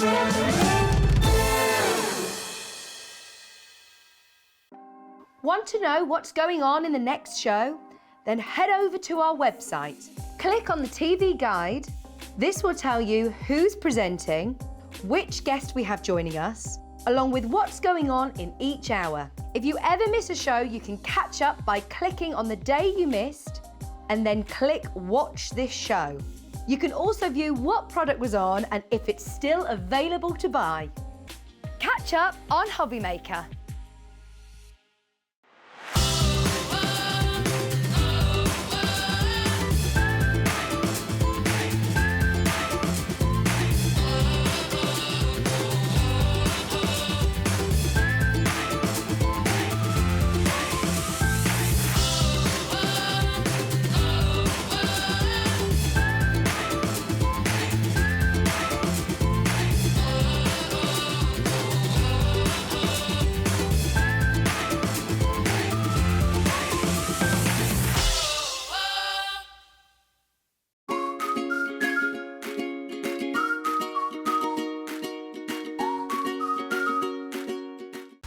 Want to know what's going on in the next show? Then head over to our website. Click on the TV guide. This will tell you who's presenting, which guest we have joining us, along with what's going on in each hour. If you ever miss a show, you can catch up by clicking on the day you missed and then click Watch This Show. You can also view what product was on and if it's still available to buy. Catch up on Hobby Maker.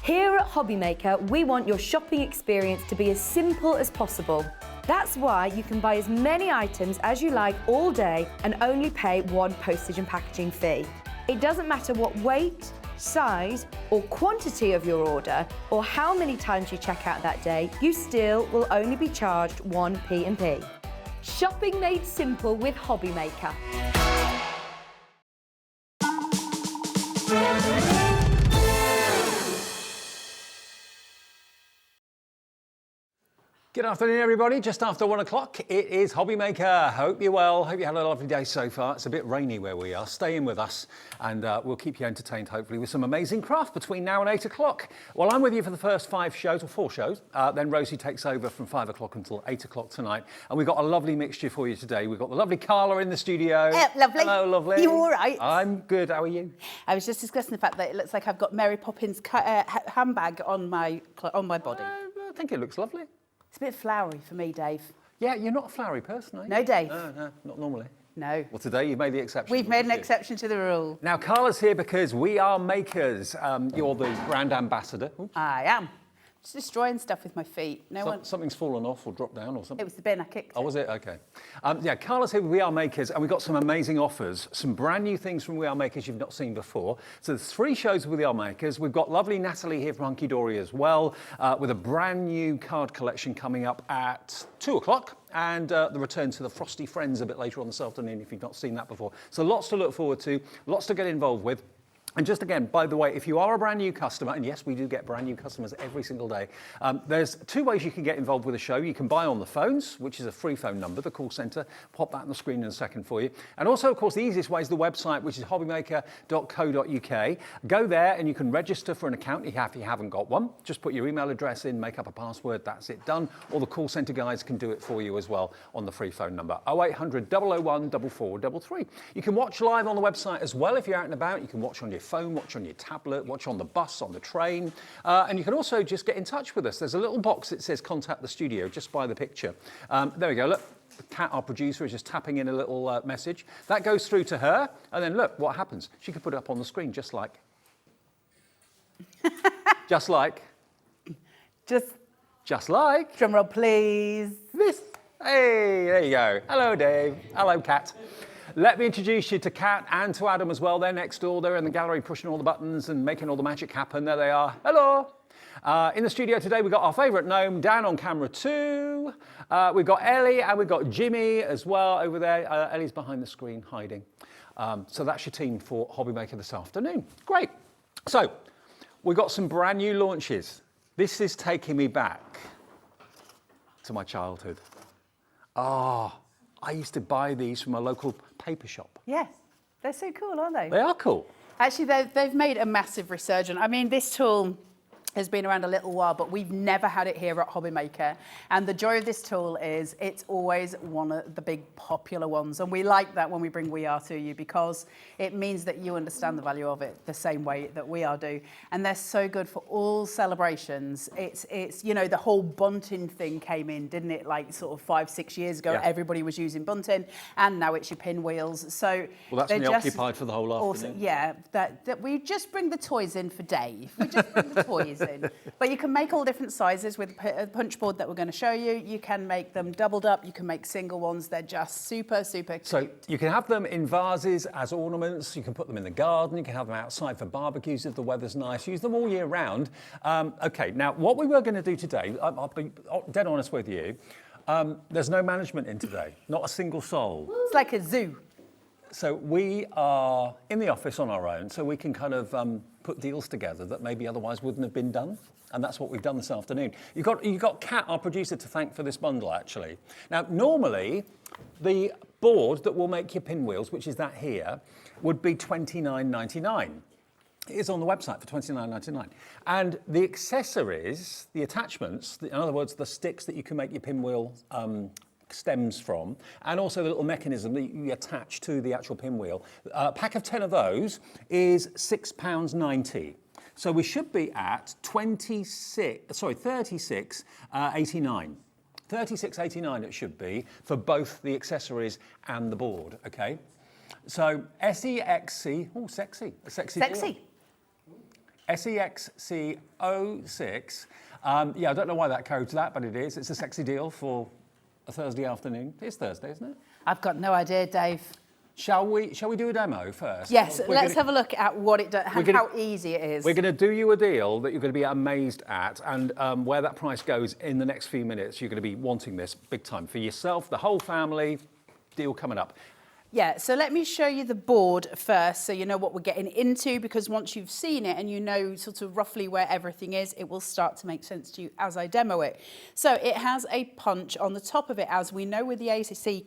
Here at Hobby Maker, we want your shopping experience to be as simple as possible. That's why you can buy as many items as you like all day and only pay one postage and packaging fee. It doesn't matter what weight, size or quantity of your order or how many times you check out that day, you still will only be charged one P&P. Shopping made simple with Hobby Maker. Good afternoon, everybody. Just after 1 o'clock, it is Hobby Maker. Hope you're well. Hope you had a lovely day so far. It's a bit rainy where we are. Stay in with us and we'll keep you entertained, hopefully, with some amazing craft between now and 8 o'clock. Well, I'm with you for the first 5 shows, or 4 shows. Then Rosie takes over from 5 o'clock until 8 o'clock tonight. And we've got a lovely mixture for you today. We've got the lovely Carla in the studio. Lovely. Hello, lovely. You all right? I'm good. How are you? I was just discussing the fact that it looks like I've got Mary Poppins handbag on my body. I think it looks lovely. It's a bit flowery for me, Dave. Yeah, you're not a flowery person, are you? No, Dave. No, not normally. No. Well, today you've made the exception. We've made an exception to the rule. Now, Carla's here because we are makers. You're the brand ambassador. Oops. I am. Just destroying stuff with my feet. Something's fallen off or dropped down or something? It was the bin, I kicked it. Oh, was it? Okay. Yeah, Carla's here with We Are Makers, and we've got some amazing offers, some brand new things from We Are Makers you've not seen before. So there's 3 shows with We Are Makers. We've got lovely Natalie here from Hunkydory as well, with a brand new card collection coming up at 2 o'clock. And the return to the Frosty Friends a bit later on this afternoon if you've not seen that before. So lots to look forward to, lots to get involved with. And just again, by the way, if you are a brand new customer, and yes, we do get brand new customers every single day, there's 2 ways you can get involved with the show. You can buy on the phones, which is a free phone number, the call centre. Pop that on the screen in a second for you. And also, of course, the easiest way is the website, which is hobbymaker.co.uk. Go there and you can register for an account if you haven't got one. Just put your email address in, make up a password, that's it done. Or the call centre guys can do it for you as well on the free phone number, 0800 001 4433. You can watch live on the website as well if you're out and about. You can watch on your phone, watch on your tablet, watch on the bus, on the train, and you can also just get in touch with us. There's a little box that says contact the studio just by the picture. There we go, look, Kat, our producer, is just tapping in a little message. That goes through to her, and then look what happens. She could put it up on the screen just like, just like, just like. Drum roll, please. This. Hey, there you go. Hello, Dave. Hello, Kat. Let me introduce you to Kat and to Adam as well. They're next door. They're in the gallery pushing all the buttons and making all the magic happen. There they are. Hello. In the studio today, we've got our favourite gnome down on camera too. We've got Ellie and we've got Jimmy as well over there. Ellie's behind the screen hiding. So that's your team for Hobby Maker this afternoon. Great. So we've got some brand new launches. This is taking me back to my childhood. I used to buy these from a local paper shop. Yes, they're so cool, aren't they? They are cool. Actually, they've made a massive resurgence. I mean, this tool has been around a little while, but we've never had it here at Hobby Maker. And the joy of this tool is it's always one of the big popular ones. And we like that when we bring We Are to you, because it means that you understand the value of it the same way that we are do. And they're so good for all celebrations. It's you know, the whole bunting thing came in, didn't it? Like sort of 5-6 years ago, everybody was using bunting, and now it's your pinwheels. So well, that's me occupied for the whole afternoon. Awesome. Yeah, that we just bring the toys in for Dave. We just bring the toys in. But you can make all different sizes with a punch board that we're going to show you. You can make them doubled up. You can make single ones. They're just super, super cute. So you can have them in vases as ornaments. You can put them in the garden. You can have them outside for barbecues if the weather's nice. Use them all year round. Okay, now what we were going to do today, I'll be dead honest with you, there's no management in today. Not a single soul. It's like a zoo. So we are in the office on our own, so we can kind of put deals together that maybe otherwise wouldn't have been done. And that's what we've done this afternoon. You've got Kat, our producer, to thank for this bundle, actually. Now, normally, the board that will make your pinwheels, which is that here, would be $29.99. It is on the website for $29.99. And the accessories, the attachments, in other words, the sticks that you can make your pinwheel stems from, and also the little mechanism that you attach to the actual pinwheel. A pack of 10 of those is £6.90. So we should be at $36.89. $36.89 it should be for both the accessories and the board, okay? So SEXC, oh, sexy, a sexy deal. Sexy. SEXC06. Yeah, I don't know why that codes that, but it is. It's a sexy deal for a Thursday afternoon. It's Thursday, isn't it? I've got no idea, Dave. Shall we do a demo first? Yes, let's have a look at what it does, how easy it is. We're going to do you a deal that you're going to be amazed at, and where that price goes in the next few minutes, you're going to be wanting this big time for yourself, the whole family. Deal coming up. Yeah, so let me show you the board first so you know what we're getting into, because once you've seen it and you know sort of roughly where everything is, it will start to make sense to you as I demo it. So it has a punch on the top of it. As we know with the ACC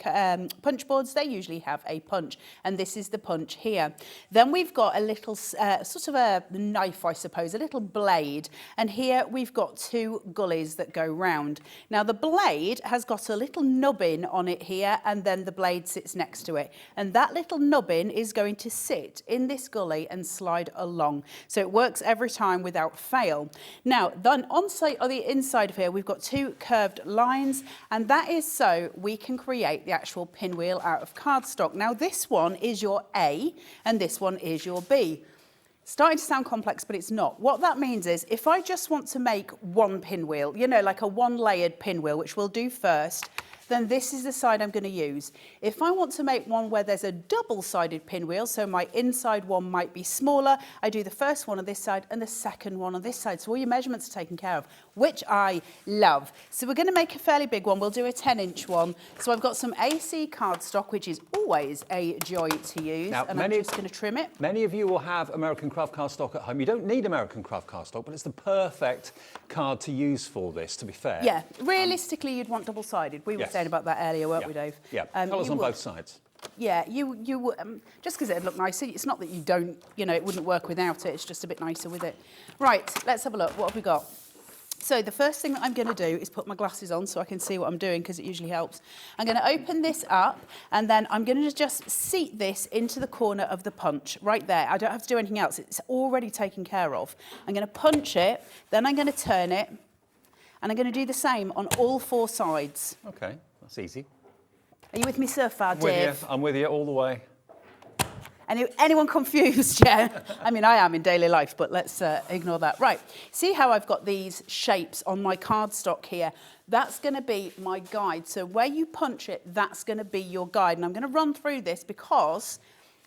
punch boards, they usually have a punch, and this is the punch here. Then we've got a little sort of a knife, I suppose, a little blade, and here we've got 2 gullies that go round. Now the blade has got a little nubbin on it here, and then the blade sits next to it. And that little nubbin is going to sit in this gully and slide along. So it works every time without fail. Now, then on the inside of here, we've got 2 curved lines, and that is so we can create the actual pinwheel out of cardstock. Now, this one is your A, and this one is your B. Starting to sound complex, but it's not. What that means is if I just want to make one pinwheel, you know, like a 1-layered pinwheel, which we'll do first, then this is the side I'm going to use. If I want to make one where there's a double-sided pinwheel, so my inside one might be smaller, I do the first one on this side and the second one on this side. So all your measurements are taken care of, which I love. So we're going to make a fairly big one. We'll do a 10-inch one. So I've got some AC cardstock, which is always a joy to use. Now, and I'm just going to trim it. Many of you will have American craft cardstock at home. You don't need American craft cardstock, but it's the perfect card to use for this, to be fair. Yeah, realistically, you'd want double-sided. We were saying about that earlier, weren't we, Dave? Yeah, colours on both sides. Yeah, you just because it'd look nicer. It's not that you don't, you know, it wouldn't work without it. It's just a bit nicer with it. Right, let's have a look. What have we got? So the first thing that I'm going to do is put my glasses on so I can see what I'm doing, because it usually helps. I'm going to open this up, and then I'm going to just seat this into the corner of the punch right there. I don't have to do anything else. It's already taken care of. I'm going to punch it, then I'm going to turn it, and I'm going to do the same on all 4 sides. Okay, that's easy. Are you with me so far, Dave? I'm with you all the way. Anyone confused? Yeah. I mean, I am in daily life, but let's ignore that. Right. See how I've got these shapes on my cardstock here? That's going to be my guide. So where you punch it, that's going to be your guide. And I'm going to run through this because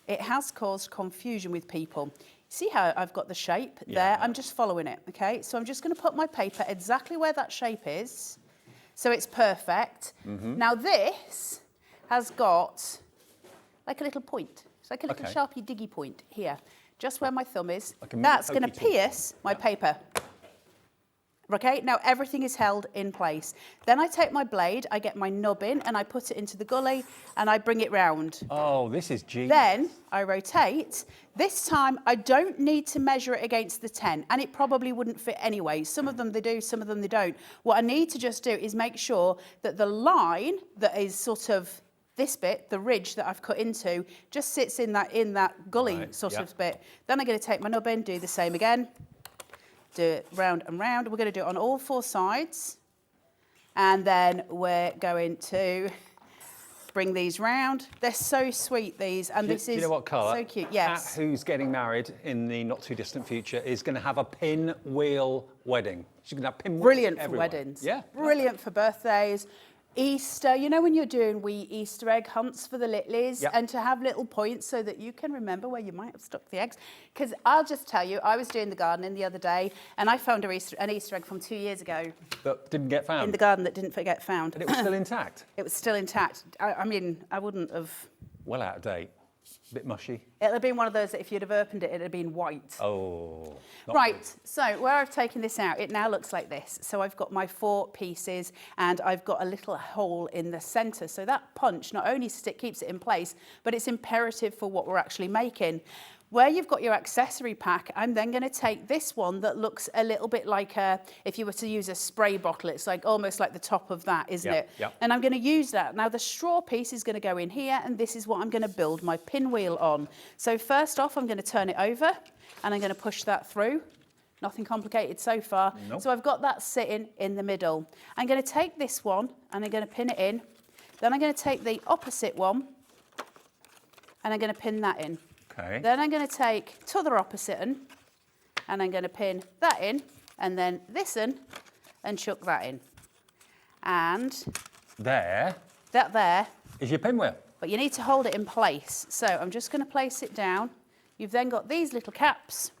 it has caused confusion with people. See how I've got the shape there? I'm just following it, okay? So I'm just going to put my paper exactly where that shape is. So it's perfect. Now this has got like a little point. It's like a little Sharpie diggy point here, just where my thumb is. Like that's going to pierce my paper. Okay, now everything is held in place. Then I take my blade, I get my nub in and I put it into the gully and I bring it round. Oh, this is genius. Then I rotate. This time I don't need to measure it against the 10 and it probably wouldn't fit anyway. Some of them they do, some of them they don't. What I need to just do is make sure that the line that is sort of this bit, the ridge that I've cut into, just sits in that gully sort of bit. Then I'm going to take my nub in, do the same again. Do it round and round. We're going to do it on all 4 sides. And then we're going to bring these round. They're so sweet, these. And this is, you know what, Carla? So cute. Yes. Kat, who's getting married in the not too distant future, is going to have a pinwheel wedding. She's going to have pinwheels Brilliant for everywhere. weddings. Yeah. Brilliant for birthdays. Easter, you know when you're doing wee Easter egg hunts for the littlies, and to have little points so that you can remember where you might have stuck the eggs. Because I'll just tell you, I was doing the gardening the other day and I found an Easter egg from 2 years ago. That didn't get found? In the garden that didn't get found. And it was still intact? It was still intact. I mean, I wouldn't have... Well out of date. A bit mushy. It'll have been one of those that if you'd have opened it, it'd have been white. Oh. Right, good. so where I've taken this out, it now looks like this. So I've got my 4 pieces and I've got a little hole in the centre. So that punch not only keeps it in place, but it's imperative for what we're actually making. Where you've got your accessory pack, I'm then going to take this one that looks a little bit like if you were to use a spray bottle, it's like almost like the top of that, isn't it? Yep. And I'm going to use that. Now the straw piece is going to go in here and this is what I'm going to build my pinwheel on. So first off, I'm going to turn it over and I'm going to push that through. Nothing complicated so far. Nope. So I've got that sitting in the middle. I'm going to take this one and I'm going to pin it in. Then I'm going to take the opposite one and I'm going to pin that in. Okay. Then I'm going to take t'other opposite and I'm going to pin that in and then this in and chuck that in. And there is your pinwheel. But you need to hold it in place. So I'm just going to place it down. You've then got these little caps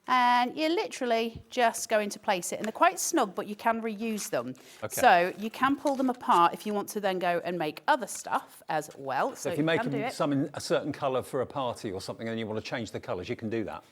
and you're literally just going to place it. And they're quite snug, but you can reuse them. Okay. So you can pull them apart if you want to then go and make other stuff as well. So if you're making some in a certain colour for a party or something and you want to change the colours, you can do that.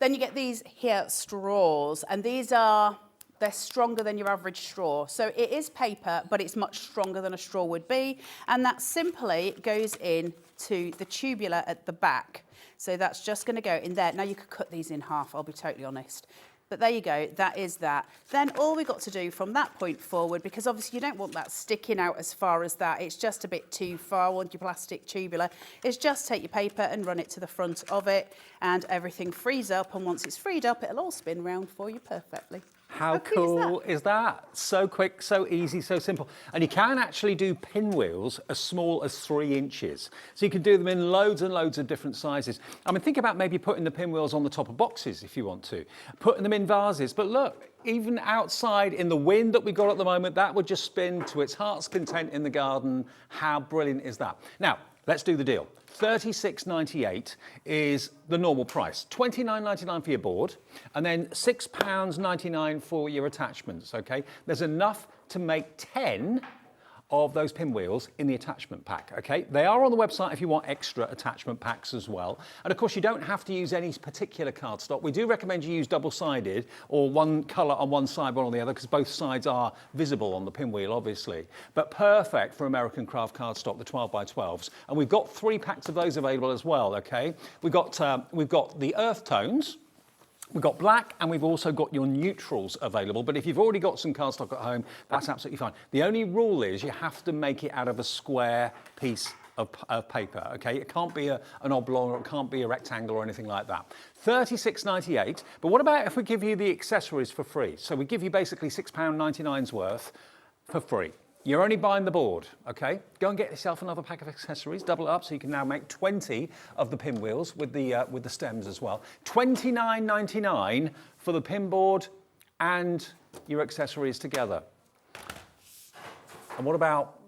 Then you get these here straws, and they're stronger than your average straw. So it is paper, but it's much stronger than a straw would be. And that simply goes in to the tubular at the back. So that's just going to go in there. Now you could cut these in half, I'll be totally honest. But there you go, that is that. Then all we've got to do from that point forward, because obviously you don't want that sticking out as far as that, it's just a bit too far with your plastic tubular, is just take your paper and run it to the front of it and everything frees up, and once it's freed up, it'll all spin round for you perfectly. How cool is that? So quick, so easy, so simple. And you can actually do pinwheels as small as 3 inches. So you can do them in loads and loads of different sizes. I mean, think about maybe putting the pinwheels on the top of boxes if you want to, putting them in vases. But look, even outside in the wind that we've got at the moment, that would just spin to its heart's content in the garden. How brilliant is that? Now, let's do the deal. £36.98 is the normal price. £29.99 for your board, and then £6.99 for your attachments, okay? There's enough to make 10 of those pinwheels in the attachment pack, okay? They are on the website if you want extra attachment packs as well. And of course, you don't have to use any particular cardstock. We do recommend you use double-sided or one colour on one side, one on the other, because both sides are visible on the pinwheel, obviously. But perfect for American craft cardstock, the 12x12s. And we've got 3 packs of those available as well, okay? We've got the earth tones, we've got black, and we've also got your neutrals available. But if you've already got some cardstock at home, that's absolutely fine. The only rule is you have to make it out of a square piece of paper, okay? It can't be an oblong, or it can't be a rectangle or anything like that. £36.98, but what about if we give you the accessories for free? So we give you basically £6.99's worth for free. You're only buying the board, okay? Go and get yourself another pack of accessories, double it up, so you can now make 20 of the pinwheels with the stems as well. $29.99 for the pin board and your accessories together. And what about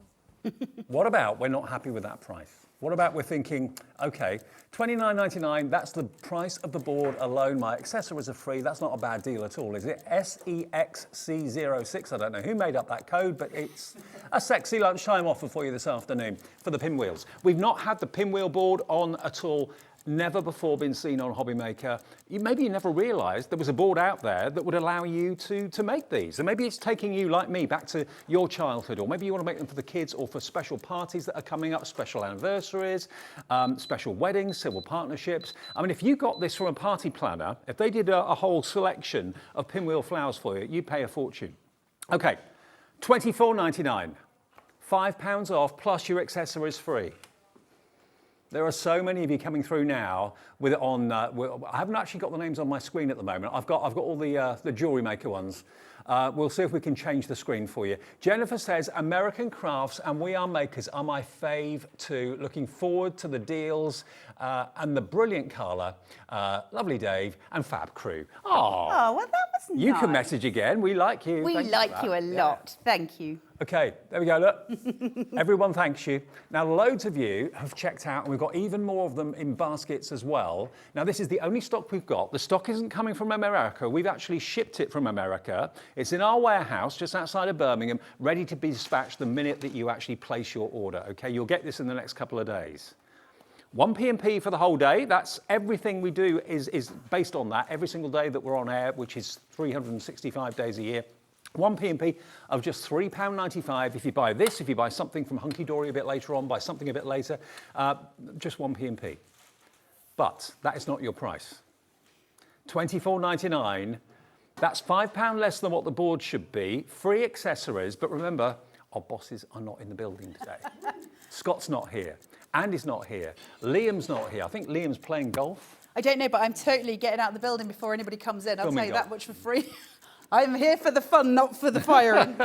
we're not happy with that price? What about we're thinking, okay, $29.99, that's the price of the board alone. My accessories are free. That's not a bad deal at all, is it? SEXC06. I don't know who made up that code, but it's a sexy lunchtime offer for you this afternoon for the pinwheels. We've not had the pinwheel board on at all never before been seen on Hobby Maker. Maybe you never realised there was a board out there that would allow you to make these. And maybe it's taking you, like me, back to your childhood, or maybe you want to make them for the kids or for special parties that are coming up, special anniversaries, special weddings, civil partnerships. I mean, if you got this from a party planner, if they did a whole selection of pinwheel flowers for you, you'd pay a fortune. Okay, £24.99, £5 off, plus your accessories free. There are so many of you coming through now with it on. I haven't actually got the names on my screen at the moment. I've got all the jewellery maker ones. We'll see if we can change the screen for you. Jennifer says, American Crafts and We Are Makers are my fave too. Looking forward to the deals and the brilliant Carla, lovely Dave and Fab Crew. Oh, well, that was nice. You can message again. We like you. We Thank like you a lot. Yeah. Thank you. Okay, there we go, look. Everyone thanks you. Now, loads of you have checked out, and we've got even more of them in baskets as well. Now, this is the only stock we've got. The stock isn't coming from America. We've actually shipped it from America. It's in our warehouse just outside of Birmingham, ready to be dispatched the minute that you actually place your order, okay? You'll get this in the next couple of days. 1 P&P for the whole day. That's everything we do is based on that. Every single day that we're on air, which is 365 days a year. 1 P&P of just £3.95. If you buy this, if you buy something from Hunkydory a bit later on, buy something a bit later, just 1 P&P. But that is not your price. £24.99. That's £5 less than what the board should be. Free accessories, but remember, our bosses are not in the building today. Scott's not here. Andy's not here. Liam's not here. I think Liam's playing golf. I don't know, but I'm totally getting out of the building before anybody comes in. I'll tell you that much for free. I'm here for the fun, not for the firing.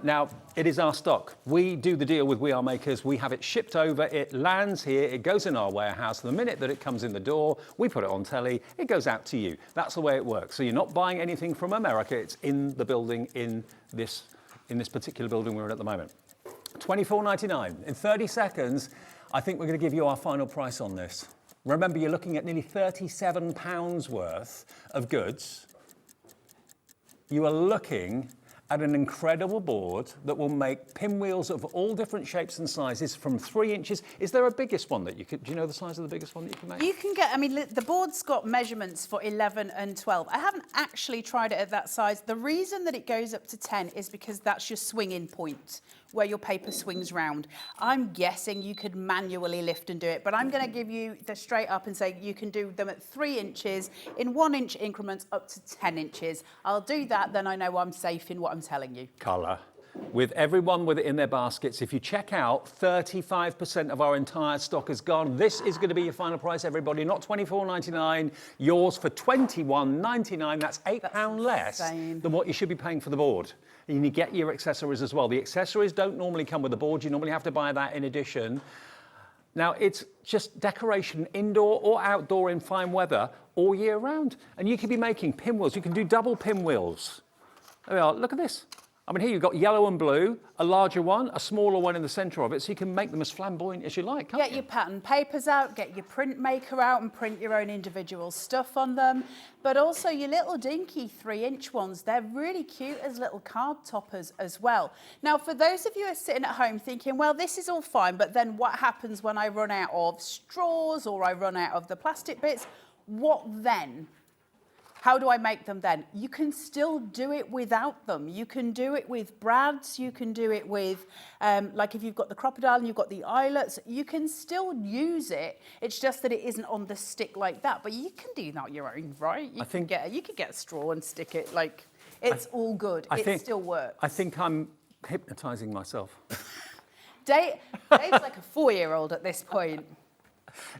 Now, it is our stock. We do the deal with We Are Makers. We have it shipped over. It lands here. It goes in our warehouse. The minute that it comes in the door, we put it on telly. It goes out to you. That's the way it works. So you're not buying anything from America. It's in the building, in this particular building we're in at the moment. £24.99. In 30 seconds, I think we're going to give you our final price on this. Remember, you're looking at nearly £37 worth of goods. You are looking at an incredible board that will make pinwheels of all different shapes and sizes from 3 inches. Is there a biggest one that you could, do you know the size of the biggest one that you can make? You can get, I mean, the board's got measurements for 11 and 12. I haven't actually tried it at that size. The reason that it goes up to 10 is because that's your swinging point, where your paper swings round. I'm guessing you could manually lift and do it, but I'm going to give you the straight up and say you can do them at 3 inches in 1 inch increments up to 10 inches. I'll do that, then I know I'm safe in what I'm telling you. Carla, with everyone with it in their baskets, if you check out, 35% of our entire stock is gone. This is going to be your final price, everybody, not £24.99, yours for £21.99. That's £8 less than what you should be paying for the board. And you get your accessories as well. The accessories don't normally come with the board. You normally have to buy that in addition. Now, it's just decoration, indoor or outdoor in fine weather, all year round. And you can be making pinwheels. You can do double pinwheels. There we are. Look at this. I mean, here you've got yellow and blue, a larger one, a smaller one in the centre of it, so you can make them as flamboyant as you like, can't you? Get your pattern papers out, get your print maker out and print your own individual stuff on them. But also your little dinky 3-inch ones, they're really cute as little card toppers as well. Now, for those of you who are sitting at home thinking, well, this is all fine, but then what happens when I run out of straws or I run out of the plastic bits? What then? How do I make them then? You can still do it without them. You can do it with brads. You can do it with, like if you've got the crocodile and you've got the eyelets, you can still use it. It's just that it isn't on the stick like that. But you can do that your own, right? You can get a straw and stick it. Like, it's all good. It still works. I think I'm hypnotising myself. Dave's like a 4-year-old at this point.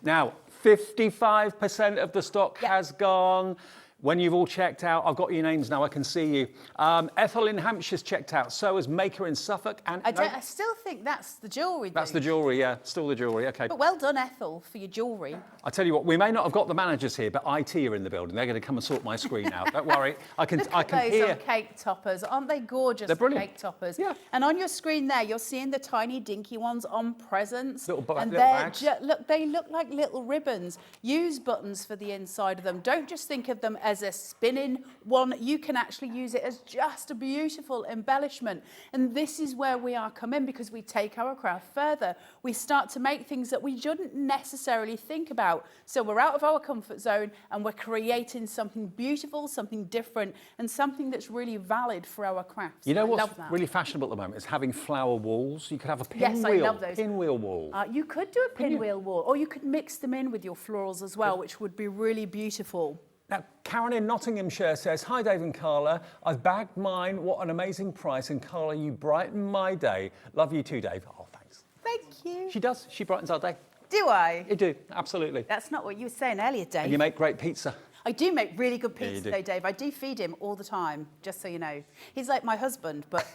Now, 55% of the stock has gone. When you've all checked out, I've got your names now, I can see you. Ethel in Hampshire's checked out, so has Maker in Suffolk. And I still think that's the jewellery. That's the jewellery, yeah, still the jewellery, okay. But well done, Ethel, for your jewellery. I tell you what, we may not have got the managers here, but IT are in the building. They're going to come and sort my screen out. Don't worry, I can those hear. On cake toppers, aren't they gorgeous? They're brilliant. Cake toppers. Yeah. And on your screen there, you're seeing the tiny dinky ones on presents. Little bags. Look, they look like little ribbons. Use buttons for the inside of them. Don't just think of them as as a spinning one. You can actually use it as just a beautiful embellishment. And this is where we are come in, because we take our craft further. We start to make things that we shouldn't necessarily think about. So we're out of our comfort zone and we're creating something beautiful, something different, and something that's really valid for our crafts. You know I what's love that. really fashionable at the moment is having flower walls. You could have a pinwheel, Yes, I love those. pinwheel wall. You could do a pinwheel wall, or you could mix them in with your florals as well, which would be really beautiful. Now, Karen in Nottinghamshire says, hi, Dave and Carla. I've bagged mine. What an amazing price. And Carla, you brighten my day. Love you too, Dave. Oh, thanks. Thank you. She does. She brightens our day. Do I? You do, absolutely. That's not what you were saying earlier, Dave. And you make great pizza. I do make really good Yeah, you pizza do. though, Dave. I do feed him all the time, just so you know. He's like my husband, but,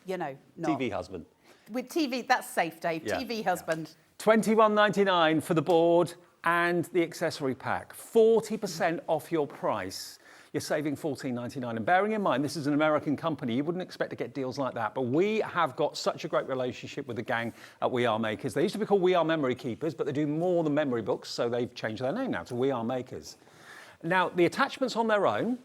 you know, not. TV husband. With TV, that's safe, Dave. Yeah, TV husband. $21.99 for the board and the accessory pack. 40% off your price. You're saving $14.99. And bearing in mind, this is an American company, you wouldn't expect to get deals like that. But we have got such a great relationship with the gang at We Are Makers. They used to be called We Are Memory Keepers, but they do more than memory books, so they've changed their name now to We Are Makers. Now, the attachments on their own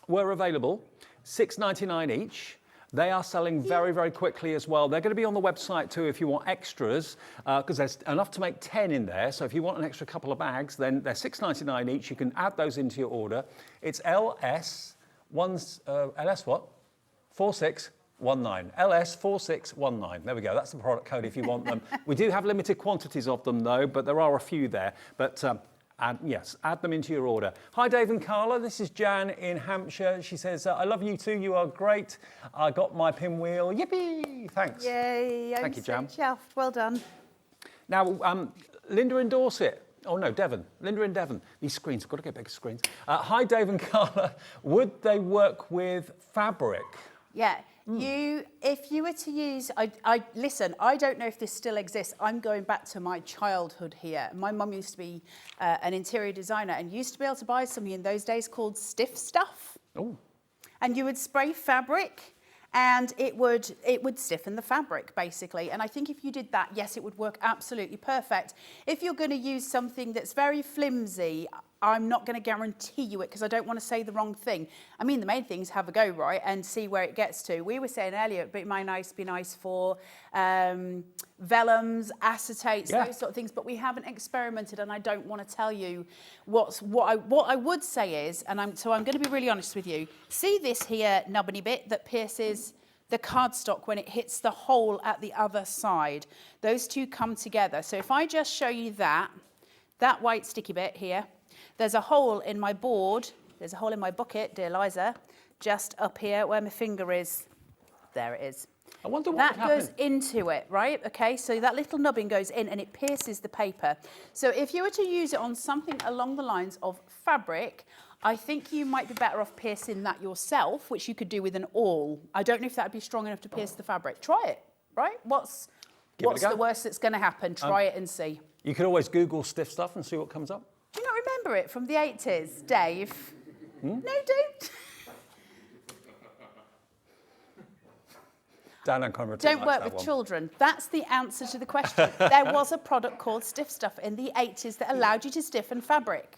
were available, $6.99 each. They are selling very, very quickly as well. They're going to be on the website too if you want extras, because there's enough to make 10 in there. So if you want an extra couple of bags, then they're $6.99 each. You can add those into your order. It's LS what? 4619. LS 4619. There we go. That's the product code if you want them. We do have limited quantities of them though, but there are a few there. But yes, add them into your order. Hi, Dave and Carla. This is Jan in Hampshire. She says, I love you too. You are great. I got my pinwheel. Yippee! Thanks. Yay, Thank you, Jan. chuffed. Well done. Now, Linda in Dorset. Oh, no, Devon. Linda in Devon. These screens, I've got to get bigger screens. Hi, Dave and Carla. Would they work with fabric? Yeah. If you were to use, listen, I don't know if this still exists. I'm going back to my childhood here. My mum used to be an interior designer and used to be able to buy something in those days called stiff stuff. Oh. And you would spray fabric and it would stiffen the fabric basically. And I think if you did that, yes, it would work absolutely perfect. If you're going to use something that's very flimsy, I'm not going to guarantee you it because I don't want to say the wrong thing. I mean, the main thing is have a go, right, and see where it gets to. We were saying earlier, it might be nice for vellums, acetates, those sort of things, but we haven't experimented, and I don't want to tell you what I would say is, and I'm going to be really honest with you. See this here nubbly bit that pierces the cardstock when it hits the hole at the other side. Those two come together. So if I just show you that white sticky bit here. There's a hole in my board, there's a hole in my bucket, dear Liza, just up here where my finger is. There it is. I wonder what that would happen. goes into it, right? Okay, so that little nubbin goes in and it pierces the paper. So if you were to use it on something along the lines of fabric, I think you might be better off piercing that yourself, which you could do with an awl. I don't know if that would be strong enough to pierce the fabric. Try it, right? What's the worst that's going to happen? Try it and see. You could always Google stiff stuff and see what comes up. Do you not remember it from the 80s, Dave? No, don't. Dan and Conrad Don't work with children. That's the answer to the question. There was a product called Stiff Stuff in the 80s that allowed you to stiffen fabric.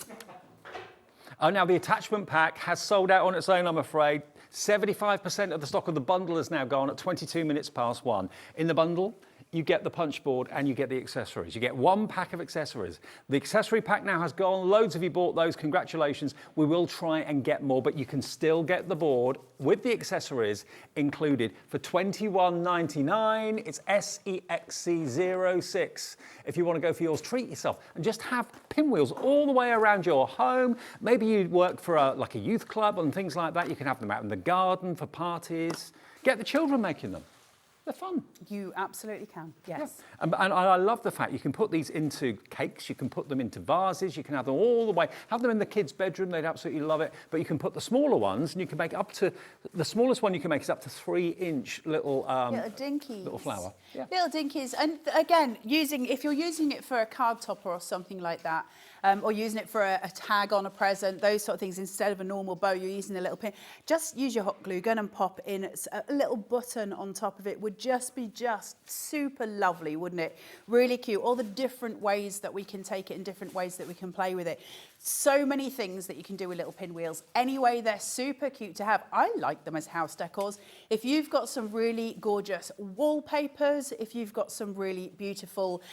Oh, now the attachment pack has sold out on its own, I'm afraid. 75% of the stock of the bundle is now gone at 22 minutes past 1. In the bundle, you get the punch board and you get the accessories. You get one pack of accessories. The accessory pack now has gone. Loads of you bought those. Congratulations. We will try and get more, but you can still get the board with the accessories included for $21.99. It's SEXC06. If you want to go for yours, treat yourself and just have pinwheels all the way around your home. Maybe you work for like a youth club and things like that. You can have them out in the garden for parties. Get the children making them. They're fun. You absolutely can, yes. Yeah. And I love the fact you can put these into cakes, you can put them into vases, you can have them all the way, have them in the kids' bedroom, they'd absolutely love it, but you can put the smaller ones and you can make up to, the smallest one you can make is up to 3-inch little dinkies. Little flower. Yeah. Little dinkies. And again, if you're using it for a card topper or something like that, or using it for a tag on a present, those sort of things. Instead of a normal bow, you're using a little pin. Just use your hot glue gun and pop in a little button on top of it. Would just be super lovely, wouldn't it? Really cute. All the different ways that we can take it and different ways that we can play with it. So many things that you can do with little pinwheels. Anyway, they're super cute to have. I like them as house decors. If you've got some really gorgeous wallpapers, if you've got some really beautiful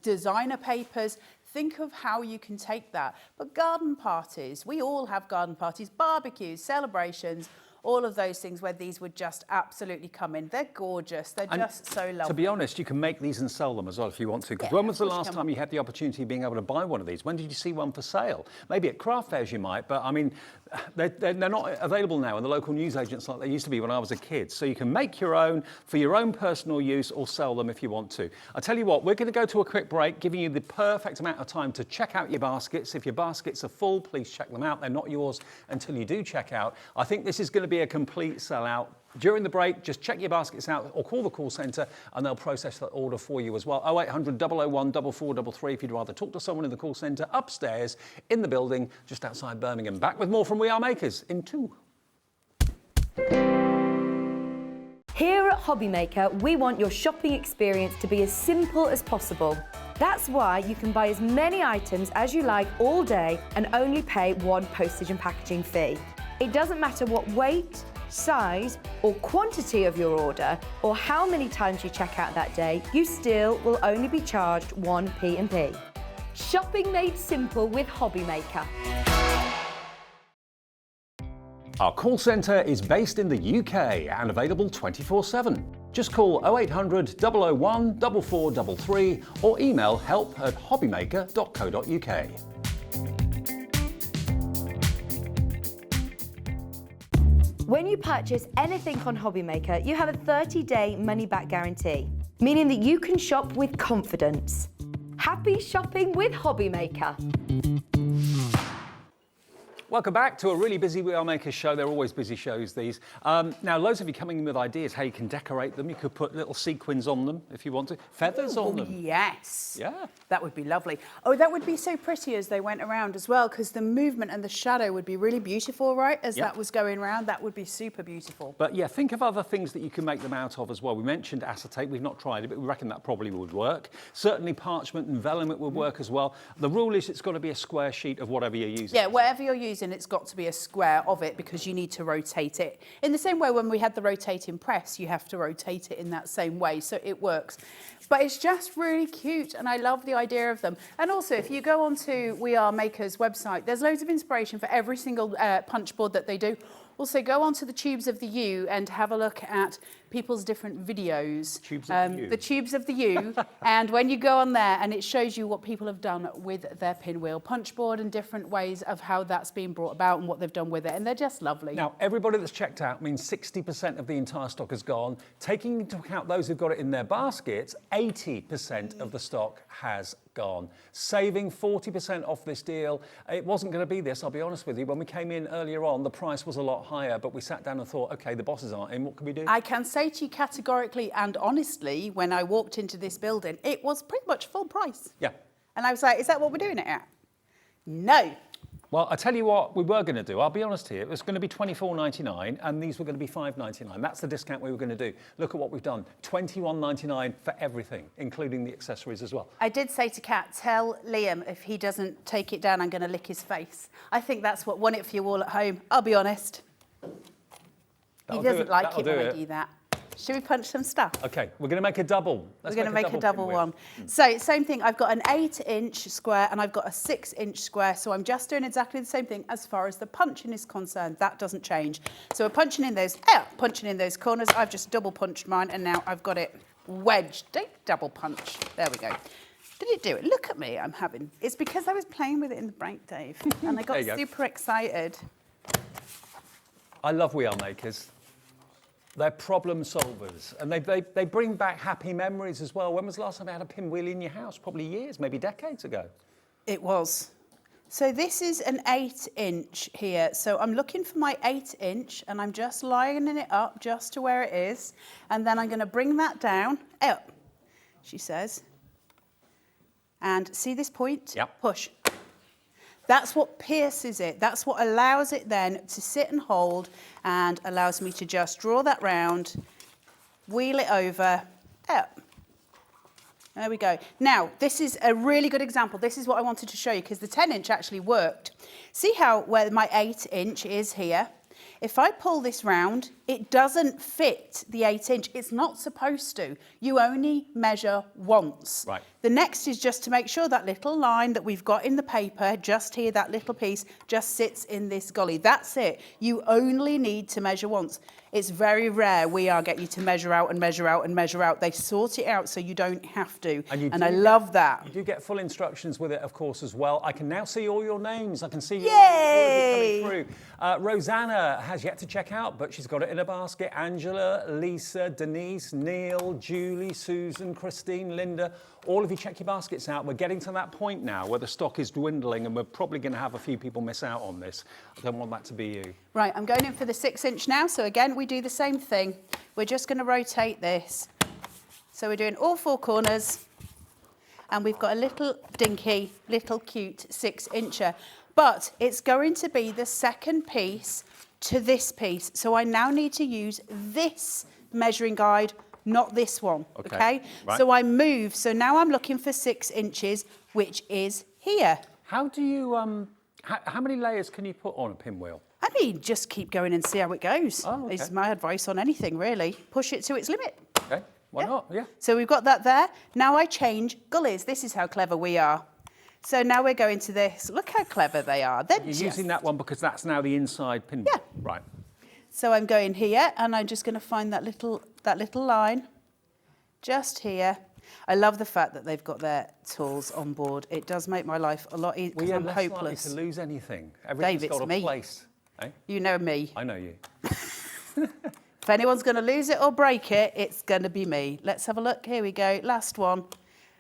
designer papers, think of how you can take that. But garden parties, we all have garden parties, barbecues, celebrations, all of those things where these would just absolutely come in. They're gorgeous. They're just so lovely. To be honest, you can make these and sell them as well if you want to. Because when was the last time you had the opportunity of being able to buy one of these? When did you see one for sale? Maybe at craft fairs you might, but I mean, they're not available now in the local newsagents like they used to be when I was a kid. So you can make your own for your own personal use or sell them if you want to. I tell you what, we're going to go to a quick break, giving you the perfect amount of time to check out your baskets. If your baskets are full, please check them out. They're not yours until you do check out. I think this is going to be a complete sellout. During the break, just check your baskets out or call the call centre and they'll process that order for you as well. 0800 001 4433 if you'd rather talk to someone in the call centre upstairs in the building just outside Birmingham. Back with more from We Are Makers in 2. Here at Hobbymaker, we want your shopping experience to be as simple as possible. That's why you can buy as many items as you like all day and only pay one postage and packaging fee. It doesn't matter what weight, size or quantity of your order or how many times you check out that day, you still will only be charged one P&P. Shopping made simple with Hobbymaker. Our call centre is based in the UK and available 24/7. Just call 0800 001 4433 or email help@hobbymaker.co.uk. When you purchase anything on Hobbymaker, you have a 30-day money-back guarantee, meaning that you can shop with confidence. Happy shopping with Hobbymaker. Welcome back to a really busy We Are Makers show. They're always busy shows, these. Now, loads of you coming in with ideas how you can decorate them. You could put little sequins on them if you want to. Feathers on them. Yes. Yeah. That would be lovely. Oh, that would be so pretty as they went around as well, because the movement and the shadow would be really beautiful, right? As that was going around, that would be super beautiful. But yeah, think of other things that you can make them out of as well. We mentioned acetate. We've not tried it, but we reckon that probably would work. Certainly parchment and vellum, it would work as well. The rule is it's got to be a square sheet of whatever you're using. Yeah, whatever you're using, it's got to be a square of it because you need to rotate it. In the same way when we had the rotating press, you have to rotate it in that same way, so it works. But it's just really cute and I love the idea of them. And also, if you go onto We Are Makers website, there's loads of inspiration for every single punch board that they do. Also, go onto the Tubes of the U and have a look at people's different videos. Tubes of the U. The Tubes of the U. And when you go on there, and it shows you what people have done with their pinwheel punch board and different ways of how that's been brought about and what they've done with it. And they're just lovely. Now, everybody that's checked out means 60% of the entire stock is gone. Taking into account those who've got it in their baskets, 80% of the stock has gone. Saving 40% off this deal. It wasn't going to be this, I'll be honest with you. When we came in earlier on, the price was a lot higher, but we sat down and thought, okay, the bosses aren't in, what can we do? I can say to you categorically and honestly, when I walked into this building, it was pretty much full price. Yeah. And I was like, is that what we're doing it at? No. Well, I tell you what we were going to do. I'll be honest here. It was going to be $24.99 and these were going to be $5.99. That's the discount we were going to do. Look at what we've done. $21.99 for everything, including the accessories as well. I did say to Kat, tell Liam if he doesn't take it down, I'm going to lick his face. I think that's what won it for you all at home. I'll be honest. He doesn't like it when I do that. Should we punch some stuff? Okay, we're going to make a double. We're going to make a double one. So same thing, I've got an 8-inch square and I've got a 6-inch square. So I'm just doing exactly the same thing as far as the punching is concerned. That doesn't change. So we're punching in those corners. I've just double punched mine and now I've got it wedged. Don't double punch. There we go. Did it do it? Look at me, I'm having. It's because I was playing with it in the break, Dave. And I got super excited. I love We Are Makers. They're problem solvers and they bring back happy memories as well. When was the last time you had a pinwheel in your house? Probably years, maybe decades ago. It was. So this is an 8-inch here. So I'm looking for my 8-inch and I'm just lining it up just to where it is. And then I'm going to bring that down, up, she says. And see this point? Yep. Push. That's what pierces it. That's what allows it then to sit and hold and allows me to just draw that round, wheel it over, up. There we go. Now, this is a really good example. This is what I wanted to show you because the 10-inch actually worked. See how where my 8-inch is here? If I pull this round, it doesn't fit the 8-inch. It's not supposed to. You only measure once. Right. The next is just to make sure that little line that we've got in the paper, just here, that little piece, just sits in this gully. That's it. You only need to measure once. It's very rare get you to measure out and measure out and measure out. They sort it out so you don't have to. And I love that. You do get full instructions with it, of course, as well. I can now see all your names. I can see Yay! your coming through. Rosanna has yet to check out, but she's got it in a basket. Angela, Lisa, Denise, Neil, Julie, Susan, Christine, Linda. All of you check your baskets out. We're getting to that point now where the stock is dwindling and we're probably going to have a few people miss out on this. I don't want that to be you. Right, I'm going in for the 6-inch now. So again, we do the same thing. We're just going to rotate this. So we're doing all 4 corners and we've got a little dinky, little cute 6-incher. But it's going to be the second piece to this piece. So I now need to use this measuring guide, not this one, okay? Right. So I move, so now I'm looking for 6 inches, which is here. How do you, how many layers can you put on a pinwheel? I mean, just keep going and see how it goes. Oh, okay. Is my advice on anything, really. Push it to its limit. Okay, why not? Yeah. So we've got that there. Now I change gullies. This is how clever we are. So now we're going to this. Look how clever they are. You're using that one because that's now the inside pinwheel. Yeah. Right. So I'm going here and I'm just going to find that little line just here. I love the fact that they've got their tools on board. It does make my life a lot easier because I'm less hopeless. likely to lose anything. Dave, Everything's it's got a me. place. Eh? You know me. I know you. If anyone's going to lose it or break it, it's going to be me. Let's have a look. Here we go. Last one.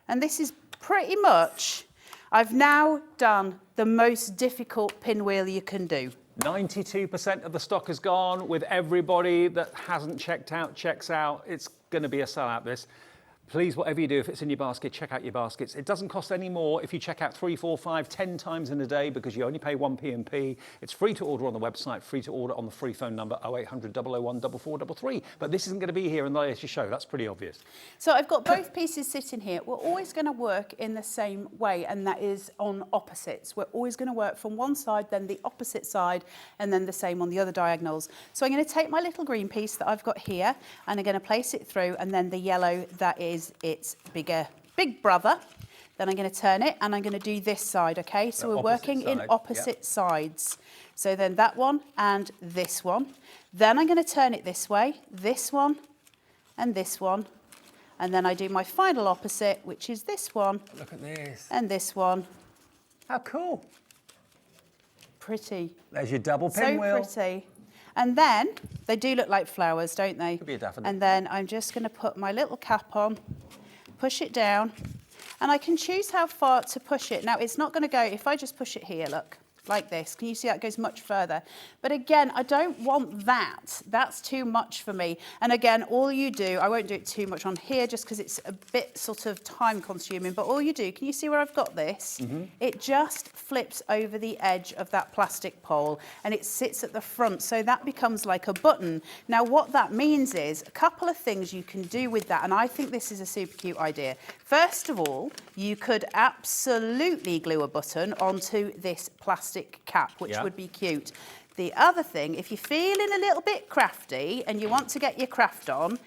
And this is pretty much, I've now done the most difficult pinwheel you can do. 92% of the stock is gone. With everybody that hasn't checked out, checks out, it's going to be a sellout, this. Please, whatever you do, if it's in your basket, check out your baskets. It doesn't cost any more if you check out 3, 4, 5, 10 times in a day because you only pay 1 P&P. It's free to order on the website, free to order on the free phone number 0800 001 4433. But this isn't going to be here in the latest show. That's pretty obvious. So I've got both pieces sitting here. We're always going to work in the same way, and that is on opposites. We're always going to work from one side, then the opposite side, and then the same on the other diagonals. So I'm going to take my little green piece that I've got here, and I'm going to place it through, and then the yellow that is its big brother. Then I'm going to turn it and I'm going to do this side, okay? So we're working in opposite sides. So then that one and this one. Then I'm going to turn it this way, this one and this one. And then I do my final opposite, which is this one. Look at this. And this one. How cool. Pretty. There's your double pinwheel. So pretty. And then, they do look like flowers, don't they? Could be a daffodil. And then I'm just going to put my little cap on, push it down, and I can choose how far to push it. Now, it's not going to go, if I just push it here, look, like this. Can you see that goes much further? But again, I don't want that. That's too much for me. And again, all you do, I won't do it too much on here just because it's a bit sort of time consuming, but all you do, can you see where I've got this? It just flips over the edge of that plastic pole and it sits at the front. So that becomes like a button. Now, what that means is a couple of things you can do with that. And I think this is a super cute idea. First of all, you could absolutely glue a button onto this plastic cap, which would be cute. The other thing, if you're feeling a little bit crafty and you want to get your craft on,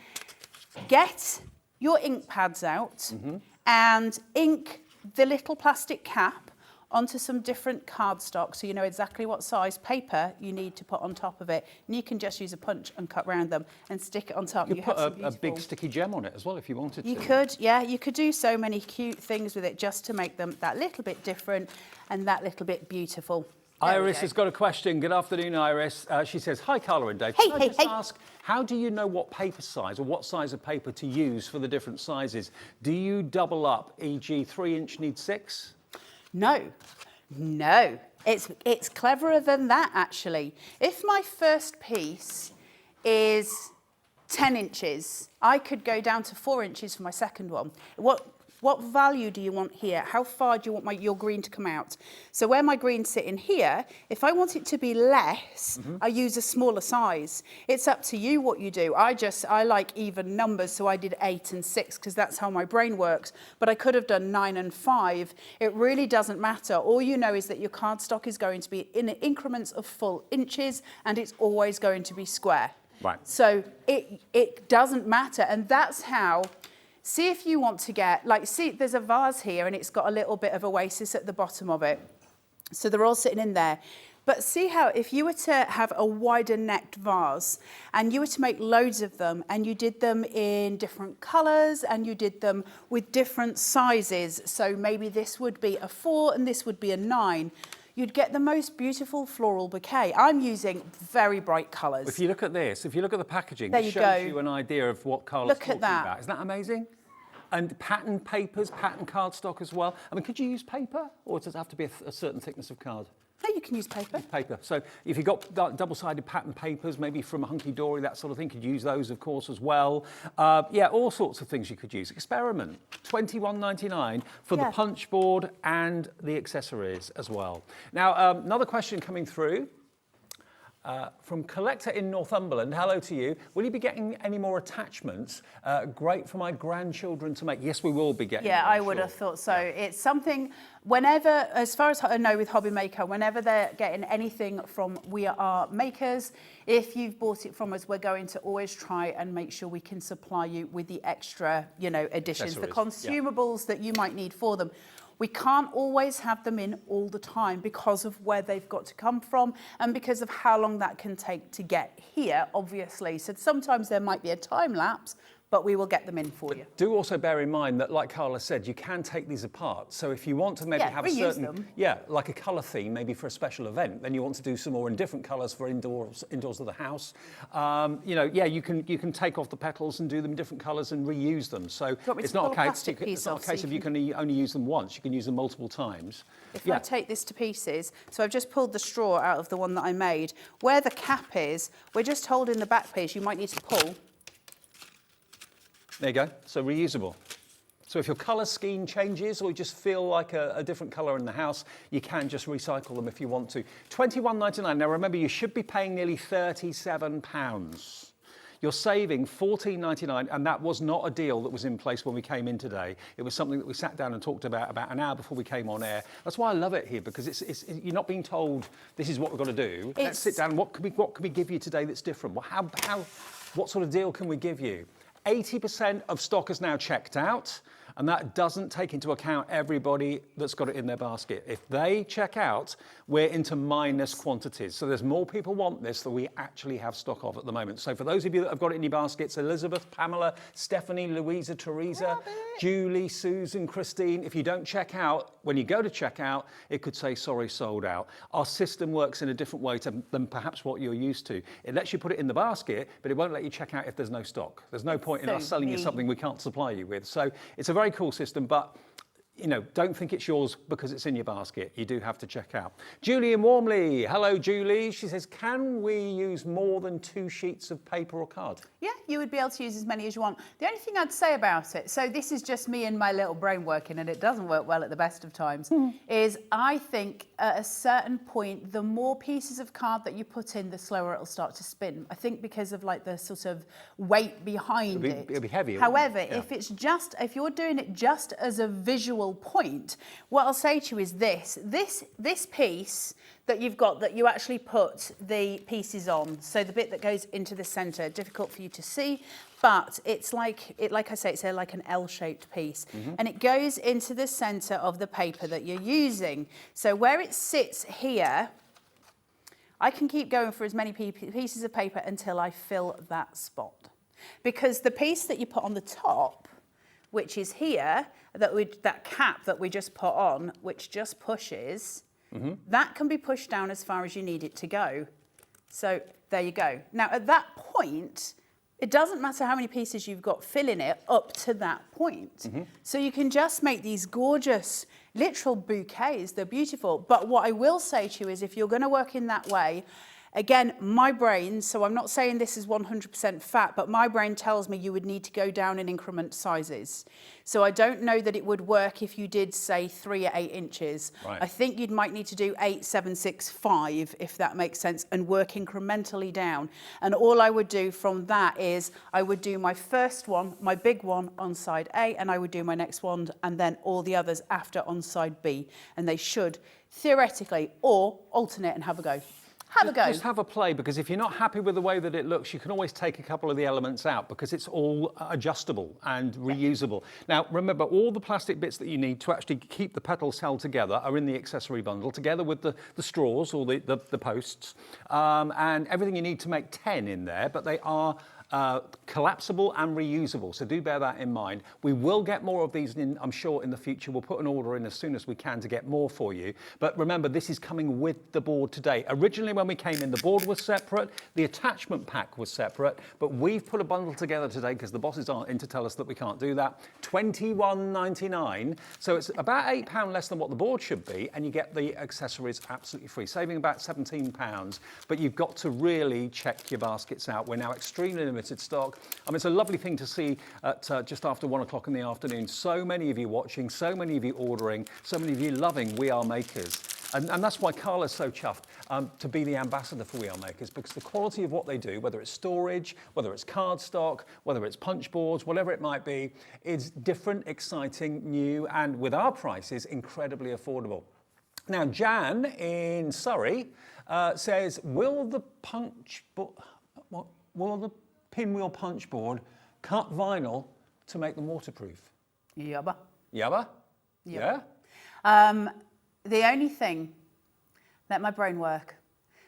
get your ink pads out and ink the little plastic cap onto some different cardstock so you know exactly what size paper you need to put on top of it. And you can just use a punch and cut round them and stick it on top. You could put a big sticky gem on it as well if you wanted to. You could, yeah. You could do so many cute things with it just to make them that little bit different and that little bit beautiful. Iris has got a question. Good afternoon, Iris. She says, hi, Carla and Dave. Hey, Can I just ask, how do you know what paper size or what size of paper to use for the different sizes? Do you double up, e.g. 3-inch needs 6? No. It's cleverer than that, actually. If my first piece is 10 inches, I could go down to 4 inches for my second one. What value do you want here? How far do you want your green to come out? So where my green's sitting here, if I want it to be less, I use a smaller size. It's up to you what you do. I like even numbers, so I did 8 and 6 because that's how my brain works. But I could have done 9 and 5. It really doesn't matter. All you know is that your cardstock is going to be in increments of full inches, and it's always going to be square. Right. So it doesn't matter, and that's how. See if you want to get, like, see, there's a vase here and it's got a little bit of oasis at the bottom of it. So they're all sitting in there. But see how if you were to have a wider necked vase and you were to make loads of them and you did them in different colours and you did them with different sizes. So maybe this would be a 4 and this would be a 9. You'd get the most beautiful floral bouquet. I'm using very bright colours. If you look at this, if you look at the packaging, there it you shows go. you an idea of what Carla's Look talking at that. about. Isn't that amazing? And pattern papers, pattern cardstock as well. I mean, could you use paper, or does it have to be a certain thickness of card? No, you can use paper. Paper. So if you've got double-sided pattern papers, maybe from Hunkydory, that sort of thing, could use those, of course, as well. Yeah, all sorts of things you could use. Experiment. $21.99 for the punch board and the accessories as well. Now, another question coming through. From Collector in Northumberland, hello to you. Will you be getting any more attachments? Great for my grandchildren to make. Yes, we will be getting. Yeah, them, I would have thought so. Yeah. It's something, whenever, as far as I know with Hobby Maker, whenever they're getting anything from We Are Makers, if you've bought it from us, we're going to always try and make sure we can supply you with the extra, additions, the consumables that you might need for them. We can't always have them in all the time because of where they've got to come from and because of how long that can take to get here, obviously. So sometimes there might be a time lapse, but we will get them in for you. Do also bear in mind that, like Carla said, you can take these apart. So if you want to maybe have a certain, them. like a colour theme, maybe for a special event, then you want to do some more in different colours for indoors of the house. You can take off the petals and do them in different colours and reuse them. So it's not a case of you can only use them once. You can use them multiple times. If I take this to pieces, so I've just pulled the straw out of the one that I made. Where the cap is, we're just holding the back piece. You might need to pull. There you go, so reusable. So if your colour scheme changes or you just feel like a different colour in the house, you can just recycle them if you want to. £21.99. Now remember, you should be paying nearly £37. You're saving $14.99, and that was not a deal that was in place when we came in today. It was something that we sat down and talked about an hour before we came on air. That's why I love it here, because you're not being told this is what we've got to do. Let's sit down. What can we give you today that's different? Well, what sort of deal can we give you? 80% of stock is now checked out, and that doesn't take into account everybody that's got it in their basket. If they check out, we're into minus quantities. So there's more people want this than we actually have stock of at the moment. So for those of you that have got it in your baskets, Elizabeth, Pamela, Stephanie, Louisa, Teresa, Julie, Susan, Christine, if you don't check out, when you go to check out, it could say, sorry, sold out. Our system works in a different way than perhaps what you're used to. It lets you put it in the basket, but it won't let you check out if there's no stock. There's no point in us selling you something we can't supply you with. So it's a very cool system, but don't think it's yours because it's in your basket. You do have to check out. Julie in Warmley. Hello, Julie. She says, can we use more than 2 sheets of paper or card? Yeah, you would be able to use as many as you want. The only thing I'd say about it, so this is just me and my little brain working, and it doesn't work well at the best of times, is I think at a certain point, the more pieces of card that you put in, the slower it'll start to spin. I think because of like the sort of weight behind it. It'll be heavier. However, if you're doing it just as a visual point, what I'll say to you is this piece that you've got, that you actually put the pieces on, so the bit that goes into the center, difficult for you to see, but it's like I say, it's like an L-shaped piece, and it goes into the center of the paper that you're using. So where it sits here, I can keep going for as many pieces of paper until I fill that spot, because the piece that you put on the top, which is here, that cap that we just put on, which just pushes, that can be pushed down as far as you need it to go. So there you go. Now at that point, it doesn't matter how many pieces you've got filling it up to that point. So you can just make these gorgeous literal bouquets. They're beautiful. But what I will say to you is, if you're going to work in that way, Again, my brain, so I'm not saying this is 100% fat, but my brain tells me you would need to go down in increment sizes. So I don't know that it would work if you did, say, 3 or 8 inches. Right. I think you'd might need to do 8, 7, 6, 5, if that makes sense, and work incrementally down. And all I would do from that is I would do my first one, my big one, on side A, and I would do my next one, and then all the others after on side B. And they should, theoretically, or alternate and have a go. Have a go. Just have a play, because if you're not happy with the way that it looks, you can always take a couple of the elements out, because it's all adjustable and reusable. Now, remember, all the plastic bits that you need to actually keep the petals held together are in the accessory bundle, together with the straws or the posts, and everything you need to make 10 in there, but they are collapsible and reusable, so do bear that in mind. We will get more of these in, I'm sure, in the future. We'll put an order in as soon as we can to get more for you. But remember, this is coming with the board today. Originally, when we came in, the board was separate, the attachment pack was separate, but we've put a bundle together today because the bosses aren't in to tell us that we can't do that. £21.99, so it's about £8 less than what the board should be, and you get the accessories absolutely free, saving about £17. But you've got to really check your baskets out. We're now extremely limited stock. I mean, it's a lovely thing to see at just after 1 o'clock in the afternoon. So many of you watching, so many of you ordering, so many of you loving We Are Makers. And that's why Carla's so chuffed to be the ambassador for We Are Makers, because the quality of what they do, whether it's storage, whether it's cardstock, whether it's punch boards, whatever it might be, is different, exciting, new, and with our prices, incredibly affordable. Now, Jan in Surrey says, will the pinwheel punch board cut vinyl to make them waterproof? Yabba. Yabba? Yep. Yeah? The only thing, let my brain work.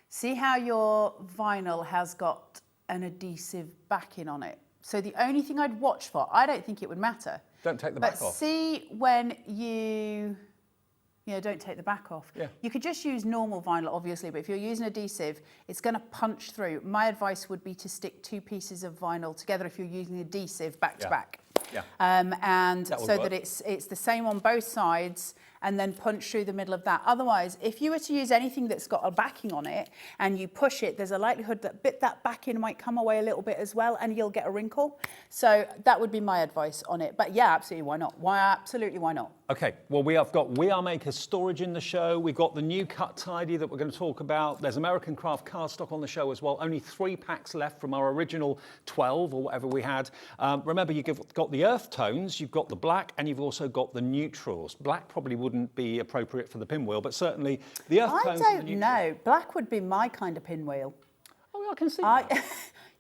See how your vinyl has got an adhesive backing on it? So the only thing I'd watch for, I don't think it would matter. Don't take the back off. But see when you don't take the back off. Yeah. You could just use normal vinyl, obviously, but if you're using adhesive, it's going to punch through. My advice would be to stick 2 pieces of vinyl together if you're using adhesive back to back. Yeah. And that so that it's the same on both sides, and then punch through the middle of that. Otherwise, if you were to use anything that's got a backing on it and you push it, there's a likelihood that backing might come away a little bit as well, and you'll get a wrinkle. So that would be my advice on it. But yeah, absolutely, why not? Absolutely, why not? Okay, well, we have got We Are Makers storage in the show. We've got the new cut tidy that we're going to talk about. There's American Craft cardstock on the show as well. Only 3 packs left from our original 12 or whatever we had. Remember, you've got the earth tones, you've got the black, and you've also got the neutrals. Black probably wouldn't be appropriate for the pinwheel, but certainly the earth tones. I don't know. Black would be my kind of pinwheel. Oh, I can see that.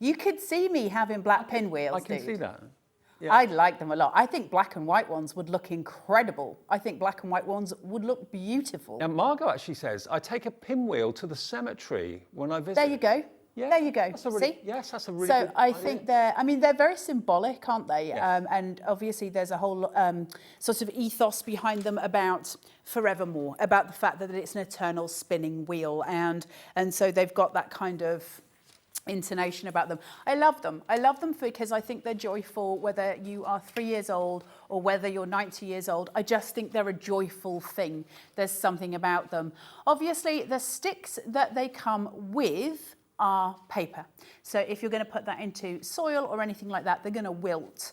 You could see me having black pinwheels. I can dude. see that. Yeah. I like them a lot. I think black and white ones would look incredible. I think black and white ones would look beautiful. Now, Margot actually says, I take a pinwheel to the cemetery when I visit. There you go. Yeah, there you go. That's a really, See? yes, that's a really so good I idea. think they're very symbolic, aren't they? Yes. And obviously there's a whole sort of ethos behind them about forevermore, about the fact that it's an eternal spinning wheel. And so they've got that kind of intonation about them. I love them. I love them because I think they're joyful, whether you are 3 years old or whether you're 90 years old. I just think they're a joyful thing. There's something about them. Obviously, the sticks that they come with are paper. So if you're going to put that into soil or anything like that, they're going to wilt.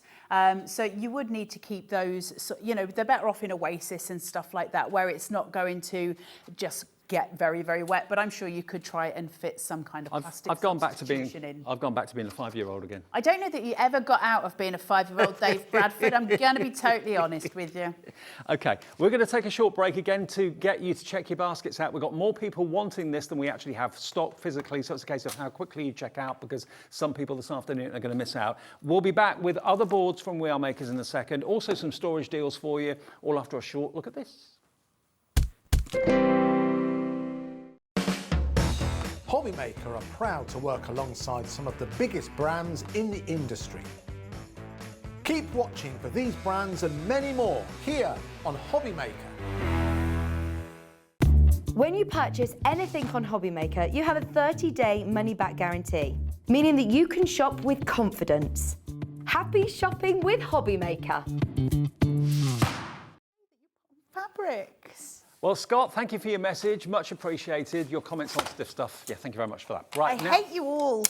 So you would need to keep those, they're better off in Oasis and stuff like that, where it's not going to just get very, very wet, but I'm sure you could try and fit some kind of plastic I've gone back to being in. I've gone back to being a 5-year-old again. I don't know that you ever got out of being a 5-year-old, Dave Bradford. I'm going to be totally honest with you. Okay, we're going to take a short break again to get you to check your baskets out. We've got more people wanting this than we actually have stock physically, so it's a case of how quickly you check out, because some people this afternoon are going to miss out. We'll be back with other boards from We Are Makers in a second, also some storage deals for you, all after a short look at this. Hobbymaker are proud to work alongside some of the biggest brands in the industry. Keep watching for these brands and many more here on Hobbymaker. When you purchase anything on Hobbymaker, you have a 30-day money-back guarantee, meaning that you can shop with confidence. Happy shopping with Hobbymaker. Fabrics. Well, Scott, thank you for your message. Much appreciated. Your comments on stiff stuff. Yeah, thank you very much for that. Right, I hate you all.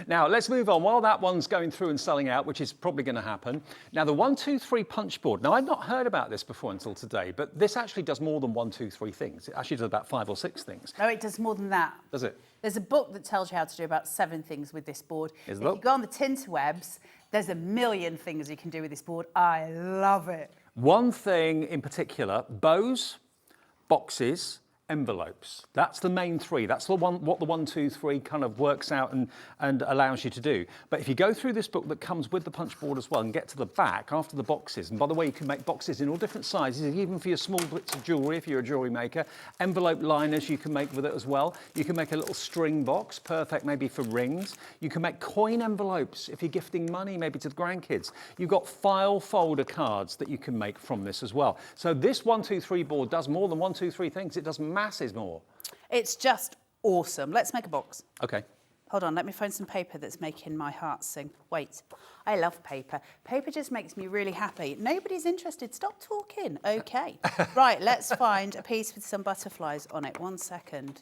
Now, let's move on. While that one's going through and selling out, which is probably going to happen. Now, the 1, 2, 3 punch board. Now, I'd not heard about this before until today, but this actually does more than 1, 2, 3 things. It actually does about 5 or 6 things. No, it does more than that. Does it? There's a book that tells you how to do about 7 things with this board. Is If there? you go on the Tinterwebs, there's a million things you can do with this board. I love it. One thing in particular, bows, boxes, envelopes. That's the main 3. That's the one, what the 1, 2, 3 kind of works out and allows you to do. But if you go through this book that comes with the punch board as well and get to the back after the boxes, and by the way, you can make boxes in all different sizes, even for your small bits of jewellery if you're a jewellery maker. Envelope liners you can make with it as well. You can make a little string box, perfect maybe for rings. You can make coin envelopes if you're gifting money maybe to the grandkids. You've got file folder cards that you can make from this as well. So this 1, 2, 3 board does more than 1, 2, 3 things. It does masses more. It's just awesome. Let's make a box. Okay. Hold on, let me find some paper that's making my heart sing. Wait, I love paper. Paper just makes me really happy. Nobody's interested. Stop talking. Okay. Right, let's find a piece with some butterflies on it. 1 second.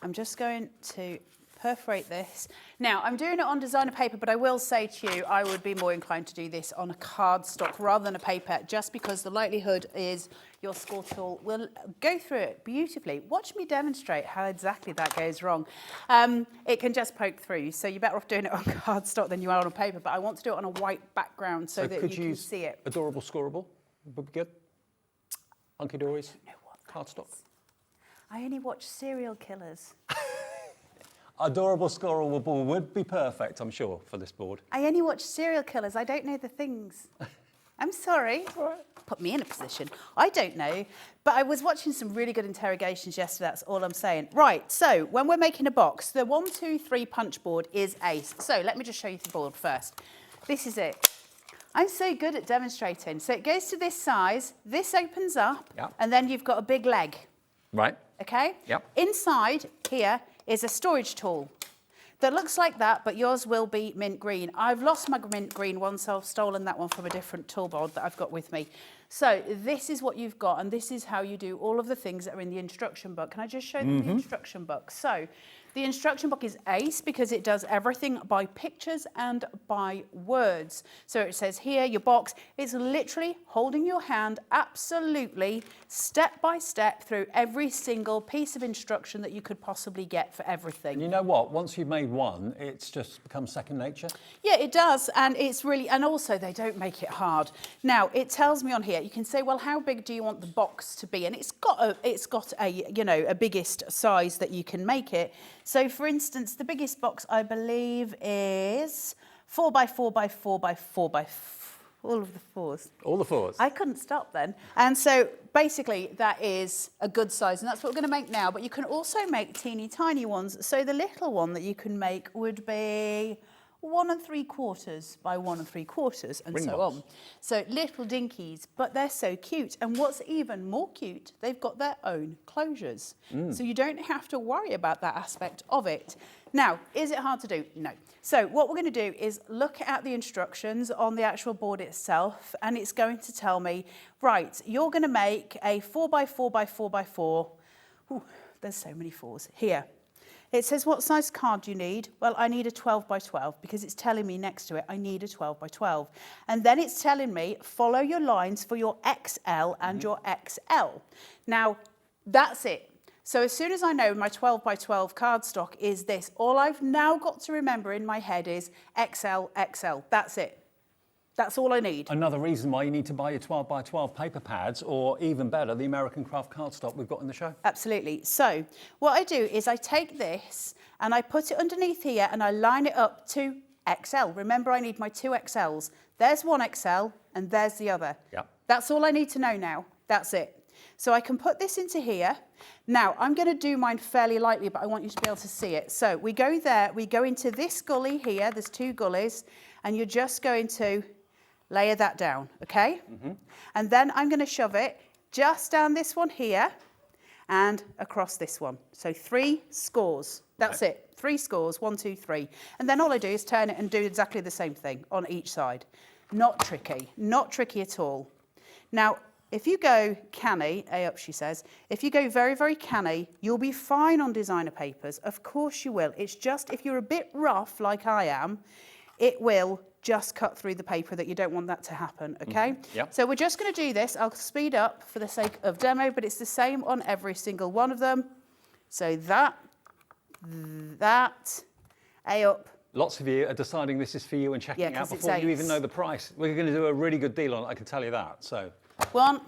I'm just going to perforate this. Now, I'm doing it on designer paper, but I will say to you, I would be more inclined to do this on a cardstock rather than a paper, just because the likelihood is your score tool will go through it beautifully. Watch me demonstrate how exactly that goes wrong. It can just poke through, so you're better off doing it on cardstock than you are on a paper, but I want to do it on a white background so that you can see it. Adorable scoreable would be good. Hunkydory's cardstock. I only watch serial killers. Adorable scoreable board would be perfect, I'm sure, for this board. I only watch serial killers. I don't know the things. I'm sorry. All right. Put me in a position. I don't know. But I was watching some really good interrogations yesterday. That's all I'm saying. Right. So when we're making a box, the 1, 2, 3 punch board is ace. So let me just show you the board first. This is it. I'm so good at demonstrating. So it goes to this size. This opens up. Yep. And then you've got a big leg. Right. Okay? Yep. Inside here is a storage tool that looks like that, but yours will be mint green. I've lost my mint green one, so I've stolen that one from a different tool board that I've got with me. So this is what you've got, and this is how you do all of the things that are in the instruction book. Can I just show them the instruction book? So the instruction book is ace because it does everything by pictures and by words. So it says here, your box is literally holding your hand absolutely step by step through every single piece of instruction that you could possibly get for everything. And you know what? Once you've made one, it's just become second nature. Yeah, it does, and it's really, and also they don't make it hard. Now, it tells me on here, you can say, well, how big do you want the box to be? And it's got a you know, a biggest size that you can make it. So, for instance, the biggest box, I believe, is 4 by 4 by 4 by 4 by 4. All of the 4s. All the 4s. I couldn't stop then. And so, basically, that is a good size, and that's what we're going to make now. But you can also make teeny tiny ones. So the little one that you can make would be 1 3/4 by 1 3/4, and Ring so box. on. So little dinkies, but they're so cute. And what's even more cute, they've got their own closures. So you don't have to worry about that aspect of it. Now, is it hard to do? No. So what we're going to do is look at the instructions on the actual board itself, and it's going to tell me, right, you're going to make a 4 by 4 by 4 by 4. Ooh, there's so many 4s. Here. It says, what size card do you need? Well, I need a 12 by 12 because it's telling me next to it, I need a 12 by 12. And then it's telling me, follow your lines for your XL and your XL. Now, that's it. So as soon as I know my 12 by 12 cardstock is this, all I've now got to remember in my head is XL, XL. That's it. That's all I need. Another reason why you need to buy your 12 by 12 paper pads, or even better, the American Craft cardstock we've got in the show. Absolutely. So what I do is I take this and I put it underneath here and I line it up to XL. Remember, I need my 2 XLs. There's 1 XL and there's the other. Yep. That's all I need to know now. That's it. So I can put this into here. Now, I'm going to do mine fairly lightly, but I want you to be able to see it. So we go there, we go into this gully here. There's 2 gullies, and you're just going to layer that down, okay? And then I'm going to shove it just down this one here and across this one. So 3 scores. That's it. 3 scores, 1, 2, 3. And then all I do is turn it and do exactly the same thing on each side. Not tricky at all. Now, if you go canny, A up, she says, if you go very, very canny, you'll be fine on designer papers. Of course you will. It's just if you're a bit rough, like I am, it will just cut through the paper that you don't want that to happen, okay? Yep. So we're just going to do this. I'll speed up for the sake of demo, but it's the same on every single one of them. So that, A up. Lots of you are deciding this is for you and checking out before you even know the price. We're going to do a really good deal on it, I can tell you that. So, one,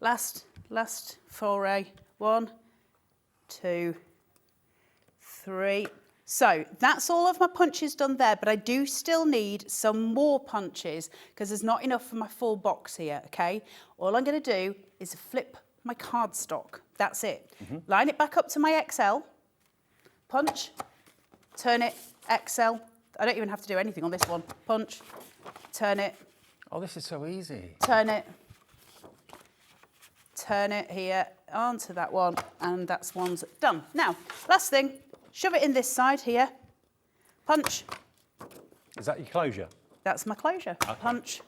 last foray. 1, 2, 3. So that's all of my punches done there, but I do still need some more punches because there's not enough for my full box here, okay? All I'm going to do is flip my cardstock. That's it. Line it back up to my XL, punch, turn it, XL. I don't even have to do anything on this one. Punch, turn it. oh, this is so easy. Turn it here onto that one, and that's one's done. Now, last thing, shove it in this side here. Punch. Is that your closure? That's my closure. Okay. Punch.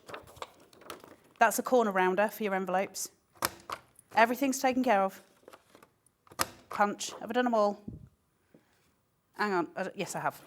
That's a corner rounder for your envelopes. Everything's taken care of. Punch. Have I done them all? Hang on. Yes, I have.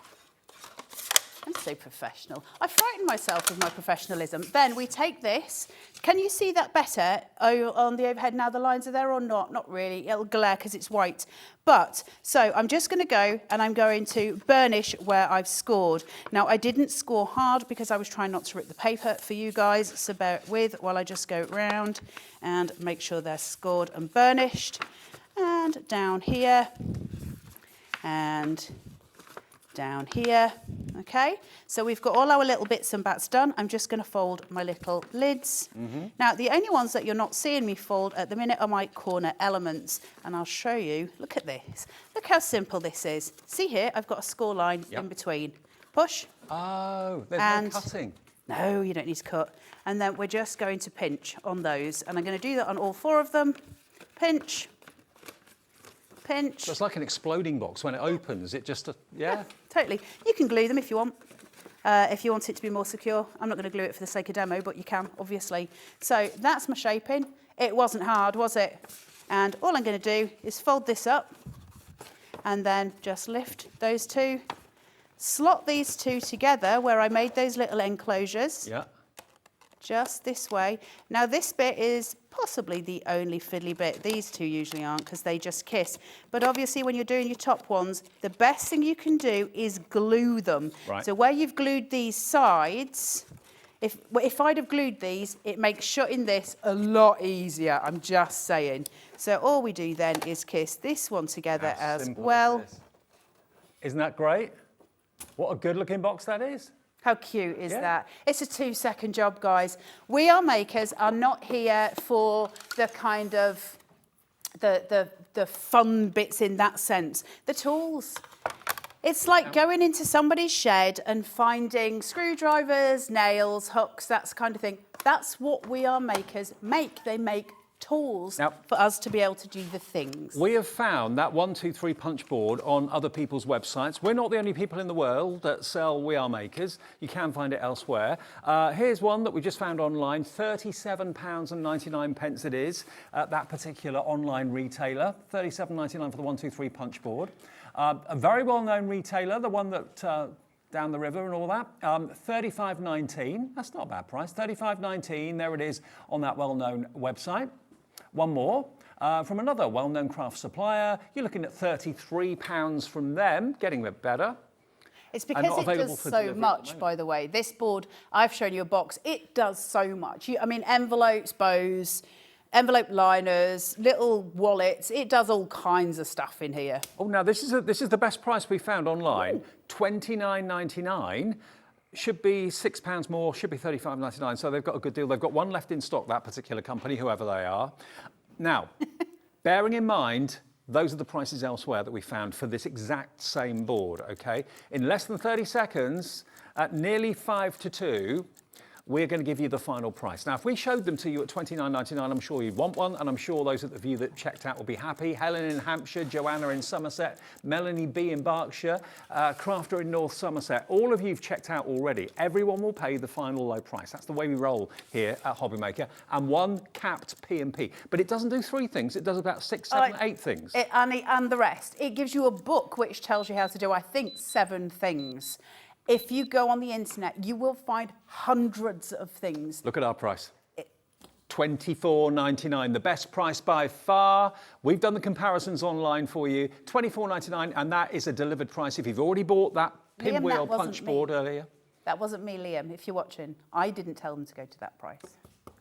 I'm so professional. I frighten myself with my professionalism. Then we take this. Can you see that better on the overhead now? The lines are there or not? Not really. It'll glare because it's white. But, so I'm just going to go and I'm going to burnish where I've scored. Now, I didn't score hard because I was trying not to rip the paper for you guys, so bear it with while I just go round and make sure they're scored and burnished. And down here. And down here, okay? So we've got all our little bits and bats done. I'm just going to fold my little lids. Now, the only ones that you're not seeing me fold at the minute are my corner elements, and I'll show you. Look at this. Look how simple this is. See here, I've got a score line in between. Push. Oh, there's no cutting. No, you don't need to cut. And then we're just going to pinch on those, and I'm going to do that on all 4 of them. Pinch. Pinch. So it's like an exploding box. When it opens, it just, yeah. Totally. You can glue them if you want it to be more secure. I'm not going to glue it for the sake of demo, but you can, obviously. So that's my shaping. It wasn't hard, was it? And all I'm going to do is fold this up and then just lift those 2, slot these 2 together where I made those little enclosures. Yeah. Just this way. Now this bit is possibly the only fiddly bit. These 2 usually aren't because they just kiss. But obviously when you're doing your top ones, the best thing you can do is glue them. Right. So where you've glued these sides, if I'd have glued these, it makes shutting this a lot easier, I'm just saying. So all we do then is kiss this one together as well. Isn't that great? What a good looking box that is. How cute is that? It's a 2-second job, guys. We Are Makers are not here for the kind of the fun bits in that sense. The tools. It's like going into somebody's shed and finding screwdrivers, nails, hooks, that kind of thing. That's what We Are Makers make. They make tools for us to be able to do the things. We have found that 1, 2, 3 punch board on other people's websites. We're not the only people in the world that sell We Are Makers. You can find it elsewhere. Here's one that we just found online. £37.99 it is at that particular online retailer. £37.99 for the 1, 2, 3 punch board. A very well-known retailer, the one that down the river and all that. $35.19, that's not a bad price. $35.19, there it is on that well-known website. One more from another well-known craft supplier. You're looking at £33 from them, getting a bit better. It's because it does so much, by the way. This board, I've shown you a box, it does so much. I mean, envelopes, bows, envelope liners, little wallets. It does all kinds of stuff in here. Oh, now this is the best price we found online. $29.99. Should be £6 more, should be $35.99. So they've got a good deal. They've got one left in stock, that particular company, whoever they are. Now, bearing in mind, those are the prices elsewhere that we found for this exact same board, okay? In less than 30 seconds, at nearly 5 to 2, we're going to give you the final price. Now, if we showed them to you at $29.99, I'm sure you'd want one, and I'm sure those of you that checked out will be happy. Helen in Hampshire, Joanna in Somerset, Melanie B in Berkshire, Crafter in North Somerset. All of you've checked out already. Everyone will pay the final low price. That's the way we roll here at Hobbymaker, and one capped P&P. But it doesn't do 3 things. It does about 6, 7, 8 things. And the rest. It gives you a book which tells you how to do, I think, 7 things. If you go on the internet, you will find hundreds of things. Look at our price. $24.99, the best price by far. We've done the comparisons online for you. $24.99, and that is a delivered price. If you've already bought that pinwheel punch board earlier. That wasn't me, Liam, if you're watching. I didn't tell them to go to that price.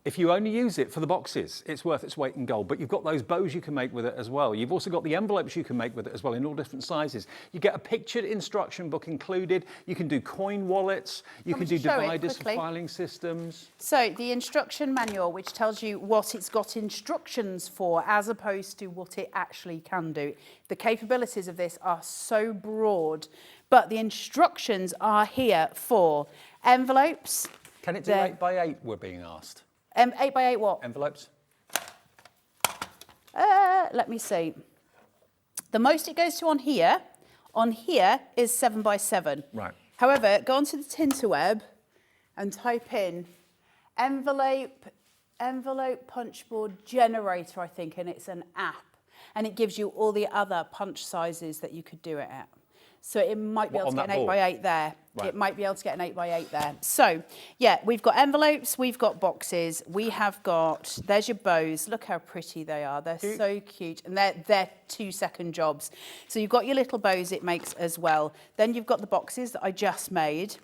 If you only use it for the boxes, it's worth its weight in gold. But you've got those bows you can make with it as well. You've also got the envelopes you can make with it as well in all different sizes. You get a pictured instruction book included. You can do coin wallets. You can do dividers for filing systems. So the instruction manual, which tells you what it's got instructions for as opposed to what it actually can do. The capabilities of this are so broad, but the instructions are here for envelopes. Can it do 8 by 8, we're being asked? 8 by 8 what? Envelopes. Let me see. The most it goes to on here is 7 by 7. Right. However, go onto the Tinterweb and type in envelope punch board generator, I think, and it's an app. And it gives you all the other punch sizes that you could do it at. So it might be able to get an 8 by 8 there. Right. It might be able to get an 8 by 8 there. So, yeah, we've got envelopes, we've got boxes, we have got, there's your bows. Look how pretty they are. They're so cute. And they're 2-second jobs. So you've got your little bows it makes as well. Then you've got the boxes that I just made.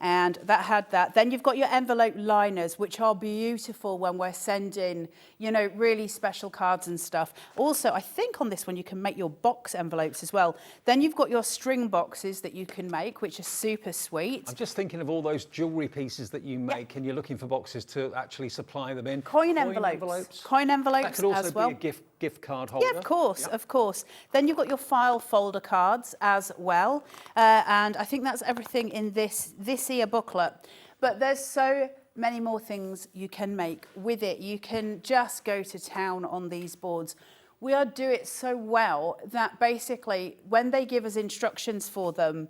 And that had that. Then you've got your envelope liners, which are beautiful when we're sending, you know, really special cards and stuff. Also, I think on this one you can make your box envelopes as well. Then you've got your string boxes that you can make, which are super sweet. I'm just thinking of all those jewellery pieces that you make, and you're looking for boxes to actually supply them in. Coin envelopes. Coin envelopes that could also as well. Be a gift card holder. Yeah, of course, of course. Then you've got your file folder cards as well. And I think that's everything in this here booklet. But there's so many more things you can make with it. You can just go to town on these boards. We do it so well that basically when they give us instructions for them,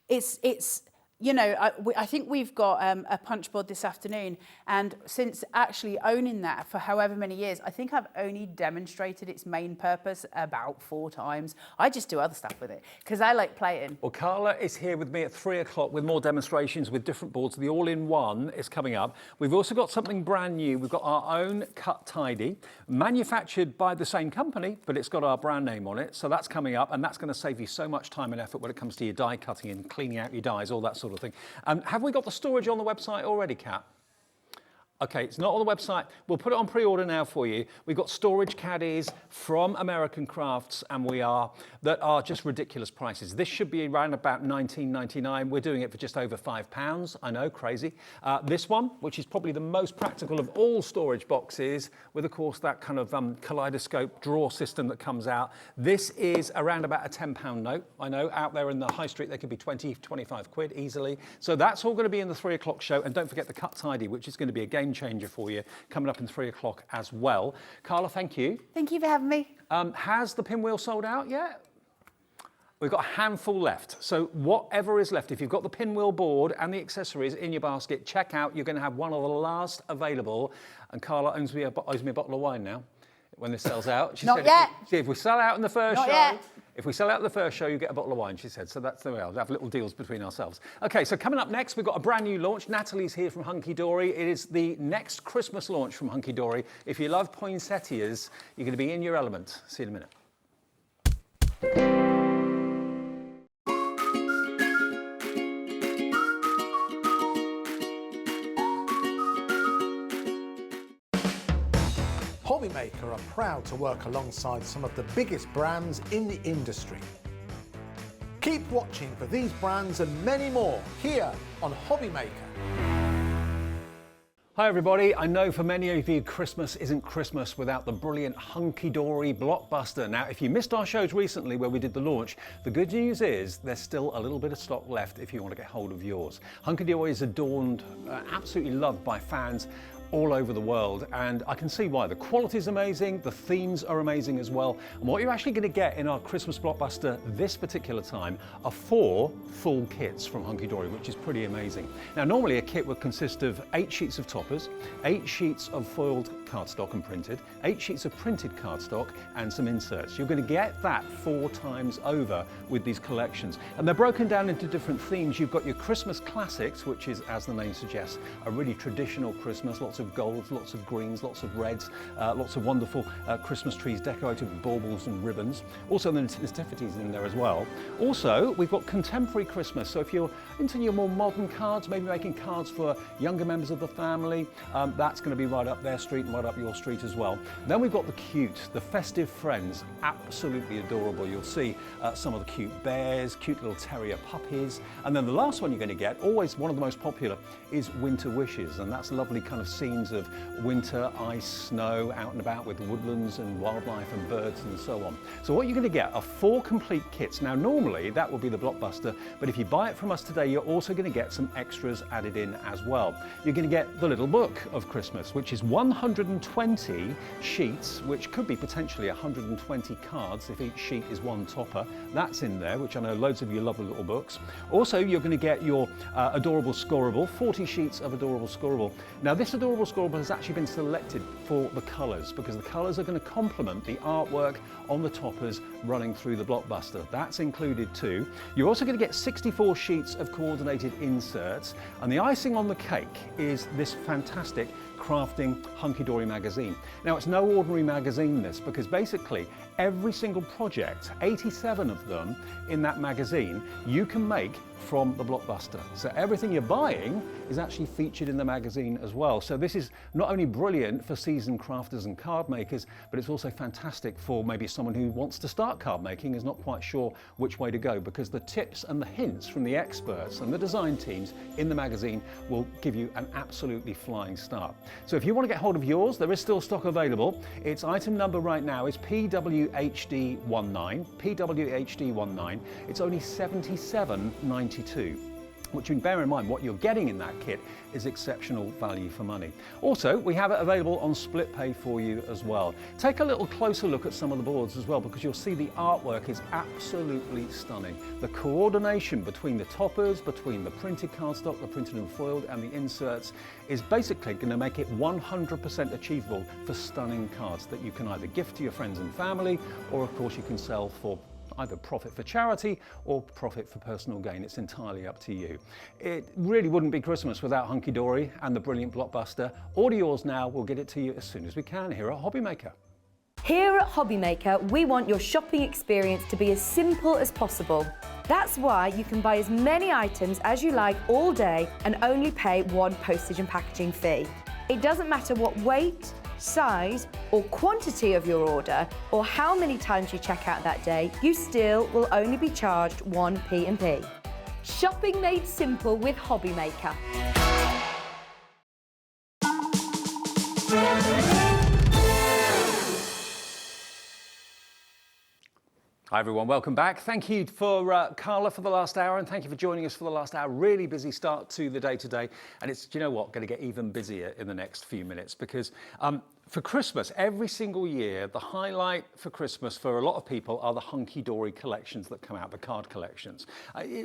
it's you know, I think we've got a punch board this afternoon, and since actually owning that for however many years, I think I've only demonstrated its main purpose about 4 times. I just do other stuff with it because I like playing. Well, Carla is here with me at 3 o'clock with more demonstrations with different boards. The all-in-one is coming up. We've also got something brand new. We've got our own Cut Tidy, manufactured by the same company, but it's got our brand name on it. So that's coming up, and that's going to save you so much time and effort when it comes to your die cutting and cleaning out your dies, all that sort of thing. Have we got the storage on the website already, Kat? Okay, it's not on the website. We'll put it on pre-order now for you. We've got storage caddies from American Crafts, and that are just ridiculous prices. This should be around about $19.99. We're doing it for just over £5. I know, crazy. This one, which is probably the most practical of all storage boxes, with of course that kind of kaleidoscope drawer system that comes out. This is around about a £10 note. I know out there in the high street they could be 20, 25 quid easily. So that's all going to be in the 3 o'clock show, and don't forget the Cut Tidy, which is going to be a game changer for you, coming up in 3 o'clock as well. Carla, thank you. Thank you for having me. Has the pinwheel sold out yet? We've got a handful left. So whatever is left, if you've got the pinwheel board and the accessories in your basket, check out. You're going to have one of the last available. And Carla owes me a bottle of wine now when this sells out. She Not yet. If we sell out in the first Not show, yet. If we sell out the first show, you get a bottle of wine, she said. So that's the way I'll have little deals between ourselves. Okay, so coming up next, we've got a brand new launch. Natalie's here from Hunkydory. It is the next Christmas launch from Hunkydory. If you love poinsettias, you're going to be in your element. See you in a minute. Hobbymaker are proud to work alongside some of the biggest brands in the industry. Keep watching for these brands and many more here on Hobbymaker. Hi everybody, I know for many of you Christmas isn't Christmas without the brilliant Hunkydory blockbuster. Now if you missed our shows recently where we did the launch, the good news is there's still a little bit of stock left if you want to get hold of yours. Hunkydory is adorned, absolutely loved by fans all over the world, and I can see why. The quality is amazing, the themes are amazing as well, and what you're actually going to get in our Christmas blockbuster this particular time are 4 full kits from Hunkydory, which is pretty amazing. Now normally a kit would consist of 8 sheets of toppers, 8 sheets of foiled cardstock and printed, 8 sheets of printed cardstock and some inserts. You're going to get that 4 times over with these collections, and they're broken down into different themes. You've got your Christmas classics, which is, as the name suggests, a really traditional Christmas, lots of golds, lots of greens, lots of reds, lots of wonderful Christmas trees decorated with baubles and ribbons. Also the nativities in there as well. Also we've got contemporary Christmas, so if you're into your more modern cards, maybe making cards for younger members of the family, that's going to be right up their street and right up your street as well. Then we've got the cute, the festive friends, absolutely adorable. You'll see some of the cute bears, cute little terrier puppies, and then the last one you're going to get, always one of the most popular, is winter wishes, and that's lovely kind of scenes of winter, ice, snow, out and about with woodlands and wildlife and birds and so on. So what you're going to get are 4 complete kits. Now normally that will be the blockbuster, but if you buy it from us today, you're also going to get some extras added in as well. You're going to get the little book of Christmas, which is 120 sheets, which could be potentially 120 cards if each sheet is 1 topper. That's in there, which I know loads of you love the little books. Also, you're going to get your adorable scoreable, 40 sheets of adorable scoreable. Now this adorable scoreable has actually been selected for the colours, because the colours are going to complement the artwork on the toppers running through the blockbuster. That's included too. You're also going to get 64 sheets of coordinated inserts, and the icing on the cake is this fantastic crafting Hunkydory magazine. Now it's no ordinary magazine this, because basically every single project, 87 of them in that magazine, you can make from the blockbuster. So everything you're buying is actually featured in the magazine as well. So this is not only brilliant for seasoned crafters and card makers, but it's also fantastic for maybe someone who wants to start card making, is not quite sure which way to go, because the tips and the hints from the experts and the design teams in the magazine will give you an absolutely flying start. So if you want to get hold of yours, there is still stock available. Its item number right now is PWHD19. PWHD19. It's only $77.92. Which you can bear in mind, what you're getting in that kit is exceptional value for money. Also, we have it available on split pay for you as well. Take a little closer look at some of the boards as well, because you'll see the artwork is absolutely stunning. The coordination between the toppers, between the printed cardstock, the printed and foiled, and the inserts is basically going to make it 100% achievable for stunning cards that you can either gift to your friends and family, or of course you can sell for either profit for charity or profit for personal gain. It's entirely up to you. It really wouldn't be Christmas without Hunkydory and the brilliant blockbuster. Order yours now. We'll get it to you as soon as we can here at Hobbymaker. Here at Hobbymaker, we want your shopping experience to be as simple as possible. That's why you can buy as many items as you like all day and only pay 1 postage and packaging fee. It doesn't matter what weight, size or quantity of your order, or how many times you check out that day, you still will only be charged 1 P&P. Shopping made simple with Hobbymaker. Hi everyone, welcome back. Thank you for Carla for the last hour, and thank you for joining us for the last hour. Really busy start to the day today, and it's, do you know what, going to get even busier in the next few minutes, because for Christmas, every single year, the highlight for Christmas for a lot of people are the Hunkydory collections that come out, the card collections.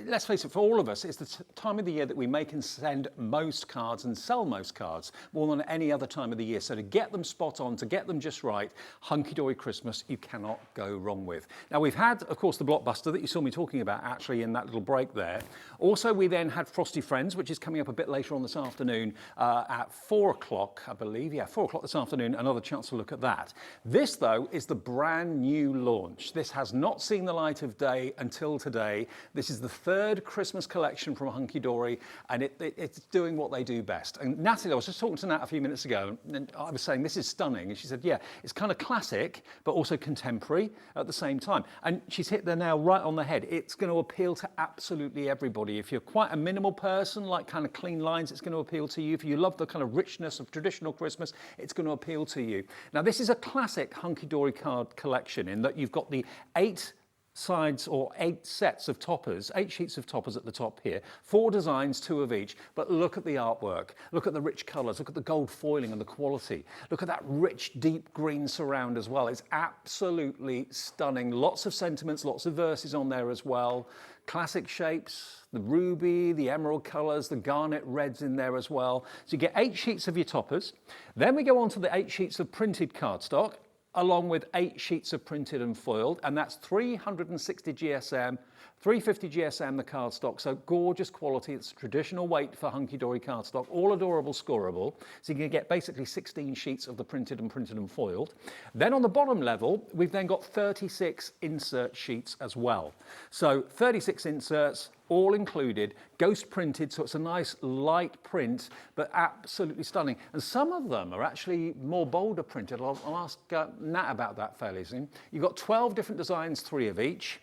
Let's face it, for all of us, it's the time of the year that we make and send most cards and sell most cards, more than any other time of the year. So to get them spot on, to get them just right, Hunkydory Christmas, you cannot go wrong with. Now we've had, of course, the blockbuster that you saw me talking about actually in that little break there. Also, we then had Frosty Friends, which is coming up a bit later on this afternoon at 4 o'clock, I believe. Yeah, 4 o'clock this afternoon. another chance to look at that. This, though, is the brand new launch. This has not seen the light of day until today. This is the third Christmas collection from Hunkydory, and it's doing what they do best. And Natalie, I was just talking to Nat a few minutes ago, and I was saying, this is stunning. And she said, yeah, it's kind of classic, but also contemporary at the same time. And she's hit the nail right on the head. It's going to appeal to absolutely everybody. If you're quite a minimal person, like kind of clean lines, it's going to appeal to you. If you love the kind of richness of traditional Christmas, it's going to appeal to you. Now, this is a classic Hunkydory card collection in that you've got the 8 sides or 8 sets of toppers, 8 sheets of toppers at the top here, 4 designs, 2 of each. But look at the artwork, look at the rich colours, look at the gold foiling and the quality. Look at that rich, deep green surround as well. It's absolutely stunning. Lots of sentiments, lots of verses on there as well. Classic shapes, the ruby, the emerald colours, the garnet reds in there as well. So you get 8 sheets of your toppers. Then we go on to the 8 sheets of printed cardstock, along with 8 sheets of printed and foiled, and that's 360 GSM, 350 GSM the cardstock, so gorgeous quality. It's traditional weight for Hunkydory cardstock, all adorable scoreable. So you can get basically 16 sheets of the printed and foiled. Then on the bottom level, we've then got 36 insert sheets as well. So 36 inserts, all included, ghost printed, so it's a nice light print, but absolutely stunning. And some of them are actually more bolder printed. I'll ask Nat about that fairly soon. You've got 12 different designs, 3 of each,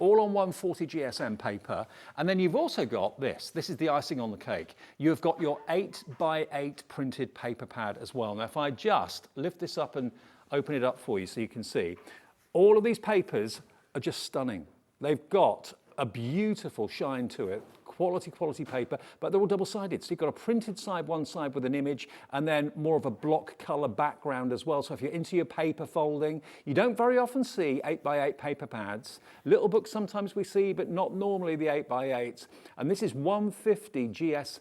all on 140 GSM paper. And then you've also got this. This is the icing on the cake. You've got your 8x8 printed paper pad as well. Now, if I just lift this up and open it up for you so you can see, all of these papers are just stunning. They've got a beautiful shine to it, quality paper, but they're all double-sided. So you've got a printed side, one side with an image, and then more of a block color background as well. So if you're into your paper folding, you don't very often see 8x8 paper pads. Little books sometimes we see, but not normally the 8x8s. And this is 150 GS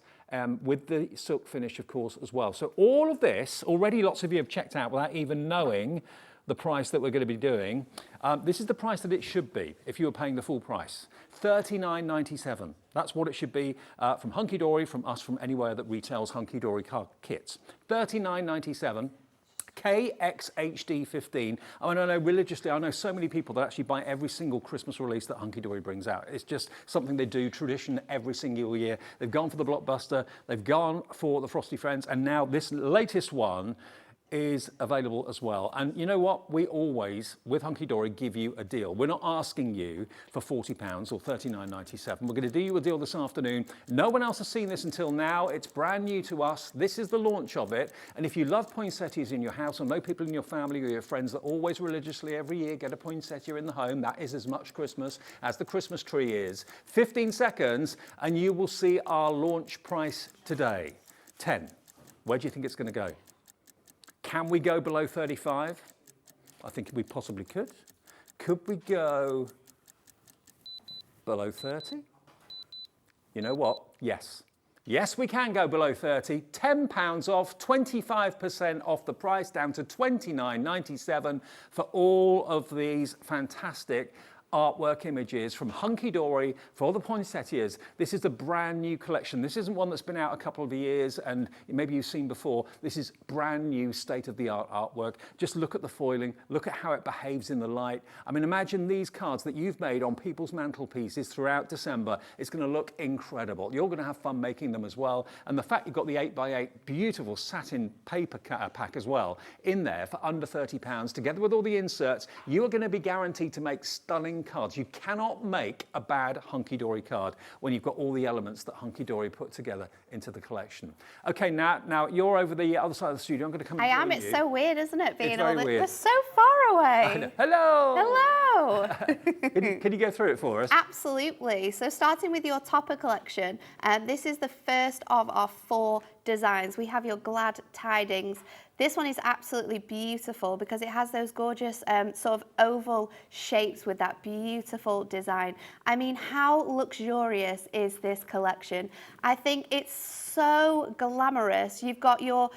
with the silk finish, of course, as well. So all of this, already lots of you have checked out without even knowing the price that we're going to be doing. This is the price that it should be if you were paying the full price. $39.97. That's what it should be from Hunkydory, from us, from anywhere that retails Hunkydory card kits. $39.97. KXHD15. I mean, I know religiously, I know so many people that actually buy every single Christmas release that Hunkydory brings out. It's just something they do, tradition every single year. They've gone for the Blockbuster, they've gone for the Frosty Friends, and now this latest one is available as well. And you know what? We always, with Hunkydory, give you a deal. We're not asking you for £40 or $39.97. We're going to do you a deal this afternoon. No one else has seen this until now. It's brand new to us. This is the launch of it. And if you love poinsettias in your house, or know people in your family or your friends that always religiously every year get a poinsettia in the home, that is as much Christmas as the Christmas tree is. 15 seconds and you will see our launch price today. 10. Where do you think it's going to go? Can we go below 35? I think we possibly could. Could we go below 30? You know what? Yes. Yes, we can go below 30. £10 off, 25% off the price, down to $29.97 for all of these fantastic artwork images from Hunkydory for all the poinsettias. This is a brand new collection. This isn't one that's been out a couple of years and maybe you've seen before. This is brand new state-of-the-art artwork. Just look at the foiling, look at how it behaves in the light. I mean, imagine these cards that you've made on people's mantelpieces throughout December. It's going to look incredible. You're going to have fun making them as well. And the fact you've got the 8x8 beautiful satin paper pack as well in there for under £30, together with all the inserts, you are going to be guaranteed to make stunning cards. You cannot make a bad Hunkydory card when you've got all the elements that Hunkydory put together into the collection. Okay, now you're over the other side of the studio. I'm going to come and join you. It's so weird, isn't it? Being It's all very this. weird. We're so far away. Hello! Hello! Can you go through it for us? Absolutely. So starting with your topper collection, this is the first of our 4 designs. We have your Glad Tidings. This one is absolutely beautiful because it has those gorgeous sort of oval shapes with that beautiful design. I mean, how luxurious is this collection? I think it's so glamorous. You've got your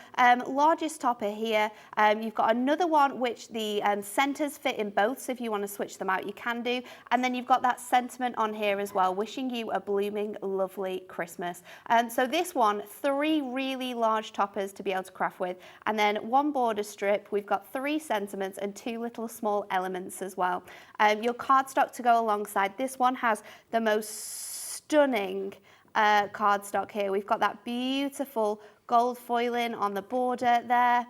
largest topper here. You've got another one which the centers fit in both, so if you want to switch them out, you can do. And then you've got that sentiment on here as well, wishing you a blooming, lovely Christmas. So this one, 3 really large toppers to be able to craft with. And then 1 border strip, we've got 3 sentiments and 2 little small elements as well. Your cardstock to go alongside. This one has the most stunning cardstock here. We've got that beautiful gold foiling on the border there.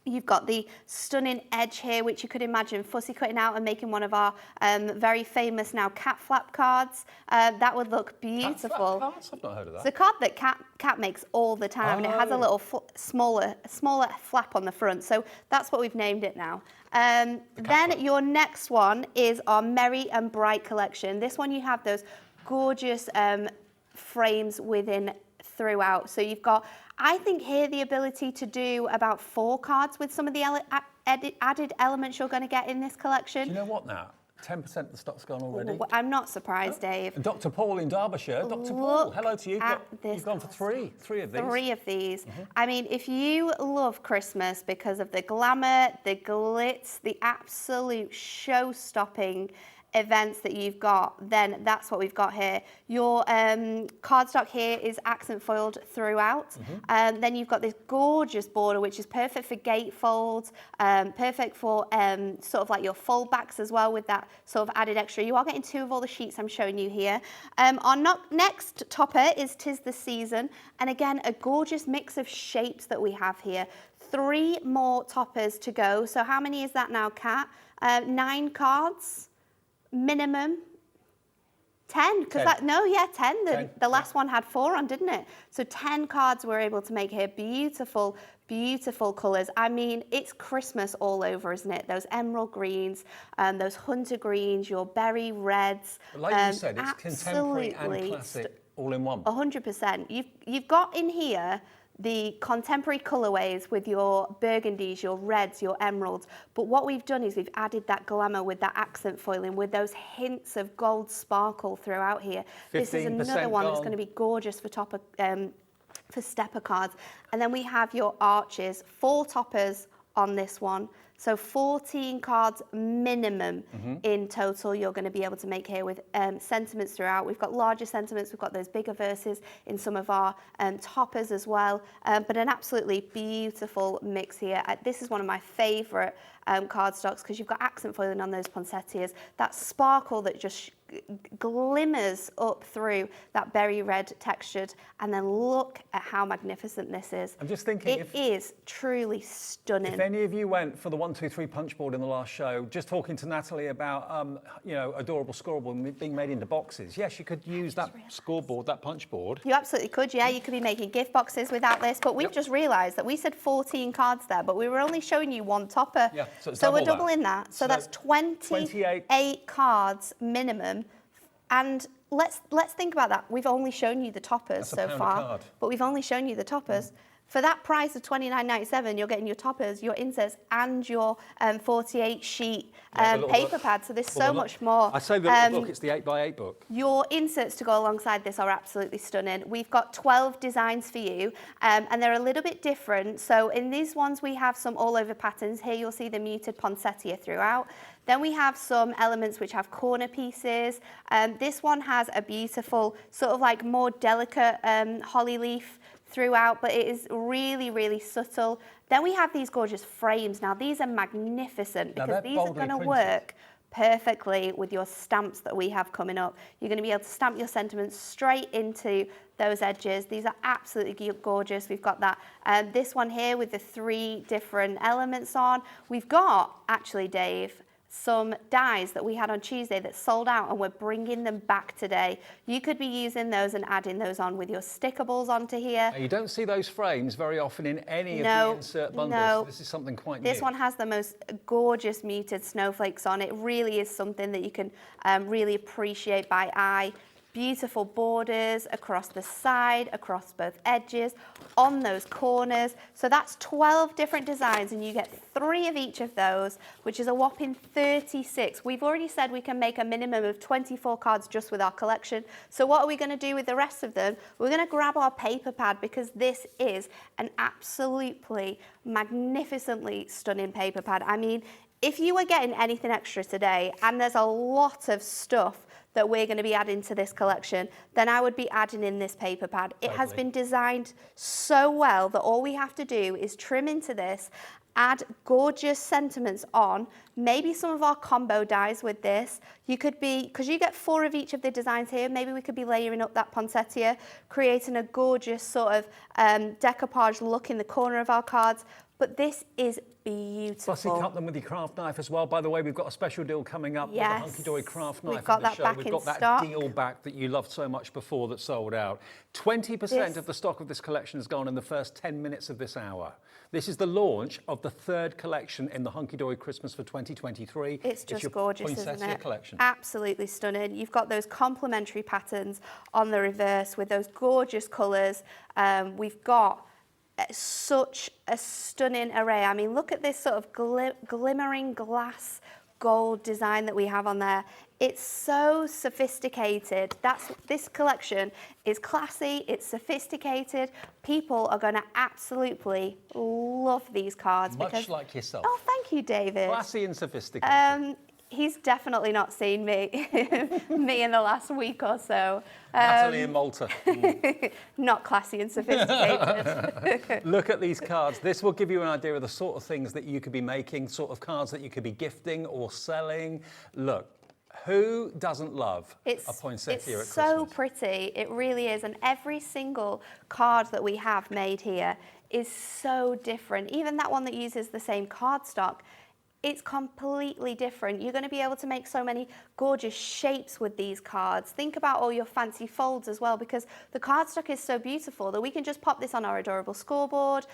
You've got the stunning edge here, which you could imagine fussy cutting out and making one of our very famous now cat flap cards. That would look beautiful. Cat flap cards? I've not heard of that. It's a card that Cat makes all the time, and it has a little smaller flap on the front. So that's what we've named it now. Then your next one is our Merry and Bright collection. This one you have those gorgeous frames within throughout. So you've got, I think here, the ability to do about 4 cards with some of the added elements you're going to get in this collection. Do you know what now? 10% of the stock's gone already. I'm not surprised, Dave. And Dr. Paul in Derbyshire. Dr. Paul, hello to you. You've gone for three of these. 3 of these. I mean, if you love Christmas because of the glamour, the glitz, the absolute show-stopping events that you've got, then that's what we've got here. Your cardstock here is accent foiled throughout. Then you've got this gorgeous border, which is perfect for gatefolds, perfect for sort of like your foldbacks as well, with that sort of added extra. You are getting 2 of all the sheets I'm showing you here. Our next topper is 'Tis the Season, and again, a gorgeous mix of shapes that we have here. 3 more toppers to go. So how many is that now, Kat? 9 cards? Minimum 10, because 10. The last one had 4 on, didn't it? So 10 cards we're able to make here. Beautiful, beautiful colours. I mean, it's Christmas all over, isn't it? Those emerald greens, those hunter greens, your berry reds. But like you said, it's contemporary and classic all in one. 100%. You've got in here the contemporary colourways with your burgundies, your reds, your emeralds. But what we've done is we've added that glamour with that accent foiling, with those hints of gold sparkle throughout here. This is another one that's going to be gorgeous for for stepper cards. And then we have your arches, 4 toppers on this one. So 14 cards minimum in total you're going to be able to make here with sentiments throughout. We've got larger sentiments, we've got those bigger verses in some of our toppers as well, but an absolutely beautiful mix here. This is one of my favourite cardstocks because you've got accent foiling on those poinsettias, that sparkle that just glimmers up through that berry red textured, and then look at how magnificent this is. I'm just thinking, it is truly stunning. If any of you went for the 1, 2, 3 punch board in the last show, just talking to Natalie about adorable scoreboard being made into boxes, yes, you could use that scoreboard, that punch board. You absolutely could, yeah. You could be making gift boxes without this, but we've just realised that we said 14 cards there, but we were only showing you 1 topper. Yeah, so we're doubling that. So that's 28 cards minimum. And let's think about that. We've only shown you the toppers so far, but we've only shown you the toppers. For that price of $29.97, you're getting your toppers, your inserts, and your 48 sheet paper pad. So there's so much more. I say the little book, it's the 8x8 book. Your inserts to go alongside this are absolutely stunning. We've got 12 designs for you, and they're a little bit different. So in these ones, we have some all over patterns. Here you'll see the muted poinsettia throughout. Then we have some elements which have corner pieces. This one has a beautiful, sort of like more delicate holly leaf throughout, but it is really, really subtle. Then we have these gorgeous frames. Now, these are magnificent because these are going to work perfectly with your stamps that we have coming up. You're going to be able to stamp your sentiments straight into those edges. These are absolutely gorgeous. We've got that this one here with the 3 different elements on. We've got, actually, Dave, some dies that we had on Tuesday that sold out, and we're bringing them back today. You could be using those and adding those on with your stickables onto here. Now, you don't see those frames very often in any of the insert bundles. No, this is something quite new. This one has the most gorgeous muted snowflakes on. It really is something that you can really appreciate by eye. Beautiful borders across the side, across both edges, on those corners. So that's 12 different designs, and you get 3 of each of those, which is a whopping 36. We've already said we can make a minimum of 24 cards just with our collection. So what are we going to do with the rest of them? We're going to grab our paper pad, because this is an absolutely magnificently stunning paper pad. I mean, if you were getting anything extra today, and there's a lot of stuff that we're going to be adding to this collection, then I would be adding in this paper pad. It has been designed so well that all we have to do is trim into this, add gorgeous sentiments on, maybe some of our combo dies with this. You could be, because you get 4 of each of the designs here, maybe we could be layering up that poinsettia, creating a gorgeous sort of decoupage look in the corner of our cards. But this is beautiful. Plus, you cut them with your craft knife as well. By the way, we've got a special deal coming up with the Hunkydory craft knife. We've got that back We've in got that stock. deal back that you loved so much before that sold out. 20% of the stock of this collection has gone in the first 10 minutes of this hour. This is the launch of the 3rd collection in the Hunkydory Christmas for 2023. It's just your gorgeous, Poinsettia isn't it? Collection. Absolutely stunning. You've got those complementary patterns on the reverse with those gorgeous colours. We've got such a stunning array. I mean, look at this sort of glimmering glass gold design that we have on there. It's so sophisticated. This collection is classy, it's sophisticated. People are going to absolutely love these cards. Much like yourself. Oh, thank you, David. Classy and sophisticated. He's definitely not seen me in the last week or so. Natalie in Malta. Not classy and sophisticated. Look at these cards. This will give you an idea of the sort of things that you could be making, sort of cards that you could be gifting or selling. Look, who doesn't love a poinsettia at Christmas? It's so pretty. It really is. And every single card that we have made here is so different. Even that one that uses the same cardstock, it's completely different. You're going to be able to make so many gorgeous shapes with these cards. Think about all your fancy folds as well, because the cardstock is so beautiful that we can just pop this on our adorable scoreboard.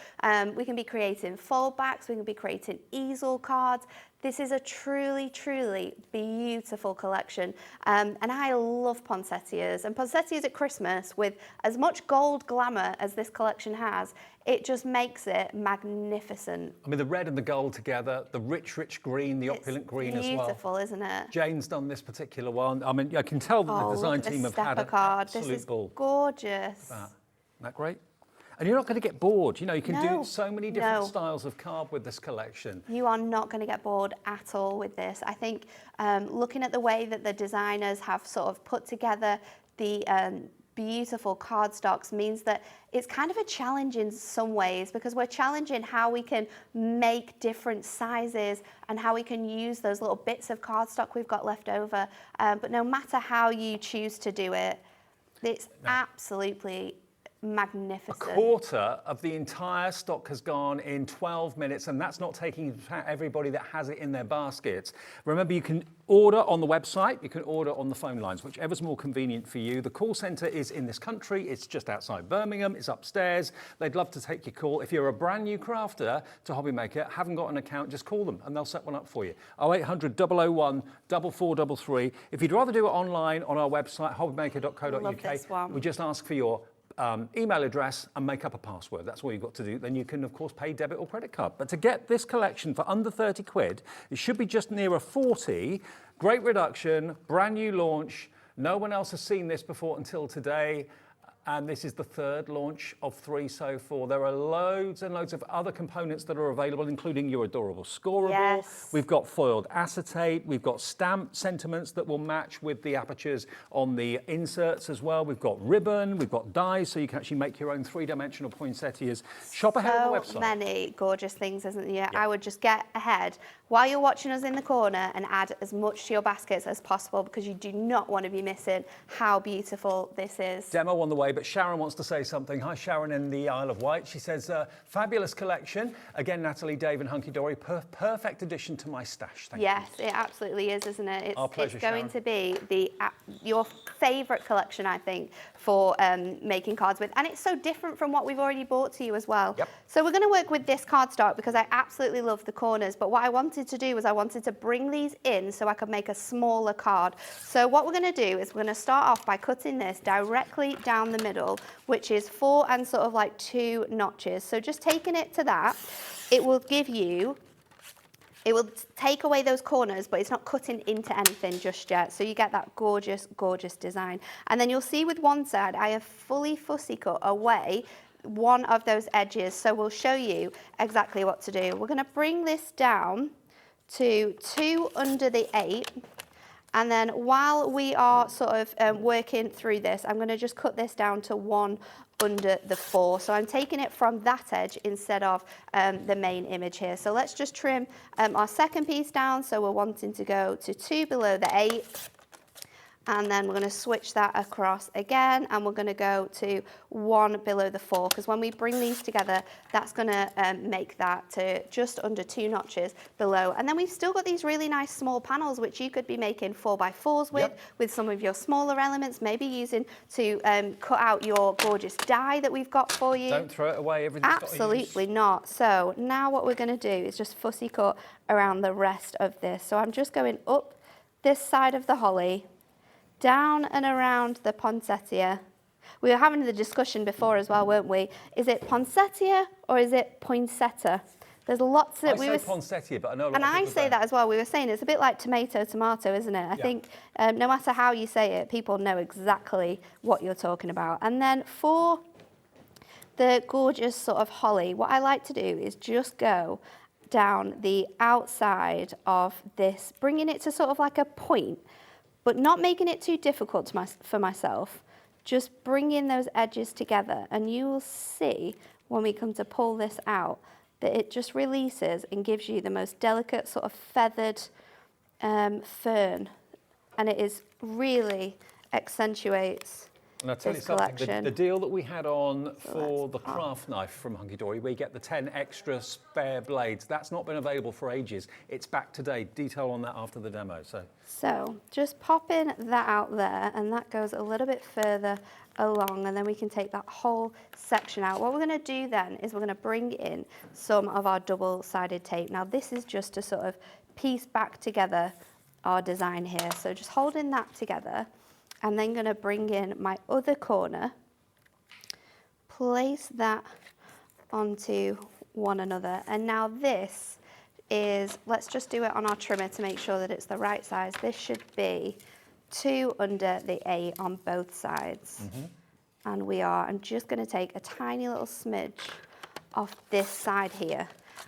We can be creating fold backs. We can be creating easel cards. This is a truly, truly beautiful collection. And I love poinsettias. And poinsettias at Christmas, with as much gold glamour as this collection has, it just makes it magnificent. I mean, the red and the gold together, the rich, rich green, the opulent green as well. Beautiful, isn't it? Jane's done this particular one. I mean, I can tell that the design team have had an absolute ball. Gorgeous. Isn't that great? And you're not going to get bored. You know, you can do so many different styles of card with this collection. You are not going to get bored at all with this. I think looking at the way that the designers have sort of put together the beautiful cardstocks means that it's kind of a challenge in some ways, because we're challenging how we can make different sizes and how we can use those little bits of cardstock we've got left over. But no matter how you choose to do it, it's absolutely magnificent. A quarter of the entire stock has gone in 12 minutes, and that's not taking into account everybody that has it in their baskets. Remember, you can order on the website, you can order on the phone lines, whichever's more convenient for you. The call centre is in this country. It's just outside Birmingham. It's upstairs. They'd love to take your call. If you're a brand new crafter to hobby maker, haven't got an account, just call them and they'll set one up for you. 0800 001 4433. If you'd rather do it online on our website, hobbymaker.co.uk, we just ask for your email address and make up a password. That's all you've got to do. Then you can, of course, pay debit or credit card. But to get this collection for under 30 quid, it should be just nearer 40. Great reduction, brand new launch. No one else has seen this before until today. And this is the 3rd launch of 3 so far. There are loads and loads of other components that are available, including your adorable scorable. Yes. We've got foiled acetate. We've got stamped sentiments that will match with the apertures on the inserts as well. We've got ribbon. We've got dies, so you can actually make your own 3-dimensional poinsettias. Shop ahead on the website. So many gorgeous things, isn't there? Yeah. I would just get ahead while you're watching us in the corner and add as much to your baskets as possible, because you do not want to be missing how beautiful this is. Demo on the way, but Sharon wants to say something. Hi, Sharon in the Isle of Wight. She says, fabulous collection. Again, Natalie, Dave and Hunkydory, perfect addition to my stash. Thank you. Yes, it absolutely is, isn't it? Our pleasure, it's going Sharon. to be your favourite collection, I think, for making cards with. And it's so different from what we've already brought to you as well. Yep. So we're going to work with this cardstock because I absolutely love the corners. But what I wanted to do was I wanted to bring these in so I could make a smaller card. So what we're going to do is we're going to start off by cutting this directly down the middle, which is 4 and sort of like 2 notches. So just taking it to that, it will give you, it will take away those corners, but it's not cutting into anything just yet. So you get that gorgeous, gorgeous design. And then you'll see with one side, I have fully fussy cut away one of those edges. So we'll show you exactly what to do. We're going to bring this down to 2 under the 8. And then while we are sort of working through this, I'm going to just cut this down to 1 under the 4. So I'm taking it from that edge instead of the main image here. So let's just trim our second piece down. So we're wanting to go to 2 below the 8. And then we're going to switch that across again, and we're going to go to 1 below the 4, because when we bring these together, that's going to make that to just under 2 notches below. And then we've still got these really nice small panels, which you could be making 4x4s with some of your smaller elements, maybe using to cut out your gorgeous die that we've got for you. Don't throw it away, everything's Absolutely not. So now what we're going to do is just fussy cut around the rest of this. So I'm just going up this side of the holly, down and around the poinsettia. We were having the discussion before as well, weren't we? Is it poinsettia or is it poinsettia? There's lots of... I say poinsettia, but I know a lot and of I people say don't. that as well. We were saying it's a bit like tomato, isn't it? I think no matter how you say it, people know exactly what you're talking about. And then for the gorgeous sort of holly, what I like to do is just go down the outside of this, bringing it to sort of like a point, but not making it too difficult for myself, just bringing those edges together, and you will see when we come to pull this out that it just releases and gives you the most delicate sort of feathered fern, and it is really accentuates And I'll tell you this something, collection. the deal that we had on for the craft knife from Hunkydory, where you get the 10 extra spare blades, that's not been available for ages. It's back today. Detail on that after the demo. So just popping that out there, and that goes a little bit further along, and then we can take that whole section out. What we're going to do then is we're going to bring in some of our double-sided tape. Now this is just to sort of piece back together our design here. So just holding that together, and then going to bring in my other corner, place that onto one another. And now this is, let's just do it on our trimmer to make sure that it's the right size. This should be 2 under the 8 on both sides. And I'm just going to take a tiny little smidge off this side here,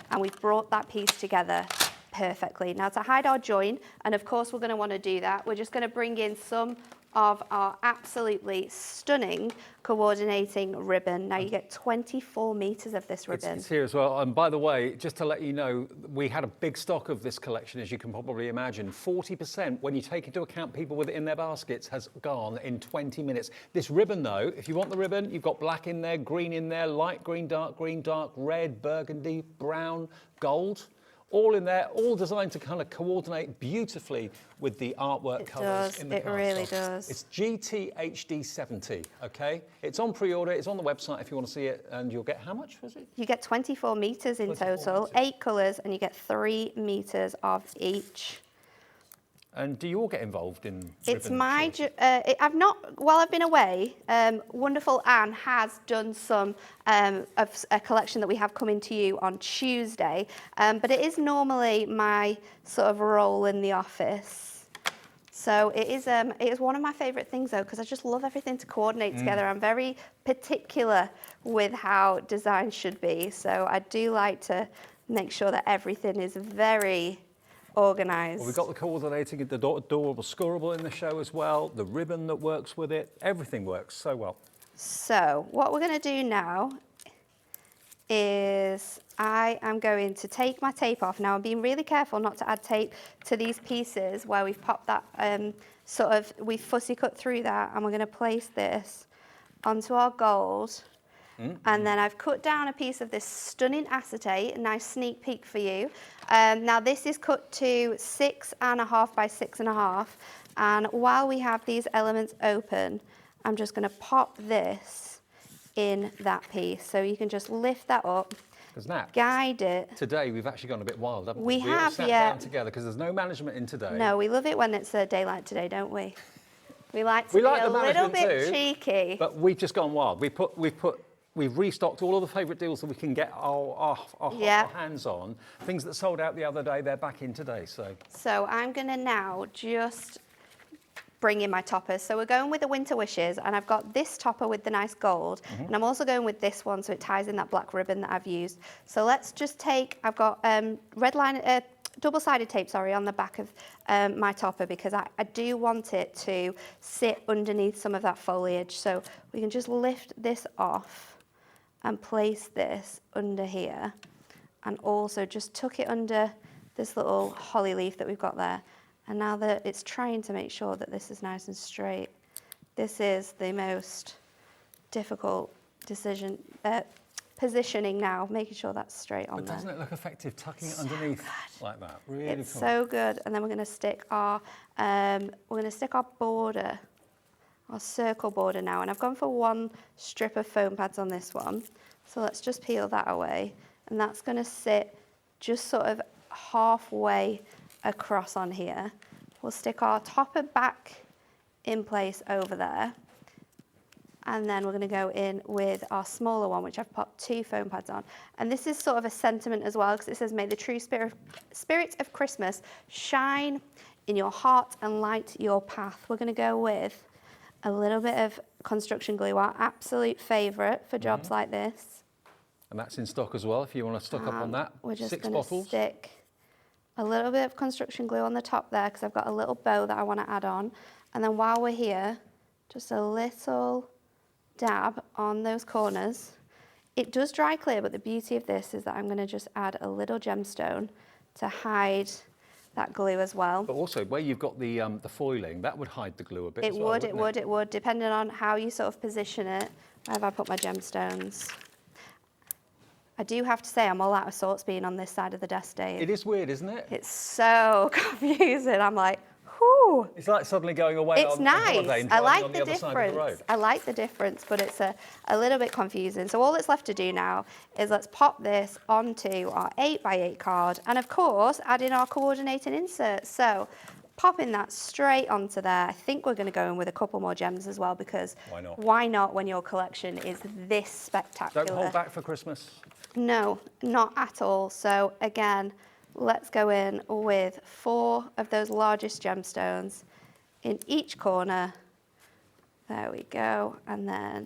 and we've brought that piece together perfectly. Now to hide our join, and of course we're going to want to do that, we're just going to bring in some of our absolutely stunning coordinating ribbon. Now you get 24 meters of this ribbon. It's here as well. And by the way, just to let you know, we had a big stock of this collection, as you can probably imagine. 40%, when you take into account people with it in their baskets, has gone in 20 minutes. This ribbon though, if you want the ribbon, you've got black in there, green in there, light green, dark, red, burgundy, brown, gold. All in there, all designed to kind of coordinate beautifully with the artwork colours in the card. It really stock. does. It's GTHD70, okay? It's on pre-order, it's on the website if you want to see it, and you'll get, how much was it? You get 24 meters in 24 total, meters. 8 colours, and you get 3 meters of each. And do you all get involved in It's ribbon my, choice? I've not, while I've been away, wonderful Anne has done some of a collection that we have coming to you on Tuesday, but it is normally my sort of role in the office. So it is one of my favourite things though, because I just love everything to coordinate together. I'm very particular with how design should be, so I do like to make sure that everything is very organised. Well, we've got the coordinating, the adorable scoreable in the show as well, the ribbon that works with it, everything works so well. So what we're going to do now is I am going to take my tape off. Now I'm being really careful not to add tape to these pieces where we've popped that we've fussy cut through that, and we're going to place this onto our gold. And then I've cut down a piece of this stunning acetate, a nice sneak peek for you. Now this is cut to 6.5 by 6.5. And while we have these elements open, I'm just going to pop this in that piece. So you can just lift that up, guide it. Today we've actually gone a bit wild, haven't we? We have, sat yeah. down together because there's no management in today. No, we love it when it's a day like today, don't we? We like to be like a the little management bit too, cheeky. But we've just gone wild. We've restocked all of the favourite deals that we can get our hands on. Things that sold out the other day, they're back in today. So I'm going to now just bring in my toppers. So we're going with the Winter Wishes, and I've got this topper with the nice gold, and I'm also going with this one so it ties in that black ribbon that I've used. So let's just take, I've got double-sided tape, sorry, on the back of my topper because I do want it to sit underneath some of that foliage. So we can just lift this off and place this under here, and also just tuck it under this little holly leaf that we've got there. And now that it's trying to make sure that this is nice and straight, this is the most difficult positioning now, making sure that's straight on But there. doesn't it look effective tucking it underneath like that? Really It's cool. so good. And then we're going to stick our border, our circle border now. And I've gone for one strip of foam pads on this one. So let's just peel that away. And that's going to sit just sort of halfway across on here. We'll stick our topper back in place over there. And then we're going to go in with our smaller one, which I've popped 2 foam pads on. And this is sort of a sentiment as well, because it says, may the true spirit of Christmas shine in your heart and light your path. We're going to go with a little bit of construction glue, our absolute favourite for jobs like this. And that's in stock as well, if you want to stock up on that. We're just 6 going to bottles. stick a little bit of construction glue on the top there, because I've got a little bow that I want to add on. And then while we're here, just a little dab on those corners. It does dry clear, but the beauty of this is that I'm going to just add a little gemstone to hide that glue as well. But also, where you've got the foiling, that would hide the glue a bit as well, It would, depending on how you sort of position it. Where have I put my gemstones? I do have to say I'm all out of sorts being on this side of the desk, Dave. It is weird, isn't it? It's so confusing. I'm like, whew. It's like suddenly going away It's on nice. holiday and I driving like on the the other side of the road. difference. I like the difference, but it's a little bit confusing. So all that's left to do now is let's pop this onto our 8x8 card, and of course add in our coordinating inserts. So popping that straight onto there. I think we're going to go in with a couple more gems as well, because Why not? why not when your collection is this spectacular? Don't hold back for Christmas. No, not at all. So again, let's go in with 4 of those largest gemstones in each corner. There we go. And then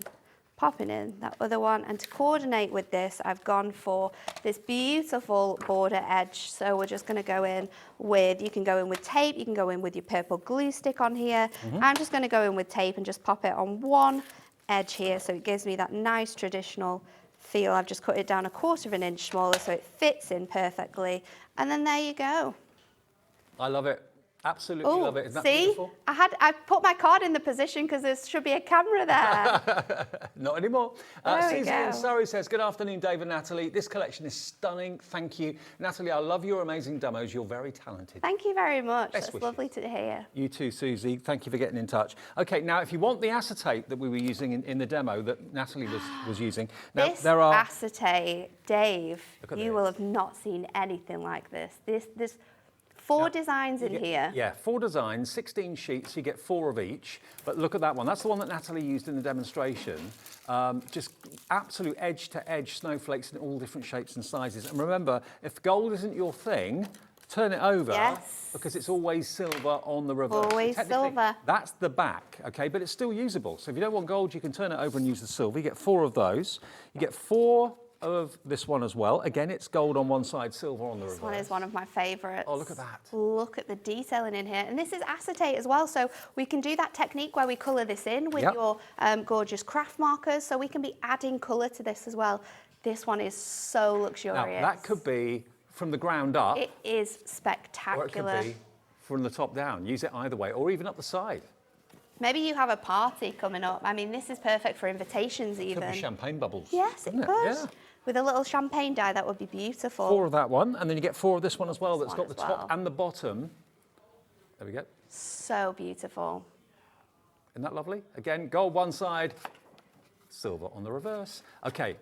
popping in that other one. And to coordinate with this, I've gone for this beautiful border edge. So we're just going to go in with, you can go in with tape, you can go in with your purple glue stick on here. I'm just going to go in with tape and just pop it on one edge here, so it gives me that nice traditional feel. I've just cut it down 1/4 inch smaller so it fits in perfectly. And then there you go. I love it. Absolutely love it. Isn't that See? beautiful? I put my card in the position because there should be a camera there. Not anymore. There we Susie go. in Surrey says, good afternoon, Dave and Natalie. This collection is stunning. Thank you. Natalie, I love your amazing demos. You're very talented. Thank you very much. Best That's wishes. lovely to hear. You too, Susie. Thank you for getting in touch. Okay, now if you want the acetate that we were using in the demo that Natalie was using, now This there are acetate, Dave, Look at you this. will have not seen anything like this. There's 4 designs in here. Yeah, 4 designs, 16 sheets, you get 4 of each. But look at that one. That's the one that Natalie used in the demonstration. Just absolute edge-to-edge snowflakes in all different shapes and sizes. And remember, if gold isn't your thing, turn it over. Yes. Because it's always silver on the reverse. Always Technically, silver. That's the back, okay? But it's still usable. So if you don't want gold, you can turn it over and use the silver. You get 4 of those. You get 4 of this one as well. Again, it's gold on one side, silver on the reverse. This one is one of my favourites. Oh, look at that. Look at the detailing in here. And this is acetate as well, so we can do that technique where we colour this in with Yep. your gorgeous craft markers, so we can be adding colour to this as well. This one is so luxurious. Now, that could be from the ground up, It is or it spectacular. could be from the top down. Use it either way, or even up the side. Maybe you have a party coming up. I mean, this is perfect for invitations even. Could be champagne bubbles. Yes, it couldn't could. Yeah. With a little champagne dye, that would be beautiful. 4 of that one, and then you get 4 of this one as well. This That's one got the as top well. and the bottom. There we go. So beautiful. Isn't that lovely? Again, gold one side, silver on the reverse. Okay,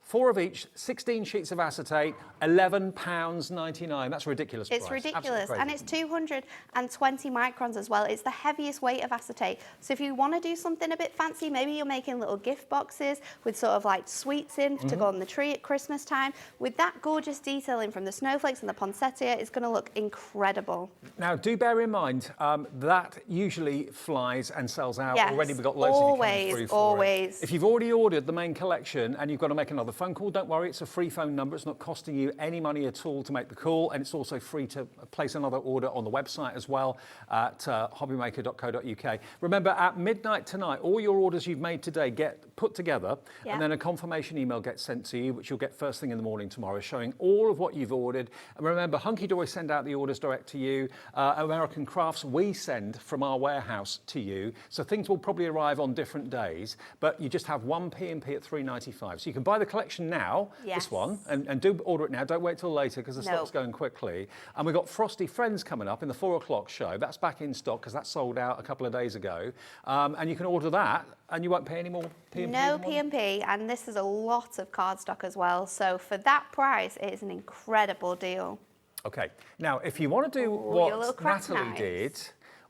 4 of each, 16 sheets of acetate, £11.99. That's a ridiculous price. It's ridiculous, Absolutely and crazy. it's 220 microns as well. It's the heaviest weight of acetate. So if you want to do something a bit fancy, maybe you're making little gift boxes with sort of like sweets in to go on the tree at Christmas time. With that gorgeous detailing from the snowflakes and the poinsettia, it's going to look incredible. Now, do bear in mind that usually flies and sells out. Yes, Already we've got loads of you coming always, through for always. it. If you've already ordered the main collection and you've got to make another phone call. Don't worry, it's a free phone number. It's not costing you any money at all to make the call, and it's also free to place another order on the website as well at hobbymaker.co.uk. Remember, at midnight tonight, all your orders you've made today get put together, and then a confirmation email gets sent to you, which you'll get first thing in the morning tomorrow, showing all of what you've ordered. And remember, Hunkydory send out the orders direct to you. American Crafts, we send from our warehouse to you. So things will probably arrive on different days, but you just have one P&P at $3.95. So you can buy the collection now, this one, and do order it now. Don't wait till later because the stock's going quickly. And we've got Frosty Friends coming up in the 4 o'clock show. That's back in stock because that sold out a couple of days ago. And you can order that and you won't pay any more P&P. No P&P, and this is a lot of cardstock as well. So for that price, it is an incredible deal. Okay, now if you want to do what Natalie did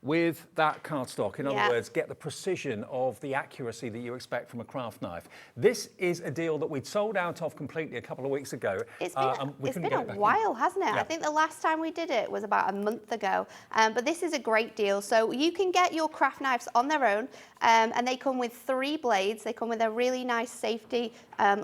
with that cardstock, in other words, get the precision of the accuracy that you expect from a craft knife. This is a deal that we'd sold out of completely a couple of weeks ago. It's been a while, hasn't it? I think the last time we did it was about a month ago. But this is a great deal. So you can get your craft knives on their own, and they come with 3 blades. They come with a really nice safety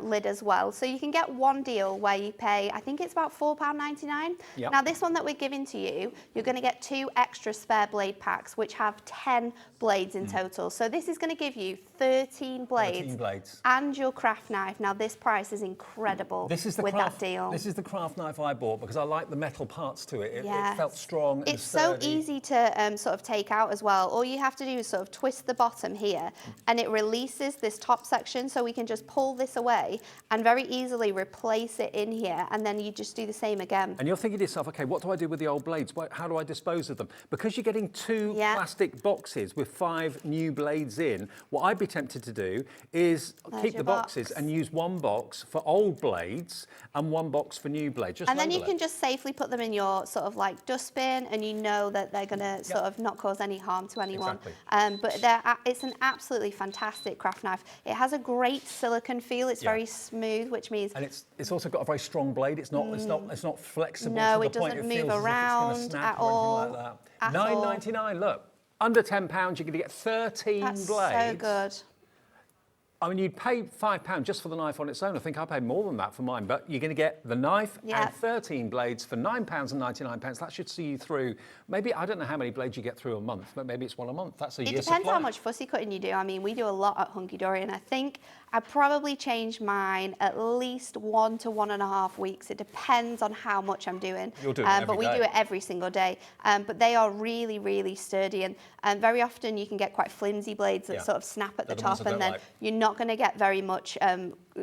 lid as well. So you can get one deal where you pay, I think it's about £4.99. Now this one that we're giving to you, you're going to get 2 extra spare blade packs, which have 10 blades in total. So this is going to give you 13 blades and your craft knife. Now this price is incredible that deal. This is the craft knife I bought because I like the metal parts to it. It felt strong and It's sturdy. so easy to sort of take out as well. All you have to do is sort of twist the bottom here and it releases this top section, so we can just pull this away and very easily replace it in here, and then you just do the same again. And you're thinking to yourself, okay, what do I do with the old blades? How do I dispose of them? Because you're getting 2 plastic boxes with 5 new blades in, what I'd be tempted to do is keep the boxes and use 1 box for old blades and 1 box for new blades. And then you can just safely put them in your sort of like dustbin, and you know that they're going to sort of not cause any harm to anyone. But it's an absolutely fantastic craft knife. It has a great silicone feel. It's very smooth, which means... And it's also got a very strong blade. It's not flexible. No, to it the point doesn't it move feels around as if it's going to snap at or all. anything like that. $9.99. Look, under £10, you're going to get 13 blades. That's so good. I mean, you'd pay £5 just for the knife on its own. I think I paid more than that for mine, but you're going to get the knife and 13 blades for £9.99. That should see you through, maybe, I don't know how many blades you get through a month, but maybe it's 1 a month. That's a year's supply. It depends how much fussy cutting you do. I mean, we do a lot at Hunkydory, and I think I probably change mine at least 1 to 1.5 weeks. It depends on how much I'm doing. You'll do it every but we day. do it every single day. But they are really, really sturdy, and very often you can get quite flimsy blades that sort of snap at the top, and then you're not going to get very much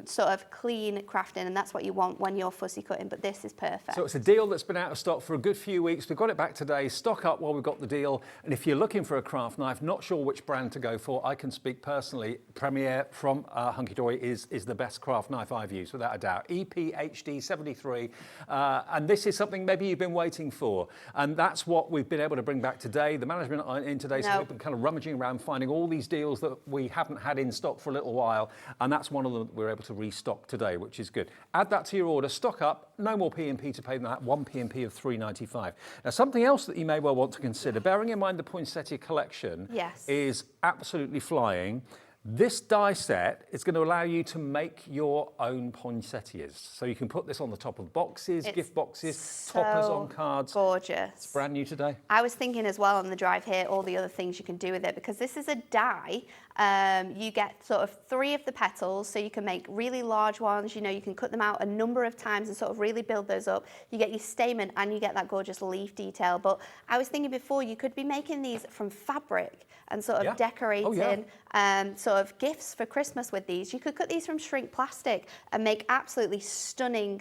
sort of clean crafting, and that's what you want when you're fussy cutting, but this is perfect. So it's a deal that's been out of stock for a good few weeks. We've got it back today. Stock up while we've got the deal. And if you're looking for a craft knife, not sure which brand to go for, I can speak personally. Premier from Hunkydory is the best craft knife I've used, without a doubt. EPHD 73. And this is something maybe you've been waiting for. And that's what we've been able to bring back today. The management are in today, so we've been kind of rummaging around, finding all these deals that we haven't had in stock for a little while. And that's one of them that we're able to restock today, which is good. Add that to your order, stock up, no more P&P to pay than that, 1 P&P of $3.95. Now, something else that you may well want to consider, bearing in mind the Poinsettia collection is absolutely flying. This die set is going to allow you to make your own poinsettias. So you can put this on the top of boxes, gift boxes, toppers on cards. Gorgeous. It's brand new today. I was thinking as well on the drive here, all the other things you can do with it, because this is a die. You get sort of 3 of the petals, so you can make really large ones. You know, you can cut them out a number of times and sort of really build those up. You get your stamen and you get that gorgeous leaf detail. But I was thinking before, you could be making these from fabric and sort of decorating sort of gifts for Christmas with these. You could cut these from shrink plastic and make absolutely stunning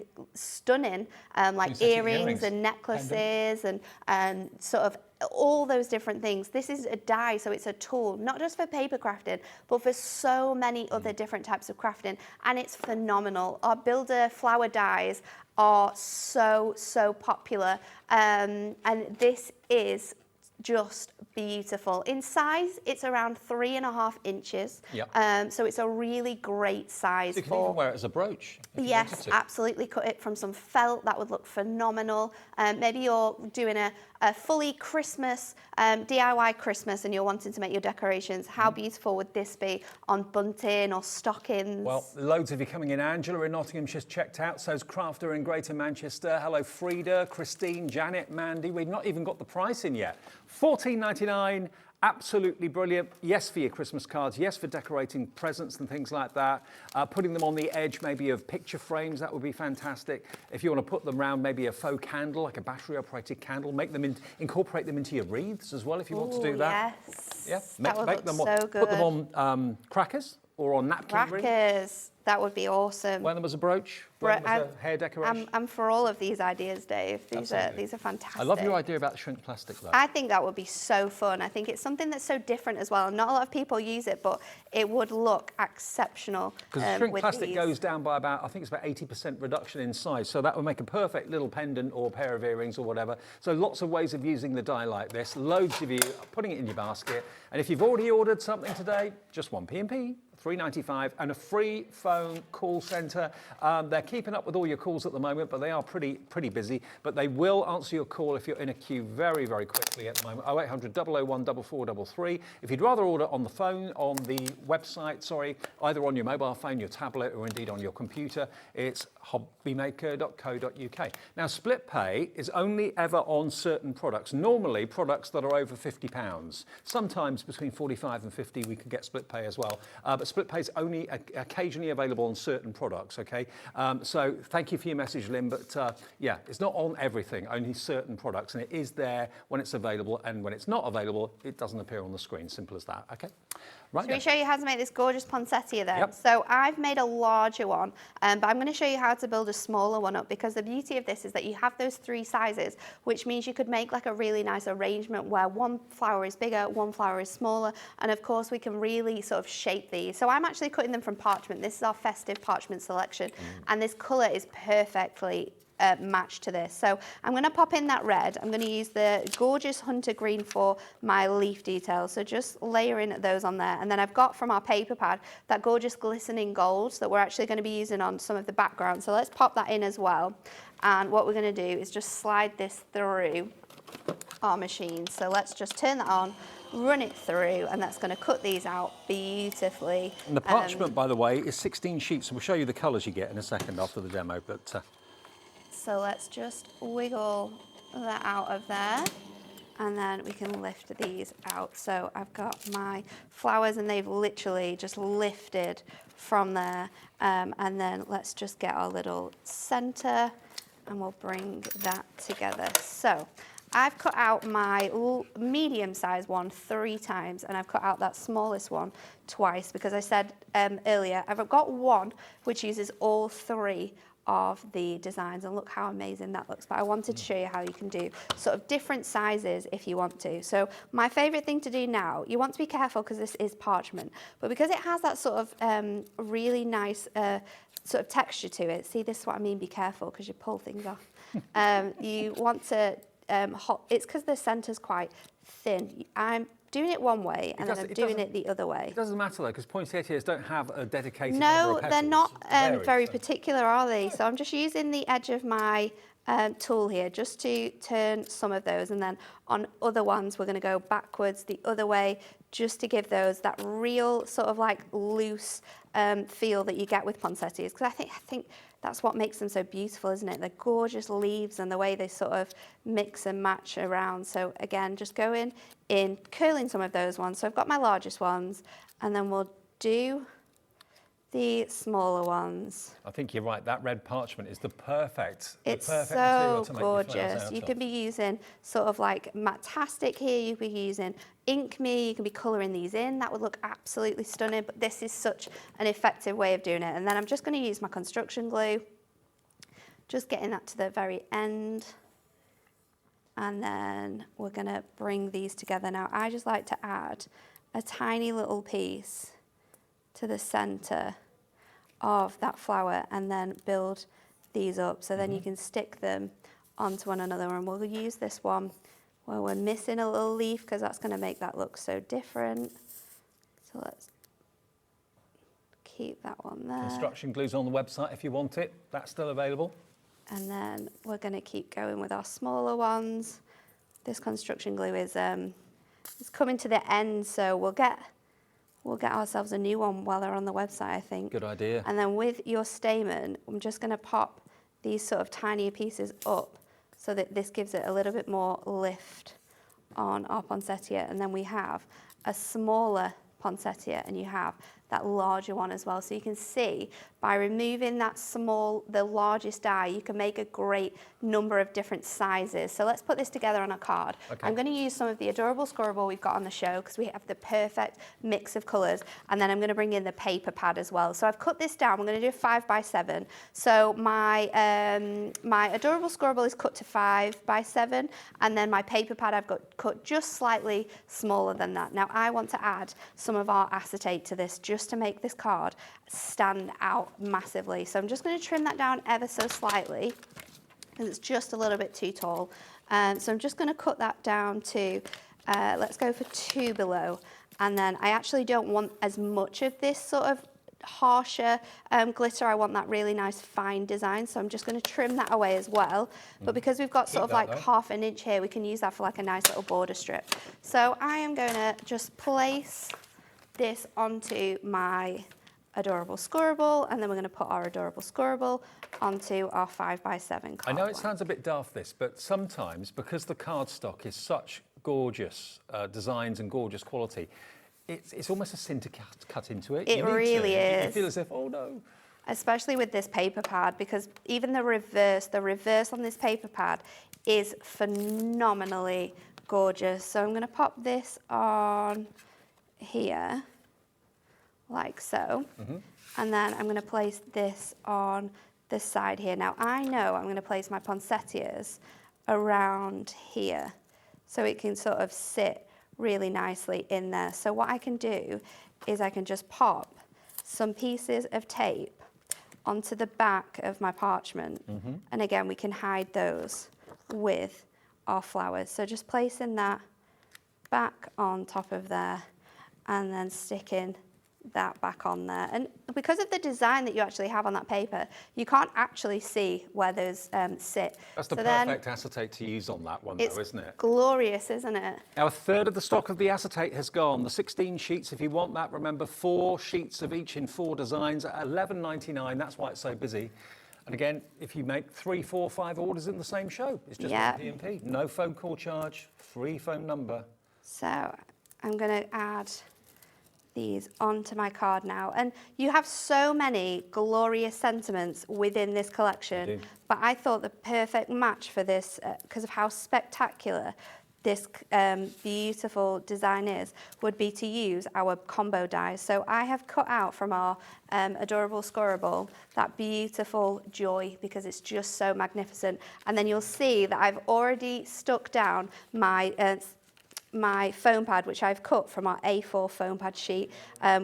like earrings and necklaces and sort of all those different things. This is a die, so it's a tool, not just for paper crafting, but for so many other different types of crafting, and it's phenomenal. Our builder flower dies are so popular, and this is just beautiful. In size, it's around 3.5 inches. Yep. So it's a really great size. You can even wear it as a brooch. If you wanted Yes, to. absolutely. Cut it from some felt. That would look phenomenal. Maybe you're doing a fully Christmas, DIY Christmas, and you're wanting to make your decorations. How beautiful would this be on bunting or stockings? Well, loads of you coming in. Angela in Nottinghamshire's checked out. So's Crafter in Greater Manchester. Hello, Frida, Christine, Janet, Mandy. We've not even got the price in yet. $14.99. Absolutely brilliant. Yes, for your Christmas cards. Yes, for decorating presents and things like that. Putting them on the edge, maybe of picture frames, that would be fantastic. If you want to put them around maybe a faux candle, like a battery-operated candle, make them incorporate them into your wreaths as well if you want to do that. Yes. Yeah, That would look so good. Put them on crackers or on napkin rings. Crackers. That would be awesome. Wear them as a brooch. Wear them as a hair decoration. I'm for all of these ideas, Dave. These are fantastic. I love your idea about the shrink plastic though. I think that would be so fun. I think it's something that's so different as well. Not a lot of people use it, but it would look exceptional. Because shrink with plastic these. goes down by about, I think it's about 80% reduction in size. So that would make a perfect little pendant or pair of earrings or whatever. So lots of ways of using the dye like this. Loads of you putting it in your basket. And if you've already ordered something today, just one P&P. $3.95 and a free phone call centre. They're keeping up with all your calls at the moment, but they are pretty busy. But they will answer your call if you're in a queue very, very quickly at the moment. 0800 001 4433. If you'd rather order on the phone, on the website, sorry, either on your mobile phone, your tablet, or indeed on your computer, it's hobbymaker.co.uk. Now, split pay is only ever on certain products. Normally, products that are over £50. Sometimes between 45 and 50, we can get split pay as well. But split pay is only occasionally available on certain products, okay? So thank you for your message, Lynn, but yeah, it's not on everything, only certain products, and it is there when it's available, and when it's not available, it doesn't appear on the screen. Simple as that, okay? Right. Should we show you how to make this gorgeous poinsettia then? Yep. So I've made a larger one, but I'm going to show you how to build a smaller one up, because the beauty of this is that you have those 3 sizes, which means you could make like a really nice arrangement where one flower is bigger, one flower is smaller, and of course we can really sort of shape these. So I'm actually cutting them from parchment. This is our festive parchment selection, and this colour is perfectly match to this. So I'm going to pop in that red. I'm going to use the gorgeous hunter green for my leaf details. So just layering those on there. And then I've got from our paper pad that gorgeous glistening gold that we're actually going to be using on some of the background. So let's pop that in as well. And what we're going to do is just slide this through our machine. So let's just turn that on, run it through, and that's going to cut these out beautifully. And the parchment, by the way, is 16 sheets. So we'll show you the colours you get in a second after the demo. But so let's just wiggle that out of there, and then we can lift these out. So I've got my flowers, and they've literally just lifted from there. And then let's just get our little centre, and we'll bring that together. So I've cut out my medium-sized one 3 times, and I've cut out that smallest one twice, because I said earlier, I've got one which uses all 3 of the designs, and look how amazing that looks. But I wanted to show you how you can do sort of different sizes if you want to. So my favorite thing to do now, you want to be careful because this is parchment, but because it has that sort of really nice sort of texture to it. See, this is what I mean, be careful because you pull things off. You want to, it's because the centre's quite thin. I'm doing it one way, and then I'm doing it the other way. It doesn't matter though, because poinsettias don't have a dedicated number of petals. They're not very so particular, are they? So I'm just using the edge of my tool here just to turn some of those, and then on other ones we're going to go backwards the other way, just to give those that real sort of like loose feel that you get with poinsettias, because I think that's what makes them so beautiful, isn't it? The gorgeous leaves and the way they sort of mix and match around. So again, just going in, curling some of those ones. So I've got my largest ones, and then we'll do the smaller ones. I think you're right, that red parchment is the perfect It's material so to make your flowers gorgeous. out You of. can be using sort of like Matastic here, you could be using Ink Me, you can be colouring these in. That would look absolutely stunning, but this is such an effective way of doing it. And then I'm just going to use my construction glue, just getting that to the very end. And then we're going to bring these together. Now, I just like to add a tiny little piece to the centre of that flower, and then build these up. So then you can stick them onto one another, and we'll use this one where we're missing a little leaf because that's going to make that look so different. So let's keep that one there. Construction glue's on the website if you want it. That's still available. And then we're going to keep going with our smaller ones. This construction glue is it's coming to the end, so we'll get ourselves a new one while they're on the website, I think. Good idea. And then with your stamen, I'm just going to pop these sort of tinier pieces up so that this gives it a little bit more lift on our poinsettia. And then we have a smaller poinsettia and you have that larger one as well. So you can see by removing that the largest die, you can make a great number of different sizes. So let's put this together on a card. Okay. I'm going to use some of the adorable scorable we've got on the show because we have the perfect mix of colours. And then I'm going to bring in the paper pad as well. So I've cut this down. I'm going to do a 5x7. So my adorable scorable is cut to 5x7. And then my paper pad I've got cut just slightly smaller than that. Now I want to add some of our acetate to this just to make this card stand out massively. So I'm just going to trim that down ever so slightly because it's just a little bit too tall. So I'm just going to cut that down to, let's go for 2 below. And then I actually don't want as much of this sort of harsher glitter. I want that really nice fine design. So I'm just going to trim that away as well. But because we've got sort of like half an inch here, we can use that for like a nice little border strip. So I am going to just place this onto my adorable scorable, and then we're going to put our adorable scorable onto our 5x7 card. I know it sounds a bit daft this, but sometimes because the cardstock is such gorgeous designs and gorgeous quality, it's almost a sin to cut into it. It really is. You feel as if, oh no. Especially with this paper pad, because even the reverse on this paper pad is phenomenally gorgeous. So I'm going to pop this on here like so, and then I'm going to place this on this side here. Now I know I'm going to place my poinsettias around here so it can sort of sit really nicely in there. So what I can do is I can just pop some pieces of tape onto the back of my parchment, and again we can hide those with our flowers. So just placing that back on top of there and then sticking that back on there. And because of the design that you actually have on that paper, you can't actually see where those sit. That's the perfect acetate to use on that one though, isn't it? It's glorious, isn't it? Now a third of the stock of the acetate has gone. The 16 sheets, if you want that, remember 4 sheets of each in 4 designs at $11.99. That's why it's so busy. And again, if you make 3, 4, 5 orders in the same show, it's just one P&P. No phone call charge, free phone number. So I'm going to add these onto my card now, and you have so many glorious sentiments within this collection, but I thought the perfect match for this, because of how spectacular this beautiful design is, would be to use our combo dies. So I have cut out from our adorable scorable that beautiful joy because it's just so magnificent, and then you'll see that I've already stuck down my foam pad, which I've cut from our A4 foam pad sheet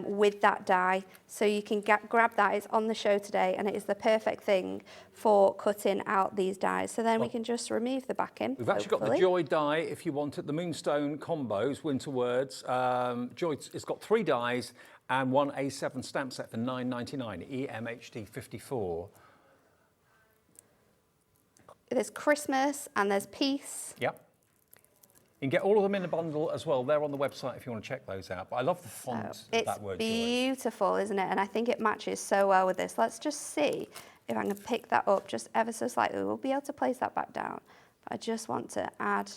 with that die. So you can grab that. It's on the show today, and it is the perfect thing for cutting out these dies. So then we can just remove the backing. We've actually got the Joy die if you want it, the Moonstone combos, Winter Words. Joy, it's got 3 dies and 1 A7 stamp set for $9.99, EMHD 54. There's Christmas and there's peace. Yep. You can get all of them in a bundle as well. They're on the website if you want to check those out. But I love the font of that word. It's beautiful, isn't it? And I think it matches so well with this. Let's just see if I can pick that up just ever so slightly. We'll be able to place that back down. But I just want to add.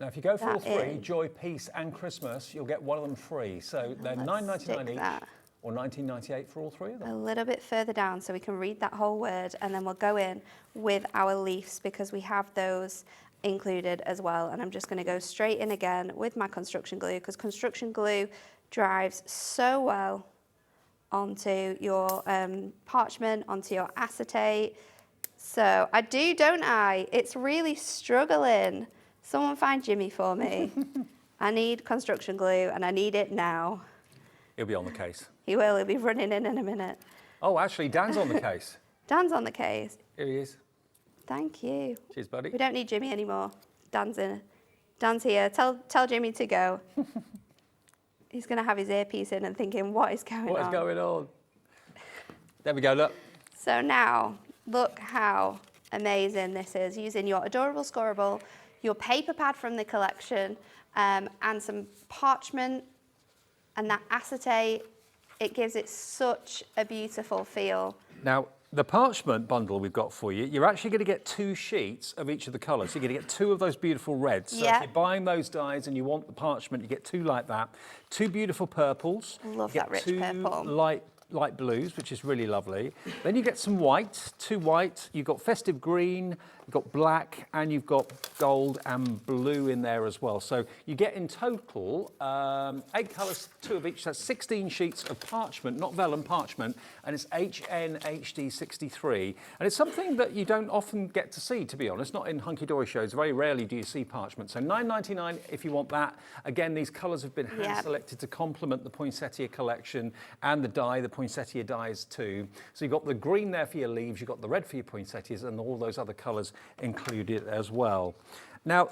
Now, if you go for all 3, Joy, Peace and Christmas, you'll get one of them free. So they're $9.99 each or $19.98 for all 3 of them. A little bit further down so we can read that whole word, and then we'll go in with our leaves because we have those included as well. And I'm just going to go straight in again with my construction glue because construction glue dries so well onto your parchment, onto your acetate. So I do, don't I? It's really struggling. Someone find Jimmy for me. I need construction glue and I need it now. He'll be on the case. He will. He'll be running in a minute. Oh, actually, Dan's on the case. Dan's on the case. Here he is. Thank you. Cheers, buddy. We don't need Jimmy anymore. Dan's Dan's here. Tell Jimmy to go. He's going to have his earpiece in and thinking, what is going on? What is going on? There we go, look. So now, look how amazing this is, using your adorable scorable, your paper pad from the collection, and some parchment and that acetate. It gives it such a beautiful feel. Now, the parchment bundle we've got for you, you're actually going to get 2 sheets of each of the colours. You're going to get 2 of those beautiful reds. So if you're buying those dies and you want the parchment, you get 2 like that. 2 beautiful purples. Love that rich purple. 2 light blues, which is really lovely. Then you get some white, 2 white. You've got festive green, you've got black, and you've got gold and blue in there as well. So you get in total 8 colours, 2 of each. That's 16 sheets of parchment, not vellum, parchment, and it's HNHD63. And it's something that you don't often get to see, to be honest, not in Hunky-Dory shows. Very rarely do you see parchment. So $9.99 if you want that. Again, these colours have been hand-selected to complement the Poinsettia collection and the die, the poinsettia dies too. So you've got the green there for your leaves, you've got the red for your poinsettias, and all those other colours included as well. Now,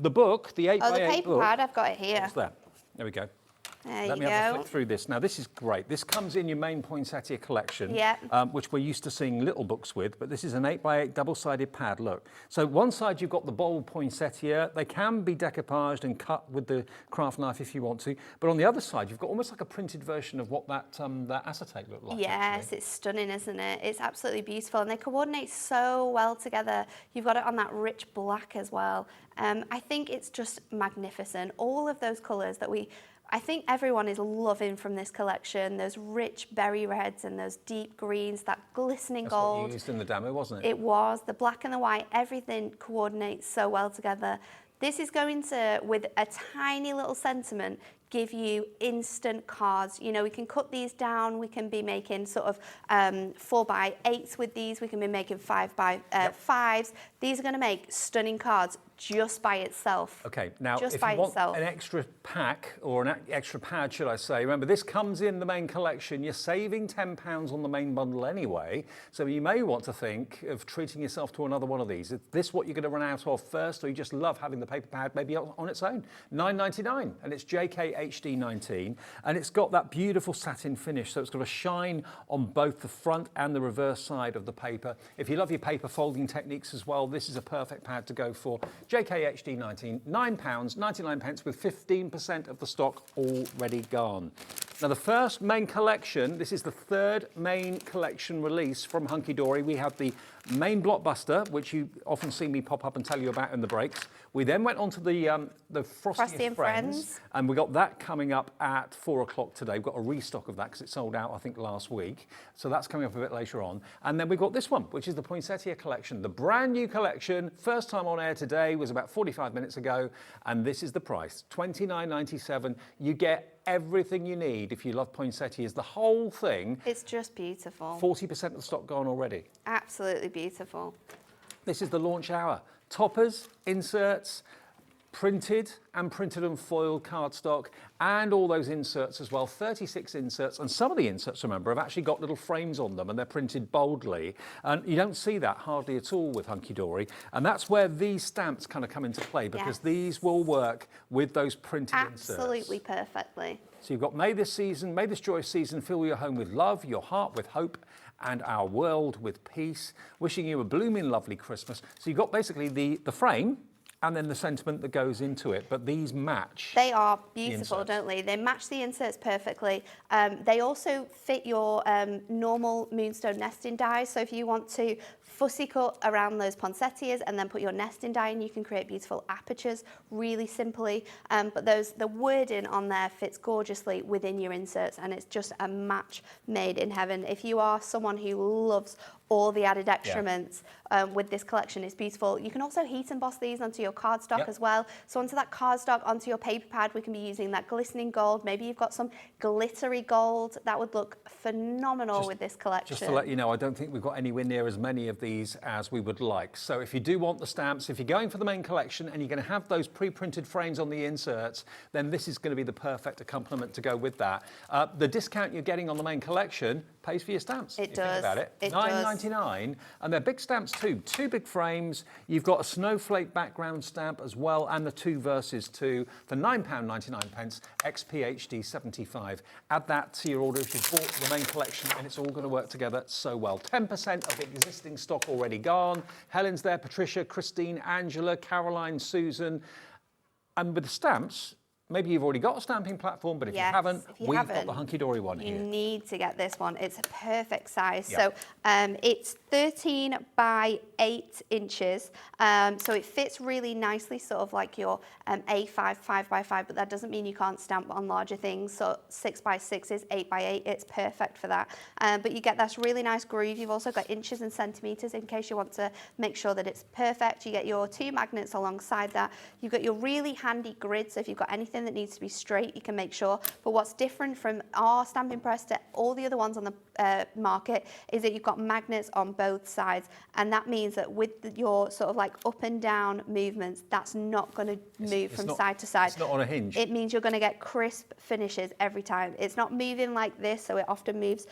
the book, the 8x8 book. Oh, the paper pad, I've got it here. What's that? There we go. Let me have a flick through this. Now, this is great. This comes in your main Poinsettia collection, which we're used to seeing little books with, but this is an 8x8 double-sided pad, look. So one side you've got the bold poinsettia. They can be decoupaged and cut with the craft knife if you want to, but on the other side you've got almost like a printed version of what that acetate looked like. Yes, actually. It's stunning, isn't it? It's absolutely beautiful, and they coordinate so well together. You've got it on that rich black as well. I think it's just magnificent. All of those colours that I think everyone is loving from this collection, those rich berry reds and those deep greens, that glistening gold. That's what you used in the demo, wasn't it? It was. The black and the white, everything coordinates so well together. This is going to, with a tiny little sentiment, give you instant cards. You know, we can cut these down. We can be making sort of 4x8s with these. We can be making 5x5s. These are going to make stunning cards just by itself. Okay, now just if by you want itself. an extra pack, or an extra pad, should I say, remember this comes in the main collection. You're saving £10 on the main bundle anyway, so you may want to think of treating yourself to another one of these. Is this what you're going to run out of first, or you just love having the paper pad maybe on its own? $9.99, and it's JKHD19, and it's got that beautiful satin finish, so it's got a shine on both the front and the reverse side of the paper. If you love your paper folding techniques as well, this is a perfect pad to go for. JKHD19, £9.99 with 15% of the stock already gone. Now the first main collection, this is the 3rd main collection release from Hunky-Dory. We have the main blockbuster, which you often see me pop up and tell you about in the breaks. We then went on to the Frosty and Friends, and we got that coming up at 4 o'clock today. We've got a restock of that because it sold out, I think, last week. So that's coming up a bit later on. And then we've got this one, which is the Poinsettia collection, the brand new collection. First time on air today was about 45 minutes ago, and this is the price, $29.97. You get everything you need if you love poinsettias. The whole thing. It's just beautiful. 40% of the stock gone already. Absolutely beautiful. This is the launch hour. Toppers, inserts, printed and foiled cardstock, and all those inserts as well. 36 inserts, and some of the inserts, remember, have actually got little frames on them and they're printed boldly. And you don't see that hardly at all with Hunky-Dory. And that's where these stamps kind of come into play, because these will work with those printed inserts. Absolutely perfectly. So you've got may this joyous season fill your home with love, your heart with hope, and our world with peace. Wishing you a blooming lovely Christmas. So you've got basically the frame, and then the sentiment that goes into it, but these match. They are beautiful, don't they? They match the inserts perfectly. They also fit your normal moonstone nesting dies, so if you want to fussy cut around those poinsettias and then put your nesting die in, you can create beautiful apertures really simply. But the wording on there fits gorgeously within your inserts, and it's just a match made in heaven. If you are someone who loves all the added excrements with this collection, it's beautiful. You can also heat emboss these onto your cardstock as well. So onto that cardstock, onto your paper pad, we can be using that glistening gold. Maybe you've got some glittery gold. That would look phenomenal with this collection. Just to let you know, I don't think we've got anywhere near as many of of these as we would like. So if you do want the stamps, if you're going for the main collection and you're going to have those pre-printed frames on the inserts, then this is going to be the perfect accompaniment to go with that. The discount you're getting on the main collection pays for your stamps. It you does. Think about it. It $9.99, and they're big stamps too. 2 big frames. You've got a snowflake background stamp as well, and the 2 verses too for £9.99, XPHD 75. Add that to your order if you've bought the main collection, and it's all going to work together so well. 10% of existing stock already gone. Helen's there, Patricia, Christine, Angela, Caroline, Susan. And with the stamps, maybe you've already got a stamping platform, but if you haven't, we've got the Hunkydory one here. You need to get this one. It's a perfect size. Yeah. So it's 13 by 8 inches. So it fits really nicely, sort of like your A5, 5 by 5, but that doesn't mean you can't stamp on larger things. So 6 by 6 is 8 by 8. It's perfect for that. But you get this really nice groove. You've also got inches and centimeters in case you want to make sure that it's perfect. You get your 2 magnets alongside that. You've got your really handy grid. So if you've got anything that needs to be straight, you can make sure. But what's different from our stamping press to all the other ones on the market is that you've got magnets on both sides, and that means that with your sort of like up and down movements, that's not going to move from side to side. It's not on a hinge. It means you're going to get crisp finishes every time. It's not moving like this, so it often moves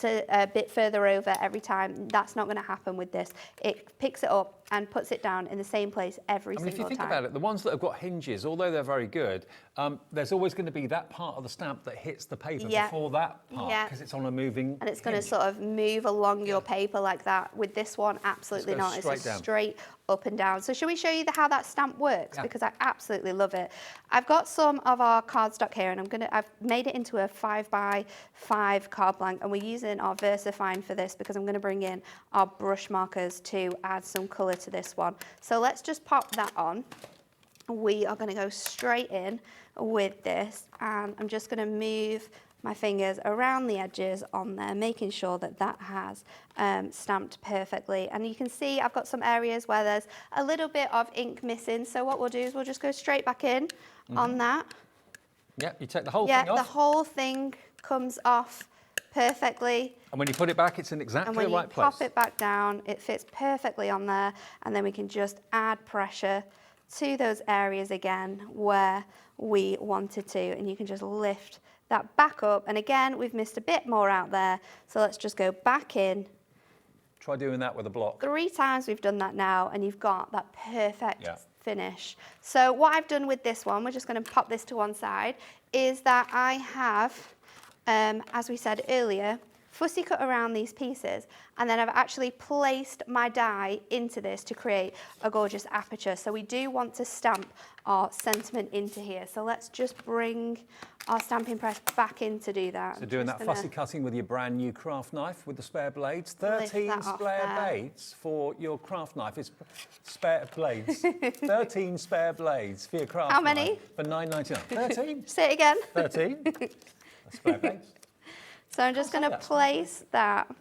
a bit further over every time. That's not going to happen with this. It picks it up and puts it down in the same place every single time. If you think about it, the ones that have got hinges, although they're very good, there's always going to be that part of the stamp that hits the paper before that part, because it's on a moving and it's going to sort of move along your paper like that. With this one, absolutely not. It's a straight up and down. So shall we show you how that stamp works? Because I absolutely love it. I've got some of our cardstock here, and I've made it into a 5 by 5 card blank, and we're using our VersaFine for this because I'm going to bring in our brush markers to add some colour to this one. So let's just pop that on. We are going to go straight in with this, and I'm just going to move my fingers around the edges on there, making sure that that has stamped perfectly. And you can see I've got some areas where there's a little bit of ink missing. So what we'll do is we'll just go straight back in on that. Yeah, you take the whole thing off. Yeah, the whole thing comes off perfectly. And when you put it back, it's in exactly the right place. And when you pop it back down, it fits perfectly on there. And then we can just add pressure to those areas again where we wanted to. And you can just lift that back up. And again, we've missed a bit more out there. So let's just go back in. Try doing that with a block. 3 times we've done that now, and you've got that perfect finish. So what I've done with this one, we're just going to pop this to one side, is that I have, as we said earlier, fussy cut around these pieces, and then I've actually placed my die into this to create a gorgeous aperture. So we do want to stamp our sentiment into here. So let's just bring our stamping press back in to do that. So doing that fussy cutting with your brand new craft knife with the spare blades. 13 spare blades for your craft knife. It's spare blades. 13 spare blades for your craft knife. How many? For $9.99. 13? Say it again. 13. Spare blades. So I'm just going to place that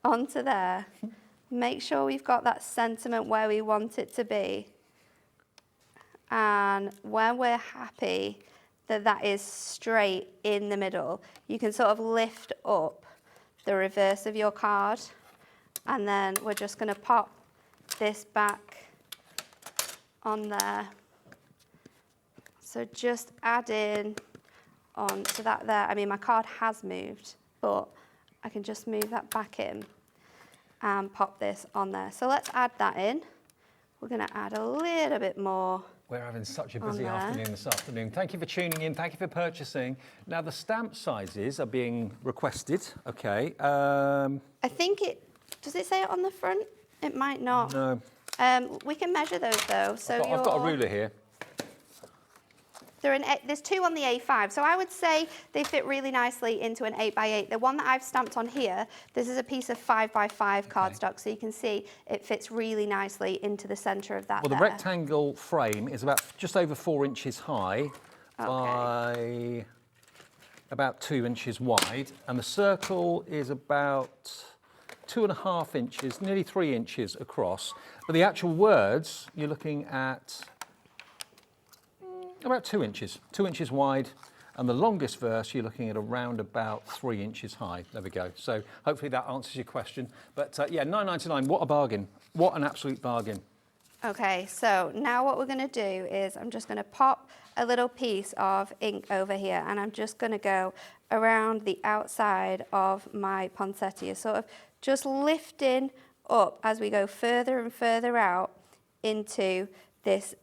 onto there. Make sure we've got that sentiment where we want it to be. And when we're happy that that is straight in the middle, you can sort of lift up the reverse of your card. And then we're just going to pop this back on there. So just add in on to that there. I mean, my card has moved, but I can just move that back in and pop this on there. So let's add that in. We're going to add a little bit more. We're having such a busy afternoon this afternoon. Thank you for tuning in. Thank you for purchasing. Now, the stamp sizes are being requested. Okay. I think does it say it on the front? It might not. No. We can measure those though. So I've got a ruler here. There's 2 on the A5, so I would say they fit really nicely into an 8 by 8. The one that I've stamped on here, this is a piece of 5 by 5 cardstock, so you can see it fits really nicely into the centre of that. Well, the rectangle frame is about just over 4 inches high by about 2 inches wide, and the circle is about 2.5 inches, nearly 3 inches across. But the actual words, you're looking at about 2 inches wide, And the longest verse, you're looking at around about 3 inches high. There we go. So hopefully that answers your question. But yeah, £9.99, what a bargain. What an absolute bargain. Okay, so now what we're going to do is I'm just going to pop a little piece of ink over here, and I'm just going to go around the outside of my poinsettia, sort of just lifting up as we go further and further out into this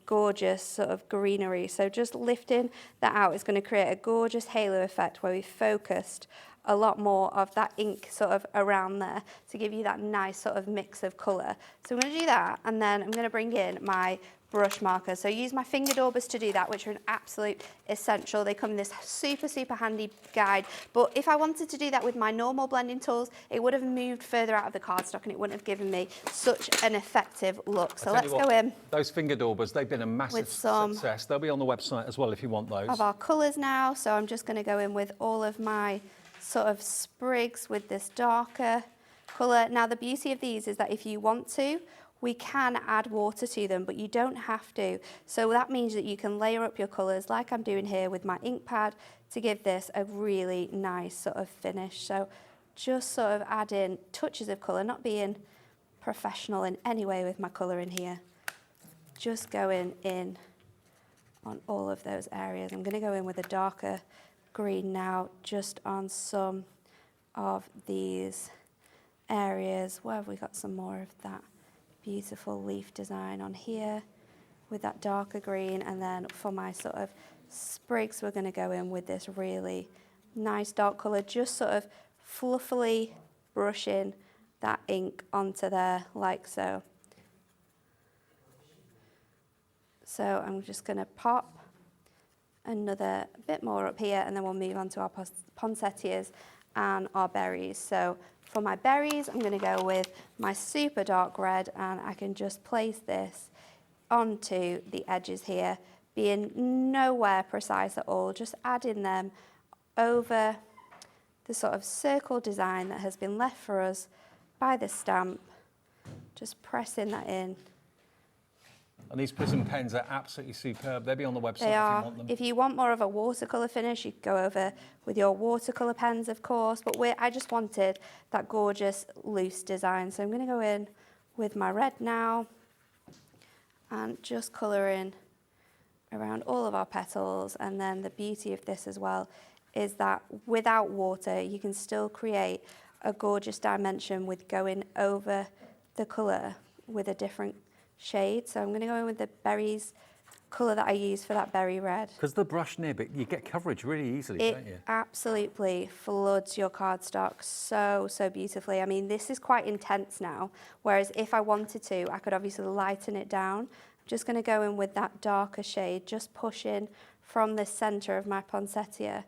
gorgeous sort of greenery. So just lifting that out is going to create a gorgeous halo effect where we focused a lot more of that ink sort of around there to give you that nice sort of mix of colour. So I'm going to do that, and then I'm going to bring in my brush marker. So use my finger daubers to do that, which are an absolute essential. They come in this super, super handy guide. But if I wanted to do that with my normal blending tools, it would have moved further out of the cardstock and it wouldn't have given me such an effective look. So let's go in. Those finger daubers, they've been a massive success. They'll be on the website as well if you want those. Of our colours now. So I'm just going to go in with all of my sort of sprigs with this darker colour. Now the beauty of these is that if you want to, we can add water to them, but you don't have to. So that means that you can layer up your colours like I'm doing here with my ink pad to give this a really nice sort of finish. So just sort of add in touches of colour, not being professional in any way with my colour in here. Just going in on all of those areas. I'm going to go in with a darker green now, just on some of these areas. Where have we got some more of that beautiful leaf design on here with that darker green? And then for my sort of sprigs, we're going to go in with this really nice dark colour, just sort of fluffily brushing that ink onto there like so. So I'm just going to pop another bit more up here, and then we'll move on to our poinsettias and our berries. So for my berries, I'm going to go with my super dark red, and I can just place this onto the edges here, being nowhere precise at all, just adding them over the sort of circle design that has been left for us by the stamp, just pressing that in. And these prism pens are absolutely superb. They'll be on the website They if are. you want them. If you want more of a watercolour finish, you could go over with your watercolour pens, of course. But I just wanted that gorgeous loose design. So I'm going to go in with my red now and just colour in around all of our petals. And then the beauty of this as well is that without water, you can still create a gorgeous dimension with going over the colour with a different shade. So I'm going to go in with the berries colour that I use for that berry red. Because the brush nib, you get coverage really easily, don't you? It absolutely floods your cardstock so, so beautifully. I mean, this is quite intense now, whereas if I wanted to, I could obviously lighten it down. I'm just going to go in with that darker shade, just pushing from the centre of my poinsettia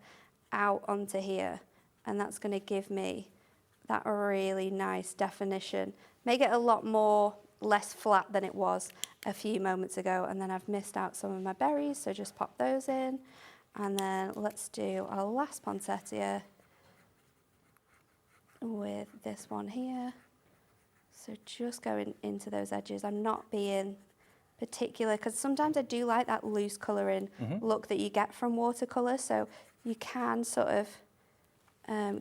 out onto here. And that's going to give me that really nice definition. Make it a lot more less flat than it was a few moments ago. And then I've missed out some of my berries, so just pop those in. And then let's do our last poinsettia with this one here. So just going into those edges. I'm not being particular, because sometimes I do like that loose colouring look that you get from watercolour, so you can sort of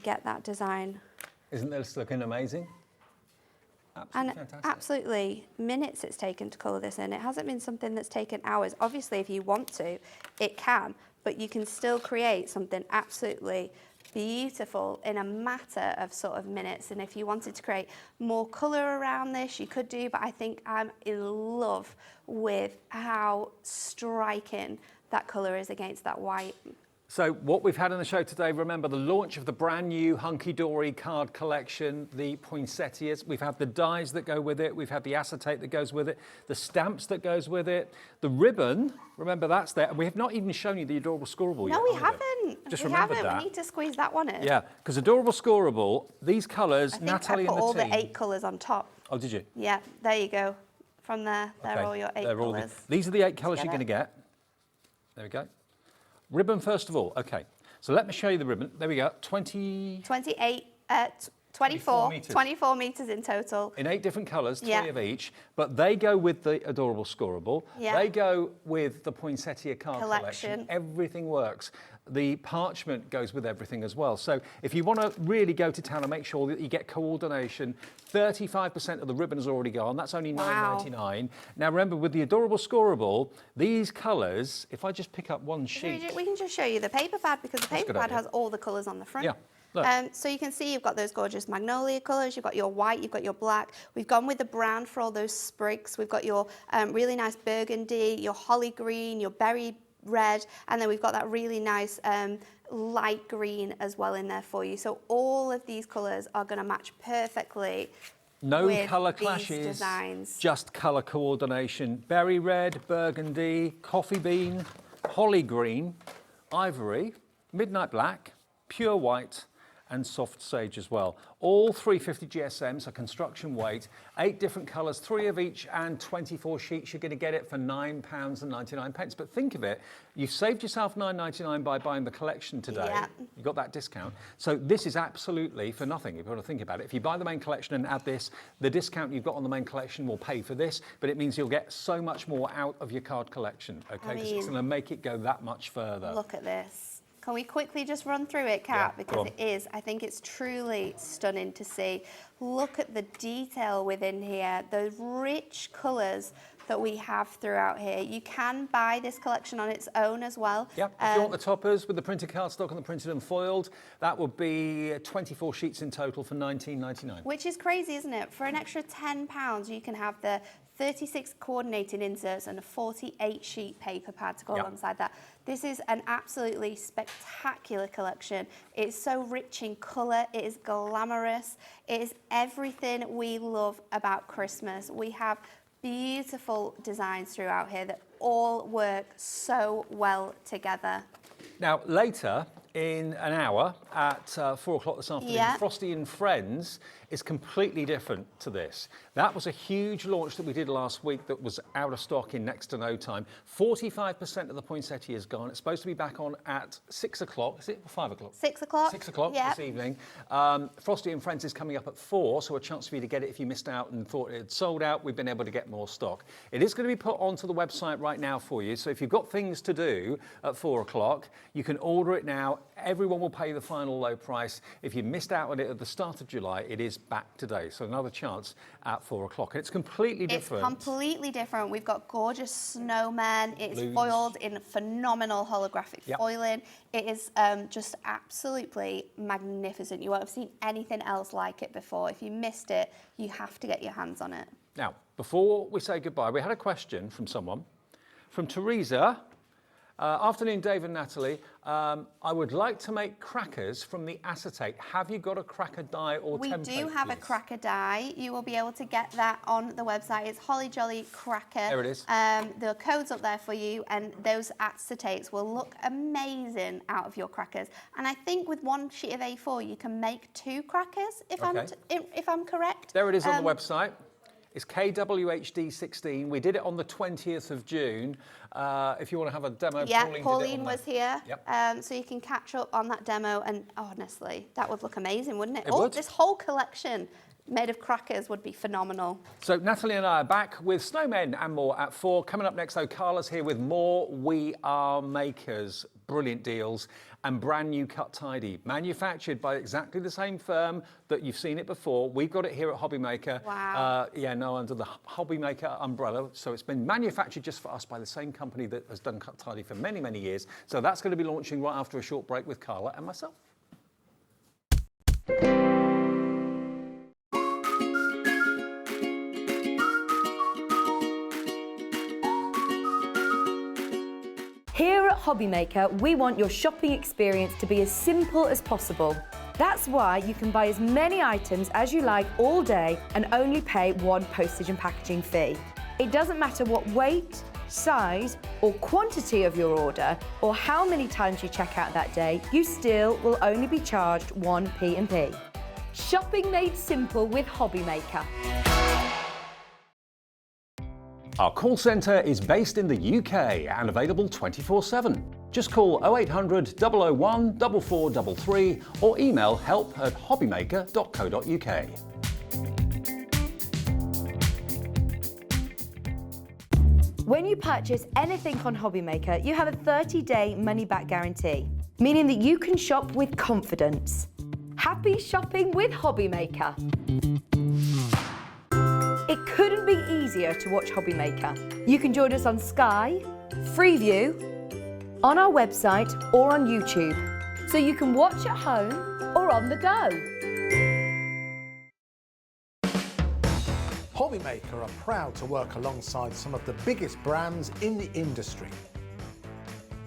get that design. Isn't this looking amazing? Absolutely fantastic. Absolutely, minutes it's taken to colour this in. It hasn't been something that's taken hours. Obviously, if you want to, it can, but you can still create something absolutely beautiful in a matter of sort of minutes. And if you wanted to create more colour around this, you could do, but I think I'm in love with how striking that colour is against that white. So what we've had on the show today, remember the launch of the brand new Hunkydory card collection, the poinsettias. We've had the dies that go with it. We've had the acetate that goes with it, the stamps that goes with it, the ribbon, remember that's there. And we have not even shown you the adorable scoreable yet. No, we haven't. Just we remembered haven't. that. We need to squeeze that one in. Yeah, because adorable scoreable, these colours, I think Natalie I put and the all team. the 8 colours on top. Oh, did you? Yeah, there you go. From there, they're all your 8 colours. These are the 8 colours you're Together. going to get. There we go. Ribbon first of all. Okay. So let me show you the ribbon. There we go. 28 24 metres. 24 metres in total. In 8 different colours, 3 Yeah. of each, but they go with the adorable scoreable. Yeah. They go with the Poinsettia card Collection. collection. Everything works. The parchment goes with everything as well. So if you want to really go to town and make sure that you get coordination, 35% of the ribbon has already gone. That's only Wow. $9.99. Now remember, with the adorable scoreable, these colours, if I just pick up one sheet. We can just show you the paper pad because the That's a paper good pad idea. has all the colours on the front. Yeah, look. So you can see you've got those gorgeous magnolia colours, you've got your white, you've got your black. We've gone with the brown for all those sprigs. We've got your really nice burgundy, your holly green, your berry red, and then we've got that really nice light green as well in there for you. So all of these colours are going to match perfectly. No with colour these clashes, designs. just colour coordination. Berry red, burgundy, coffee bean, holly green, ivory, midnight black, pure white, and soft sage as well. All 350 GSM, so construction weight, 8 different colours, 3 of each, and 24 sheets. You're going to get it for £9.99. But think of it, you've saved yourself £9.99 by buying the collection today. Yeah. You got that discount. So this is absolutely for nothing, if you want to think about it. If you buy the main collection and add this, the discount you've got on the main collection will pay for this, but it means you'll get so much more out of your card collection, okay? Because it's going to make it go that much further. Look at this. Can we quickly just run through it, Kat? Yeah, go Because on. it is, I think it's truly stunning to see. Look at the detail within here, those rich colours that we have throughout here. You can buy this collection on its own as well. Yep. If you want the toppers with the printed cardstock and the printed and foiled, that would be 24 sheets in total for £19.99. Which is crazy, isn't it? For an extra £10, you can have the 36 coordinating inserts and a 48 sheet paper pad to go Yep. alongside that. This is an absolutely spectacular collection. It's so rich in colour, it is glamorous, it is everything we love about Christmas. We have beautiful designs throughout here that all work so well together. Now, later in an hour at 4 o'clock this afternoon, Yeah. Frosty and Friends is completely different to this. That was a huge launch that we did last week that was out of stock in next to no time. 45% of the poinsettia is gone. It's supposed to be back on at 6 o'clock. Is it 5 o'clock? 6 o'clock? 6 o'clock Yeah. this evening. Frosty and Friends is coming up at 4, so a chance for you to get it if you missed out and thought it had sold out. We've been able to get more stock. It is going to be put onto the website right now for you, so if you've got things to do at 4 o'clock, you can order it now. Everyone will pay the final low price. If you missed out on it at the start of July, it is back today, so another chance at 4 o'clock. And it's completely different. It's completely different. We've got gorgeous snowmen. It's Balloons. foiled in phenomenal holographic Yep. foiling. It is just absolutely magnificent. You won't have seen anything else like it before. If you missed it, you have to get your hands on it. Now, before we say goodbye, we had a question from someone, from Teresa. Afternoon, Dave and Natalie. I would like to make crackers from the acetate. Have you got a cracker die or We template, do have a please? cracker die. You will be able to get that on the website. It's Holly Jolly Cracker. There it is. The code's up there for you, and those acetates will look amazing out of your crackers. And I think with one sheet of A4, you can make 2 crackers, if I'm correct. There it is on the website. It's KWHD16. We did it on the 20th of June. If you want to have a demo, Yeah, Pauline did it Pauline on was that. here, Yep. so you can catch up on that demo. And honestly, that would look amazing, wouldn't it? It would. This whole collection made of crackers would be phenomenal. So Natalie and I are back with snowmen and more at 4. Coming up next, though, Carla's here with more We Are Makers. Brilliant deals and brand new Cut Tidy, manufactured by exactly the same firm that you've seen it before. We've got it here at Hobbymaker. Wow. Under the Hobbymaker umbrella. So it's been manufactured just for us by the same company that has done Cut Tidy for many, many years. So that's going to be launching right after a short break with Carla and myself. Here at Hobbymaker, we want your shopping experience to be as simple as possible. That's why you can buy as many items as you like all day and only pay 1 postage and packaging fee. It doesn't matter what weight, size or quantity of your order or how many times you check out that day, you still will only be charged 1 P&P. Shopping made simple with Hobbymaker. Our call centre is based in the UK and available 24/7. Just call 0800 001 4433 or email help@hobbymaker.co.uk. When you purchase anything on Hobbymaker, you have a 30-day money-back guarantee, meaning that you can shop with confidence. Happy shopping with Hobbymaker. It couldn't be easier to watch Hobbymaker. You can join us on Sky, Freeview, on our website or on YouTube, so you can watch at home or on the go. Hobbymaker are proud to work alongside some of the biggest brands in the industry.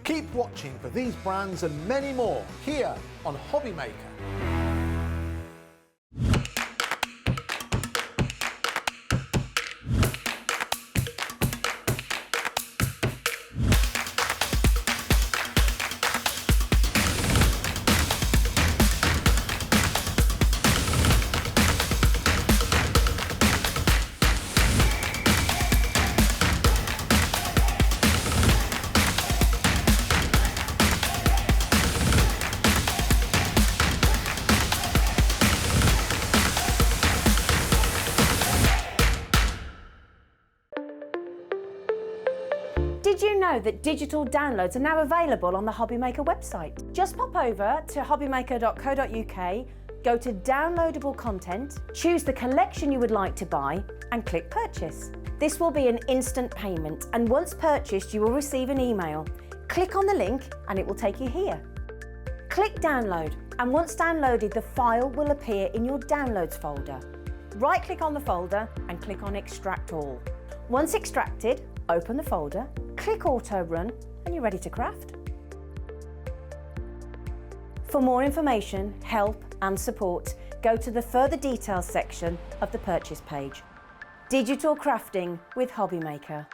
Keep watching for these brands and many more here on Hobbymaker. Did you know that digital downloads are now available on the Hobbymaker website? Just pop over to hobbymaker.co.uk, go to downloadable content, choose the collection you would like to buy and click purchase. This will be an instant payment, and once purchased you will receive an email. Click on the link and it will take you here. Click download, and once downloaded the file will appear in your downloads folder. Right click on the folder and click on extract all. Once extracted, open the folder, click auto run and you're ready to craft. For more information, help and support, go to the further details section of the purchase page. Digital crafting with Hobbymaker.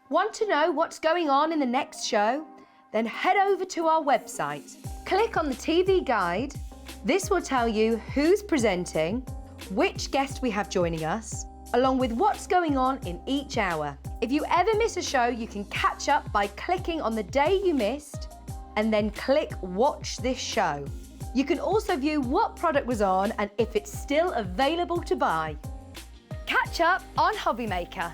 Want to know what's going on in the next show? Then head over to our website. Click on the TV guide. This will tell you who's presenting, which guest we have joining us, along with what's going on in each hour. If you ever miss a show, you can catch up by clicking on the day you missed and then click Watch This Show. You can also view what product was on and if it's still available to buy. Catch up on Hobbymaker.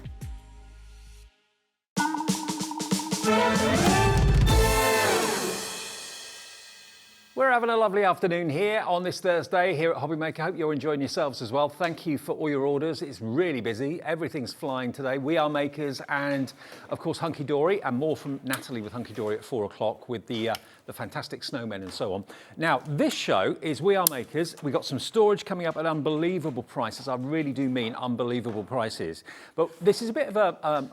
We're having a lovely afternoon here on this Thursday here at Hobbymaker. Hope you're enjoying yourselves as well. Thank you for all your orders. It's really busy. Everything's flying today. We Are Makers and, of course, Hunkydory, and more from Natalie with Hunkydory at 4 o'clock with the fantastic snowmen and so on. Now, this show is We Are Makers. We've got some storage coming up at unbelievable prices. I really do mean unbelievable prices. But this is a bit of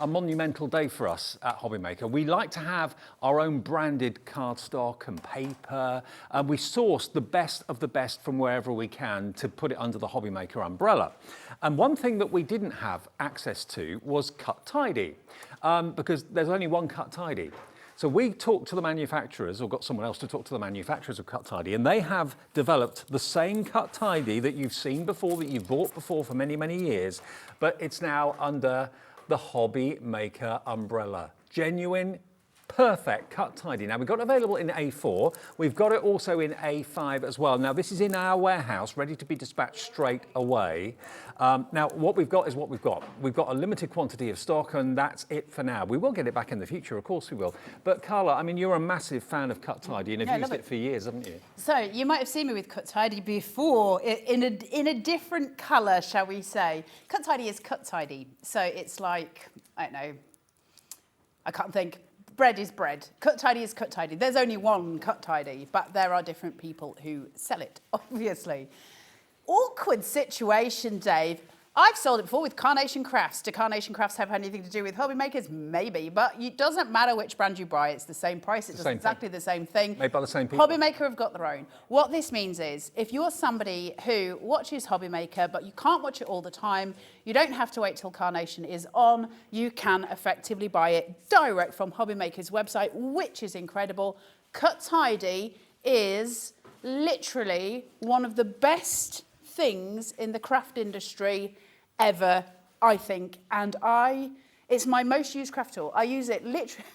a monumental day for us at Hobbymaker. We like to have our own branded cardstock and paper. We source the best of the best from wherever we can to put it under the Hobbymaker umbrella. And one thing that we didn't have access to was Cut Tidy, because there's only one Cut Tidy. So we talked to the manufacturers, or got someone else to talk to the manufacturers of Cut Tidy, and they have developed the same Cut Tidy that you've seen before, that you've bought before for many, many years, but it's now under the Hobbymaker umbrella. Genuine perfect cut tidy. Now we've got it available in A4. We've got it also in A5 as well. Now this is in our warehouse, ready to be dispatched straight away. Now what we've got is what we've got. We've got a limited quantity of stock, and that's it for now. We will get it back in the future, of course we will. But Carla, I mean, you're a massive fan of cut tidy and have used it for years, haven't you? So you might have seen me with cut tidy before in a different colour, shall we say. Cut tidy is cut tidy. So it's like, I don't know, I can't think. Bread is bread. Cut tidy is cut tidy. There's only one cut tidy, but there are different people who sell it, obviously. Awkward situation, Dave. I've sold it before with Carnation Crafts. Do Carnation Crafts have anything to do with hobby makers? Maybe, but it doesn't matter which brand you buy. It's the same price. It does exactly the same thing. Made by the same people. Hobby Maker have got their own. What this means is, if you're somebody who watches Hobby Maker, but you can't watch it all the time, you don't have to wait till Carnation is on. You can effectively buy it direct from Hobby Maker's website, which is incredible. Cut Tidy is literally one of the best things in the craft industry ever, I think, and it's my most used craft tool. I use it literally,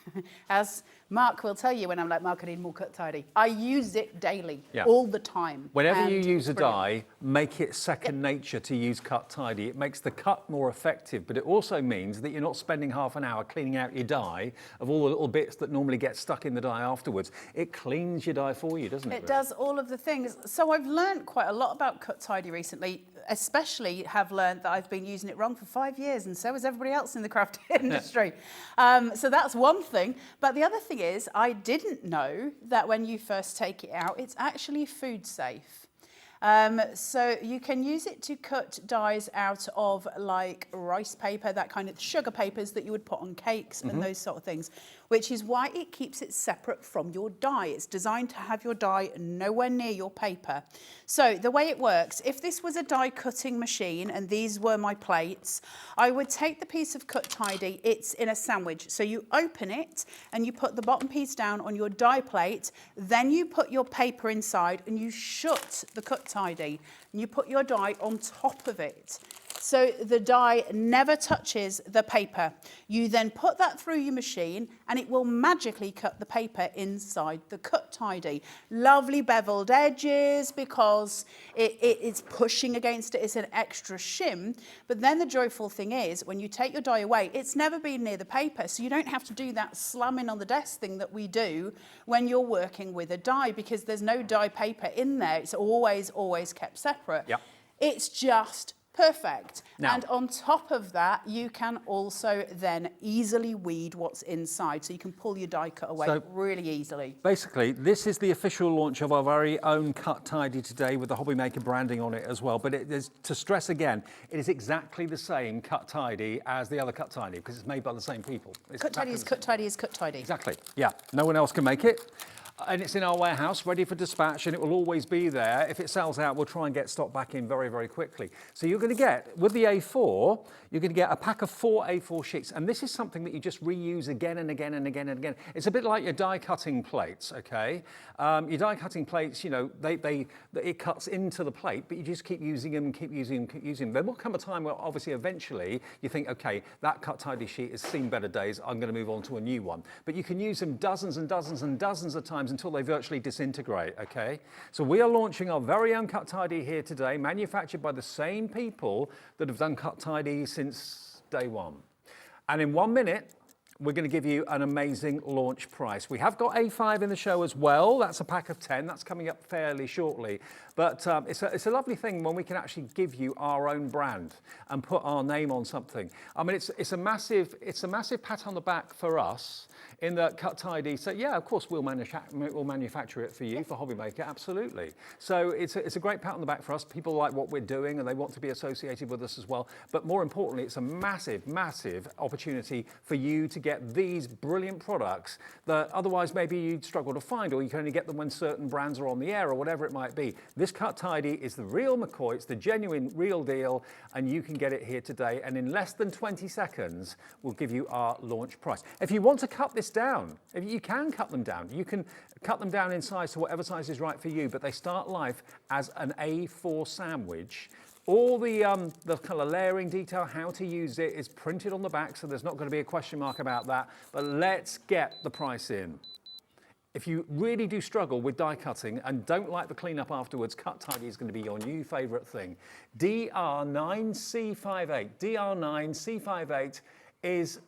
as Mark will tell you when I'm like, Mark, I need more cut tidy. I use it daily, all the time. Whenever you use a die, make it second nature to use cut tidy. It makes the cut more effective, but it also means that you're not spending half an hour cleaning out your die of all the little bits that normally get stuck in the die afterwards. It cleans your die for you, doesn't it? It does all of the things. So I've learned quite a lot about cut tidy recently, especially have learned that I've been using it wrong for 5 years, and so has everybody else in the craft industry. So that's one thing. But the other thing is, I didn't know that when you first take it out, it's actually food safe. So you can use it to cut dies out of like rice paper, that kind of sugar papers that you would put on cakes and those sort of things, which is why it keeps it separate from your die. It's designed to have your die nowhere near your paper. So the way it works, if this was a die cutting machine and these were my plates, I would take the piece of cut tidy, it's in a sandwich. So you open it and you put the bottom piece down on your die plate, then you put your paper inside and you shut the cut tidy and you put your die on top of it. So the die never touches the paper. You then put that through your machine and it will magically cut the paper inside the cut tidy. Lovely beveled edges because it's pushing against it. It's an extra shim. But then the joyful thing is when you take your die away, it's never been near the paper. So you don't have to do that slamming on the desk thing that we do when you're working with a die because there's no die paper in there. It's always kept separate. Yep. It's just perfect. Now, and on top of that, you can also then easily weed what's inside. So you can pull your die cut away really easily. Basically, this is the official launch of our very own Cut Tidy today with the Hobby Maker branding on it as well. But it is, to stress again, it is exactly the same Cut Tidy as the other Cut Tidy because it's made by the same people. Cut tidy is cut tidy is cut tidy. Exactly, yeah. No one else can make it. And it's in our warehouse, ready for dispatch, and it will always be there. If it sells out, we'll try and get stock back in very, very quickly. So you're going to get, with the A4, you're going to get a pack of 4 A4 sheets. And this is something that you just reuse again and again and again and again. It's a bit like your die cutting plates, okay? Your die cutting plates, you know, it cuts into the plate, but you just keep using them, keep using them, keep using them. There will come a time where obviously eventually you think, okay, that cut tidy sheet has seen better days, I'm going to move on to a new one. But you can use them dozens and dozens and dozens of times until they virtually disintegrate, okay? So we are launching our very own Cut Tidy here today, manufactured by the same people that have done Cut Tidy since day one. And in 1 minute, we're going to give you an amazing launch price. We have got A5 in the show as well. That's a pack of 10. That's coming up fairly shortly. But it's a lovely thing when we can actually give you our own brand and put our name on something. I mean, it's a massive pat on the back for us in that Cut Tidy. So yeah, of course we'll manufacture it for you, for Hobby Maker, absolutely. So it's a great pat on the back for us. People like what we're doing and they want to be associated with us as well. But more importantly, it's a massive, massive opportunity for you to get these brilliant products that otherwise maybe you'd struggle to find, or you can only get them when certain brands are on the air or whatever it might be. This Cut Tidy is the real McCoy, it's the genuine real deal, and you can get it here today. And in less than 20 seconds, we'll give you our launch price. If you want to cut this down, if you can cut them down, you can cut them down in size to whatever size is right for you, but they start life as an A4 sandwich. All the kind of layering detail, how to use it, is printed on the back, so there's not going to be a question mark about that. But let's get the price in. If you really do struggle with die cutting and don't like the cleanup afterwards, Cut Tidy is going to be your new favourite thing. DR9C58. DR9C58 is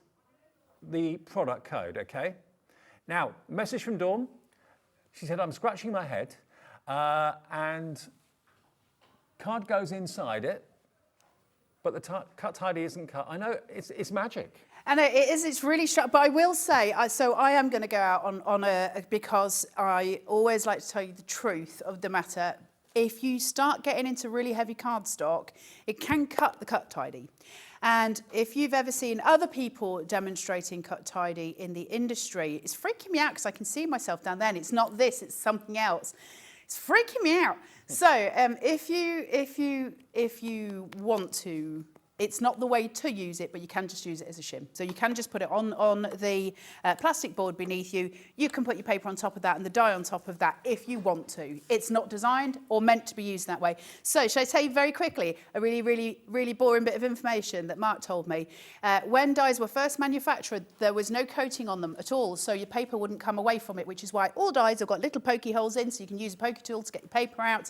the product code, okay? Now, message from Dawn. She said, I'm scratching my head and card goes inside it, but the Cut Tidy isn't cut. I know, it's magic. And it's really sharp, but I will say, so I am going to go out on because I always like to tell you the truth of the matter. If you start getting into really heavy cardstock, it can cut the Cut Tidy. And if you've ever seen other people demonstrating Cut Tidy in the industry, it's freaking me out because I can see myself down there and it's not this, it's something else. It's freaking me out. So if you want to, it's not the way to use it, but you can just use it as a shim. So you can just put it on the plastic board beneath you. You can put your paper on top of that and the die on top of that if you want to. It's not designed or meant to be used that way. So shall I tell you very quickly a really, really, really boring bit of information that Mark told me? When dies were first manufactured, there was no coating on them at all, so your paper wouldn't come away from it, which is why all dies have got little pokey holes in, so you can use a pokey tool to get your paper out.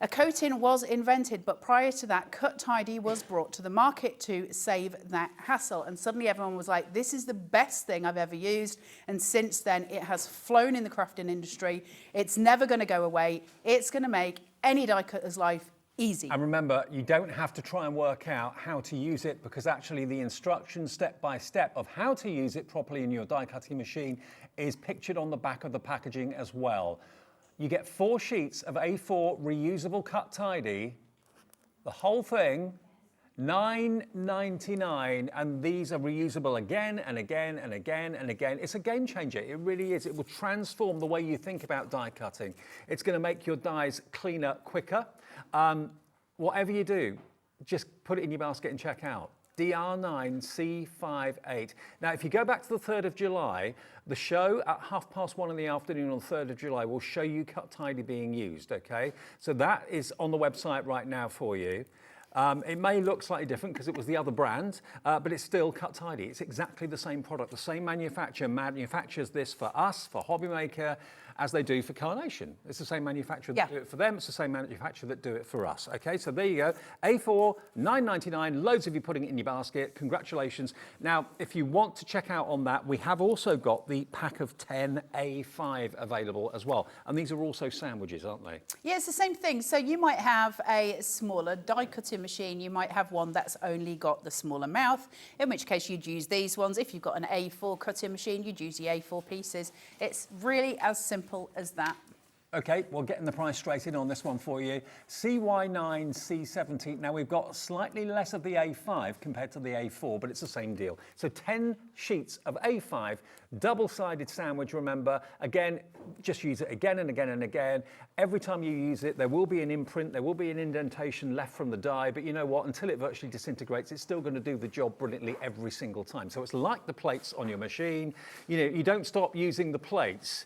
A coating was invented, but prior to that, Cut Tidy was brought to the market to save that hassle. And suddenly everyone was like, this is the best thing I've ever used. And since then, it has flown in the crafting industry. It's never going to go away. It's going to make any die cutter's life easy. And remember, you don't have to try and work out how to use it, because actually the instructions step by step of how to use it properly in your die cutting machine is pictured on the back of the packaging as well. You get 4 sheets of A4 reusable Cut Tidy, the whole thing, $9.99, and these are reusable again and again and again and again. It's a game changer, it really is. It will transform the way you think about die cutting. It's going to make your dies cleaner, quicker. Whatever you do, just put it in your basket and check out. DR9C58. Now, if you go back to the 3rd of July, the show at 1:30 in the afternoon on the 3rd of July will show you Cut Tidy being used, okay? So that is on the website right now for you. It may look slightly different because it was the other brand, but it's still Cut Tidy. It's exactly the same product. The same manufacturer manufactures this for us, for Hobby Maker, as they do for Carnation. It's the same manufacturer that do it for them. It's the same manufacturer that do it for us. Okay, so there you go. A4, $9.99. Loads of you putting it in your basket. Congratulations. Now, if you want to check out on that, we have also got the pack of 10 A5 available as well. And these are also sandwiches, aren't they? Yeah, it's the same thing. So you might have a smaller die cutting machine. You might have one that's only got the smaller mouth, in which case you'd use these ones. If you've got an A4 cutting machine, you'd use the A4 pieces. It's really as simple as that. Okay, well, getting the price straight in on this one for you. CY9, C70. Now, we've got slightly less of the A5 compared to the A4, but it's the same deal. So 10 sheets of A5, double-sided sandwich, remember. Again, just use it again and again and again. Every time you use it, there will be an imprint, there will be an indentation left from the die, but you know what? Until it virtually disintegrates, it's still going to do the job brilliantly every single time. So it's like the plates on your machine. You know, you don't stop using the plates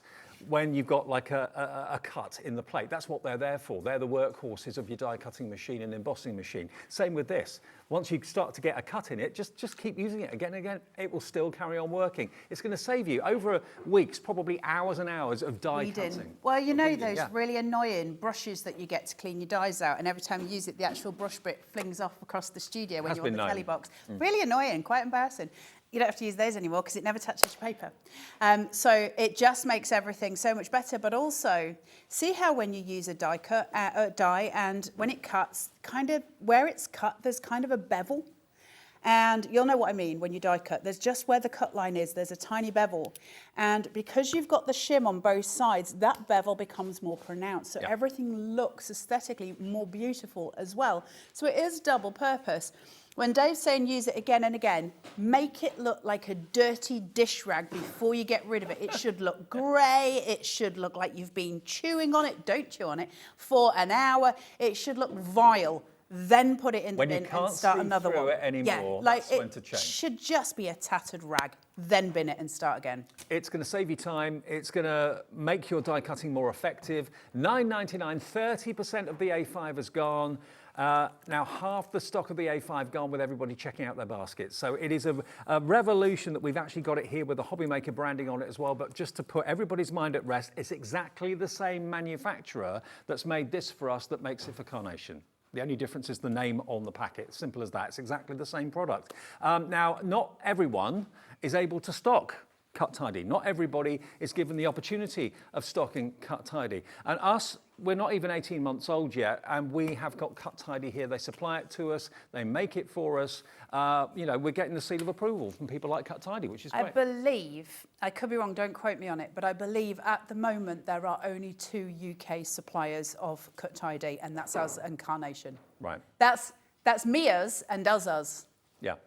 when you've got like a cut in the plate. That's what they're there for. They're the workhorses of your die cutting machine and embossing machine. Same with this. Once you start to get a cut in it, just keep using it again and again. It will still carry on working. It's going to save you over weeks, probably hours and hours of die cutting. Well, you know those really annoying brushes that you get to clean your dies out, and every time you use it, the actual brush bit flings off across the studio when you're on the telly box. Really annoying, quite embarrassing. You don't have to use those anymore because it never touches your paper. So it just makes everything so much better. But also, see how when you use a die and when it cuts, kind of where it's cut, there's kind of a bevel. And you'll know what I mean when you die cut. There's just where the cut line is, there's a tiny bevel. And because you've got the shim on both sides, that bevel becomes more pronounced. So everything looks aesthetically more beautiful as well. So it is double purpose. When Dave's saying use it again and again, make it look like a dirty dish rag before you get rid of it. It should look grey. It should look like you've been chewing on it. Don't chew on it for an hour. It should look vile then put it in the When bin you can't and start see another through one. it anymore, like that's when to it change. should just be a tattered rag, then bin it and start again. It's going to save you time. It's going to make your die cutting more effective. $9.99, 30% of the A5 has gone. Now half the stock of the A5 gone with everybody checking out their baskets. So it is a revolution that we've actually got it here with the Hobbymaker branding on it as well. But just to put everybody's mind at rest, it's exactly the same manufacturer that's made this for us that makes it for Carnation. The only difference is the name on the packet. Simple as that. It's exactly the same product. Now, not everyone is able to stock Cut Tidy. Not everybody is given the opportunity of stocking Cut Tidy. And us, we're not even 18 months old yet, and we have got Cut Tidy here. They supply it to us. They make it for us. You know, we're getting the seal of approval from people like Cut Tidy, which is great. I believe, I could be wrong, don't quote me on it, but I believe at the moment there are only 2 UK suppliers of Cut Tidy, and that's us and Carnation. Right. That's Mia's and does us. Yeah.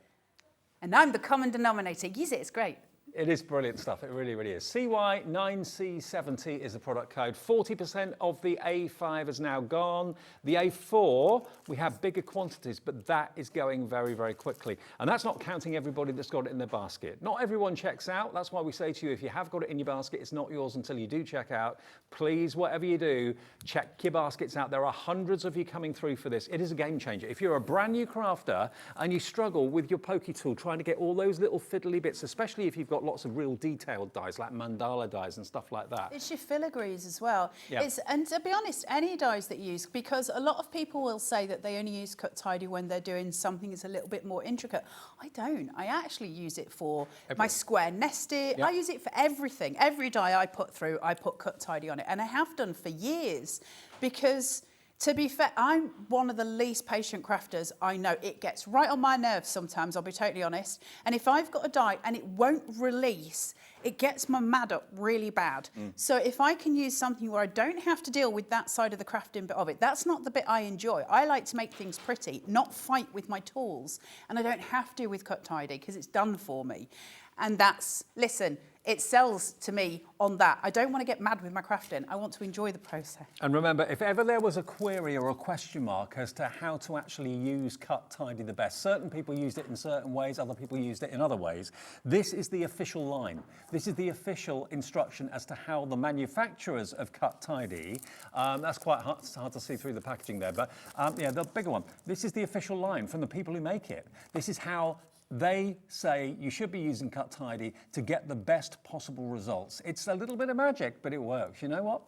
And I'm the common denominator. Use it, it's great. It is brilliant stuff. It really, really is. CY9C70 is the product code. 40% of the A5 is now gone. The A4, we have bigger quantities, but that is going very, very quickly. And that's not counting everybody that's got it in their basket. Not everyone checks out. That's why we say to you, if you have got it in your basket, it's not yours until you do check out. Please, whatever you do, check your baskets out. There are hundreds of you coming through for this. It is a game changer. If you're a brand new crafter and you struggle with your pokey tool, trying to get all those little fiddly bits, especially if you've got lots of real detailed dies like mandala dies and stuff like that. It's your filigrees as well. Yeah. And to be honest, any dies that you use, because a lot of people will say that they only use Cut Tidy when they're doing something that's a little bit more intricate. I don't. I actually use it for my square nested. Yeah. I use it for everything. Every die I put through, I put Cut Tidy on it. And I have done for years because, to be fair, I'm one of the least patient crafters I know. It gets right on my nerves sometimes, I'll be totally honest. And if I've got a die and it won't release, it gets my mad up really bad. So if I can use something where I don't have to deal with that side of the crafting bit of it, that's not the bit I enjoy. I like to make things pretty, not fight with my tools. And I don't have to with Cut Tidy because it's done for me. And that's, listen, it sells to me on that. I don't want to get mad with my crafting. I want to enjoy the process. And remember, if ever there was a query or a question mark as to how to actually use Cut Tidy the best, certain people used it in certain ways, other people used it in other ways. This is the official line. This is the official instruction as to how the manufacturers of Cut Tidy, that's quite hard to see through the packaging there, but yeah, the bigger one. This is the official line from the people who make it. This is how they say you should be using Cut Tidy to get the best possible results. It's a little bit of magic, but it works. You know what?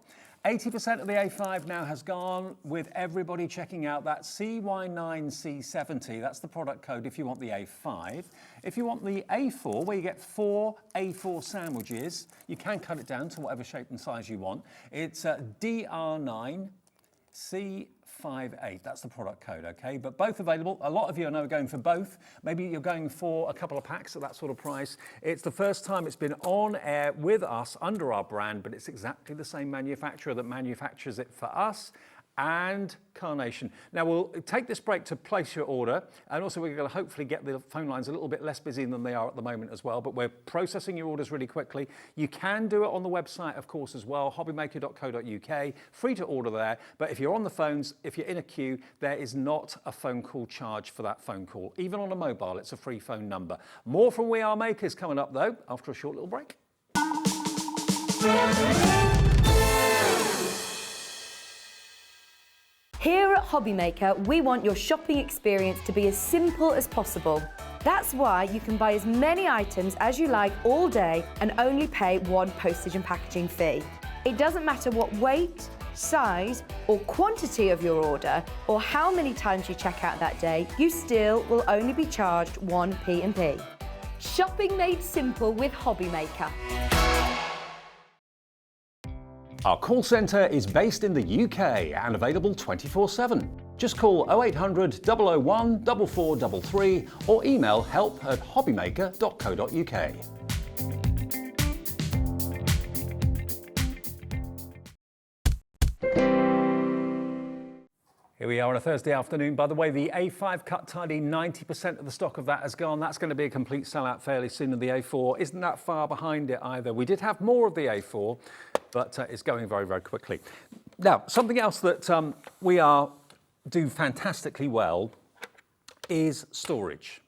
80% of the A5 now has gone with everybody checking out that CY9C70. That's the product code if you want the A5. If you want the A4, where you get 4 A4 sandwiches, you can cut it down to whatever shape and size you want. It's DR9C58, that's the product code, okay? But both available. A lot of you I know are going for both. Maybe you're going for a couple of packs at that sort of price. It's the first time it's been on air with us under our brand, but it's exactly the same manufacturer that manufactures it for us and Carnation. Now we'll take this break to place your order, and also we're going to hopefully get the phone lines a little bit less busy than they are at the moment as well, but we're processing your orders really quickly. You can do it on the website, of course, as well, hobbymaker.co.uk, free to order there, but if you're on the phones, if you're in a queue, there is not a phone call charge for that phone call. Even on a mobile, it's a free phone number. More from We Are Makers coming up, though, after a short little break. Here at Hobbymaker, we want your shopping experience to be as simple as possible. That's why you can buy as many items as you like all day and only pay one postage and packaging fee. It doesn't matter what weight, size or quantity of your order or how many times you check out that day, you still will only be charged one P&P. Shopping made simple with Hobbymaker. Our call centre is based in the UK and available 24/7. Just call 0800 001 4433 or email help@hobbymaker.co.uk. Here we are on a Thursday afternoon. By the way, the A5 Cut Tidy, 90% of the stock of that has gone. That's going to be a complete sellout fairly soon. And the A4 isn't that far behind it either. We did have more of the A4, but it's going very, very quickly. Now, something else that we are do fantastically well is storage.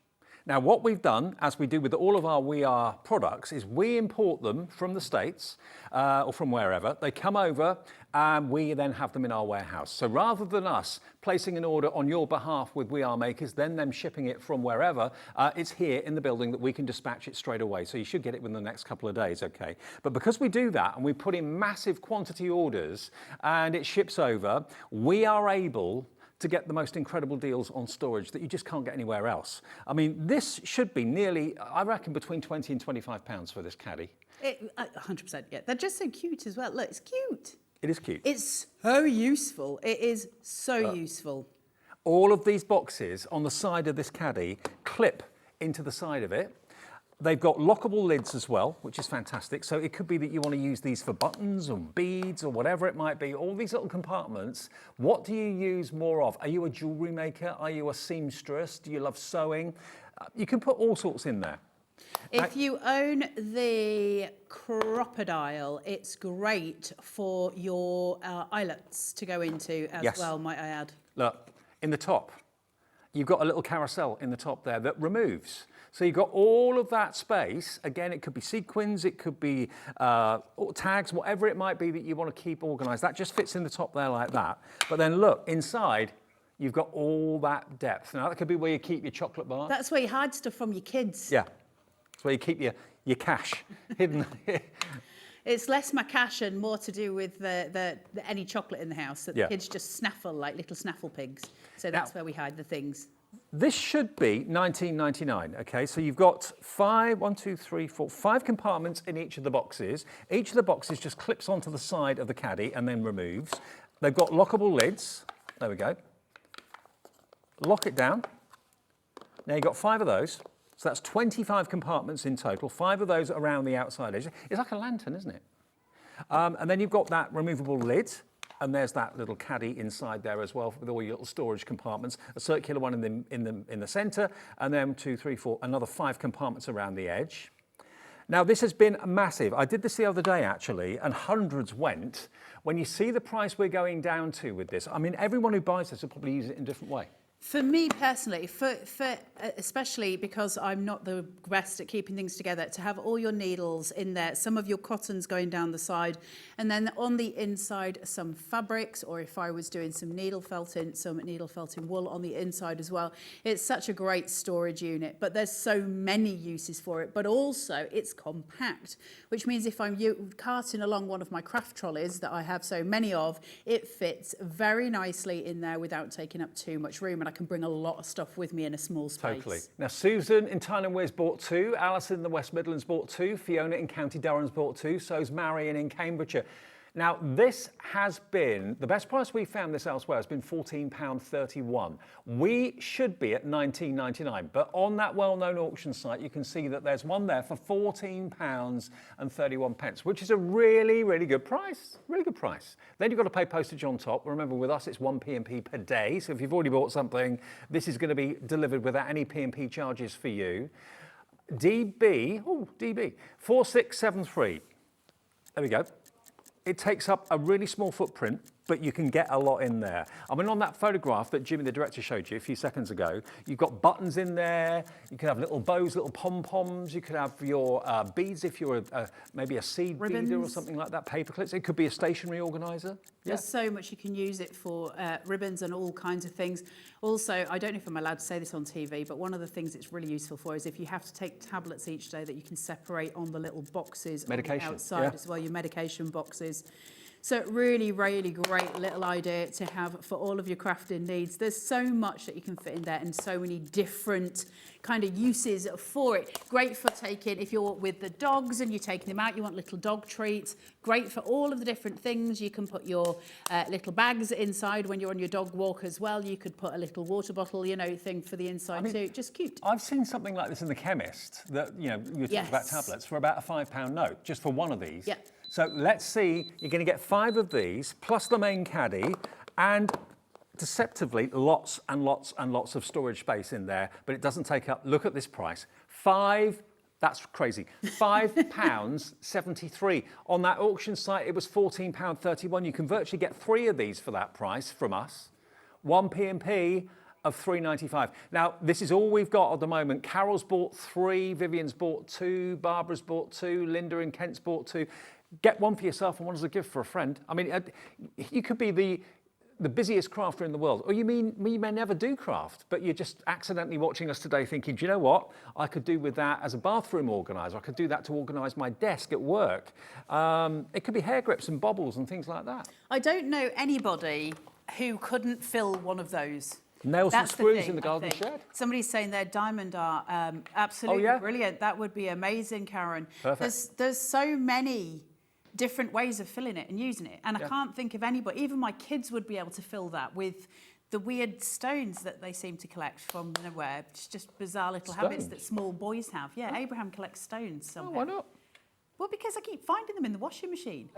Now, what we've done, as we do with all of our We Are products, is we import them from the States or from wherever. They come over and we then have them in our warehouse. So rather than us placing an order on your behalf with We Are Makers, then them shipping it from wherever, it's here in the building that we can dispatch it straight away. So you should get it within the next couple of days, okay? But because we do that and we put in massive quantity orders and it ships over, we are able to get the most incredible deals on storage that you just can't get anywhere else. I mean, this should be nearly, I reckon, between 20 and 25 pounds for this caddy. 100%, yeah. They're just so cute as well. Look, it's cute. It is cute. It's so useful. It is so useful. All of these boxes on the side of this caddy clip into the side of it. They've got lockable lids as well, which is fantastic. So it could be that you want to use these for buttons or beads or whatever it might be. All these little compartments. What do you use more of? Are you a jewellery maker? Are you a seamstress? Do you love sewing? You can put all sorts in there. If you own the crocodile, it's great for your eyelets to go into as well, might I add. Look, in the top, you've got a little carousel in the top there that removes. So you've got all of that space. Again, it could be sequins, it could be tags, whatever it might be that you want to keep organised. That just fits in the top there like that. But then look, inside, you've got all that depth. Now, that could be where you keep your chocolate bar. That's where you hide stuff from your kids. Yeah, that's where you keep your cash hidden. It's less my cash and more to do with the any chocolate in the house that the kids just snaffle like little snaffle pigs. So that's where we hide the things. This should be $19.99, okay? So you've got 5 compartments in each of the boxes. Each of the boxes just clips onto the side of the caddy and then removes. They've got lockable lids. There we go. Lock it down. Now you've got 5 of those. So that's 25 compartments in total, 5 of those around the outside edge. It's like a lantern, isn't it? And then you've got that removable lid. And there's that little caddy inside there as well with all your little storage compartments. A circular one in the centre, and then 2, 3, 4, another 5 compartments around the edge. Now this has been massive. I did this the other day actually, and hundreds went. When you see the price we're going down to with this, I mean, everyone who buys this will probably use it in a different way. For me personally, for especially because I'm not the best at keeping things together, to have all your needles in there, some of your cottons going down the side, and then on the inside some fabrics, or if I was doing some needle felting wool on the inside as well. It's such a great storage unit, but there's so many uses for it. But also it's compact, which means if I'm carting along one of my craft trolleys that I have so many of, it fits very nicely in there without taking up too much room. And I can bring a lot of stuff with me in a small space. Totally. Now, Susan in Tyne and Wear's bought 2, Alison in the West Midlands bought 2, Fiona in County Durham's bought 2, so's Marion in Cambridgeshire. Now, this has been, the best price we found this elsewhere has been £14.31. We should be at £19.99, but on that well-known auction site, you can see that there's one there for £14.31, which is a really, really good price. Really good price. Then you've got to pay postage on top. Remember, with us, it's 1 P&P per day. So if you've already bought something, this is going to be delivered without any P&P charges for you. DB, 4673. There we go. It takes up a really small footprint, but you can get a lot in there. I mean, on that photograph that Jimmy, the director, showed you a few seconds ago, you've got buttons in there, you could have little bows, little pom-poms, you could have your beads if you're maybe a seed beader or something like that, paper clips. It could be a stationery organiser. There's so much you can use it for, ribbons and all kinds of things. Also, I don't know if I'm allowed to say this on TV, but one of the things it's really useful for is if you have to take tablets each day that you can separate on the little boxes on the outside as well, your medication boxes. So really, really great little idea to have for all of your crafting needs. There's so much that you can fit in there and so many different kind of uses for it. Great for taking, if you're with the dogs and you're taking them out, you want little dog treats. Great for all of the different things. You can put your little bags inside when you're on your dog walk as well. You could put a little water bottle, you know, thing for the inside too. Just cute. I've seen something like this in the chemist that, you know, you talked about tablets for about a £5 note, just for one of these. Yeah. So let's see, you're going to get 5 of these, plus the main caddy, and deceptively lots and lots and lots of storage space in there, but it doesn't take up, look at this price, that's crazy, £5.73. On that auction site, it was £14.31. You can virtually get 3 of these for that price from us. 1 P&P of £3.95. Now, this is all we've got at the moment. Carol's bought 3, Vivian's bought 2, Barbara's bought 2, Linda and Kent's bought 2. Get one for yourself and one as a gift for a friend. I mean, you could be the busiest crafter in the world, or you may never do craft, but you're just accidentally watching us today thinking, do you know what? I could do with that as a bathroom organiser. I could do that to organise my desk at work. It could be hair grips and bobbles and things like that. I don't know anybody who couldn't fill one of those. Nails and screws in the garden shed. Somebody's saying their diamond art, absolutely brilliant. That would be amazing, Karen. Perfect. There's so many different ways of filling it and using it. And I can't think of anybody, even my kids would be able to fill that with the weird stones that they seem to collect from nowhere. It's just bizarre little habits that small boys have. Yeah, Abraham collects stones somehow. Oh, why not? Well, because I keep finding them in the washing machine.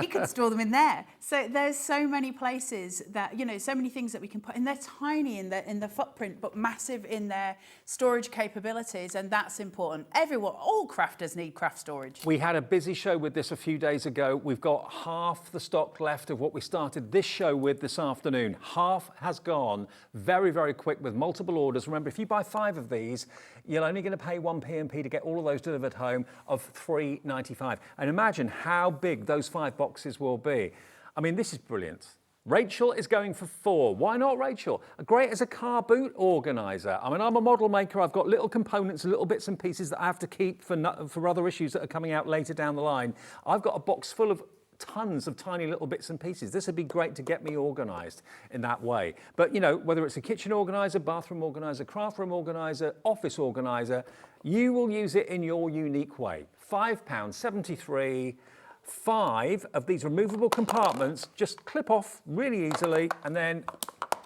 He could store them in there. So there's so many places that, you know, so many things that we can put, and they're tiny in the footprint, but massive in their storage capabilities, and that's important. Everyone, all crafters need craft storage. We had a busy show with this a few days ago. We've got half the stock left of what we started this show with this afternoon. Half has gone very, very quick with multiple orders. Remember, if you buy 5 of these, you're only going to pay 1 P&P to get all of those delivered home of £3.95. And imagine how big those 5 boxes will be. I mean, this is brilliant. Rachel is going for 4. Why not Rachel? Great as a car boot organiser. I mean, I'm a model maker. I've got little components and little bits and pieces that I have to keep for other issues that are coming out later down the line. I've got a box full of tons of tiny little bits and pieces. This would be great to get me organised in that way. But, you know, whether it's a kitchen organiser, bathroom organiser, craft room organiser, office organiser, you will use it in your unique way. £5.73. 5 of these removable compartments just clip off really easily, and then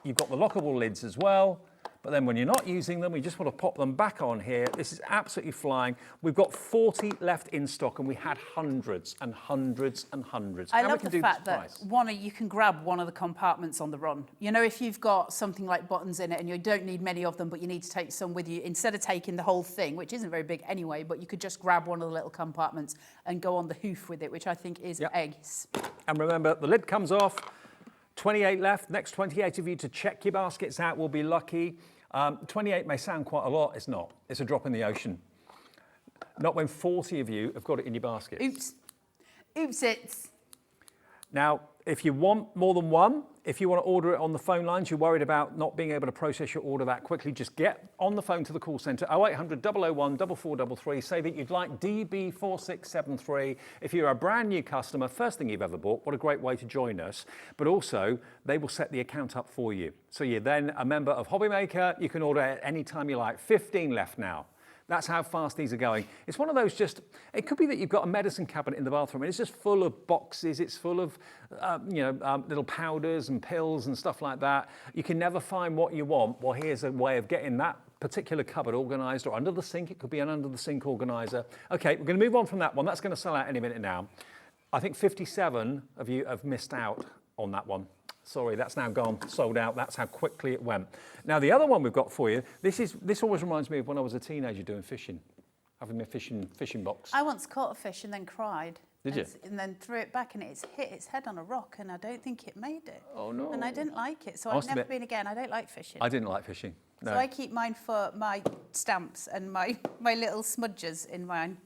you've got the lockable lids as well. But then when you're not using them, you just want to pop them back on here. This is absolutely flying. We've got 40 left in stock, and we had hundreds and hundreds and hundreds. I love the fact that you can grab one of the compartments on the run. You know, if you've got something like buttons in it and you don't need many of them, but you need to take some with you, instead of taking the whole thing, which isn't very big anyway, but you could just grab one of the little compartments and go on the hoof with it, which I think is ace. And remember, the lid comes off. 28 left. Next 28 of you to check your baskets out will be lucky. 28 may sound quite a lot. It's not. It's a drop in the ocean. Not when 40 of you have got it in your basket. Oops. Oops-its. Now, if you want more than one, if you want to order it on the phone lines, you're worried about not being able to process your order that quickly, just get on the phone to the call centre, 0800 001 4433, say that you'd like DB4673. If you're a brand new customer, first thing you've ever bought, what a great way to join us. But also, they will set the account up for you. So you're then a member of Hobbymaker. You can order at any time you like. 15 left now. That's how fast these are going. It's one of those it could be that you've got a medicine cabinet in the bathroom and it's just full of boxes, it's full of, little powders and pills and stuff like that. You can never find what you want. Well, here's a way of getting that particular cupboard organised, or under the sink. It could be an under the sink organiser. Okay, we're going to move on from that one. That's going to sell out any minute now. I think 57 of you have missed out on that one. Sorry, that's now gone, sold out. That's how quickly it went. Now, the other one we've got for you, this always reminds me of when I was a teenager doing fishing, having my fishing box. I once caught a fish and then cried. Did you? And then threw it back, and it's hit its head on a rock, and I don't think it made it. Oh, no. And I didn't like it, so I've never been again. I don't like fishing. I didn't like fishing, no. So I keep mine for my stamps and my little smudges in mine.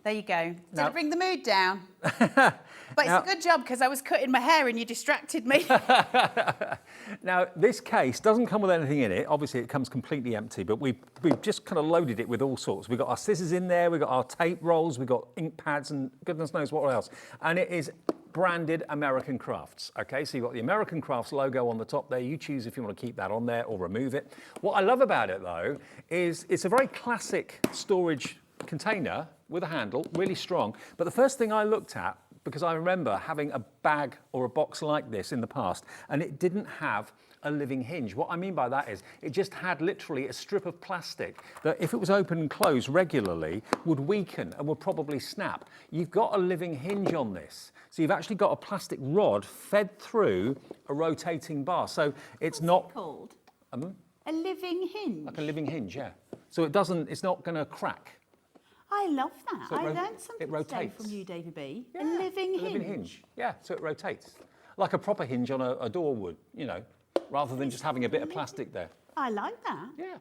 There you go. Did it bring the mood down? But it's a good job, because I was cutting my hair and you distracted me. Now, this case doesn't come with anything in it. Obviously, it comes completely empty, but we've just kind of loaded it with all sorts. We've got our scissors in there, we've got our tape rolls, we've got ink pads, and goodness knows what else. And it is branded American Crafts. Okay, so you've got the American Crafts logo on the top there. You choose if you want to keep that on there or remove it. What I love about it, though, is it's a very classic storage container with a handle, really strong. But the first thing I looked at, because I remember having a bag or a box like this in the past, and it didn't have a living hinge. What I mean by that is it just had literally a strip of plastic that, if it was open and closed regularly, would weaken and would probably snap. You've got a living hinge on this. So you've actually got a plastic rod fed through a rotating bar. So it's not... What's it called? A living hinge? Like a living hinge, yeah. So it's not going to crack. I love that. So I learned something today from you, David B. Yeah, a living hinge. Yeah, so it rotates. Like a proper hinge on a door would, you know. rather than just having a bit of plastic there. I like that. Yeah,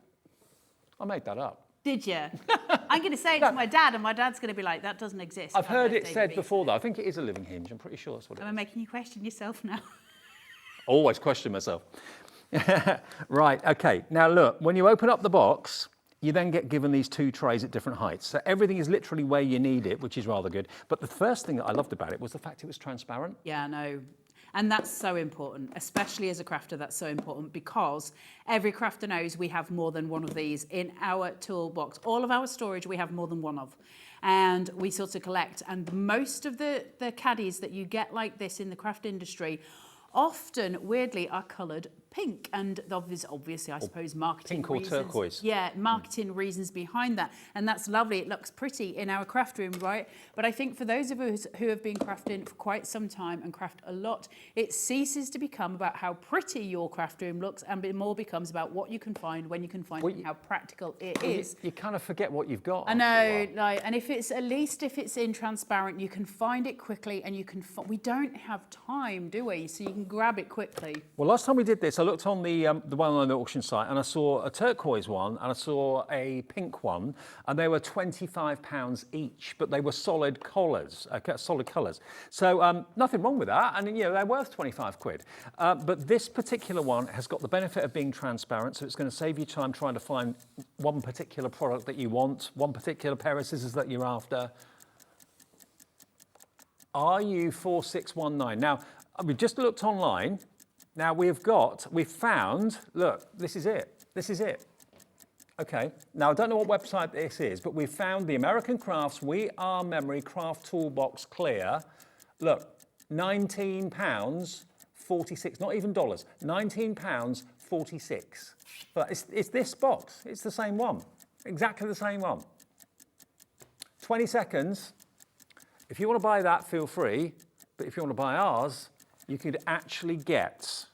I made that up. Did you? I'm going to say it to my dad, and my dad's going to be like, that doesn't exist. I've heard it said before, though. I think it is a living hinge. I'm pretty sure that's what it is. Am I making you question yourself now? Always question myself. Right, okay. Now look, when you open up the box, you then get given these 2 trays at different heights. So everything is literally where you need it, which is rather good. But the first thing that I loved about it was the fact it was transparent. Yeah, I know. And that's so important, especially as a crafter, that's so important because every crafter knows we have more than one of these in our toolbox. All of our storage, we have more than one of. And we sort of collect. And most of the caddies that you get like this in the craft industry often, weirdly, are coloured pink. And obviously, I suppose, marketing pink or reasons. turquoise. Yeah, marketing reasons behind that. And that's lovely. It looks pretty in our craft room, right? But I think for those of us who have been crafting for quite some time and craft a lot, it ceases to become about how pretty your craft room looks and it more becomes about what you can find, when you can find it, and how practical it is. You kind of forget what you've got. I know, like, and if it's, at least if it's in transparent, you can find it quickly and you can, we don't have time, do we? So you can grab it quickly. Well, last time we did this, I looked on the one on the auction site and I saw a turquoise one and I saw a pink one, and they were £25 each, but they were solid colours. So nothing wrong with that, and they're worth 25 quid. But this particular one has got the benefit of being transparent, so it's going to save you time trying to find one particular product that you want, one particular pair of scissors that you're after. RU4619. Now, we've just looked online. Now we've found, look, this is it. Okay, now I don't know what website this is, but we've found the American Crafts We Are Memory Craft Toolbox Clear. Look, £19.46, not even dollars, £19.46. But it's this box, it's the same one, exactly the same one. 20 seconds. If you want to buy that, feel free, but if you want to buy ours, you could actually get,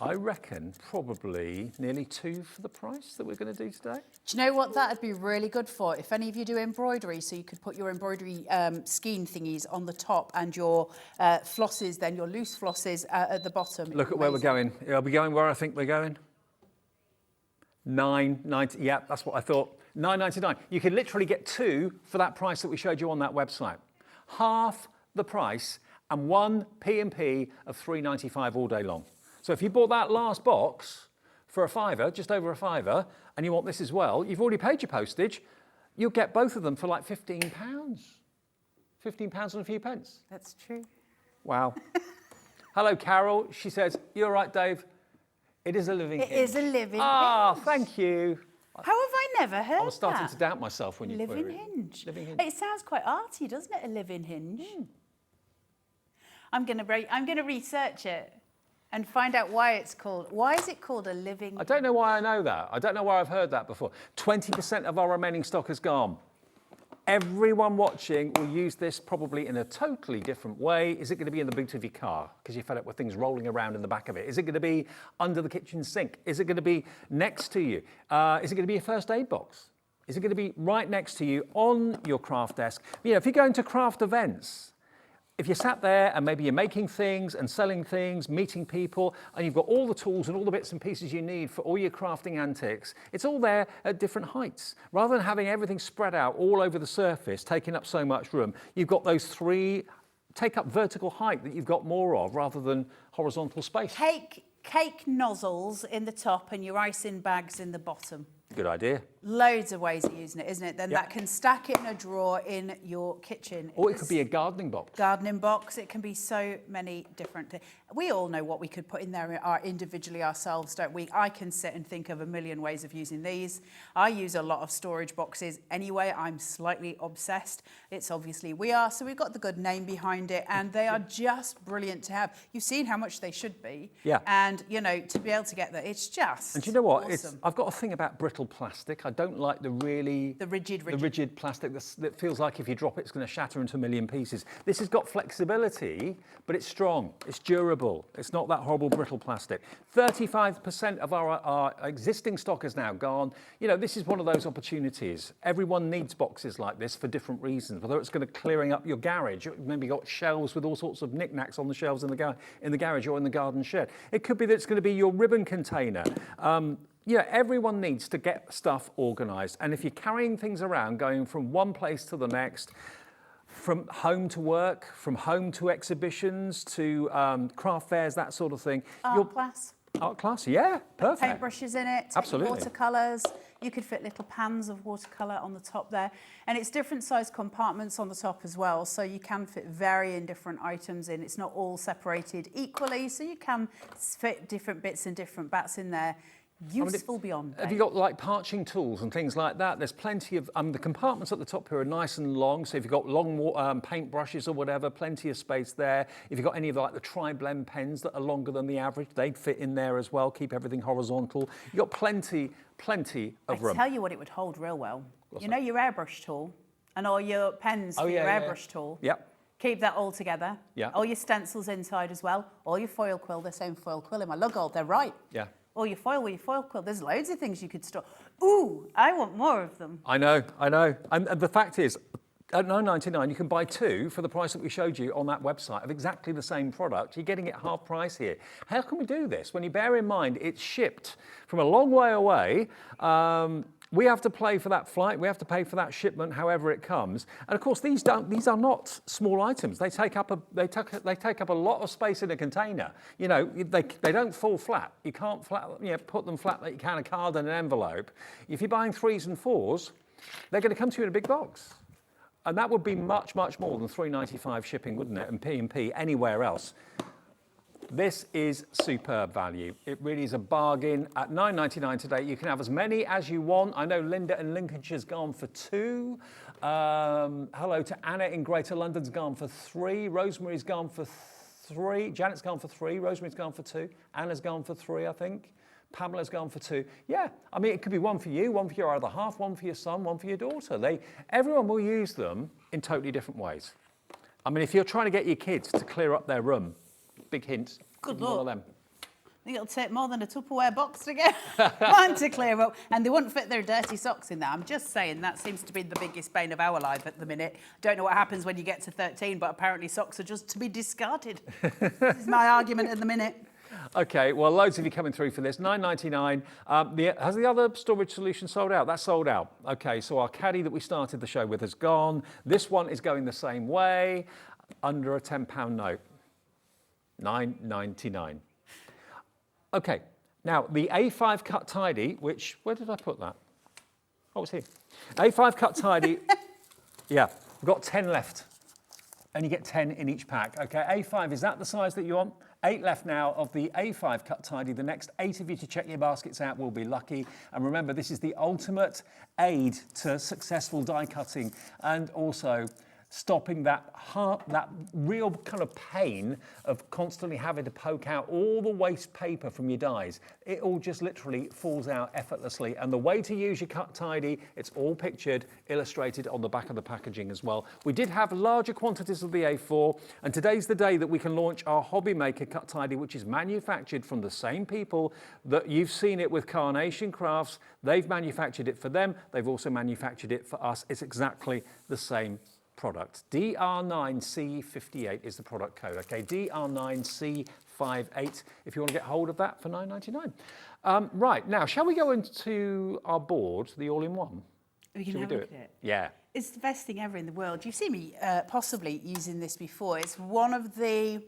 I reckon, probably nearly 2 for the price that we're going to do today. Do you know what that would be really good for? If any of you do embroidery, so you could put your embroidery skein thingies on the top and your flosses, then your loose flosses at the bottom. Look at where we're going. Are we going where I think we're going? $9.90. Yeah, that's what I thought. $9.99. You can literally get 2 for that price that we showed you on that website. Half the price, and 1 P&P of £3.95 all day long. So if you bought that last box for £5, just over £5, and you want this as well, you've already paid your postage, you'll get both of them for like £15. £15 and a few pence. That's true. Wow. Hello, Carol. She says, "You're right, Dave. It is a living hinge." It is a living hinge. Ah, thank you. How have I never heard that? I was starting to doubt myself when you put living it. hinge. Living hinge. It sounds quite arty, doesn't it? A living hinge. I'm going to research it and find out why it's called. Why is it called a living? I don't know why I know that. I don't know why I've heard that before. 20% of our remaining stock has gone. Everyone watching will use this probably in a totally different way. Is it going to be in the boot of your car because you're fed up with things rolling around in the back of it? Is it going to be under the kitchen sink? Is it going to be next to you? Is it going to be a first aid box? Is it going to be right next to you on your craft desk? If you're going to craft events, if you're sat there and maybe you're making things and selling things, meeting people, and you've got all the tools and all the bits and pieces you need for all your crafting antics, it's all there at different heights. Rather than having everything spread out all over the surface, taking up so much room, you've got those 3 take up vertical height that you've got more of rather than horizontal space. Cake nozzles in the top and your icing bags in the bottom. Good idea. Loads of ways of using it, isn't it? Then that can stack it in a drawer in your kitchen. Or it could be a gardening box. Gardening box. It can be so many different things. We all know what we could put in there individually ourselves, don't we? I can sit and think of a million ways of using these. I use a lot of storage boxes anyway. I'm slightly obsessed. It's obviously We Are, so we've got the good name behind it, and they are just brilliant to have. You've seen how much they should be. Yeah. And, to be able to get that, it's just And do you know what? awesome. I've got a thing about brittle brittle plastic. I don't like the rigid plastic that feels like if you drop it, it's going to shatter into a million pieces. This has got flexibility, but it's strong, it's durable. It's not that horrible brittle plastic. 35% of our existing stock is now gone. You know, this is one of those opportunities. Everyone needs boxes like this for different reasons, whether it's going to clearing up your garage. Maybe you've got shelves with all sorts of knickknacks on the shelves in the garage or in the garden shed. It could be that it's going to be your ribbon container. Yeah, everyone needs to get stuff organised. And if you're carrying things around, going from one place to the next, from home to work, from home to exhibitions, to craft fairs, that sort of thing. Art class, yeah, perfect. Paintbrushes in it, absolutely. Watercolours. You could fit little pans of watercolour on the top there. And it's different size compartments on the top as well, so you can fit varying different items in. It's not all separated equally, so you can fit different bits and different bats in there. Useful beyond. Have you got like parching tools and things like that? There's plenty of, the compartments at the top here are nice and long, so if you've got long paint brushes or whatever, plenty of space there. If you've got any of like the tri-blend pens that are longer than the average, they'd fit in there as well, keep everything horizontal. You've got plenty of room. I tell you what it would hold real well. You know your airbrush tool and all your pens for your airbrush tool? Yep. Keep that all together. Yeah. All your stencils inside as well. All your foil quill, the same foil quill in my lug gold, they're right. Yeah. Or your foil with your foil quill. There's loads of things you could store. Ooh, I want more of them. I know. And the fact is, at $9.99, you can buy two for the price that we showed you on that website of exactly the same product. You're getting it half price here. How can we do this? When you bear in mind it's shipped from a long way away, we have to pay for that flight, we have to pay for that shipment, however it comes. And of course, these are not small items. They take up a lot of space in a container. You know, they don't fall flat. You can't put them flat like you can a card and an envelope. If you're buying 3s and 4s, they're going to come to you in a big box. And that would be much, much more than $3.95 shipping, wouldn't it? And P&P anywhere else. This is superb value. It really is a bargain. At $9.99 today, you can have as many as you want. I know Linda in Lincolnshire's gone for 2. Hello to Anna in Greater London's gone for 3. Rosemary's gone for 3. Janet's gone for 3. Rosemary's gone for 2. Anna's gone for 3, I think. Pamela's gone for 2. Yeah, I mean, it could be one for you, one for your other half, one for your son, one for your daughter. Everyone will use them in totally different ways. I mean, if you're trying to get your kids to clear up their room, big hint. Good one luck. of them. I think it'll take more than a Tupperware box to get one to clear up. And they wouldn't fit their dirty socks in there. I'm just saying that seems to be the biggest bane of our life at the minute. Don't know what happens when you get to 13, but apparently socks are just to be discarded. This is my argument at the minute. Okay, well, loads of you coming through for this. $9.99. Has the other storage solution sold out? That's sold out. Okay, so our caddy that we started the show with has gone. This one is going the same way, under a £10 note. $9.99. Okay, now the A5 cut tidy, which, where did I put that? Oh, it's here. A5 cut tidy, yeah, we've got 10 left. And you get 10 in each pack. Okay, A5, is that the size that you want? 8 left now of the A5 cut tidy. The next 8 of you to check your baskets out will be lucky. And remember, this is the ultimate aid to successful die cutting and also stopping that real kind of pain of constantly having to poke out all the waste paper from your dies. It all just literally falls out effortlessly. And the way to use your cut tidy, it's all pictured, illustrated on the back of the packaging as well. We did have larger quantities of the A4, and today's the day that we can launch our Hobby Maker cut tidy, which is manufactured from the same people that you've seen it with Carnation Crafts. They've manufactured it for them. They've also manufactured it for us. It's exactly the same product. DR9C58 is the product code, okay? DR9C58 if you want to get hold of that for $9.99. Right, now, shall we go into our board, the all-in-one? We can have a look at it. Yeah. It's the best thing ever in the world. You've seen me possibly using this before. It's one of the...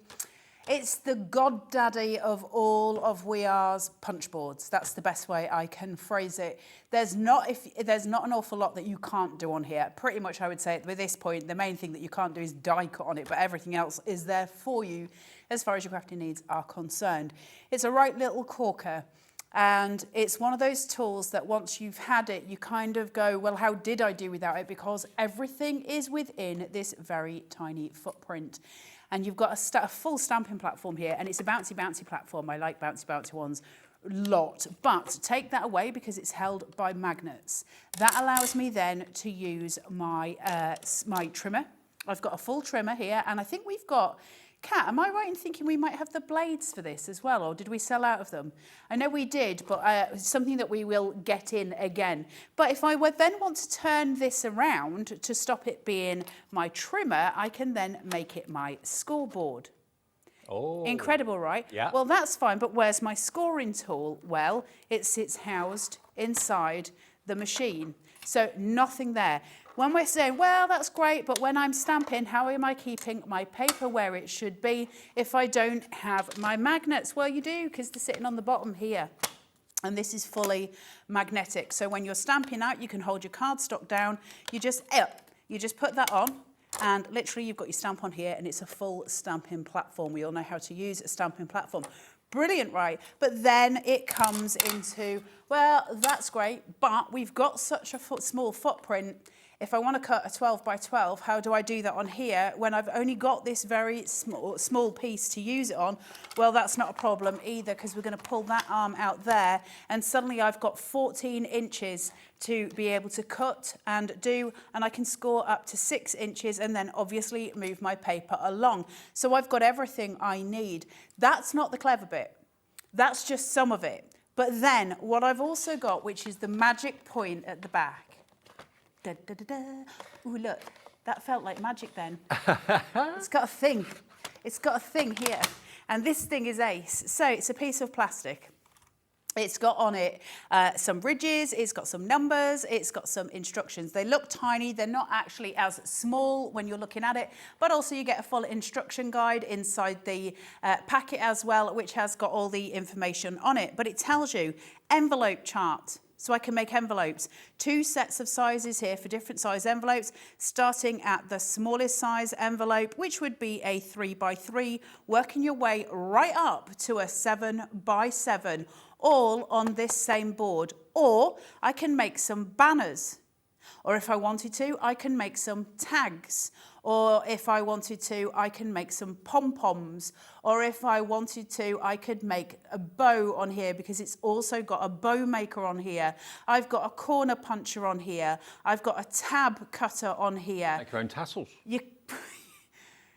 It's the goddaddy of all of We Are's punch boards. That's the best way I can phrase it. There's not an awful lot that you can't do on here. Pretty much I would say at this point, the main thing that you can't do is die cut on it, but everything else is there for you as far as your crafting needs are concerned. It's a right little corker. And it's one of those tools that once you've had it, you kind of go, well, how did I do without it? Because everything is within this very tiny footprint. And you've got a full stamping platform here, and it's a bouncy, bouncy platform. I like bouncy, bouncy ones. lot, but take that away because it's held by magnets. That allows me then to use my, my trimmer. I've got a full trimmer here, and I think we've got, Kat, am I right in thinking we might have the blades for this as well, or did we sell out of them? I know we did, but something that we will get in again. But if I would then want to turn this around to stop it being my trimmer, I can then make it my scoreboard. Oh. Incredible, right? Yeah. Well, that's fine, but where's my scoring tool? Well, it sits housed inside the machine, so nothing there. When we're saying, well, that's great, but when I'm stamping, how am I keeping my paper where it should be if I don't have my magnets? Well, you do, because they're sitting on the bottom here. And this is fully magnetic. So when you're stamping out, you can hold your cardstock down. You just put that on, and literally you've got your stamp on here, and it's a full stamping platform. We all know how to use a stamping platform. Brilliant, right? But then it comes into, well, that's great, but we've got such a small footprint. If I want to cut a 12 by 12, how do I do that on here when I've only got this very small piece to use it on? Well, that's not a problem either, because we're going to pull that arm out there, and suddenly I've got 14 inches to be able to cut and do, and I can score up to 6 inches and then obviously move my paper along. So I've got everything I need. That's not the clever bit. That's just some of it. But then what I've also got, which is the magic point at the back. Da, da, da, da. Ooh, look, that felt like magic then. It's got a thing. It's got a thing here. And this thing is ace. So it's a piece of plastic. It's got on it some ridges, it's got some numbers, it's got some instructions. They look tiny, they're not actually as small when you're looking at it, but also you get a full instruction guide inside the packet as well, which has got all the information on it. But it tells you envelope chart. So I can make envelopes. 2 sets of sizes here for different size envelopes, starting at the smallest size envelope, which would be a 3 by 3, working your way right up to a 7 by 7, all on this same board. Or I can make some banners. Or if I wanted to, I can make some tags. Or if I wanted to, I can make some pom-poms. Or if I wanted to, I could make a bow on here, because it's also got a bow maker on here. I've got a corner puncher on here. I've got a tab cutter on here. Make your own tassels.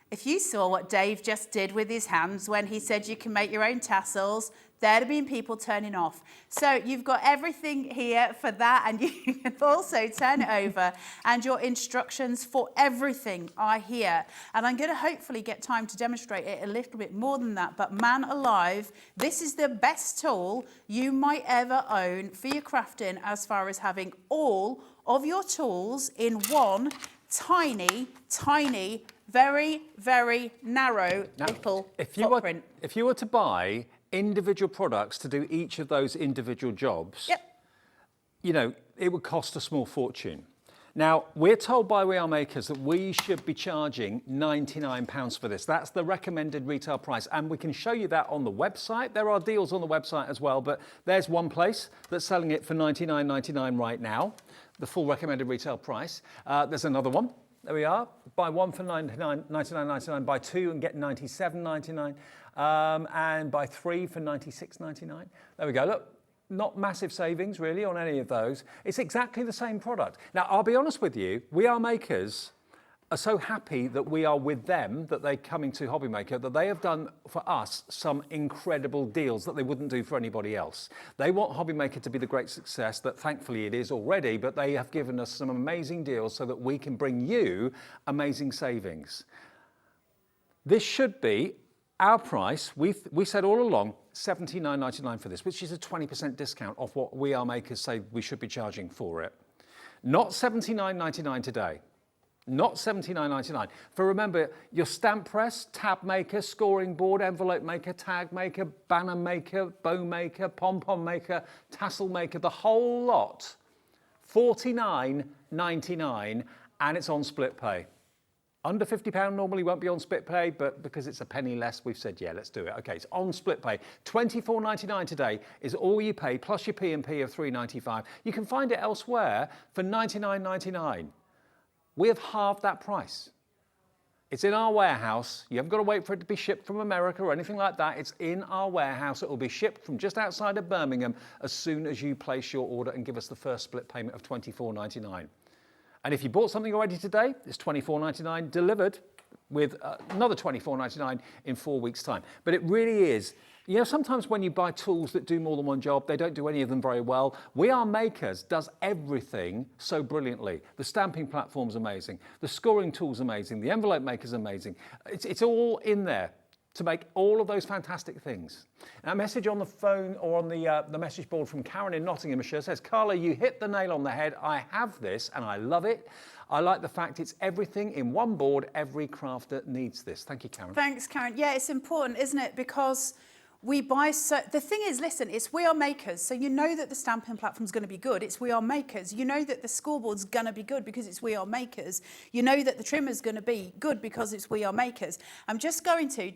If you saw what Dave just did with his hands when he said you can make your own tassels, there'd have been people turning off. So you've got everything here for that, and you can also turn it over, and your instructions for everything are here. And I'm going to hopefully get time to demonstrate it a little bit more than that, but man alive, this is the best tool you might ever own for your crafting, as far as having all of your tools in one tiny, very, very narrow little footprint. If you were to buy individual products to do each of those individual jobs, you know, it would cost a small fortune. Now, we're told by We Are Makers that we should be charging £99 for this. That's the recommended retail price, and we can show you that on the website. There are deals on the website as well, but there's one place that's selling it for £99.99 right now, the full recommended retail price. There's another one. There we are. Buy one for £99.99, buy two and get £97.99, and buy three for £96.99. There we go. Look, not massive savings really on any of those. It's exactly the same product. Now, I'll be honest with you, We Are Makers are so happy that we are with them, that they're coming to Hobby Maker, that they have done for us some incredible deals that they wouldn't do for anybody else. They want Hobby Maker to be the great success that thankfully it is already, but they have given us some amazing deals so that we can bring you amazing savings. This should be our price. We said all along $79.99 for this, which is a 20% discount off what We Are Makers say we should be charging for it. Not $79.99 today. Not $79.99. For remember, your stamp press, tab maker, scoring board, envelope maker, tag maker, banner maker, bow maker, pom-pom maker, tassel maker, the whole lot, $49.99, and it's on split pay. Under £50 normally won't be on split pay, but because it's a penny less, we've said, yeah, let's do it. Okay, it's on split pay. $24.99 today is all you pay, plus your P&P of $3.95. You can find it elsewhere for $99.99. We have halved that price. It's in our warehouse. You haven't got to wait for it to be shipped from America or anything like that. It's in our warehouse. It will be shipped from just outside of Birmingham as soon as you place your order and give us the first split payment of $24.99. And if you bought something already today, it's $24.99 delivered with another $24.99 in 4 weeks' time. But it really is. You know, sometimes when you buy tools that do more than one job, they don't do any of them very well. We Are Makers does everything so brilliantly. The stamping platform's amazing. The scoring tool's amazing. The envelope maker's amazing. It's all in there to make all of those fantastic things. Now, a message on the phone or on the message board from Karen in Nottinghamshire says, Carla, you hit the nail on the head. I have this and I love it. I like the fact it's everything in one board. Every crafter needs this. Thank you, Karen. Thanks, Karen. Yeah, it's important, isn't it? Because we buy the thing is, listen, it's We Are Makers. So you know that the stamping platform's going to be good. It's We Are Makers. You know that the scoreboard's going to be good because it's We Are Makers. You know that the trimmer's going to be good because it's We Are Makers. I'm just going to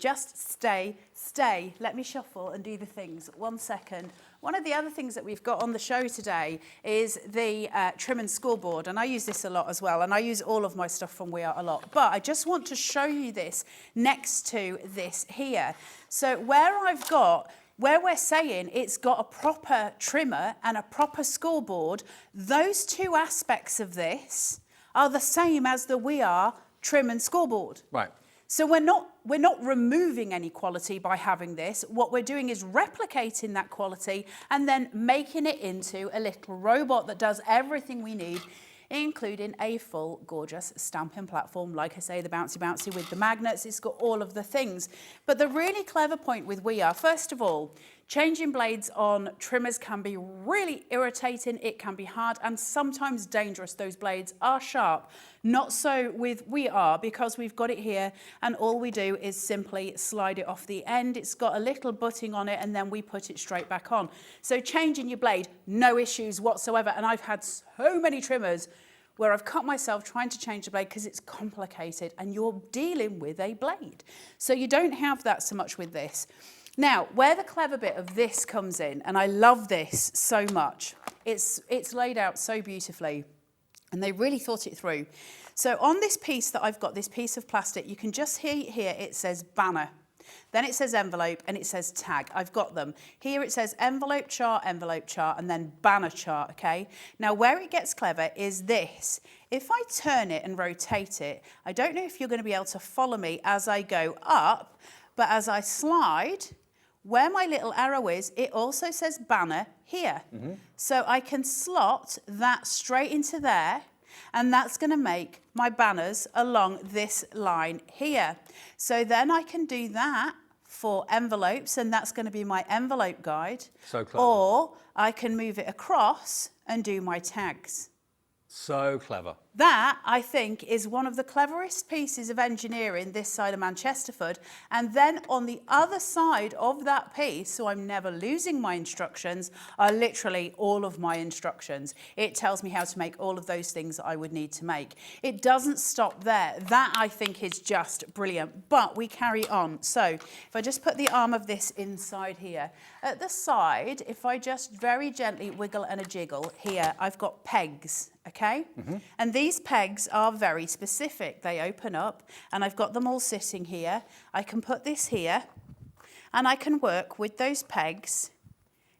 stay. Let me shuffle and do the things. 1 second. One of the other things that we've got on the show today is the trim and scoreboard, and I use this a lot as well, and I use all of my stuff from We Are a lot, but I just want to show you this next to this here. So where we're saying it's got a proper trimmer and a proper scoreboard, those two aspects of this are the same as the We Are trim and scoreboard. Right. So we're not removing any quality by having this. What we're doing is replicating that quality and then making it into a little robot that does everything we need, including a full gorgeous stamping platform. Like I say, the bouncy with the magnets, it's got all of the things. But the really clever point with We Are, first of all, changing blades on trimmers can be really irritating, it can be hard and sometimes dangerous. Those blades are sharp. Not so with We Are, because we've got it here and all we do is simply slide it off the end. It's got a little butting on it and then we put it straight back on. So changing your blade, no issues whatsoever. And I've had so many trimmers where I've cut myself trying to change the blade because it's complicated and you're dealing with a blade. So you don't have that so much with this. Now, where the clever bit of this comes in, and I love this so much, it's laid out so beautifully, and they really thought it through. So on this piece that I've got, this piece of plastic, you can just hear here it says banner. Then it says envelope and it says tag. I've got them. Here it says envelope chart, and then banner chart, okay? Now, where it gets clever is this. If I turn it and rotate it, I don't know if you're going to be able to follow me as I go up, but as I slide, where my little arrow is, it also says banner here. Mm-hmm. So I can slot that straight into there, and that's going to make my banners along this line here. So then I can do that for envelopes, and that's going to be my envelope guide. So clever. Or I can move it across and do my tags. So clever. That, I think, is one of the cleverest pieces of engineering this side of Manchesterford. And then on the other side of that piece, so I'm never losing my instructions, are literally all of my instructions. It tells me how to make all of those things that I would need to make. It doesn't stop there. That, I think, is just brilliant. But we carry on. So if I just put the arm of this inside here, at the side, if I just very gently wiggle and a jiggle here, I've got pegs. Okay? Mm-hmm. And these pegs are very specific. They open up and I've got them all sitting here. I can put this here and I can work with those pegs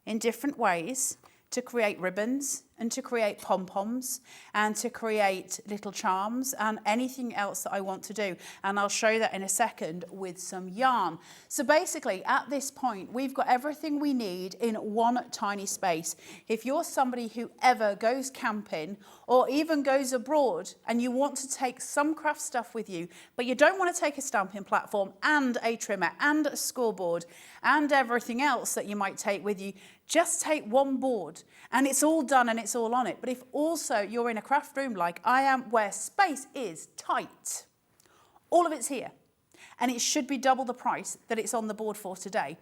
in different ways to create ribbons and to create pom-poms and to create little charms and anything else that I want to do. And I'll show that in a second with some yarn. So basically, at this point, we've got everything we need in one tiny space. If you're somebody who ever goes camping or even goes abroad and you want to take some craft stuff with you, but you don't want to take a stamping platform and a trimmer and a scoreboard and everything else that you might take with you, just take one board and it's all done and it's all on it. But if also you're in a craft room like I am, where space is tight, all of it's here. And it should be double the price that it's on the board for today.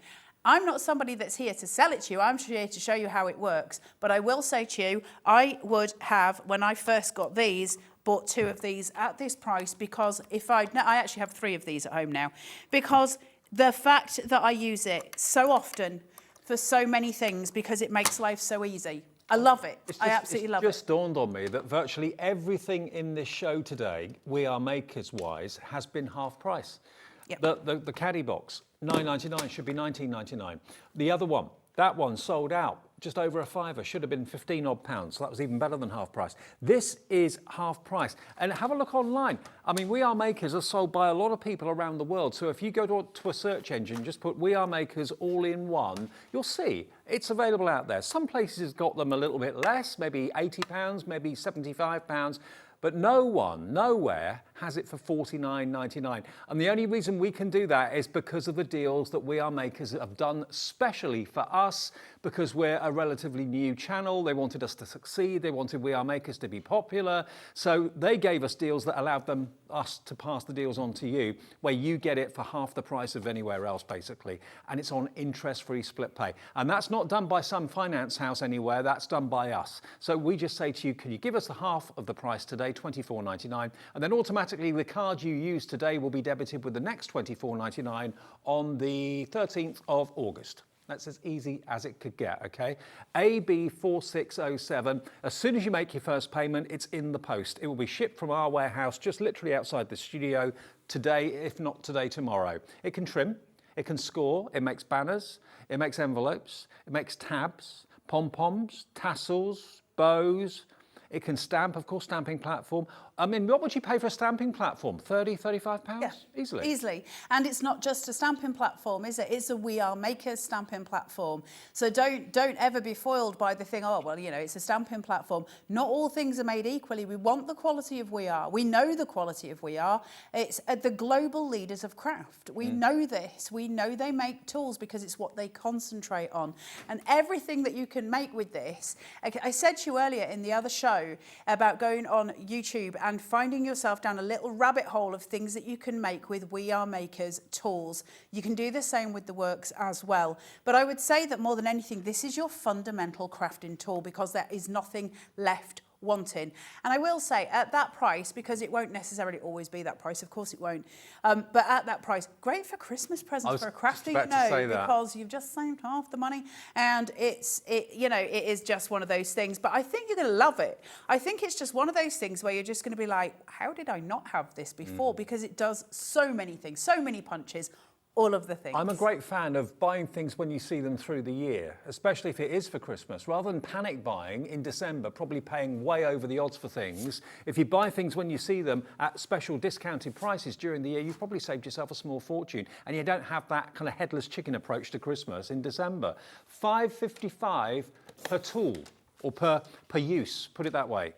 I'm not somebody that's here to sell it to you. I'm here to show you how it works. But I will say to you, I would have, when I first got these, bought 2 of these at this price, because I actually have 3 of these at home now, because the fact that I use it so often for so many things, because it makes life so easy. I love it. I absolutely love it. It's just dawned on me that virtually everything in this show today, We Are Makers wise, has been half price. Yep. The caddy box, £9.99, should be £19.99. The other one, that one sold out just over a £5, should have been 15 odd pounds. So that was even better than half price. This is half price. And have a look online. I mean, We Are Makers are sold by a lot of people around the world. So if you go to a search engine, just put We Are Makers all in one, you'll see it's available out there. Some places got them a little bit less, maybe £80, maybe £75. But no one, nowhere, has it for $49.99. And the only reason we can do that is because of the deals that We Are Makers have done specially for us, because we're a relatively new channel. They wanted us to succeed. They wanted We Are Makers to be popular. So they gave us deals that allowed us to pass the deals on to you, where you get it for half the price of anywhere else, basically. And it's on interest-free split pay. And that's not done by some finance house anywhere. That's done by us. So we just say to you, can you give us the half of the price today, $24.99, and then automatically the card you use today will be debited with the next $24.99 on the 13th of August. That's as easy as it could get, okay? AB4607. As soon as you make your first payment, it's in the post. It will be shipped from our warehouse, just literally outside the studio today, if not today, tomorrow. It can trim, it can score, it makes banners, it makes envelopes, it makes tabs, pom-poms, tassels, bows. It can stamp, of course, stamping platform. I mean, what would you pay for a stamping platform? 30, 35 pounds? Yeah, easily. Easily. And it's not just a stamping platform, is it? It's a We Are Makers stamping platform. So don't ever be foiled by the thing, oh, well, you know, it's a stamping platform. Not all things are made equally. We want the quality of We Are. We know the quality of We Are. It's the global leaders of craft. We know this. We know they make tools because it's what they concentrate on. And everything that you can make with this, I said to you earlier in the other show about going on YouTube and finding yourself down a little rabbit hole of things that you can make with We Are Makers tools. You can do the same with the works as well. But I would say that more than anything, this is your fundamental crafting tool because there is nothing left wanting. And I will say at that price, because it won't necessarily always be that price, of course it won't, but at that price, great for Christmas presents for a crafter, you know, because you've just saved half the money, and it is just one of those things. But I think you're going to love it. I think it's just one of those things where you're just going to be like, how did I not have this before? Because it does so many things, so many punches, all of the things. I'm a great fan of buying things when you see them through the year, especially if it is for Christmas, rather than panic buying in December, probably paying way over the odds for things. If you buy things when you see them at special discounted prices during the year, you've probably saved yourself a small fortune, and you don't have that kind of headless chicken approach to Christmas in December. $5.55 per tool. Or per use, put it that way.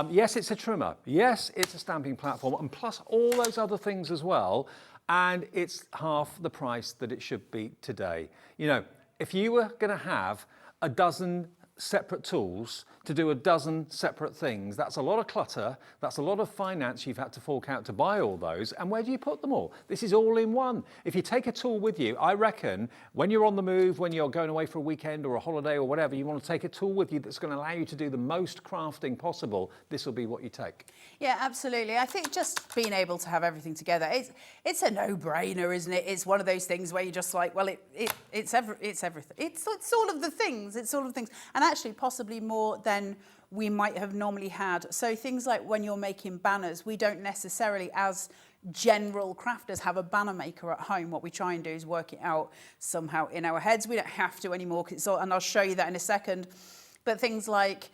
Yes, it's a trimmer. Yes, it's a stamping platform, and plus all those other things as well. And it's half the price that it should be today. You know, if you were going to have a dozen separate tools to do a dozen separate things, that's a lot of clutter, that's a lot of finance you've had to fork out to buy all those, and where do you put them all? This is all in one. If you take a tool with you, I reckon when you're on the move, when you're going away for a weekend or a holiday or whatever, you want to take a tool with you that's going to allow you to do the most crafting possible, this will be what you take. Yeah, absolutely. I think just being able to have everything together, it's a no-brainer, isn't it? It's one of those things where you're just like, well, it's everything. It's all of the things. It's all of the things. And actually possibly more than we might have normally had. So things like when you're making banners, we don't necessarily, as general crafters, have a banner maker at home. What we try and do is work it out somehow in our heads. We don't have to anymore, 'cause it's all, and I'll show you that in a second. But things like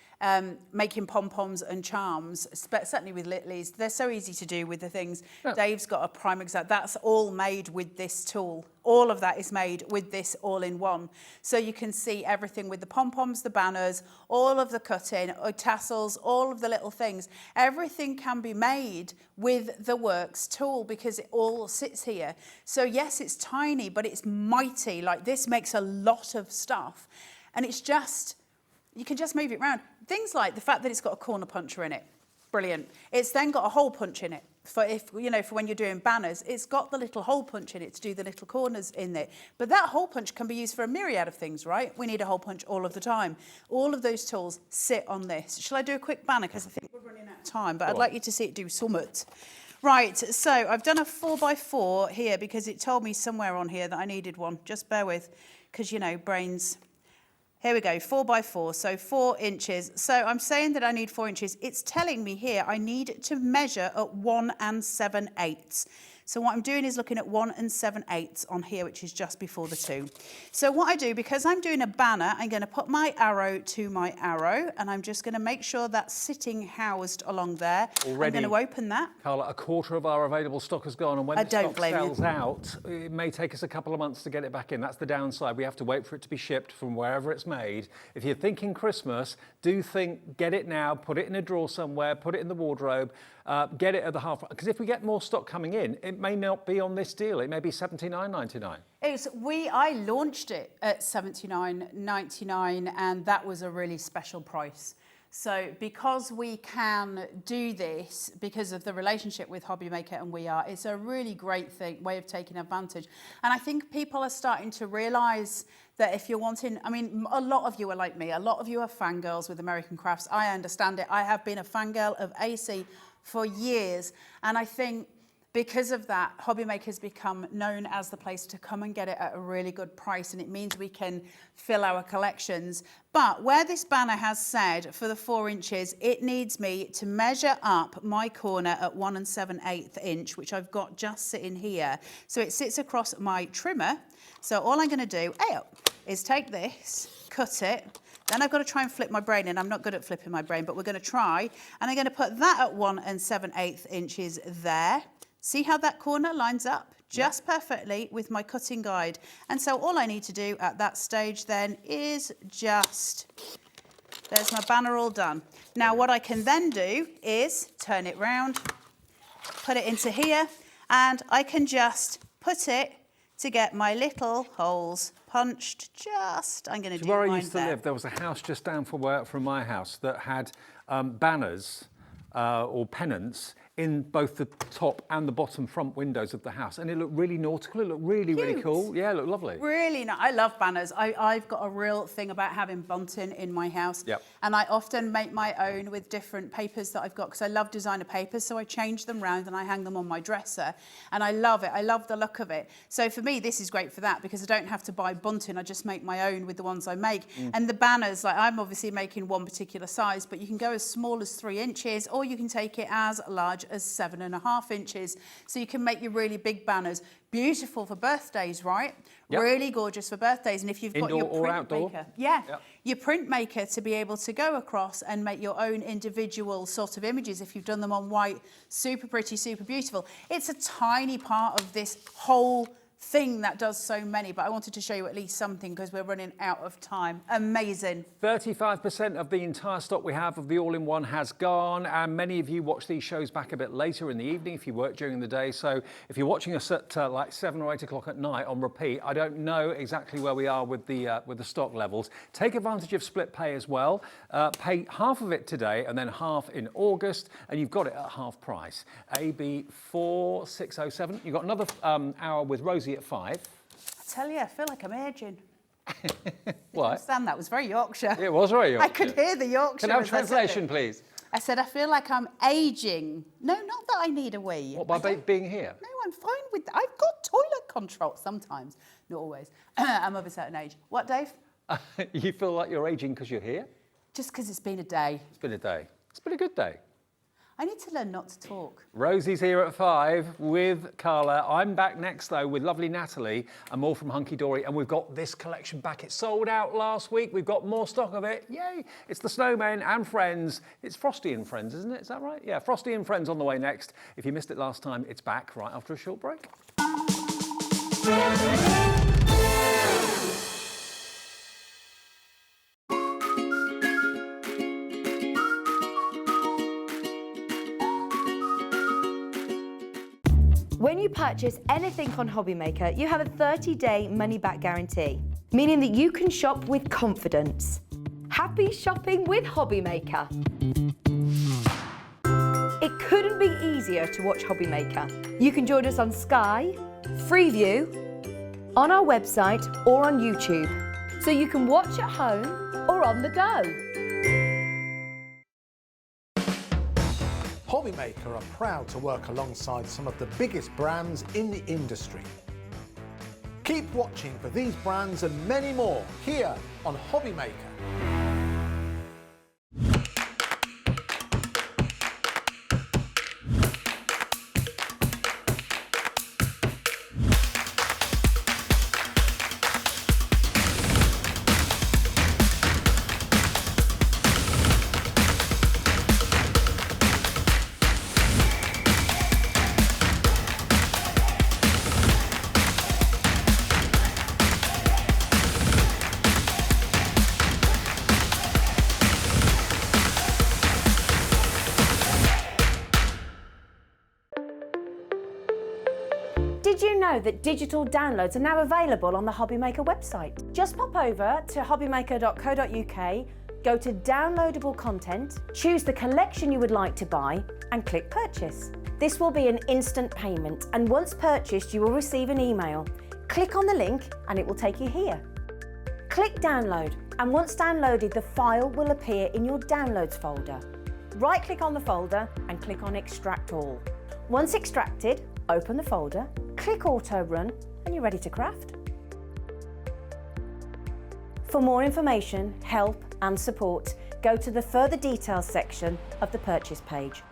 making pom-poms and charms, certainly with Littleys, they're so easy to do with the things. Yeah. Dave's got a prime example. That's all made with this tool. All of that is made with this all-in-one. So you can see everything with the pom-poms, the banners, all of the cutting, tassels, all of the little things. Everything can be made with the Works tool because it all sits here. So yes, it's tiny, but it's mighty. Like this makes a lot of stuff. And it's just, you can just move it around. Things like the fact that it's got a corner puncher in it, brilliant. It's then got a hole punch in it. For when you're doing banners, it's got the little hole punch in it to do the little corners in it. But that hole punch can be used for a myriad of things, right? We need a hole punch all of the time. All of those tools sit on this. Shall I do a quick banner? Because I think we're running out of time, but I'd like you to see it do summit. Right, so I've done a 4x4 here because it told me somewhere on here that I needed one. Just bear with, because, you know, brains. Here we go, 4 by 4, so 4 inches. So I'm saying that I need 4 inches. It's telling me here I need to measure at 1 7/8. So what I'm doing is looking at 1 7/8 on here, which is just before the 2. So what I do, because I'm doing a banner, I'm going to put my arrow to my arrow, and I'm just going to make sure that's sitting housed along there. Already, I'm going to open that. Carla, a quarter of our available stock has gone, and when I the don't stock blame you. sells out, it may take us a couple of months to get it back in. That's the downside. We have to wait for it to be shipped from wherever it's made. If you're thinking Christmas, do think, get it now, put it in a drawer somewhere, put it in the wardrobe, get it at the half, because if we get more stock coming in, it may not be on this deal. It may be $79.99. I launched it at $79.99, and that was a really special price. So because we can do this, because of the relationship with Hobby Maker and We Are, it's a really great way of taking advantage. And I think people are starting to realise that if you're wanting, I mean, a lot of you are like me. A lot of you are fangirls with American crafts. I understand it. I have been a fangirl of AC for years. And I think because of that, Hobby Maker's become known as the place to come and get it at a really good price, and it means we can fill our collections. But where this banner has said for the 4 inches, it needs me to measure up my corner at 1 7/8 inch, which I've got just sitting here. So it sits across my trimmer. So all I'm going to do is take this, cut it. Then I've got to try and flip my brain, and I'm not good at flipping my brain, but we're going to try. And I'm going to put that at 1 7/8 inches there. See how that corner lines up just perfectly with my cutting guide. And so all I need to do at that stage then is just, there's my banner all done. Now what I can then do is turn it round, put it into here, and I can just put it to get my little holes punched just, I'm going to do mine there. Where I used to live, there was a house just down from my house that had banners or pennants in both the top and the bottom front windows of the house, and it looked really nautical. It looked really cool. Yeah, it looked lovely. Really nice. I love banners. I've got a real thing about having bunting in my house. Yep. And I often make my own with different papers that I've got, because I love designer papers, so I change them round and I hang them on my dresser, and I love it. I love the look of it. So for me, this is great for that, because I don't have to buy bunting. I just make my own with the ones I make. And the banners, like I'm obviously making one particular size, but you can go as small as 3 inches, or you can take it as large as 7.5 inches. So you can make your really big banners. Beautiful for birthdays, right? Yep. Really gorgeous for birthdays. And if you've got Indoor your or outdoor? printmaker, Yep. your printmaker to be able to go across and make your own individual sort of images, if you've done them on white, super pretty, super beautiful. It's a tiny part of this whole thing that does so many, but I wanted to show you at least something because we're running out of time. Amazing. 35% of the entire stock we have of the all-in-one has gone, and many of you watch these shows back a bit later in the evening if you work during the day. So if you're watching us at like 7 or 8 o'clock at night on repeat, I don't know exactly where we are with the stock levels. Take advantage of split pay as well. Pay half of it today and then half in August, and you've got it at half price. AB 4607. You've got another hour with Rosie at 5. I tell you, I feel like I'm aging. What? Understand that was very Yorkshire. It was very Yorkshire. I could hear the Yorkshire. Can I have as I said translation, it. please? I said, I feel like I'm aging. No, not that I need a wee. What, by being here? No, I'm fine with that. I've got toilet control sometimes, not always. I'm of a certain age. What, Dave? You feel like you're aging because you're here? Just because it's been a day. It's been a day. It's been a good day. I need to learn not to talk. Rosie's here at 5 with Carla. I'm back next, though, with lovely Natalie and more from Hunkydory. And we've got this collection back. It sold out last week. We've got more stock of it. Yay. It's the Snowmen and Friends. It's Frosty and Friends, isn't it? Is that right? Yeah, Frosty and Friends on the way next. If you missed it last time, it's back right after a short break. When you purchase anything on Hobby Maker, you have a 30-day money-back guarantee, meaning that you can shop with confidence. Happy shopping with Hobby Maker. It couldn't be easier to watch Hobby Maker. You can join us on Sky, Freeview, on our website or on YouTube, so you can watch at home or on the go. Hobby Maker are proud to work alongside some of the biggest brands in the industry. Keep watching for these brands and many more here on Hobby Maker. Did you know that digital downloads are now available on the Hobby Maker website? Just pop over to hobbymaker.co.uk, go to downloadable content, choose the collection you would like to buy and click purchase. This will be an instant payment, and once purchased you will receive an email. Click on the link and it will take you here. Click download, and once downloaded the file will appear in your downloads folder. Right click on the folder and click on extract all. Once extracted, open the folder, click auto run and you're ready to craft. For more information, help and support, go to the further details section of the purchase page.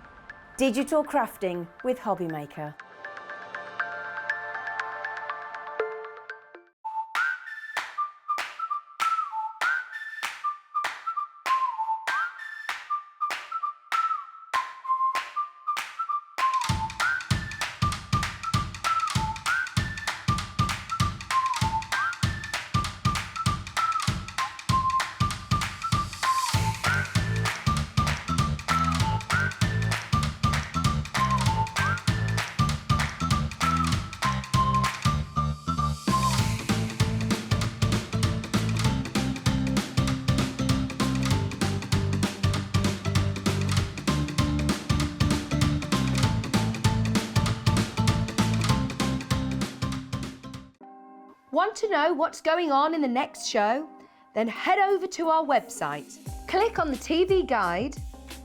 Digital crafting with Hobby Maker. Want to know what's going on in the next show? Then head over to our website. Click on the TV guide.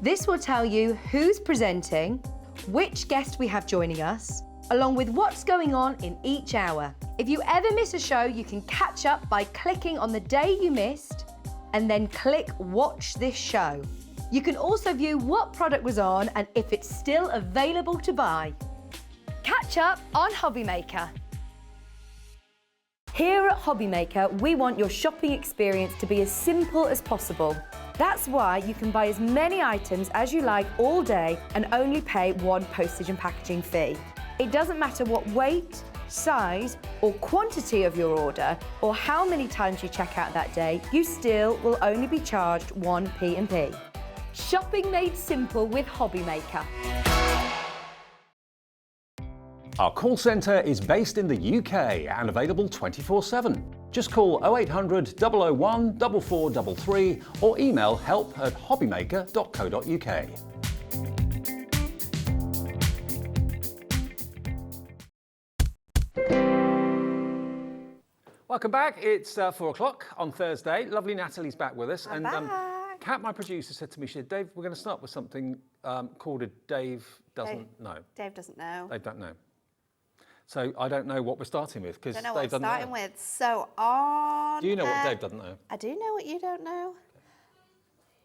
This will tell you who's presenting, which guest we have joining us, along with what's going on in each hour. If you ever miss a show, you can catch up by clicking on the day you missed and then click Watch This Show. You can also view what product was on and if it's still available to buy. Catch up on Hobby Maker. Here at Hobby Maker, we want your shopping experience to be as simple as possible. That's why you can buy as many items as you like all day and only pay one postage and packaging fee. It doesn't matter what weight, size or quantity of your order or how many times you check out that day, you still will only be charged one P&P. Shopping made simple with Hobby Maker. Our call centre is based in the UK and available 24/7. Just call 0800 001 4433 or email help@hobbymaker.co.uk. Welcome back. It's 4 o'clock on Thursday. Lovely Natalie's back with us. I'm back. Kat, my producer, said to me, she said, Dave, we're going to start with something called a Dave Doesn't Know. Dave doesn't know. Dave don't know. So I don't know what we're starting with because Don't know Dave what doesn't we're starting know. with. So on. Do you know what Dave doesn't know? I do know what you don't know.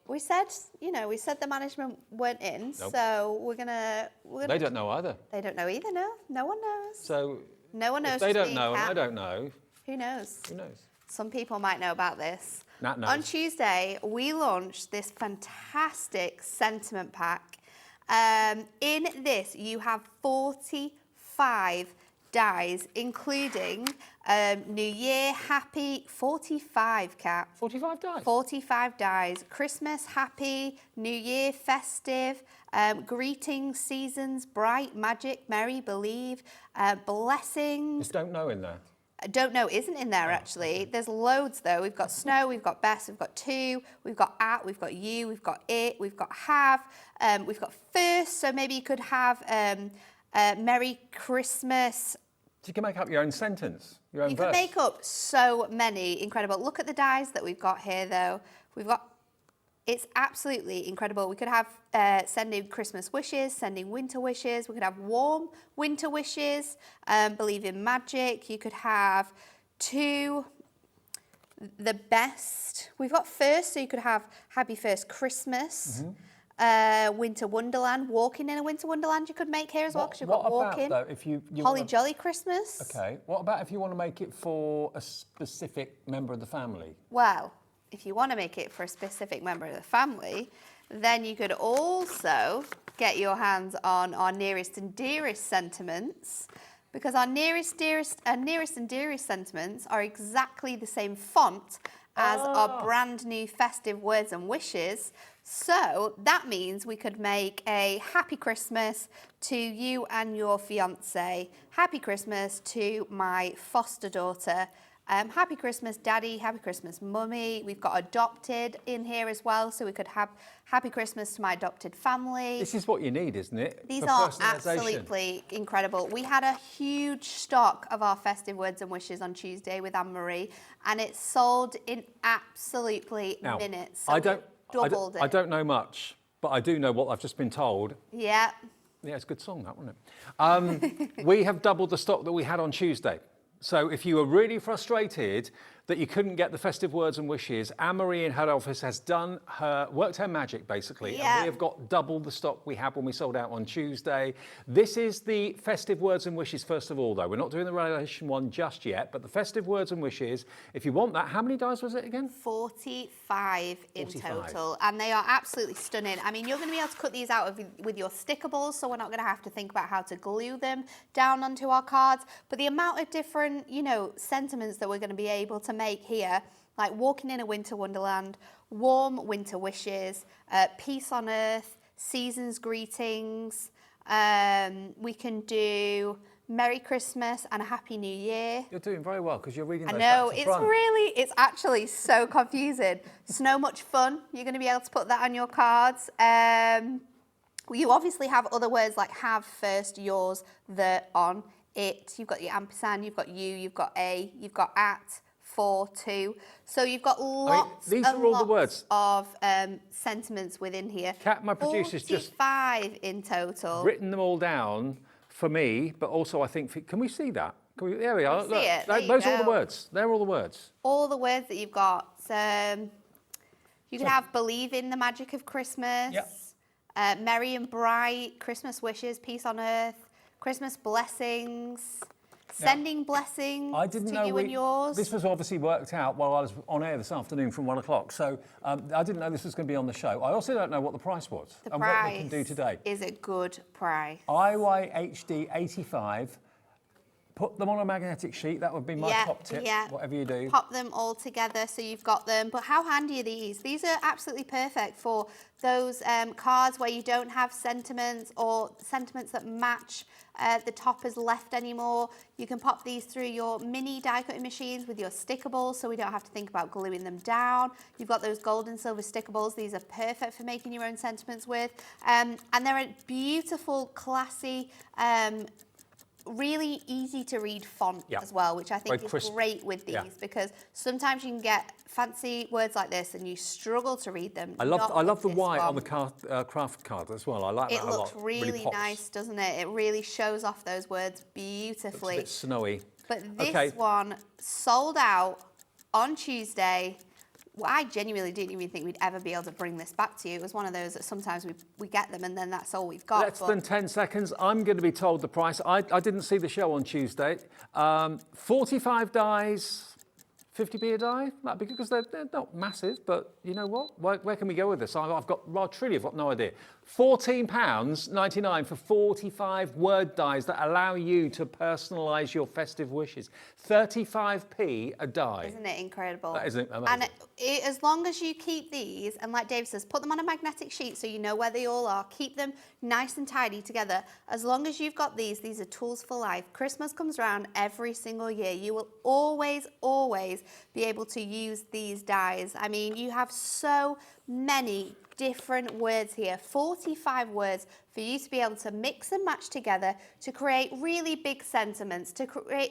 We said, we said the management weren't in, Nope. so we're gonna. They don't know either. They don't know either. No, no one knows. So No one knows. if they just don't me know and Kat. I don't know, Who knows? who knows? Some people might know about this. Nat knows. On Tuesday, we launched this fantastic sentiment pack. In this, you have 45 dies, including New Year Happy, 45, Kat. 45 dies. 45 dies. Christmas Happy, New Year Festive, Greetings, Seasons, Bright, Magic, Merry, Believe, Blessings. Just don't know in there. Don't know isn't in there actually. There's loads though. We've got snow, we've got best, we've got to, we've got at, we've got you, we've got it, we've got have, we've got first. So maybe you could have Merry Christmas. So you can make up your own sentence, your own You verse. could make up so many incredible. Look at the dies that we've got here though. We've got, it's absolutely incredible. We could have sending Christmas wishes, sending winter wishes. We could have warm winter wishes, believe in magic. You could have to the best. We've got first, so you could have Happy First Christmas, Winter Wonderland, Walking in a Winter Wonderland you could make here as well, because you've got Walking. Though, if you Holly Jolly Christmas. Okay, what about if you want to make it for a specific member of the family? Well, if you want to make it for a specific member of the family, then you could also get your hands on our nearest and dearest sentiments, because our nearest and dearest sentiments are exactly the same font as our brand new festive words and wishes. So that means we could make a Happy Christmas to you and your fiance, Happy Christmas to my foster daughter, Happy Christmas Daddy, Happy Christmas Mummy. We've got adopted in here as well, so we could have Happy Christmas to my adopted family. This is what you need, isn't it? These for are personalisation. absolutely incredible. We had a huge stock of our festive words and wishes on Tuesday with Anne-Marie, and it sold in absolutely minutes. So I don't know much, but I do know what I've just been told. Yeah. Yeah, it's a good song, that, wasn't it? We have doubled the stock that we had on Tuesday. So if you were really frustrated that you couldn't get the festive words and wishes, Anne-Marie in head office has worked her magic, basically. Yeah. And we have got double the stock we had when we sold out on Tuesday. This is the festive words and wishes, first of all, though. We're not doing the relation one just yet, but the festive words and wishes, if you want that, how many dies was it again? 45 in total, and they are absolutely stunning. I mean, you're going to be able to cut these out with your stickables, so we're not going to have to think about how to glue them down onto our cards. But the amount of different, sentiments that we're going to be able to make here, like Walking in a Winter Wonderland, Warm Winter Wishes, Peace on Earth, Season's Greetings. We can do Merry Christmas and a Happy New Year. You're doing very well because you're reading those. I know, back to front. it's actually so confusing. Snow Much Fun, you're going to be able to put that on your cards. You obviously have other words like have, first, yours, the, on, it. You've got your ampersand, you've got you, you've got a, you've got at, for, to. So you've got lots these are all the words of sentiments within here. Kat, my producer's just 45 in total. written them all down for me, but also I think, can we see that? There we are. See it? There you Those are all the go. words. They're all the words. All the words that you've got. You could have Believe in the Magic of Christmas, Merry and Bright, Christmas Wishes, Peace on Earth, Christmas Blessings, Sending Blessings to you and yours. This was obviously worked out while I was on air this afternoon from 1 o'clock, so I didn't know this was going to be on the show. I also don't know what the price was and what we can do today. Is a good price. IYHD 85. Put them on a magnetic sheet. That would be my top tip, whatever you do. Pop them all together so you've got them. But how handy are these? These are absolutely perfect for those cards where you don't have sentiments or sentiments that match the top as left anymore. You can pop these through your mini die cutting machines with your stickables so we don't have to think about gluing them down. You've got those gold and silver stickables. These are perfect for making your own sentiments with. And they're a beautiful, classy, really easy to read font as well, which I think is great with these because sometimes you can get fancy words like this and you struggle to read them. I love the Y on the craft card as well. I like that a lot. It looks really nice, doesn't it? It really shows off those words beautifully. It's a bit snowy. But this one sold out on Tuesday. Well, I genuinely didn't even think we'd ever be able to bring this back to you. It was one of those that sometimes we get them and then that's all we've got. Less than 10 seconds. I'm going to be told the price. I didn't see the show on Tuesday. 45 dies, 50p a die. That'd be good because they're not massive, but you know what? Where can we go with this? I've got no idea. £14.99 for 45 word dies that allow you to personalise your festive wishes. 35p a die. Isn't it incredible? That isn't amazing. And as long as you keep these, and like Dave says, put them on a magnetic sheet so you know where they all are. Keep them nice and tidy together. As long as you've got these are tools for life. Christmas comes around every single year. You will always, always be able to use these dies. I mean, you have so many different words here, 45 words for you to be able to mix and match together to create really big sentiments, to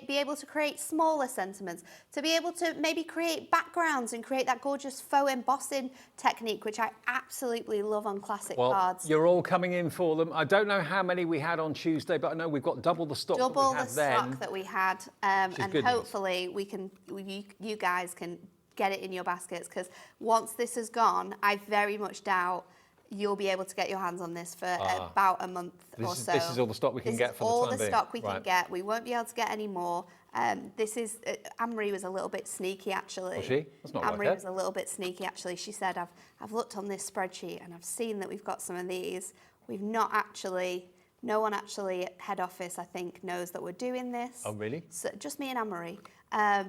be able to create smaller sentiments, to be able to maybe create backgrounds and create that gorgeous faux embossing technique, which I absolutely love on classic cards. You're all coming in for them. I don't know how many we had on Tuesday, but I know we've got double the stock Double that we the had then. stock that we had, and good news. hopefully you guys can get it in your baskets, because once this is gone, I very much doubt you'll be able to get your hands on this for about a month or so. This is all the stock we can get for the time being. All the stock we can get. We won't be able to get any more. This is Anne-Marie was a little bit sneaky, actually. Was she? That's not Anne-Marie right. was a little bit sneaky, actually. She said, I've looked on this spreadsheet and I've seen that we've got some of these. We've not actually. No one actually at head office, I think, knows that we're doing this. Oh, really? So just me and Anne-Marie.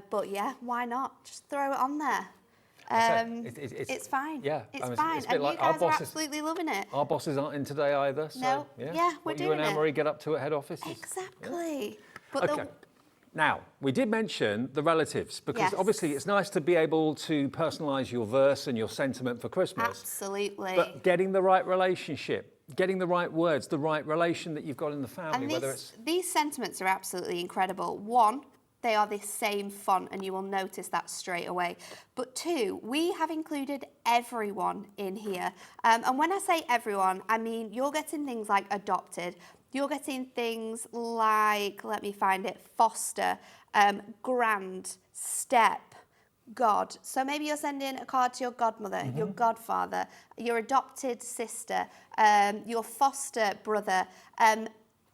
But yeah, why not? Just throw it on there. It's fine. Yeah, it's fine. It's a bit And like you guys our are bosses. absolutely loving it. Our bosses aren't in today either. So, No. Yeah, we're what doing you and it. Anne-Marie get up to at head office. Exactly. But Okay. Now, we did mention the relatives, because Yes. obviously it's nice to be able to personalise your verse and your sentiment for Christmas. Absolutely. But getting the right relationship, getting the right words, the right relation that you've got in the family, And whether it's... these sentiments are absolutely incredible. One, they are the same font, and you will notice that straight away. But two, we have included everyone in here. And when I say everyone, I mean you're getting things like adopted. You're getting things like, let me find it, foster, grand, step, God. So maybe you're sending a card to your godmother, your godfather, your adopted sister, your foster brother,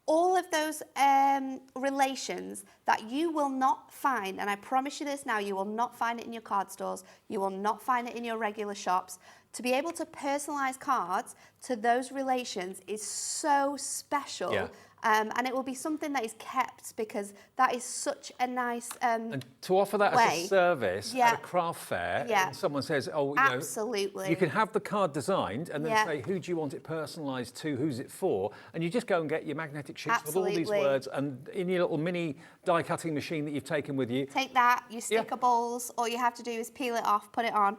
all of those relations that you will not find, and I promise you this now, you will not find it in your card stores, you will not find it in your regular shops. To be able to personalise cards to those relations is so special. Yeah. And it will be something that is kept, because that is such a nice And to offer that as way. a service Yeah. at a craft fair, Yeah. and someone says, oh, you Absolutely. know, you can have the card designed and then Yeah. say, who do you want it personalised to, who's it for? And you just go and get your magnetic sheets with all these Absolutely. words, and in your little mini die cutting machine that you've taken with you. Take that, your sticker balls, all you have to do is peel it off, put it on.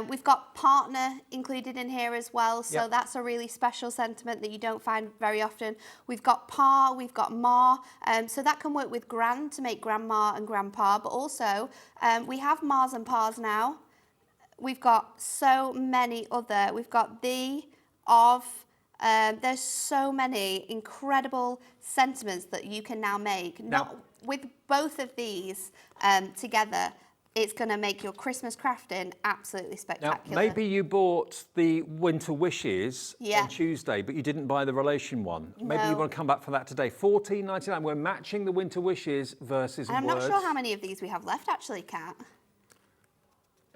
We've got partner included in here as well, so Yep. that's a really special sentiment that you don't find very often. We've got pa, we've got ma, so that can work with grand to make grandma and grandpa, but also we have mas and pas now. We've got so many other, we've got the, of, there's so many incredible sentiments that you can now make. Now- With both of these together, it's going to make your Christmas crafting absolutely Now, spectacular. maybe you bought the Winter Wishes Yeah. on Tuesday, but you didn't buy the Relation one. Maybe you No. want to come back for that today. $14.99. We're matching the Winter Wishes verses And I'm words. not sure how many of these we have left, actually, Kat.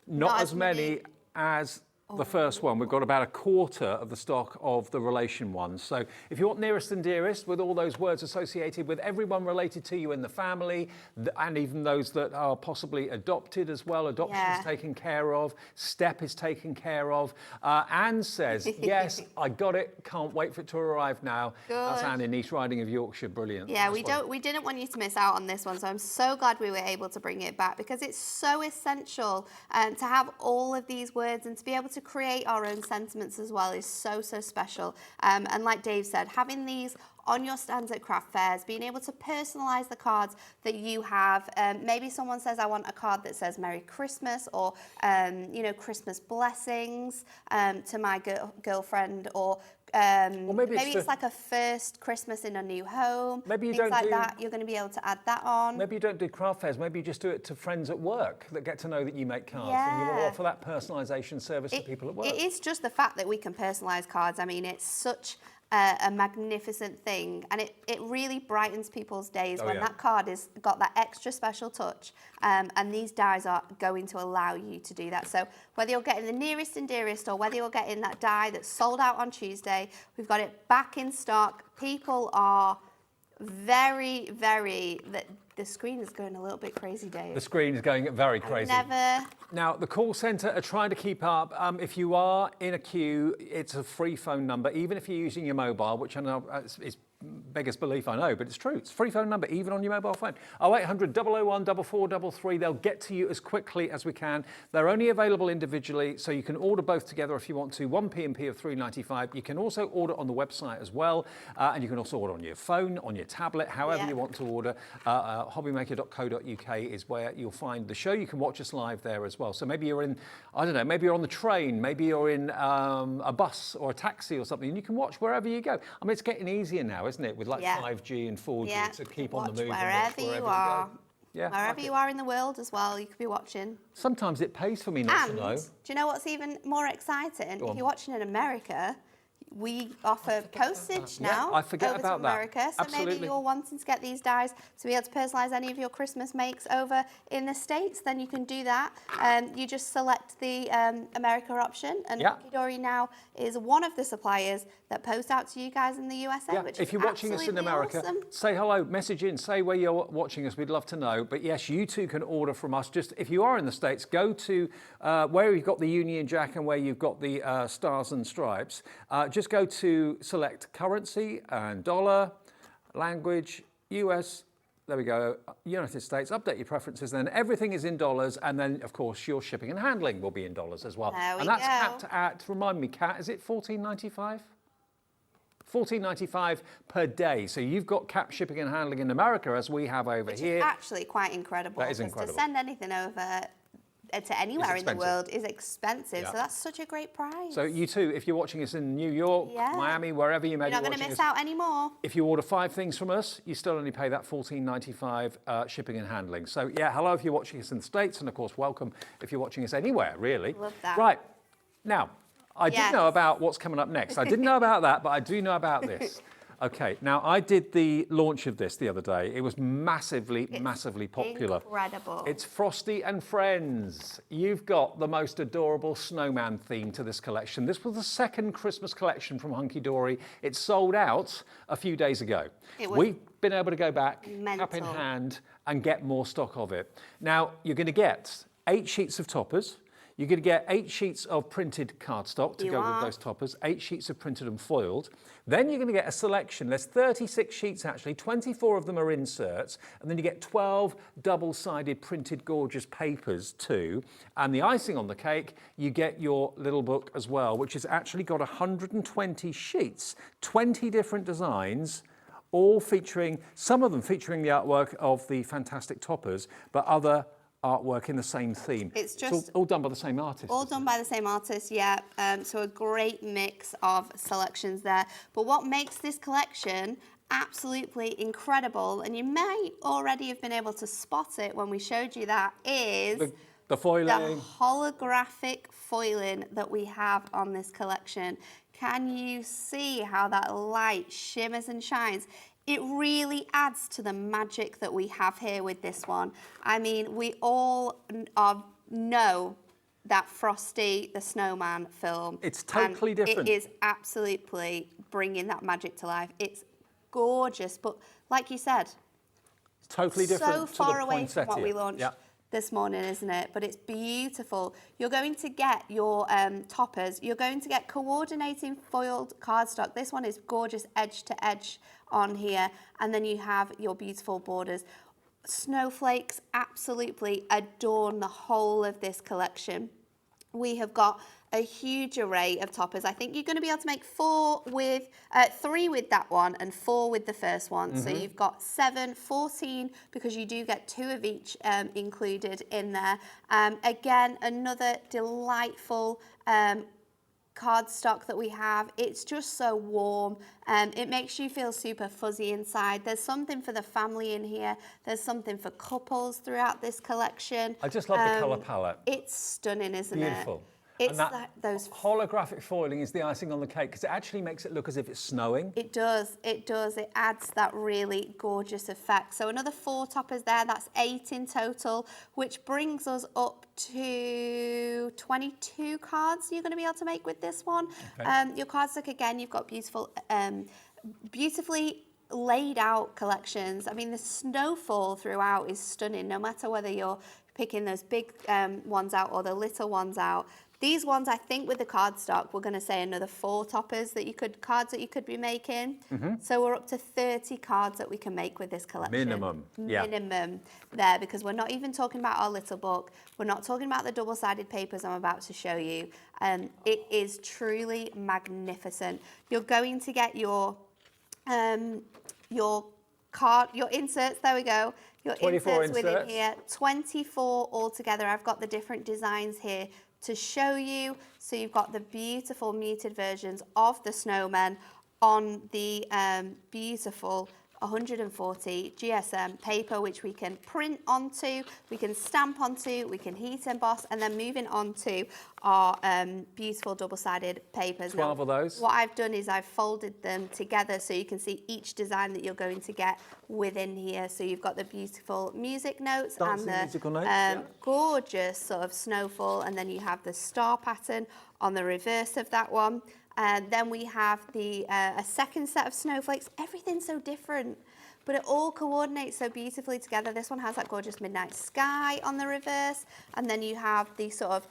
Not as many as the first one. We've got about a quarter of the stock of the Relation ones. So if you want nearest and dearest, with all those words associated with everyone related to you in the family, and even those that are possibly adopted as well, adoption Yeah. is taken care of, step is taken care of. Anne says, yes, I got it, can't wait for it to arrive now. That's Good. Anne in East Riding of Yorkshire, brilliant. Yeah, Nice one. we didn't want you to miss out on this one, so I'm so glad we were able to bring it back, because it's so essential to have all of these words and to be able to create our own sentiments as well is so special. And like Dave said, having these on your stands at craft fairs, being able to personalise the cards that you have. Maybe someone says, I want a card that says Merry Christmas, or you know, Christmas blessings to my girlfriend, or maybe it's like a first Christmas in a new home. Maybe you things don't like do- that. You're going to be able to add that on. Maybe you don't do craft fairs, maybe you just do it to friends at work that get to know that you make cards, and you will Yeah. offer that personalisation service to people at work. It is just the fact that we can personalise cards. I mean, it's such a magnificent thing, and it really brightens people's days when that card has got that extra special touch, and these dies are going to allow you to do that. So whether you're getting the nearest and dearest, or whether you're getting that die that's sold out on Tuesday, we've got it back in stock. People are very, the screen is going a little bit crazy, Dave. The screen is going very crazy. Now, the call centre are trying to keep up. If you are in a queue, it's a free phone number, even if you're using your mobile, which I know is beggars belief, I know, but it's true. It's a free phone number, even on your mobile phone. 0800 001 4433. They'll get to you as quickly as we can. They're only available individually, so you can order both together if you want to. One P&P of $3.95. You can also order on the website as well, and you can also order on your phone, on your tablet, however you want to order. Hobbymaker.co.uk is where you'll find the show. You can watch us live there as well. So maybe you're in, I don't know, maybe you're on the train, maybe you're in a bus or a taxi or something, and you can watch wherever you go. I mean, it's getting easier now, isn't it, with like 5G and 4G to keep on the move. Wherever you are. Yeah, wherever you are in the world as well, you could be watching. Sometimes it pays for me not to know. Do you know what's even more exciting? If you're watching in America, we offer postage now. I forget about America, that. So maybe you're wanting to get these dies to be able to personalise any of your Christmas makes over in the States, then you can do that. You just select the America option, and Hunkydory now is one of the suppliers that post out to you guys in the USA, which if you're watching us in America, say hello, message in, say where you're watching us, we'd love to know. But yes, you too can order from us. Just if you are in the States, go to where you've got the Union Jack and where you've got the stars and stripes. Just go to select currency and dollar, language, US, there we go, United States, update your preferences, then everything is in dollars, and then of course your shipping and handling will be in dollars as well. There we and that's go. capped at, remind me, Kat, is it $14.95? $14.95 per day. So you've got capped shipping and handling in America as we have over here. Which is actually quite incredible. That is incredible. To send anything over to anywhere in the world is expensive, so that's such a great price. So you too, if you're watching us in New York, Miami, wherever you may be watching us. You're not going to miss out anymore. If you order 5 things from us, you still only pay that $14.95 shipping and handling. So yeah, hello if you're watching us in the States, and of course welcome if you're watching us anywhere, really. Love that. Right, now, I do know about what's coming up next. I didn't know about that, but I do know about this. Okay, now I did the launch of this the other day. It was massively popular. Incredible. It's Frosty and Friends. You've got the most adorable snowman theme to this collection. This was the second Christmas collection from Hunkydory. It sold out a few days ago. We've been able to go back, cap in hand, and get more stock of it. Now, you're going to get 8 sheets of toppers. You're going to get 8 sheets of printed cardstock to go with those toppers, 8 sheets of printed and foiled. Then you're going to get a selection. There's 36 sheets actually, 24 of them are inserts, and then you get 12 double-sided printed gorgeous papers too. And the icing on the cake, you get your little book as well, which has actually got 120 sheets, 20 different designs, all featuring, some of them featuring the artwork of the fantastic toppers, but other artwork in the same theme. It's just all done by the same artist. All done by the same artist, yeah. So a great mix of selections there. But what makes this collection absolutely incredible, and you may already have been able to spot it when we showed you that, is the foiling. The holographic foiling that we have on this collection. Can you see how that light shimmers and shines? It really adds to the magic that we have here with this one. I mean, we all know that Frosty the Snowman film. It's totally different. It is absolutely bringing that magic to life. It's gorgeous, but like you said, it's totally different. So far away from what we Poinsettia. launched this morning, isn't it? But it's beautiful. You're going to get your toppers. You're going to get coordinating foiled cardstock. This one is gorgeous edge to edge on here. And then you have your beautiful borders. Snowflakes absolutely adorn the whole of this collection. We have got a huge array of toppers. I think you're going to be able to make 3 with that one and 4 with the first one. So you've got 7, 14, because you do get 2 of each included in there. Again, another delightful cardstock that we have. It's just so warm. It makes you feel super fuzzy inside. There's something for the family in here. There's something for couples throughout this collection. I just love the colour palette. It's stunning, isn't it? Beautiful. It's and like those holographic foiling is the icing on the cake because it actually makes it look as if it's snowing. It does, it does. It adds that really gorgeous effect. So another 4 toppers there, that's 8 in total, which brings us up to 22 cards you're going to be able to make with this one. Okay. Your cardstock, again, you've got beautiful, beautifully laid out collections. I mean, the snowfall throughout is stunning, no matter whether you're picking those big ones out or the little ones out. These ones, I think with the cardstock, we're going to say another 4 toppers that cards that you could be making. So we're up to 30 cards that we can make with this collection. Minimum, yeah. Minimum there, because we're not even talking about our little book. We're not talking about the double-sided papers I'm about to show you. It is truly magnificent. You're going to get your inserts, there we go. Your 24 inserts within inserts. here, 24 altogether. I've got the different designs here to show you. So you've got the beautiful muted versions of the snowmen on the beautiful 140 GSM paper, which we can print onto, we can stamp onto, we can heat emboss, and then moving on to our beautiful double-sided papers. 12 of those. What I've done is I've folded them together so you can see each design that you're going to get within here. So you've got the beautiful music notes Dancing and the musical notes, yeah. gorgeous sort of snowfall, and then you have the star pattern on the reverse of that one. And then we have the a second set of snowflakes. Everything's so different, but it all coordinates so beautifully together. This one has that gorgeous midnight sky on the reverse, and then you have the sort of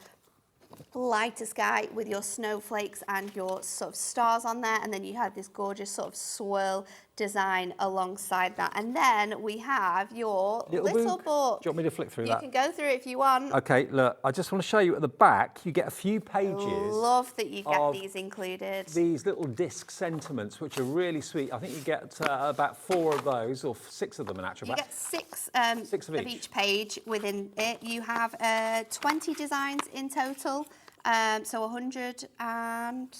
lighter sky with your snowflakes and your sort of stars on there, and then you have this gorgeous sort of swirl design alongside that. And then we have your little book. Do you want me to flick through You that? can go through it if you want. Okay, look, I just want to show you at the back, you get a few pages. Love that you get of these included. These little disc sentiments, which are really sweet. I think you get about 4 of those, or 6 of them in actual You fact. get 6 6 of each page within it. You have 20 designs in total. So 100 and...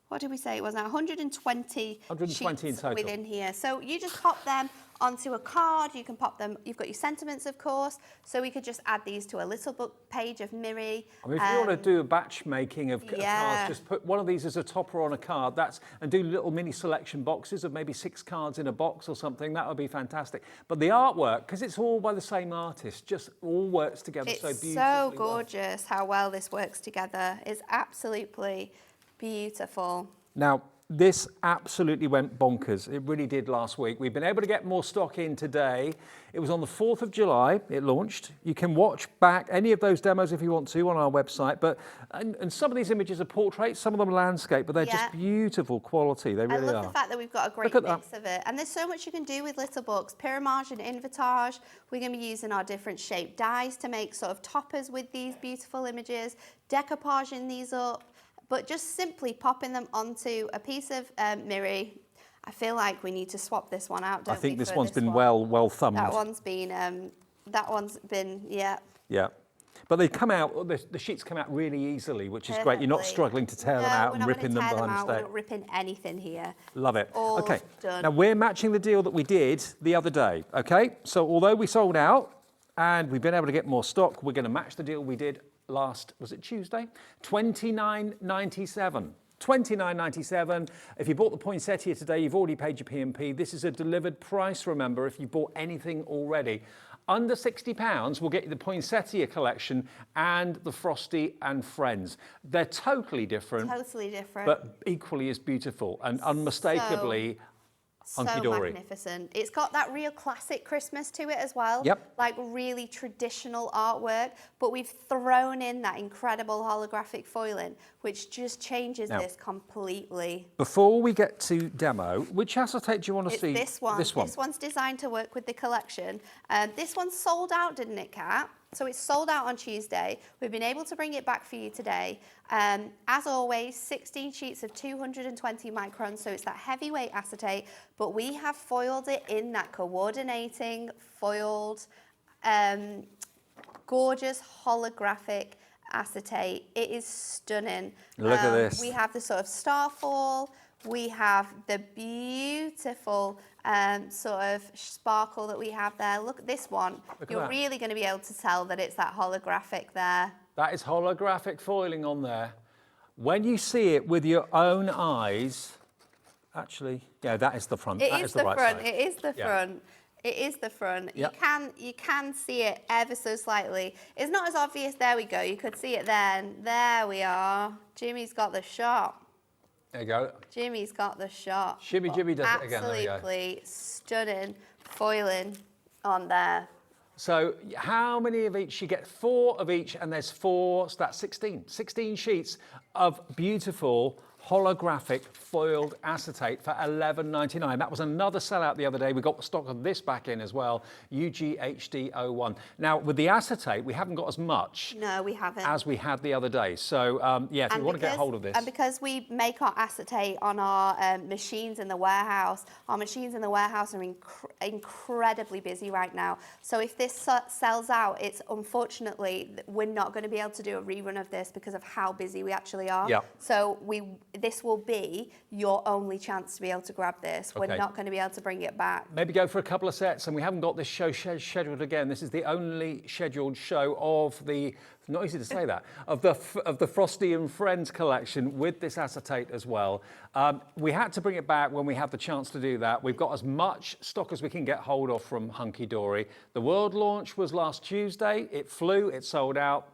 what did we say it was now? 120 sheets in total. within here. So you just pop them onto a card. You can pop them, you've got your sentiments, of course. So we could just add these to a little book page of Miri. I mean, if you want to do a batch making of cards, just put one of these as a topper on a card, and do little mini selection boxes of maybe 6 cards in a box or something. That would be fantastic. But the artwork, because it's all by the same artist, just all works together so beautifully. It's so gorgeous how well this works together. It's absolutely beautiful. Now, this absolutely went bonkers. It really did last week. We've been able to get more stock in today. It was on the 4th of July, it launched. You can watch back any of those demos if you want to on our website. And some of these images are portraits, some of them are landscape, but they're just beautiful quality. They really are. I love the fact that we've got a great mix of it. And there's so much you can do with little books. Pyramage and invitage. We're going to be using our different shaped dies to make sort of toppers with these beautiful images, decoupaging these up, but just simply popping them onto a piece of Miri. I feel like we need to swap this one out, don't we? I think this one's been well thumbed. That one's been, yeah. Yeah. But they come out, the sheets come out really easily, which is great. You're not struggling to tear them out and ripping them behind mistake. We're not ripping anything here. Love it. All okay. done. Now we're matching the deal that we did the other day. Okay. So although we sold out and we've been able to get more stock, we're going to match the deal we did last, was it Tuesday? $29.97. $29.97. If you bought the Poinsettia today, you've already paid your P&P. This is a delivered price, remember, if you bought anything already. Under £60, we'll get you the Poinsettia collection and the Frosty and Friends. They're totally different. Totally different. But equally as beautiful and unmistakably Hunkydory. Magnificent. It's got that real classic Christmas to it as well. Yep. Like really traditional artwork, but we've thrown in that incredible holographic foiling, which just changes this completely. Before we get to demo, which acetate do you want to see? This one. This one. This one's designed to work with the collection. This one sold out, didn't it, Kat? So it's sold out on Tuesday. We've been able to bring it back for you today. As always, 16 sheets of 220 microns, so it's that heavyweight acetate, but we have foiled it in that coordinating, foiled, gorgeous holographic acetate. It is stunning. Look at this. We have the sort of starfall. We have the beautiful sort of sparkle that we have there. Look at this one. You're really going to be able to tell that it's that holographic there. That is holographic foiling on there. When you see it with your own eyes, actually, yeah, that is the front. It that is the right front. side. It is the front. It is the front. Yep. You can see it ever so slightly. It's not as obvious. There we go. You could see it then. There we are. Jimmy's got the shot. There you go. Jimmy's got the shot. Shimmy Jimmy does it again. There you go. Absolutely stunning foiling on there. So how many of each? You get 4 of each, and there's 4, so that's 16. 16 sheets of beautiful holographic foiled acetate for $11.99. That was another sellout the other day. We got stock of this back in as well, UGHD01. Now, with the acetate, we haven't got as much. No, we haven't. As we had the other day. So, yeah, if you want to get hold of this. And because we make our acetate on our machines in the warehouse, our machines in the warehouse are incredibly busy right now. So if this sells out, it's unfortunately, we're not going to be able to do a rerun of this because of how busy we actually are. Yeah. So this will be your only chance to be able to grab this. Okay. We're not going to be able to bring it back. Maybe go for a couple of sets, and we haven't got this show scheduled again. This is the only scheduled show of the, not easy to say that, of the Frosty and Friends collection with this acetate as well. We had to bring it back when we had the chance to do that. We've got as much stock as we can get hold of from Hunkydory. The world launch was last Tuesday. It flew, it sold out.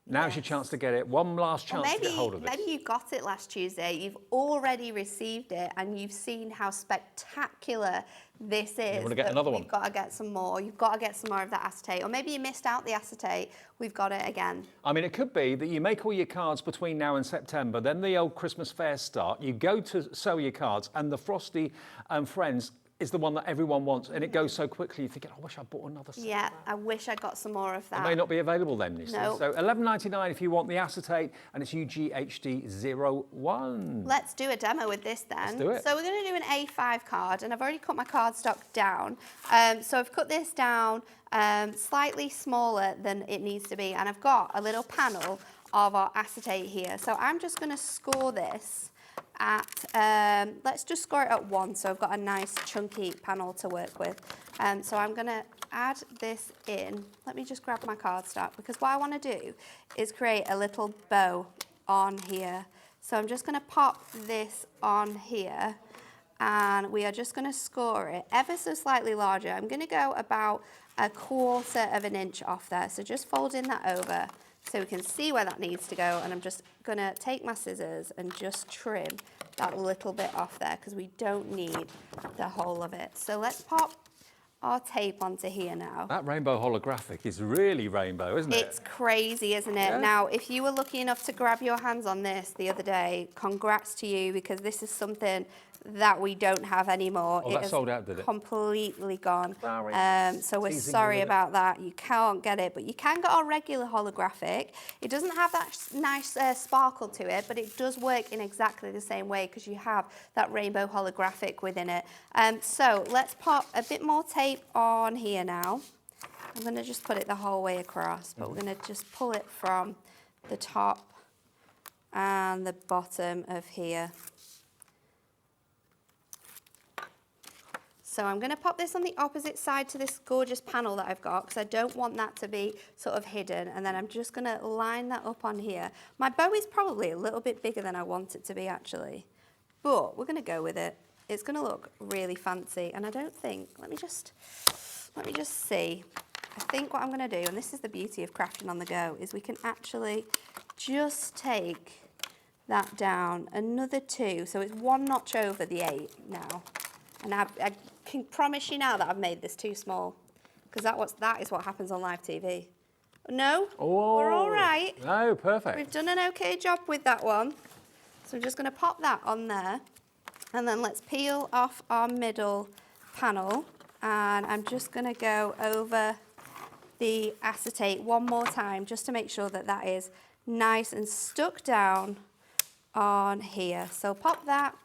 Now's your chance to get it. One last chance to get hold of it. Maybe you got it last Tuesday. You've already received it and you've seen how spectacular this is. You want to get another one? You've got to get some more. You've got to get some more of that acetate. Or maybe you missed out the acetate. We've got it again. I mean, it could be that you make all your cards between now and September, then the old Christmas fairs start, you go to sell your cards, and the Frosty and Friends is the one that everyone wants, and it goes so quickly, you think, I wish I bought another set. Yeah, I wish I got some more of that. It may not be available then, you see. No. So $11.99 if you want the acetate, and it's UGHD01. Let's do a demo with this then. Let's do it. So we're going to do an A5 card, and I've already cut my cardstock down. So I've cut this down slightly smaller than it needs to be, and I've got a little panel of our acetate here. So I'm just going to score this at, let's just score it at 1, so I've got a nice chunky panel to work with. So I'm going to add this in. Let me just grab my cardstock, because what I want to do is create a little bow on here. So I'm just going to pop this on here, and we are just going to score it ever so slightly larger. I'm going to go about 1/4 of an inch off there, so just folding that over so we can see where that needs to go, and I'm just going to take my scissors and just trim that little bit off there because we don't need the whole of it. So let's pop our tape onto here now. That rainbow holographic is really rainbow, isn't it? It's crazy, isn't it? Yeah. Now, if you were lucky enough to grab your hands on this the other day, congrats to you, because this is something that we don't have anymore. Oh, that sold out, did it? Completely gone. Sorry. So we're Teasing sorry you with it. about that. You can't get it, but you can get our regular holographic. It doesn't have that nice sparkle to it, but it does work in exactly the same way because you have that rainbow holographic within it. So let's pop a bit more tape on here now. I'm going to just put it the whole way across, but we're going to just pull it from the top and the bottom of here. So I'm going to pop this on the opposite side to this gorgeous panel that I've got, because I don't want that to be sort of hidden. And then I'm just going to line that up on here. My bow is probably a little bit bigger than I want it to be, actually. But we're going to go with it. It's going to look really fancy. And I don't think, let me just see. I think what I'm going to do, and this is the beauty of crafting on the go, is we can actually just take that down another 2. So it's 1 notch over the 8 now. And I can promise you now that I've made this too small, because that is what happens on live TV. No, we're all right. No, perfect. We've done an okay job with that one. So I'm just going to pop that on there, and then let's peel off our middle panel, and I'm just going to go over the acetate one more time just to make sure that that is nice and stuck down on here. So pop that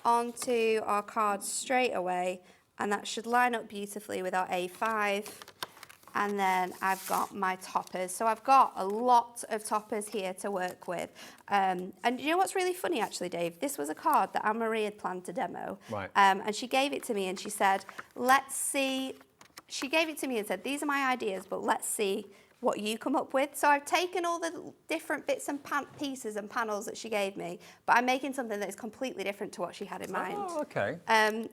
onto our card straight away, and that should line up beautifully with our A5. And then I've got my toppers. So I've got a lot of toppers here to work with. And you know what's really funny, actually, Dave? This was a card that Anne-Marie had planned to demo. Right. And she gave it to me and she said, let's see. She gave it to me and said, these are my ideas, but let's see what you come up with. So I've taken all the different bits and pieces and panels that she gave me, but I'm making something that is completely different to what she had in mind. Oh, okay. And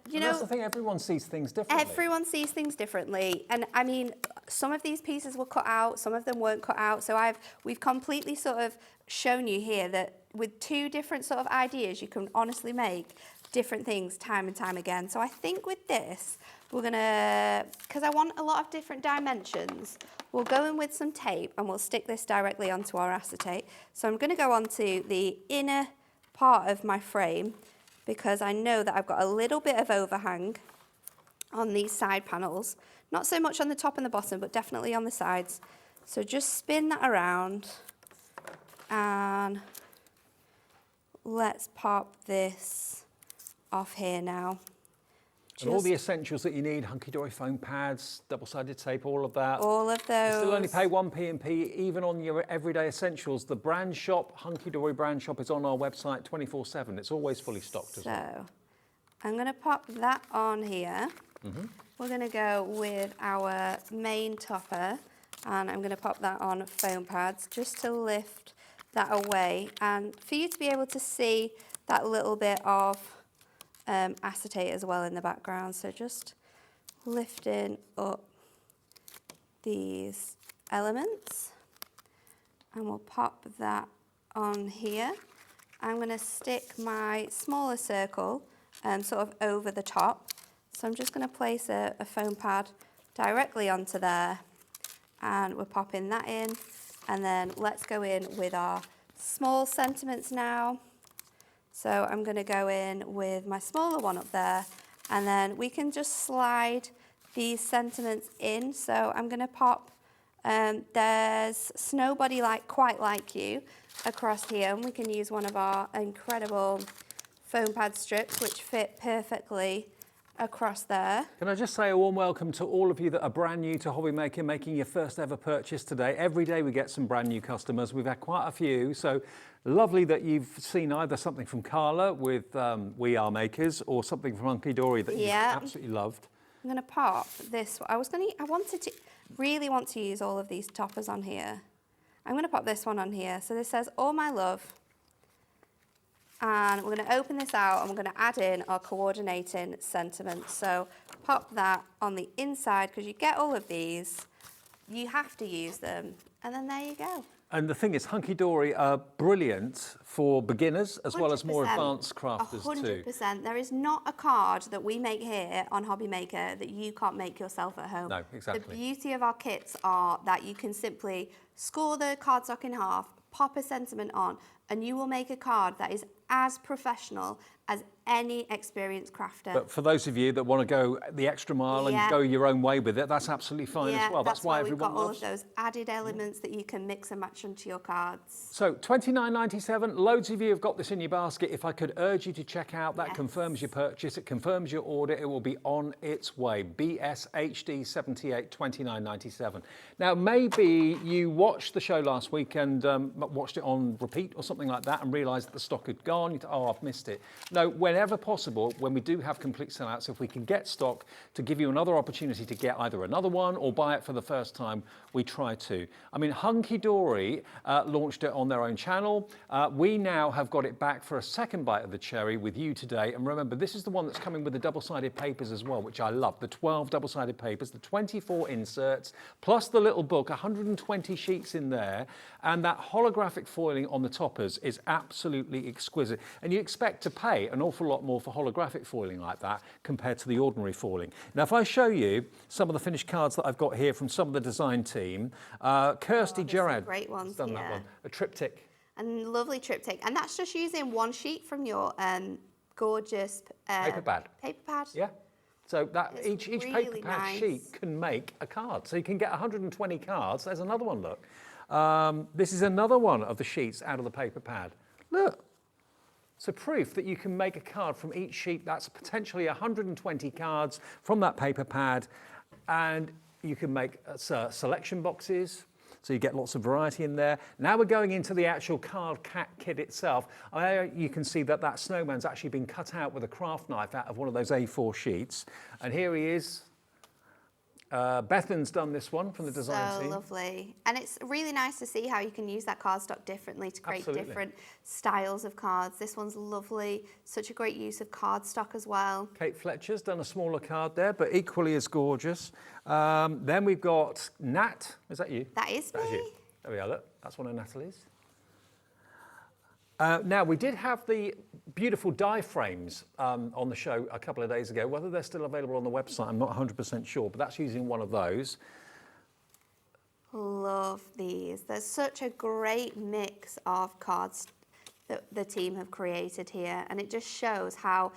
you know, that's the thing, everyone sees things differently. everyone sees things differently. And I mean, some of these pieces were cut out, some of them weren't cut out. So we've completely sort of shown you here that with 2 different sort of ideas, you can honestly make different things time and time again. So I think with this, we're gonna, because I want a lot of different dimensions, we'll go in with some tape and we'll stick this directly onto our acetate. So I'm gonna go onto the inner part of my frame because I know that I've got a little bit of overhang on these side panels. Not so much on the top and the bottom, but definitely on the sides. So just spin that around and let's pop this off here now. And all the essentials that you need, Hunkydory foam pads, double-sided tape, all of that. All of those. You still only pay 1p&p, even on your everyday essentials. The brand shop, Hunkydory brand shop, is on our website 24/7. It's always fully stocked as well. So I'm going to pop that on here. We're going to go with our main topper, and I'm going to pop that on foam pads just to lift that away, and for you to be able to see that little bit of acetate as well in the background. So just lifting up these elements, and we'll pop that on here. I'm going to stick my smaller circle sort of over the top. So I'm just going to place a foam pad directly onto there, and we're popping that in, and then let's go in with our small sentiments now. So I'm going to go in with my smaller one up there, and then we can just slide these sentiments in. So I'm going to pop, there's Snowbody Quite Like You across here, and we can use one of our incredible foam pad strips which fit perfectly across there. Can I just say a warm welcome to all of you that are brand new to Hobby Maker, making your first ever purchase today. Every day we get some brand new customers. We've had quite a few, so lovely that you've seen either something from Carla with We Are Makers or something from Hunkydory that you absolutely loved. I'm going to pop this. I wanted to really want to use all of these toppers on here. I'm going to pop this one on here. So this says All My Love. And we're going to open this out and we're going to add in our coordinating sentiments. So pop that on the inside, because you get all of these, you have to use them, and then there you go. And the thing is, Hunkydory are brilliant for beginners as well as more advanced crafters too. 100%. There is not a card that we make here on Hobby Maker that you can't make yourself at home. No, exactly. The beauty of our kits are that you can simply score the cardstock in half, pop a sentiment on, and you will make a card that is as professional as any experienced crafter. But for those of you that want to go the extra mile and go your own way with it, that's absolutely fine as well. That's why everyone we've got loves. all of those added elements that you can mix and match onto your cards. So $29.97, loads of you have got this in your basket. If I could urge you to check out, that confirms your purchase, it confirms your order, it will be on its way. BSHD78, $29.97. Now, maybe you watched the show last week and watched it on repeat or something like that and realised that the stock had gone. You thought, oh, I've missed it. No, whenever possible, when we do have complete sellouts, if we can get stock to give you another opportunity to get either another one or buy it for the first time, we try to. I mean, Hunkydory launched it on their own channel. We now have got it back for a second bite of the cherry with you today. And remember, this is the one that's coming with the double-sided papers as well, which I love. The 12 double-sided papers, the 24 inserts, plus the little book, 120 sheets in there. And that holographic foiling on the toppers is absolutely exquisite. And you expect to pay an awful lot more for holographic foiling like that compared to the ordinary foiling. Now, if I show you some of the finished cards that I've got here from some of the design team, Kirsty Gerard great ones, done that one, a triptych. And lovely triptych. And that's just using one sheet from your gorgeous Paper pad. Paper pad. Yeah. So that It's each really paper pad nice. sheet can make a card. So you can get 120 cards. There's another one, look. This is another one of the sheets out of the paper pad. Look. So proof that you can make a card from each sheet. That's potentially 120 cards from that paper pad. And you can make selection boxes. So you get lots of variety in there. Now we're going into the actual card kit itself. You can see that that snowman's actually been cut out with a craft knife out of one of those A4 sheets. And here he is. Bethan's done this one from the design team. So lovely. And it's really nice to see how you can use that cardstock differently to create different styles of cards. This one's lovely. Such a great use of cardstock as well. Kate Fletcher's done a smaller card there, but equally as gorgeous. Then we've got Nat. Is that you? That is That's me. you. There we are, look. That's one of Natalie's. Now, we did have the beautiful die frames on the show a couple of days ago. Whether they're still available on the website, I'm not 100% sure, but that's using one of those. Love these. There's such a great mix of cards that the team have created here, and it just shows how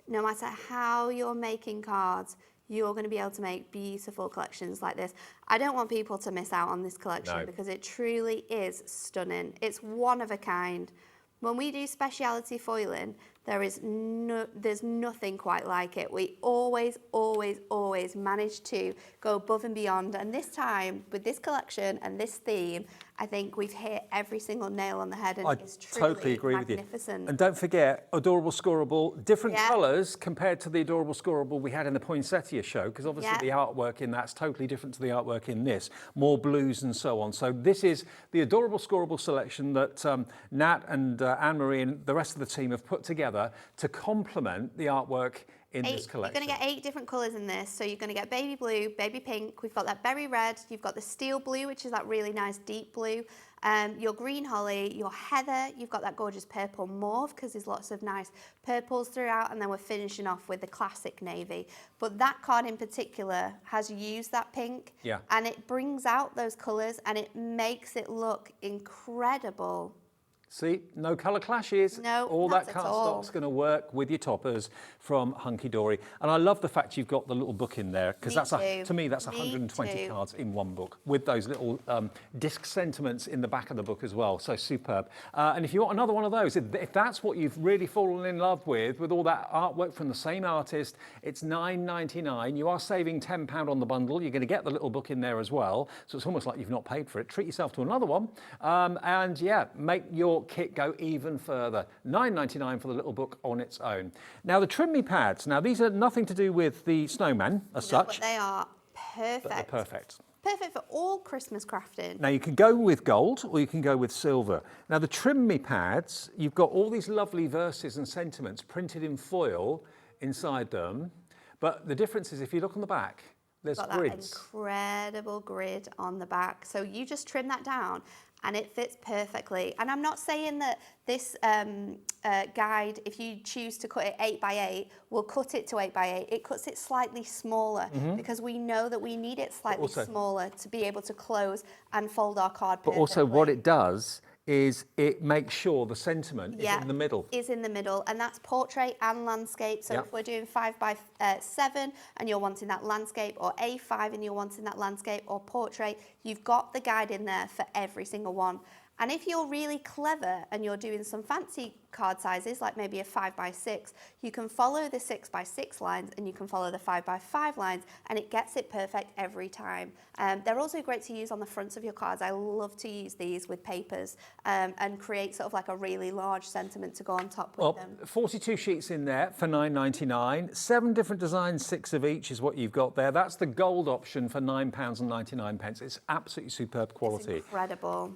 no matter how you're making cards, you're going to be able to make beautiful collections like this. I don't want people to miss out on this collection because it truly is stunning. It's one of a kind. When we do speciality foiling, there's nothing quite like it. We always manage to go above and beyond. And this time, with this collection and this theme, I think we've hit every single nail on the head, and it's truly totally agree magnificent. with you. And don't forget, adorable scoreable, different colours compared to the adorable scoreable we had in the Poinsettia show, because obviously the artwork in that's totally different to the artwork in this. More blues and so on. So this is the adorable scoreable selection that Nat and Anne-Marie and the rest of the team have put together to complement the artwork in this collection. You're going to get 8 different colours in this. So you're going to get baby blue, baby pink, we've got that berry red, you've got the steel blue, which is that really nice deep blue, your green holly, your heather, you've got that gorgeous purple mauve, because there's lots of nice purples throughout, and then we're finishing off with the classic navy. But that card in particular has used that pink, and it brings out those colours, and it makes it look incredible. See, no colour clashes. No, all that cardstock's going to work with your toppers from Hunkydory. And I love the fact you've got the little book in there, because to me that's 120 cards in one book with those little disc sentiments in the back of the book as well. So superb. And if you want another one of those, if that's what you've really fallen in love with all that artwork from the same artist, it's £9.99. You are saving £10 on the bundle. You're going to get the little book in there as well. So it's almost like you've not paid for it. Treat yourself to another one. And yeah, make your kit go even further. £9.99 for the little book on its own. Now the Trim Me pads. Now these are nothing to do with the snowman as such. But they are perfect. But they're perfect. Perfect for all Christmas crafting. Now you can go with gold or you can go with silver. Now the Trim Me pads, you've got all these lovely verses and sentiments printed in foil inside them. But the difference is if you look on the back, there's grids. That incredible grid on the back. So you just trim that down and it fits perfectly. And I'm not saying that this guide, if you choose to cut it 8 by 8, will cut it to 8 by 8. It cuts it slightly smaller because we know that we need it slightly smaller to be able to close and fold our card perfectly. But also what it does is it makes sure the sentiment is in the middle. Is in the middle, and that's portrait and landscape. So if we're doing 5 by 7 and you're wanting that landscape, or A5 and you're wanting that landscape, or portrait, you've got the guide in there for every single one. And if you're really clever and you're doing some fancy card sizes, like maybe a 5 by 6, you can follow the 6 by 6 lines and you can follow the 5 by 5 lines, and it gets it perfect every time. They're also great to use on the fronts of your cards. I love to use these with papers and create sort of like a really large sentiment to go on top with them. 42 sheets in there for £9.99. 7 different designs, 6 of each is what you've got there. That's the gold option for £9.99. It's absolutely superb quality. It's incredible.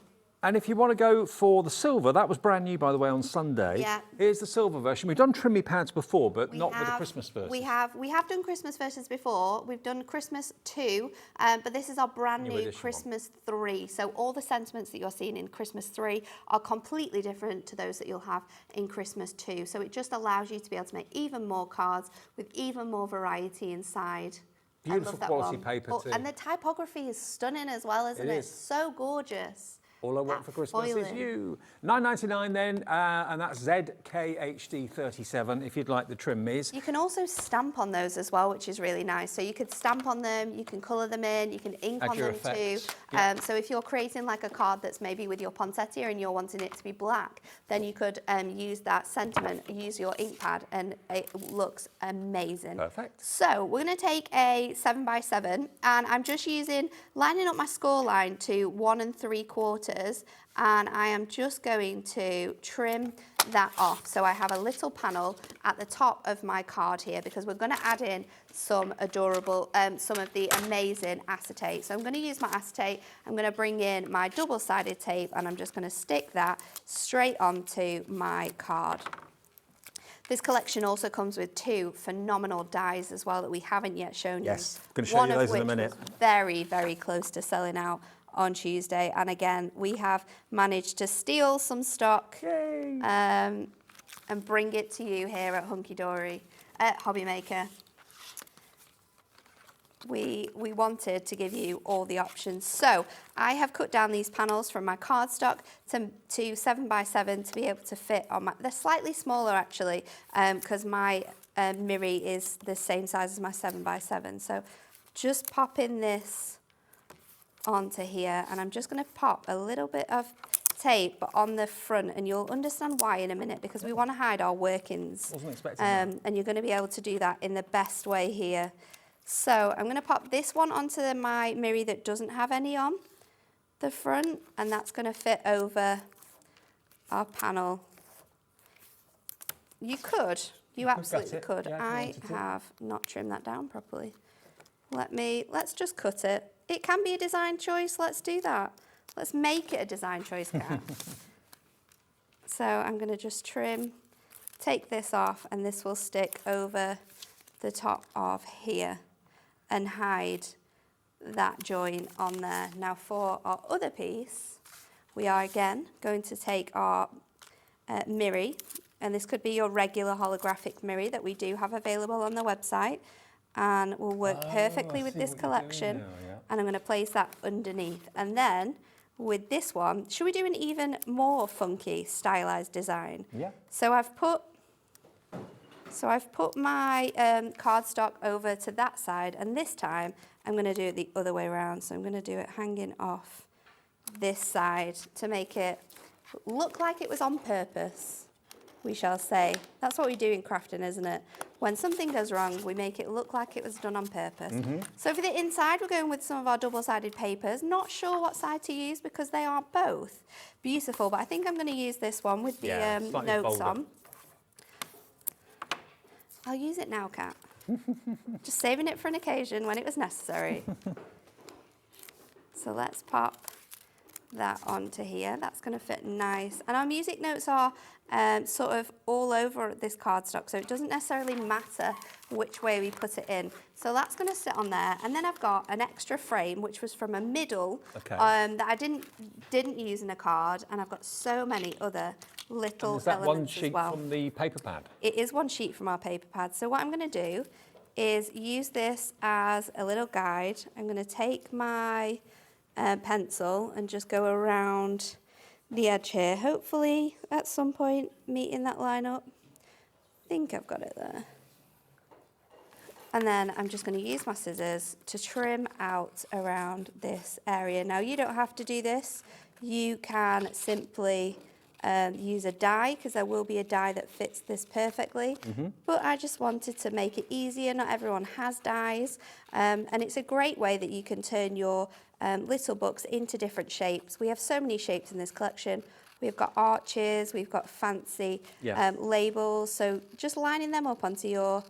And if you want to go for the silver, that was brand new, by the way, on Sunday. Yeah. Here's the silver version. We've done Trim Me pads before, but not with the Christmas version. We have done Christmas versions before. We've done Christmas 2, but this is our brand new Christmas 3. So all the sentiments that you're seeing in Christmas 3 are completely different to those that you'll have in Christmas 2. So it just allows you to be able to make even more cards with even more variety inside. Beautiful quality paper too. And the typography is stunning as well, isn't it? So gorgeous. All I want for Christmas is you. £9.99 then, and that's ZKHD37 if you'd like the Trim Me's. You can also stamp on those as well, which is really nice. So you could stamp on them, you can colour them in, you can ink on them too. So if you're creating like a card that's maybe with your poinsettia and you're wanting it to be black, then you could use that sentiment, use your ink pad, and it looks amazing. Perfect. So we're going to take a 7 by 7, and I'm just lining up my score line to 1 3/4. And I am just going to trim that off. So I have a little panel at the top of my card here because we're going to add in some adorable, some of the amazing acetate. So I'm going to use my acetate. I'm going to bring in my double-sided tape, and I'm just going to stick that straight onto my card. This collection also comes with 2 phenomenal dies as well that we haven't yet shown you. Yes, I'm going to show you those in a minute. Was very, very close to selling out on Tuesday. And again, we have managed to steal some stock and bring it to you here at Hunkydory, at Hobby Maker. We wanted to give you all the options. So I have cut down these panels from my cardstock to 7x7 to be able to fit on my, they're slightly smaller actually, because my Miri is the same size as my 7x7. So just popping this onto here, and I'm just going to pop a little bit of tape on the front, and you'll understand why in a minute, because we want to hide our workings. Wasn't expecting that. And you're going to be able to do that in the best way here. So I'm going to pop this one onto my Miri that doesn't have any on the front, and that's going to fit over our panel. You could, you absolutely could. Yeah, I have not trimmed that down properly. Let's just cut it. It can be a design choice, let's do that. Let's make it a design choice, Kat. So I'm going to just take this off, and this will stick over the top of here and hide that join on there. Now for our other piece, we are again going to take our Miri, and this could be your regular holographic Miri that we do have available on the website, and will work perfectly with this collection. Now, and I'm going to place that underneath. And then with this one, should we do an even more funky stylized design? Yeah. So I've put my cardstock over to that side, and this time I'm going to do it the other way around. So I'm going to do it hanging off this side to make it look like it was on purpose, we shall say. That's what we do in crafting, isn't it? When something goes wrong, we make it look like it was done on purpose. So for the inside, we're going with some of our double-sided papers. Not sure what side to use because they are both beautiful, but I think I'm going to use this one with the notes on. I'll use it now, Kat. Just saving it for an occasion when it was necessary. So let's pop that onto here. That's going to fit nice. And our music notes are sort of all over this cardstock, so it doesn't necessarily matter which way we put it in. So that's going to sit on there. And then I've got an extra frame, which was from a middle that I didn't use in a card. And I've got so many other little is that elements one sheet as well. from the paper pad? It is one sheet from our paper pad. So what I'm going to do is use this as a little guide. I'm going to take my pencil and just go around the edge here. Hopefully at some point meeting that line up. I think I've got it there. And then I'm just going to use my scissors to trim out around this area. Now you don't have to do this. You can simply use a die, because there will be a die that fits this perfectly. But I just wanted to make it easier. Not everyone has dies, and it's a great way that you can turn your little books into different shapes. We have so many shapes in this collection. We've got arches, we've got fancy labels, so just lining them up onto your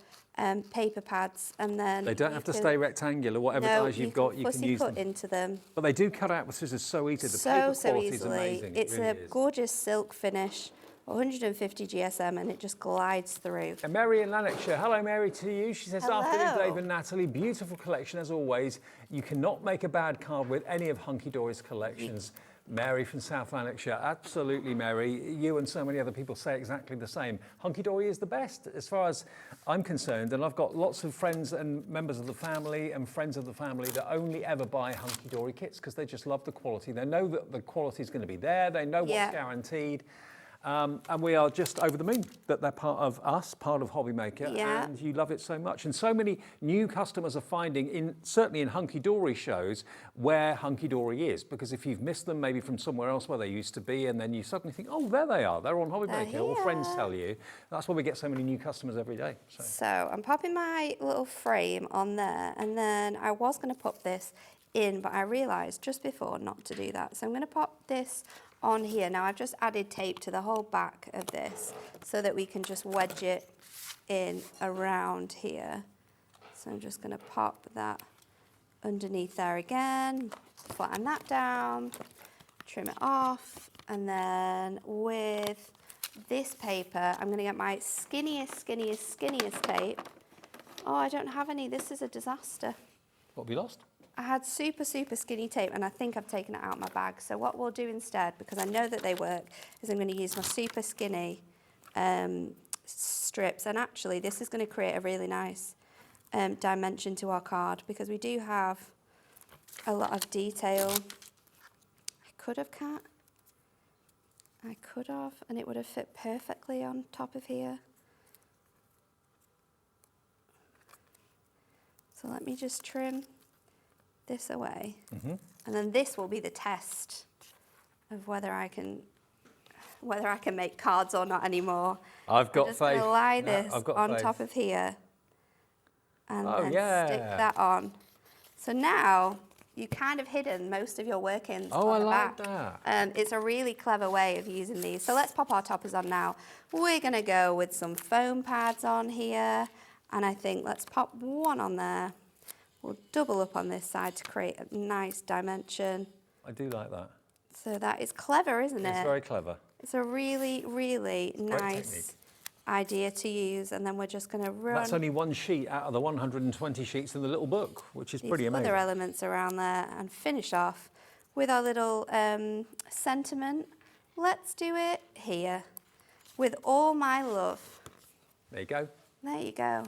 paper pads, and then They don't have to stay rectangular. Whatever dies you've got, you can use them. into them. But they do cut out with scissors so easily. The paper quality is amazing. It's really a is. gorgeous silk finish, 150 GSM, and it just glides through. And Mary in Lanarkshire. Hello, Mary, to you. She says, afternoon, Hello. Dave and Natalie. Beautiful collection, as always. You cannot make a bad card with any of Hunkydory's collections. Mary from South Lanarkshire. Absolutely, Mary. You and so many other people say exactly the same. Hunkydory is the best, as far as I'm concerned. And I've got lots of friends and members of the family and friends of the family that only ever buy Hunkydory kits because they just love the quality. They know that the quality is going to be there. They know what's guaranteed. And we are just over the moon that they're part of us, part of Hobby Maker, and you love it so much. And so many new customers are finding, certainly in Hunkydory shows, where Hunkydory is. Because if you've missed them maybe from somewhere else where they used to be, and then you suddenly think, oh, there they are, they're on Hobby Maker, or friends tell you. That's why we get so many new customers every day. So I'm popping my little frame on there, and then I was going to pop this in, but I realised just before not to do that. So I'm going to pop this on here. Now I've just added tape to the whole back of this so that we can just wedge it in around here. So I'm just going to pop that underneath there again, flatten that down, trim it off, and then with this paper I'm going to get my skinniest tape. Oh, I don't have any. This is a disaster. What have we lost? I had super skinny tape, and I think I've taken it out of my bag. So what we'll do instead, because I know that they work, is I'm going to use my super skinny strips. And actually, this is going to create a really nice dimension to our card, because we do have a lot of detail. I could have and it would have fit perfectly on top of here. So let me just trim this away. And then this will be the test of whether I can make cards or not anymore. I've got I'm just faith. going to lie Yeah, this I've got on faith. top of here and Oh, then yeah. stick that on. So now you've kind of hidden most of your workings Oh, on I the like back. that. It's a really clever way of using these. So let's pop our toppers on now. We're going to go with some foam pads on here, and I think let's pop one on there. We'll double up on this side to create a nice dimension. I do like that. So that is clever, isn't it? It's very clever. It's a really nice technique. idea to use, and then we're just going to run That's only one sheet out of the 120 sheets in the little book, which is these pretty amazing. other elements around there and finish off with our little sentiment. Let's do it here. With all my love. There you go. There you go.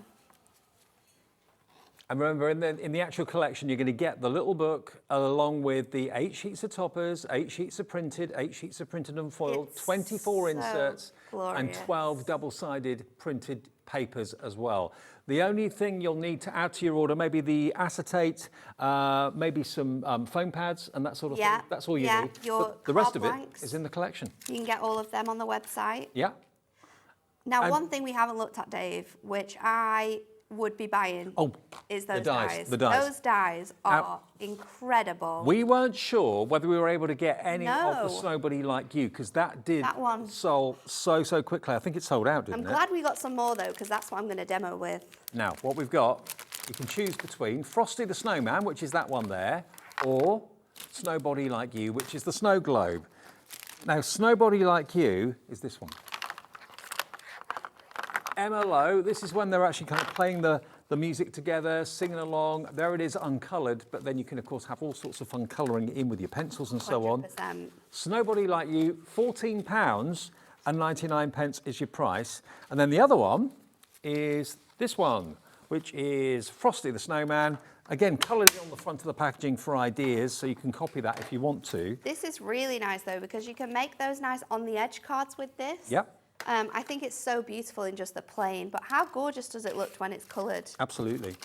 And remember, in the actual collection, you're going to get the little book along with the 8 sheets of toppers, 8 sheets of printed, 8 sheets of printed and foiled, It's 24 so inserts, and glorious. 12 double-sided printed papers as well. The only thing you'll need to add to your order, maybe the acetate, maybe some foam pads and that sort of Yeah, thing. That's all you yeah, need. your But the rest card of it blanks. is in the collection. You can get all of them on the website. Yeah. Now, And- one thing we haven't looked at, Dave, which I would be buying, is those dies, the dies. Those dies are incredible. We weren't sure whether we were able to get any of the No. Snowbody Like You, because that did That one. sell so quickly. I think it sold out, I'm didn't it? glad we got some more, though, because that's what I'm going to demo with. Now, what we've got, you can choose between Frosty the Snowman, which is that one there, or Snowbody Like You, which is the snow globe. Now, Snowbody Like You is this one. MLO, this is when they're actually kind of playing the music together, singing along. There it is, uncoloured, but then you can, of course, have all sorts of fun colouring in with your pencils and so on. 100%. Snowbody Like You, £14.99 is your price. And then the other one is this one, which is Frosty the Snowman. Again, coloured on the front of the packaging for ideas, so you can copy that if you want to. This is really nice, though, because you can make those nice on-the-edge cards with this. Yep. I think it's so beautiful in just the plain, but how gorgeous does it look when it's coloured? Absolutely.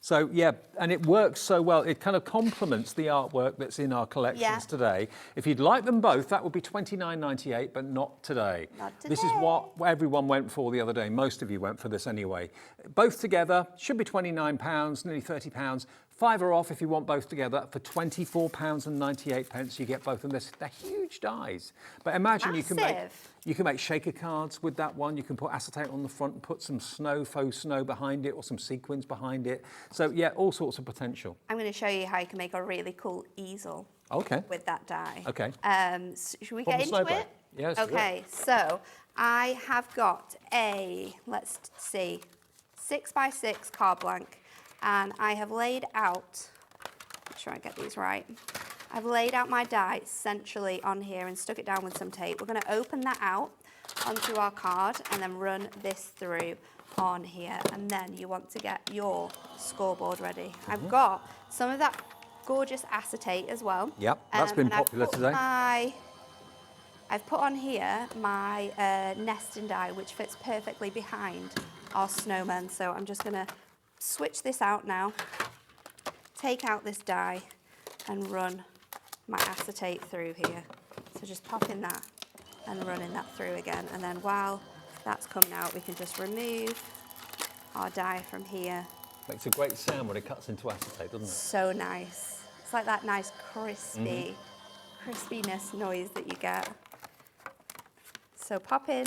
So, yeah, and it works so well. It kind of complements the artwork that's in our collections Yeah. today. If you'd like them both, that would be £29.98, but not today. Not This is today. what everyone went for the other day. Most of you went for this anyway. Both together should be £29, nearly £30. £5 off if you want both together. For £24.98, you get both of them. They're huge dies. But imagine you can make shaker cards with that one. You can put acetate on the front and put some faux snow behind it, or some sequins behind it. So yeah, all sorts of potential. I'm going to show you how you can make a really cool easel Okay. with that die. Okay. Should we From get the into snow it? plate. Yes, do it. Okay, so I have got a, let's see, 6x6 card blank, and I have laid out, make sure I get these right. I've laid out my die centrally on here and stuck it down with some tape. We're going to open that out onto our card and then run this through on here, and then you want to get your scoreboard ready. I've got some of that gorgeous acetate as well. Yep, that's been and I've popular put today. I've put on here my nesting die, which fits perfectly behind our snowman. So I'm just going to switch this out now, take out this die and run my acetate through here. So just popping that and running that through again. And then while that's coming out, we can just remove our die from here. Makes a great sound when it cuts into acetate, doesn't it? So nice. It's like that nice crispiness noise that you get. So pop in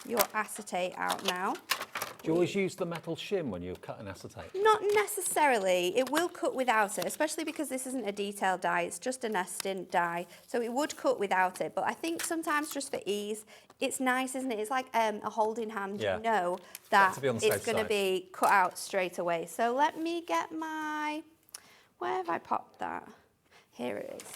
your acetate out now. Do you always use the metal shim when you're cutting acetate? Not necessarily. It will cut without it, especially because this isn't a detailed die, it's just a nesting die. So it would cut without it, but I think sometimes just for ease, it's nice, isn't it? It's like a holding hand. Yeah. You know that to be on the it's safe going to side. be cut out straight away. So let me get where have I popped that? Here it is.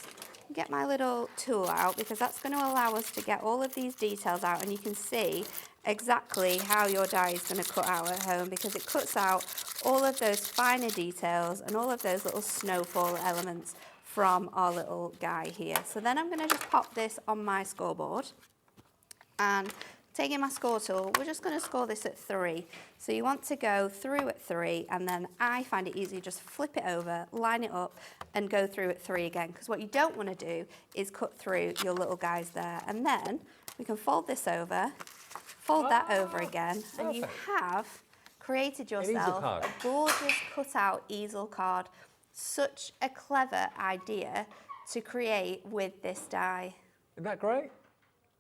Get my little tool out because that's going to allow us to get all of these details out, and you can see exactly how your die is going to cut out at home because it cuts out all of those finer details and all of those little snowfall elements from our little guy here. So then I'm going to just pop this on my scoreboard, and taking my score tool, we're just going to score this at 3. So you want to go through at 3, and then I find it easy, just flip it over, line it up, and go through at 3 again. Because what you don't want to do is cut through your little guys there. And then we can fold this over, fold that over again, and you have created yourself a gorgeous cut-out easel card. Such a clever idea to create with this die. Isn't that great?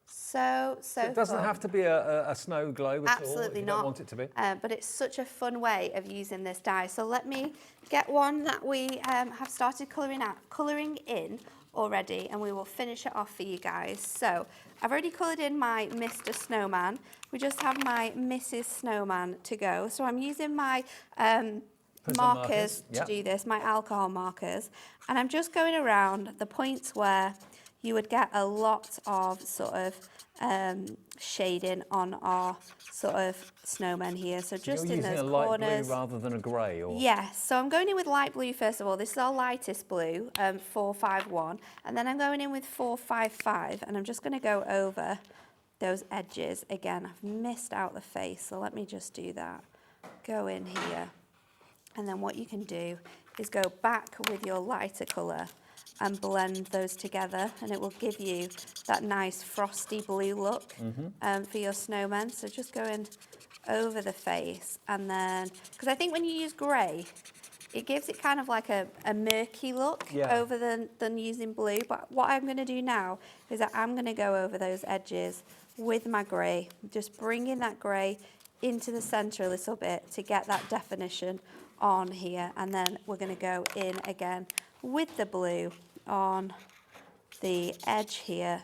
So it doesn't have to be a snow globe at all. Absolutely if you not. don't want it to be. But it's such a fun way of using this die. So let me get one that we have started colouring in already, and we will finish it off for you guys. So I've already coloured in my Mr. Snowman. We just have my Mrs. Snowman to go. So I'm using my markers to do this, my alcohol markers, and I'm just going around the points where you would get a lot of sort of shading on our sort of snowmen here. So just in those corners. You're using a light blue rather than a grey, or? Yes. So I'm going in with light blue first of all. This is our lightest blue, 451, and then I'm going in with 455, and I'm just going to go over those edges again. I've missed out the face, so let me just do that. Go in here, and then what you can do is go back with your lighter colour and blend those together, and it will give you that nice frosty blue look for your snowmen. So just going over the face, and then, because I think when you use grey, it gives it kind of like a murky look over than using blue. But what I'm going to do now is that I'm going to go over those edges with my grey, just bringing that grey into the centre a little bit to get that definition on here, and then we're going to go in again with the blue on the edge here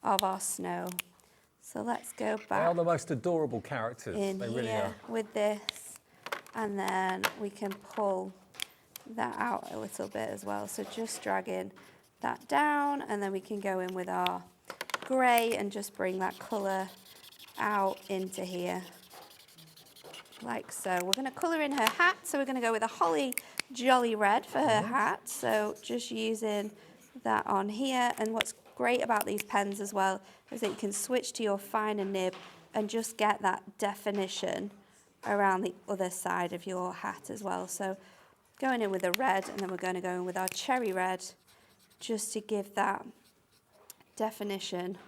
of our snow. So let's go back. They are the most adorable characters. In they here really are. with this, and then we can pull that out a little bit as well. So just dragging that down, and then we can go in with our grey and just bring that colour out into here. Like so. We're going to colour in her hat, so we're going to go with a holly jolly red for her hat. So just using that on here. And what's great about these pens as well is that you can switch to your finer nib and just get that definition around the other side of your hat as well. So going in with a red, and then we're going to go in with our cherry red just to give that definition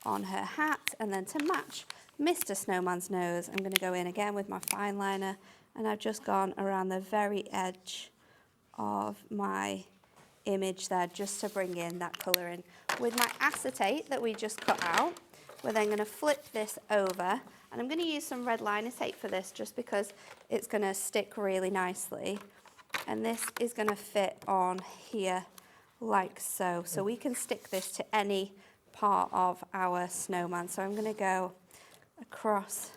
on her hat. And then to match Mr. Snowman's nose, I'm going to go in again with my fine liner, and I've just gone around the very edge of my image there just to bring in that colouring. With my acetate that we just cut out, we're then going to flip this over, and I'm going to use some red liner tape for this just because it's going to stick really nicely, and this is going to fit on here like so. So we can stick this to any part of our snowman. So I'm going to go across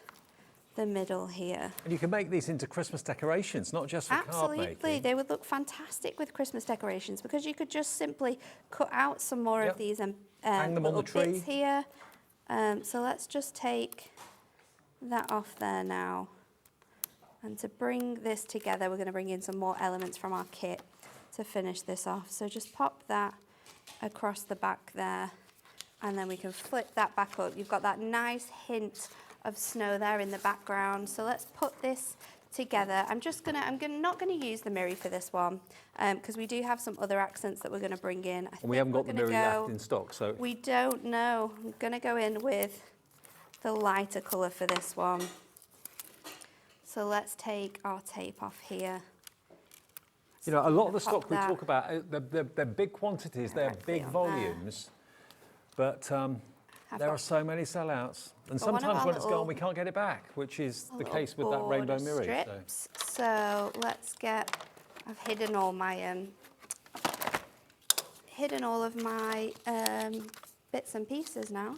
the middle here. And you can make these into Christmas decorations, not just for card making. Absolutely, they would look fantastic with Christmas decorations because you could just simply cut out some more of these and hang them on the tree bits here. So let's just take that off there now. And to bring this together, we're going to bring in some more elements from our kit to finish this off. So just pop that across the back there, and then we can flip that back up. You've got that nice hint of snow there in the background. So let's put this together. I'm not gonna use the mirror for this one because we do have some other accents that we're gonna bring in. We haven't got the mirror left in stock, so. We don't know. I'm gonna go in with the lighter colour for this one. So let's take our tape off here. You know, a lot of the stock we talk about, they're big quantities, they're big volumes, but there are so many sellouts. And sometimes when it's gone, we can't get it back, which is the case with that rainbow mirror. Strips. So let's get, I've hidden all my, hidden all of my bits and pieces now.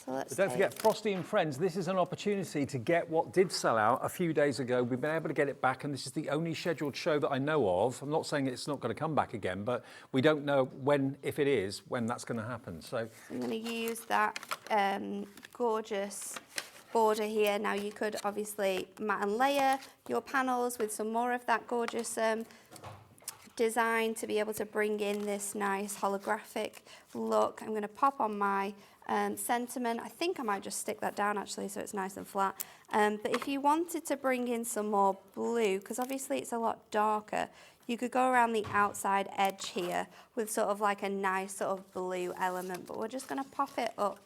So So let's But don't forget, Frosty and Friends, this is an opportunity to get what did sell out a few days ago. We've been able to get it back, and this is the only scheduled show that I know of. I'm not saying it's not going to come back again, but we don't know when, if it is, when that's going to happen. So I'm going to use that gorgeous border here. Now you could obviously mat and layer your panels with some more of that gorgeous design to be able to bring in this nice holographic look. I'm going to pop on my sentiment. I think I might just stick that down actually so it's nice and flat. But if you wanted to bring in some more blue, because obviously it's a lot darker, you could go around the outside edge here with sort of like a nice sort of blue element, but we're just going to pop it up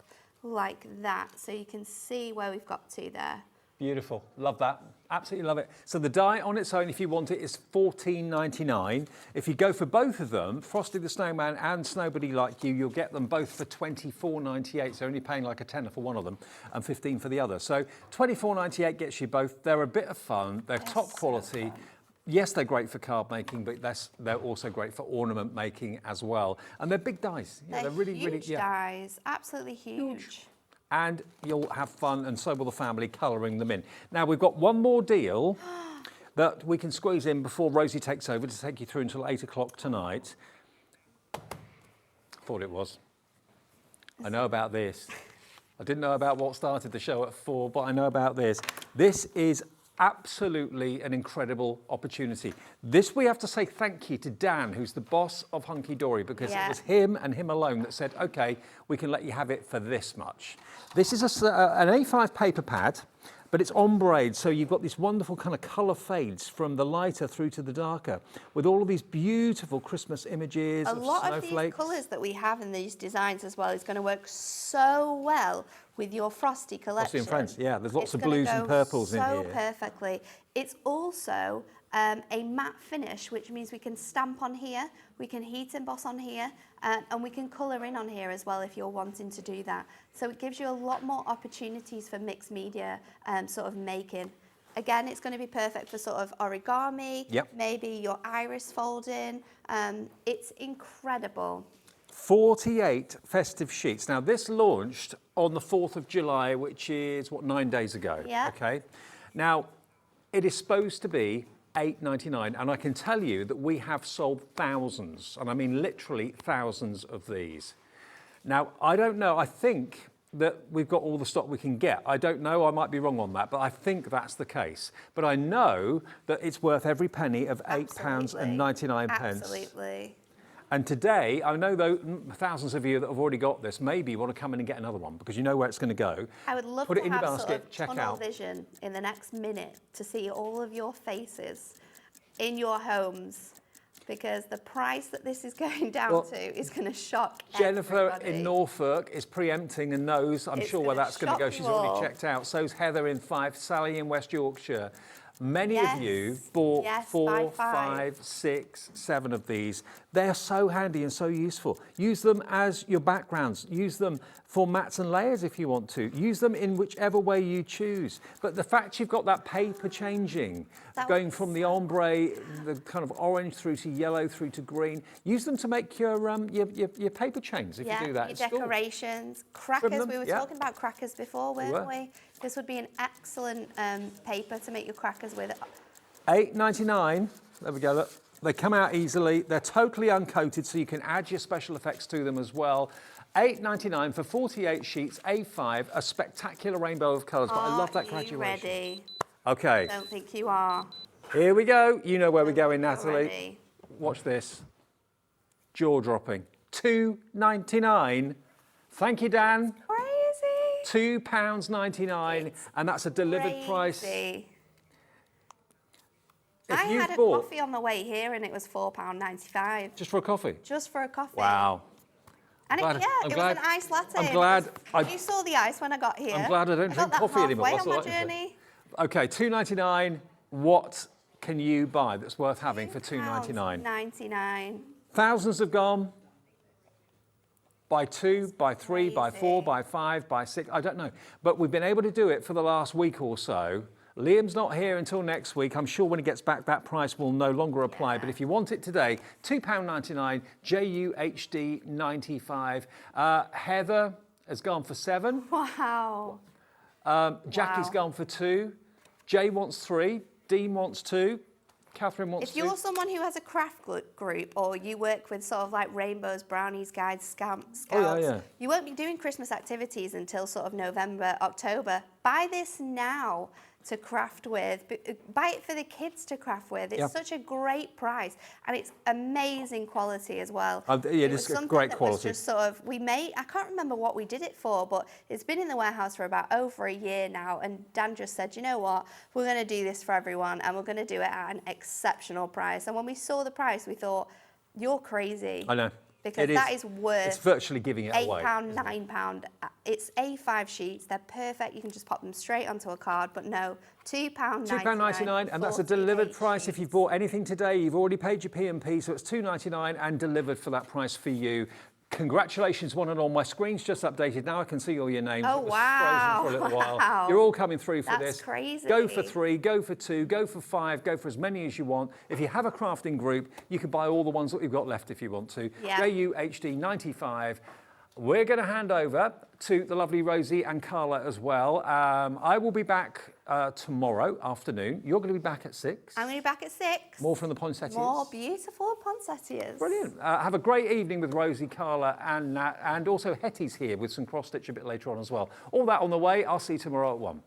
like that so you can see where we've got to there. beautiful, love that, absolutely love it. So the die on its own, if you want it, is $14.99. If you go for both of them, Frosty the Snowman and Snowbody Like You, you'll get them both for $24.98. So only paying like a tenner for one of them and $15 for the other. So $24.98 gets you both. They're a bit of fun. They're top quality. Yes, they're great for card making, but they're also great for ornament making as well. And they're big dies. Yeah, they're really, huge dies, absolutely huge. And you'll have fun, and so will the family, colouring them in. Now, we've got one more deal that we can squeeze in before Rosie takes over to take you through until 8 o'clock tonight. Thought it was. I know about this. I didn't know about what started the show at 4, but I know about this. This is absolutely an incredible opportunity. This we have to say thank you to Dan, who's the boss of Hunkydory, because it was him and him alone that said, okay, we can let you have it for this much. This is an A5 paper pad, but it's ombre, so you've got this wonderful kind of colour fades from the lighter through to the darker, with all of these beautiful Christmas images of snowflakes. A lot of these colours that we have in these designs as well is going to work so well with your Frosty collection. Frosty and Friends, yeah, there's lots of blues and purples in here. So perfectly. It's also a matte finish, which means we can stamp on here, we can heat emboss on here, and we can colour in on here as well if you're wanting to do that. So it gives you a lot more opportunities for mixed media sort of making. Again, it's going to be perfect for sort of origami, maybe your iris folding. It's incredible. 48 festive sheets. Now, this launched on the 4th of July, which is, what, 9 days ago? Yeah. Okay. Now, it is supposed to be $8.99, and I can tell you that we have sold thousands, and I mean literally thousands of these. Now, I don't know, I think that we've got all the stock we can get. I don't know, I might be wrong on that, but I think that's the case. But I know that it's worth every penny of £8.99. Absolutely. And today, I know though thousands of you that have already got this maybe want to come in and get another one because you know where it's going to go. I would love Put it to in your have basket, sort of check tunnel out. vision in the next minute to see all of your faces in your homes, because the price that this is going down to is going to shock Jennifer everybody. in Norfolk is preempting and knows, I'm sure where that's going to go. She's already checked out. So's Heather in Fife, Sally in West Yorkshire. Many of you bought 4, 5, 6, 7 of these. They're so handy and so useful. Use them as your backgrounds. Use them for mats and layers if you want to. Use them in whichever way you choose. But the fact you've got that paper changing, going from the ombre, the kind of orange through to yellow through to green, use them to make your paper chains if you do that. Your decorations, crackers. We were talking about crackers before, weren't we? This would be an excellent paper to make your crackers with. $8.99. There we go. Look. They come out easily. They're totally uncoated, so you can add your special effects to them as well. $8.99 for 48 sheets, A5, a spectacular rainbow of colours. But I love that graduation. Are you ready? Okay. I don't think you are. Here we go. You know where we're going, Natalie. Ready. Watch this. Jaw-dropping. $2.99. Thank you, Dan. Crazy. £2.99, and that's a delivered price. I had a coffee on the way here and it was £4.95. Just for a coffee? Just for a coffee. Wow. And it was an iced latte. I'm glad. You saw the ice when I got here. I'm glad I don't drink coffee anymore. That's on my journey. Okay, $2.99. What can you buy that's worth having for $2.99? $2.99. Thousands have gone. By 2, by 3, by 4, by 5, by 6, I don't know. But we've been able to do it for the last week or so. Liam's not here until next week. I'm sure when he gets back, that price will no longer apply. But if you want it today, £2.99, JUHD 95. Heather has gone for 7. Wow. Jackie's gone for 2. Jay wants 3. Dean wants 2. Catherine wants 2. If you're someone who has a craft group or you work with sort of like rainbows, brownies, guides, scouts, you won't be doing Christmas activities until sort of November, October. Buy this now to craft with. Buy it for the kids to craft with. It's such a great price and it's amazing quality as well. It is great quality. Was just sort of, I can't remember what we did it for, but it's been in the warehouse for about over a year now, and Dan just said, you know what, we're going to do this for everyone and we're going to do it at an exceptional price. And when we saw the price, we thought, you're crazy. I know. Because that is worth it's virtually giving it away. £8, £9. It's A5 sheets. They're perfect. You can just pop them straight onto a card. But no, £2.99. £2.99, and that's a delivered price. If you've bought anything today, you've already paid your P&P, so it's $2.99 and delivered for that price for you. Congratulations, one and all. My screen's just updated. Now I can see all your names. Oh, wow. Frozen for a little while. You're all coming through for this. That's crazy. Go for 3, go for 2, go for 5, go for as many as you want. If you have a crafting group, you can buy all the ones that you've got left if you want to. Yeah. JUHD95. We're going to hand over to the lovely Rosie and Carla as well. I will be back tomorrow afternoon. You're going to be back at 6. I'm going to be back at 6. More from the Poinsettias. More beautiful poinsettias. Brilliant. Have a great evening with Rosie, Carla and Nat, and also Hettie's here with some cross stitch a bit later on as well. All that on the way. I'll see you tomorrow at 1.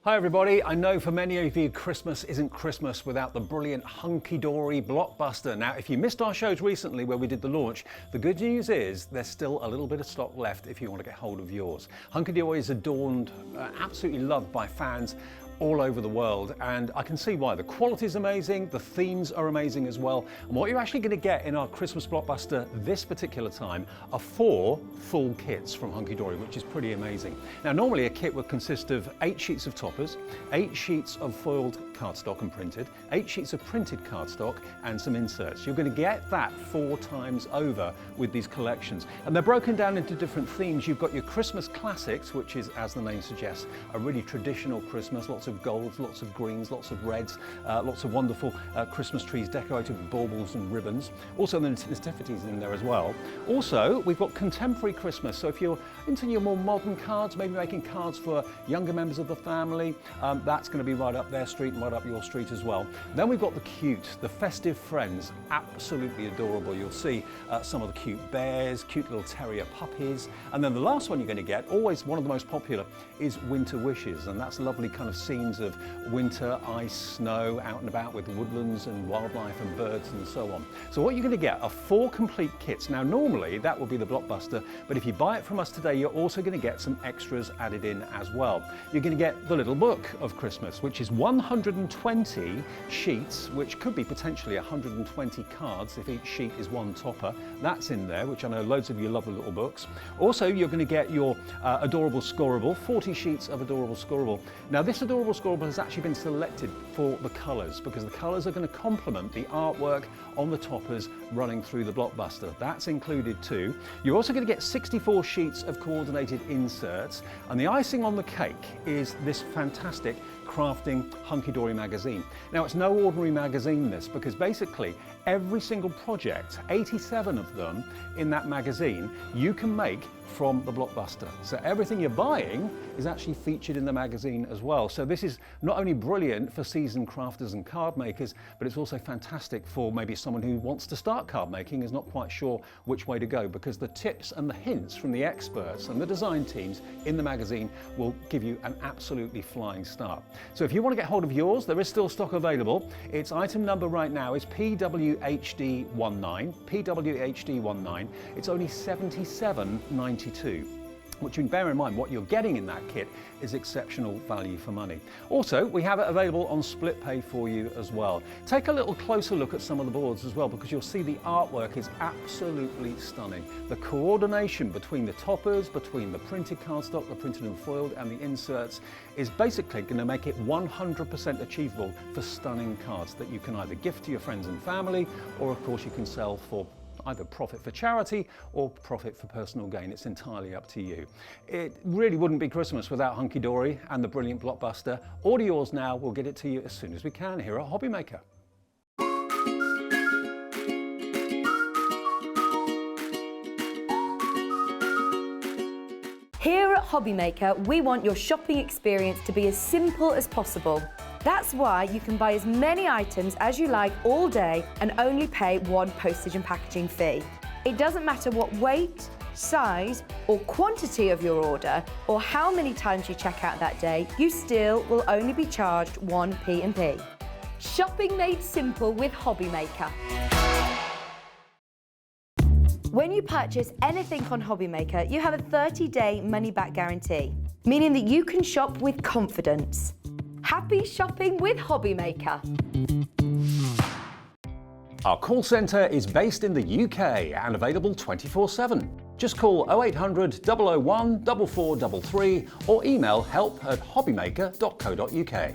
Hi everybody, I know for many of you Christmas isn't Christmas without the brilliant Hunkydory blockbuster. Now if you missed our shows recently where we did the launch, the good news is there's still a little bit of stock left if you want to get hold of yours. Hunkydory is adorned, absolutely loved by fans all over the world, and I can see why. The quality is amazing, the themes are amazing as well, and what you're actually going to get in our Christmas blockbuster this particular time are 4 full kits from Hunkydory, which is pretty amazing. Now normally a kit would consist of 8 sheets of toppers, 8 sheets of foiled cardstock and printed, 8 sheets of printed cardstock and some inserts. You're going to get that 4 times over with these collections, and they're broken down into different themes. You've got your Christmas classics, which is, as the name suggests, a really traditional Christmas, lots of golds, lots of greens, lots of reds, lots of wonderful Christmas trees decorated with baubles and ribbons. Also the nativities in there as well. Also, we've got contemporary Christmas, so if you're into your more modern cards, maybe making cards for younger members of the family, that's going to be right up their street and right up your street as well. Then we've got the cute, the festive friends, absolutely adorable. You'll see some of the cute bears, cute little terrier puppies, and then the last one you're going to get, always one of the most popular, is winter wishes, and that's lovely kind of scenes of winter, ice, snow, out and about with woodlands and wildlife and birds and so on. So what you're going to get are 4 complete kits. Now normally that would be the blockbuster, but if you buy it from us today, you're also going to get some extras added in as well. You're going to get the little book of Christmas, which is 120 sheets, which could be potentially 120 cards if each sheet is 1 topper. That's in there, which I know loads of you love the little books. Also, you're going to get your adorable scoreable, 40 sheets of adorable scoreable. Now this adorable scoreable has actually been selected for the colours, because the colours are going to complement the artwork on the toppers running through the blockbuster. That's included too. You're also going to get 64 sheets of coordinated inserts, and the icing on the cake is this fantastic crafting Hunkydory magazine. Now it's no ordinary magazine this, because basically every single project, 87 of them in that magazine, you can make from the blockbuster. So everything you're buying is actually featured in the magazine as well. So this is not only brilliant for seasoned crafters and card makers, but it's also fantastic for maybe someone who wants to start card making, is not quite sure which way to go, because the tips and the hints from the experts and the design teams in the magazine will give you an absolutely flying start. So if you want to get hold of yours, there is still stock available. Its item number right now is PWHD19. PWHD19. It's only $77.92. Which you can bear in mind, what you're getting in that kit is exceptional value for money. Also, we have it available on split pay for you as well. Take a little closer look at some of the boards as well, because you'll see the artwork is absolutely stunning. The coordination between the toppers, between the printed cardstock, the printed and foiled, and the inserts is basically going to make it 100% achievable for stunning cards that you can either gift to your friends and family, or of course you can sell for either profit for charity or profit for personal gain. It's entirely up to you. It really wouldn't be Christmas without Hunkydory and the brilliant blockbuster. Order yours now. We'll get it to you as soon as we can here at Hobby Maker. Here at Hobbymaker, we want your shopping experience to be as simple as possible. That's why you can buy as many items as you like all day and only pay one postage and packaging fee. It doesn't matter what weight, size or quantity of your order or how many times you check out that day, you still will only be charged one P&P. Shopping made simple with Hobbymaker. When you purchase anything on Hobbymaker, you have a 30-day money-back guarantee, meaning that you can shop with confidence. Happy shopping with Hobbymaker. Our call centre is based in the UK and available 24/7. Just call 0800 001 4433 or email help@hobbymaker.co.uk.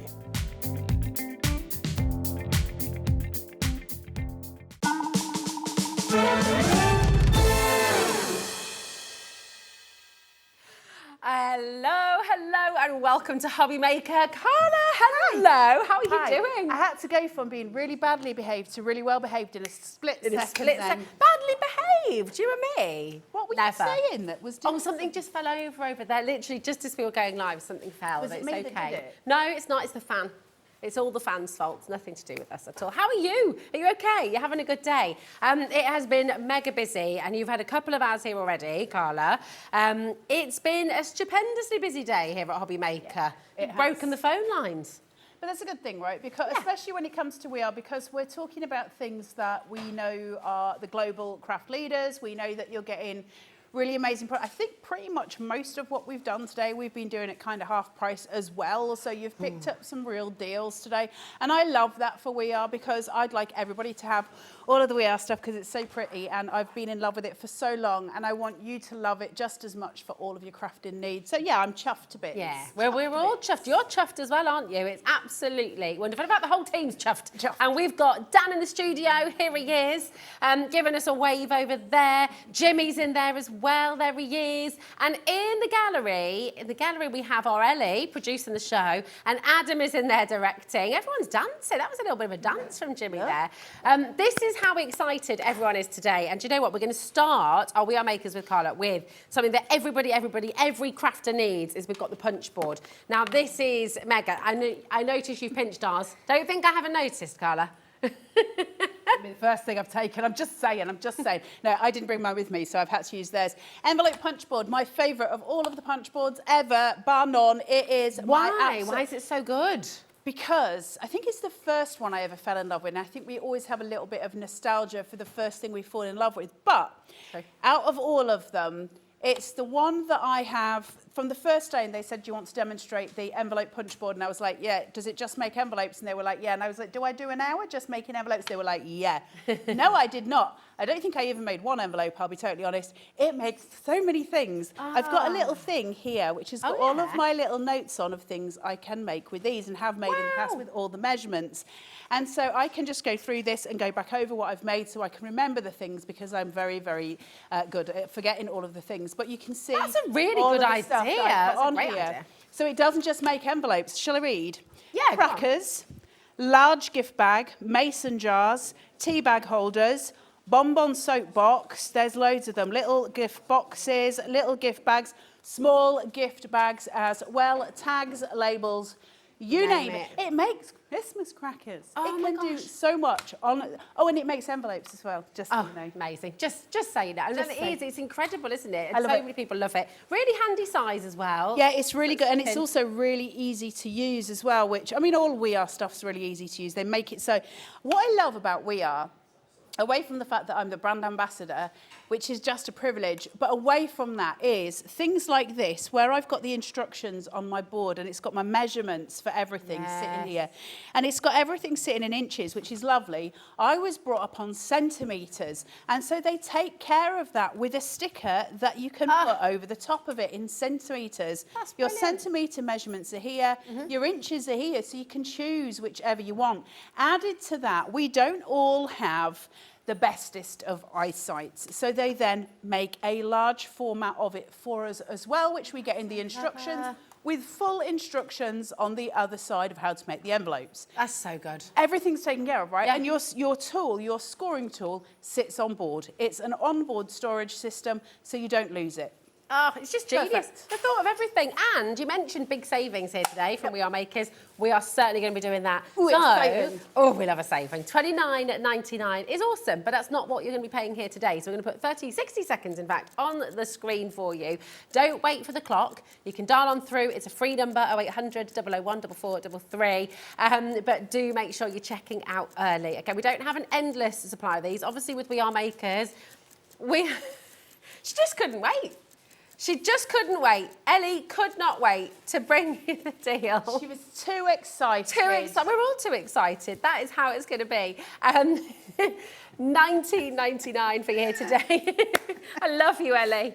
Hello, and welcome to Hobbymaker. Carla, hello. How are you doing? I had to go from being really badly behaved to really well behaved in a split second. Badly behaved, you and me. What were Never. you saying that was Oh, something just fell over there. Literally, just as we were going live, something fell. Was but it it's me okay. that did it? No, it's not. It's the fan. It's all the fans' fault. It's nothing to do with us at all. How are you? Are you okay? You're having a good day? It has been mega busy, and you've had a couple of hours here already, Carla. It's been a stupendously busy day here at Hobbymaker. You've broken the phone lines. But that's a good thing, right? Because especially when it comes to because we're talking about things that we know are the global craft leaders. We know that you're getting really amazing product. I think pretty much most of what we've done today, we've been doing it kind of half price as well. So you've picked up some real deals today. And I love that for We Are, because I'd like everybody to have all of the We Are stuff because it's so pretty and I've been in love with it for so long and I want you to love it just as much for all of your crafting needs. So yeah, I'm chuffed to bits. Yeah, well, we're all chuffed. You're chuffed as well, aren't you? It's absolutely wonderful. In fact, the whole team's chuffed. And we've got Dan in the studio. Here he is, giving us a wave over there. Jimmy's in there as well. There he is. And in the gallery we have our Ellie producing the show, and Adam is in there directing. Everyone's dancing. That was a little bit of a dance from Jimmy there. This is how excited everyone is today. And do you know what? We're going to start our We Are Makers with Carla with something that every crafter needs. Is we've got the punch board. Now this is mega. I noticed you've pinched ours. Don't think I haven't noticed, Carla. The first thing I've taken, I'm just saying. No, I didn't bring mine with me, so I've had to use theirs. Envelope punch board, my favourite of all of the punch boards ever, bar none. It is Why is it so good? Because I think it's the first one I ever fell in love with, and I think we always have a little bit of nostalgia for the first thing we fall in love with. But out of all of them, it's the one that I have from the first day, and they said, do you want to demonstrate the envelope punch board? And I was like, yeah. Does it just make envelopes? And they were like, yeah. And I was like, do I do an hour just making envelopes? They were like, yeah. No, I did not. I don't think I even made one envelope, I'll be totally honest. It makes so many things. I've got a little thing here, which has got all of my little notes on of things I can make with these and have made in the past with all the measurements. And so I can just go through this and go back over what I've made so I can remember the things, because I'm very, very good at forgetting all of the things. But you can see that's a really all good of the idea. stuff that I put That's a on great here. idea. So it doesn't just make envelopes. Shall I read? Yeah, Crackers, large gift bag, mason jars, tea bag holders, bonbon soap box. There's loads of them. Little gift boxes, little gift bags, small gift bags as well, tags, labels, you name it. It makes Christmas crackers. Oh it my can do gosh. so much. And it makes envelopes as well, just so you know. Amazing. Just saying that. And Just it saying. is. It's incredible, isn't it? I And love so it. many people love it. Really handy size as well. Yeah, it's really good. And it's Pin. also really easy to use as well, which, I mean, all We Are stuff's really easy to use. They make it so. What I love about We Are, away from the fact that I'm the brand ambassador, which is just a privilege, but away from that is things like this, where I've got the instructions on my board and it's got my measurements for everything sitting here. And it's got everything sitting in inches, which is lovely. I was brought up on centimetres, and so they take care of that with a sticker that you can put over the top of it in centimetres. Your centimetre measurements are here, your inches are here, so you can choose whichever you want. Added to that, we don't all have the bestest of eyesight. So they then make a large format of it for us as well, which we get in the instructions, with full instructions on the other side of how to make the envelopes. That's so good. Everything's taken care of, right? Yeah. And your tool, your scoring tool, sits on board. It's an onboard storage system, so you don't lose it. Oh, it's just genius. Perfect. The thought of everything. And you mentioned big savings here today from We Are Makers. We are certainly going to be doing that. Ooh, exciting. We love a saving. $29.99 is awesome, but that's not what you're going to be paying here today. So we're going to put 60 seconds, in fact, on the screen for you. Don't wait for the clock. You can dial on through. It's a free number, 0800 001 4433. But do make sure you're checking out early. Okay, we don't have an endless supply of these. Obviously, with We Are Makers, she just couldn't wait. She just couldn't wait. Ellie could not wait to bring you the deal. She was too excited. We're all too excited. That is how it's going to be. $19.99 for you here today. I love you, Ellie.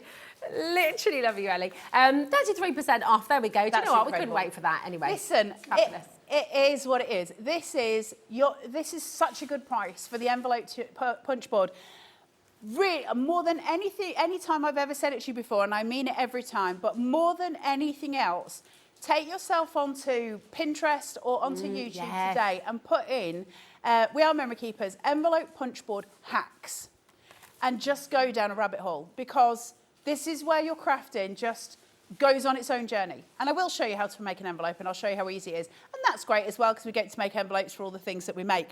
Literally love you, Ellie. 33% off. There we go. Do That's you know what? incredible. We couldn't wait for that anyway. Listen, Fabulous. it is what it is. This is such a good price for the envelope punch board. Really, more than anything, any time I've ever said it to you before, and I mean it every time, but more than anything else, take yourself onto Pinterest or onto YouTube today and put in, We Are Memory Keepers, envelope punch board hacks, and just go down a rabbit hole, because this is where your crafting just goes on its own journey. And I will show you how to make an envelope, and I'll show you how easy it is. And that's great as well, because we get to make envelopes for all the things that we make.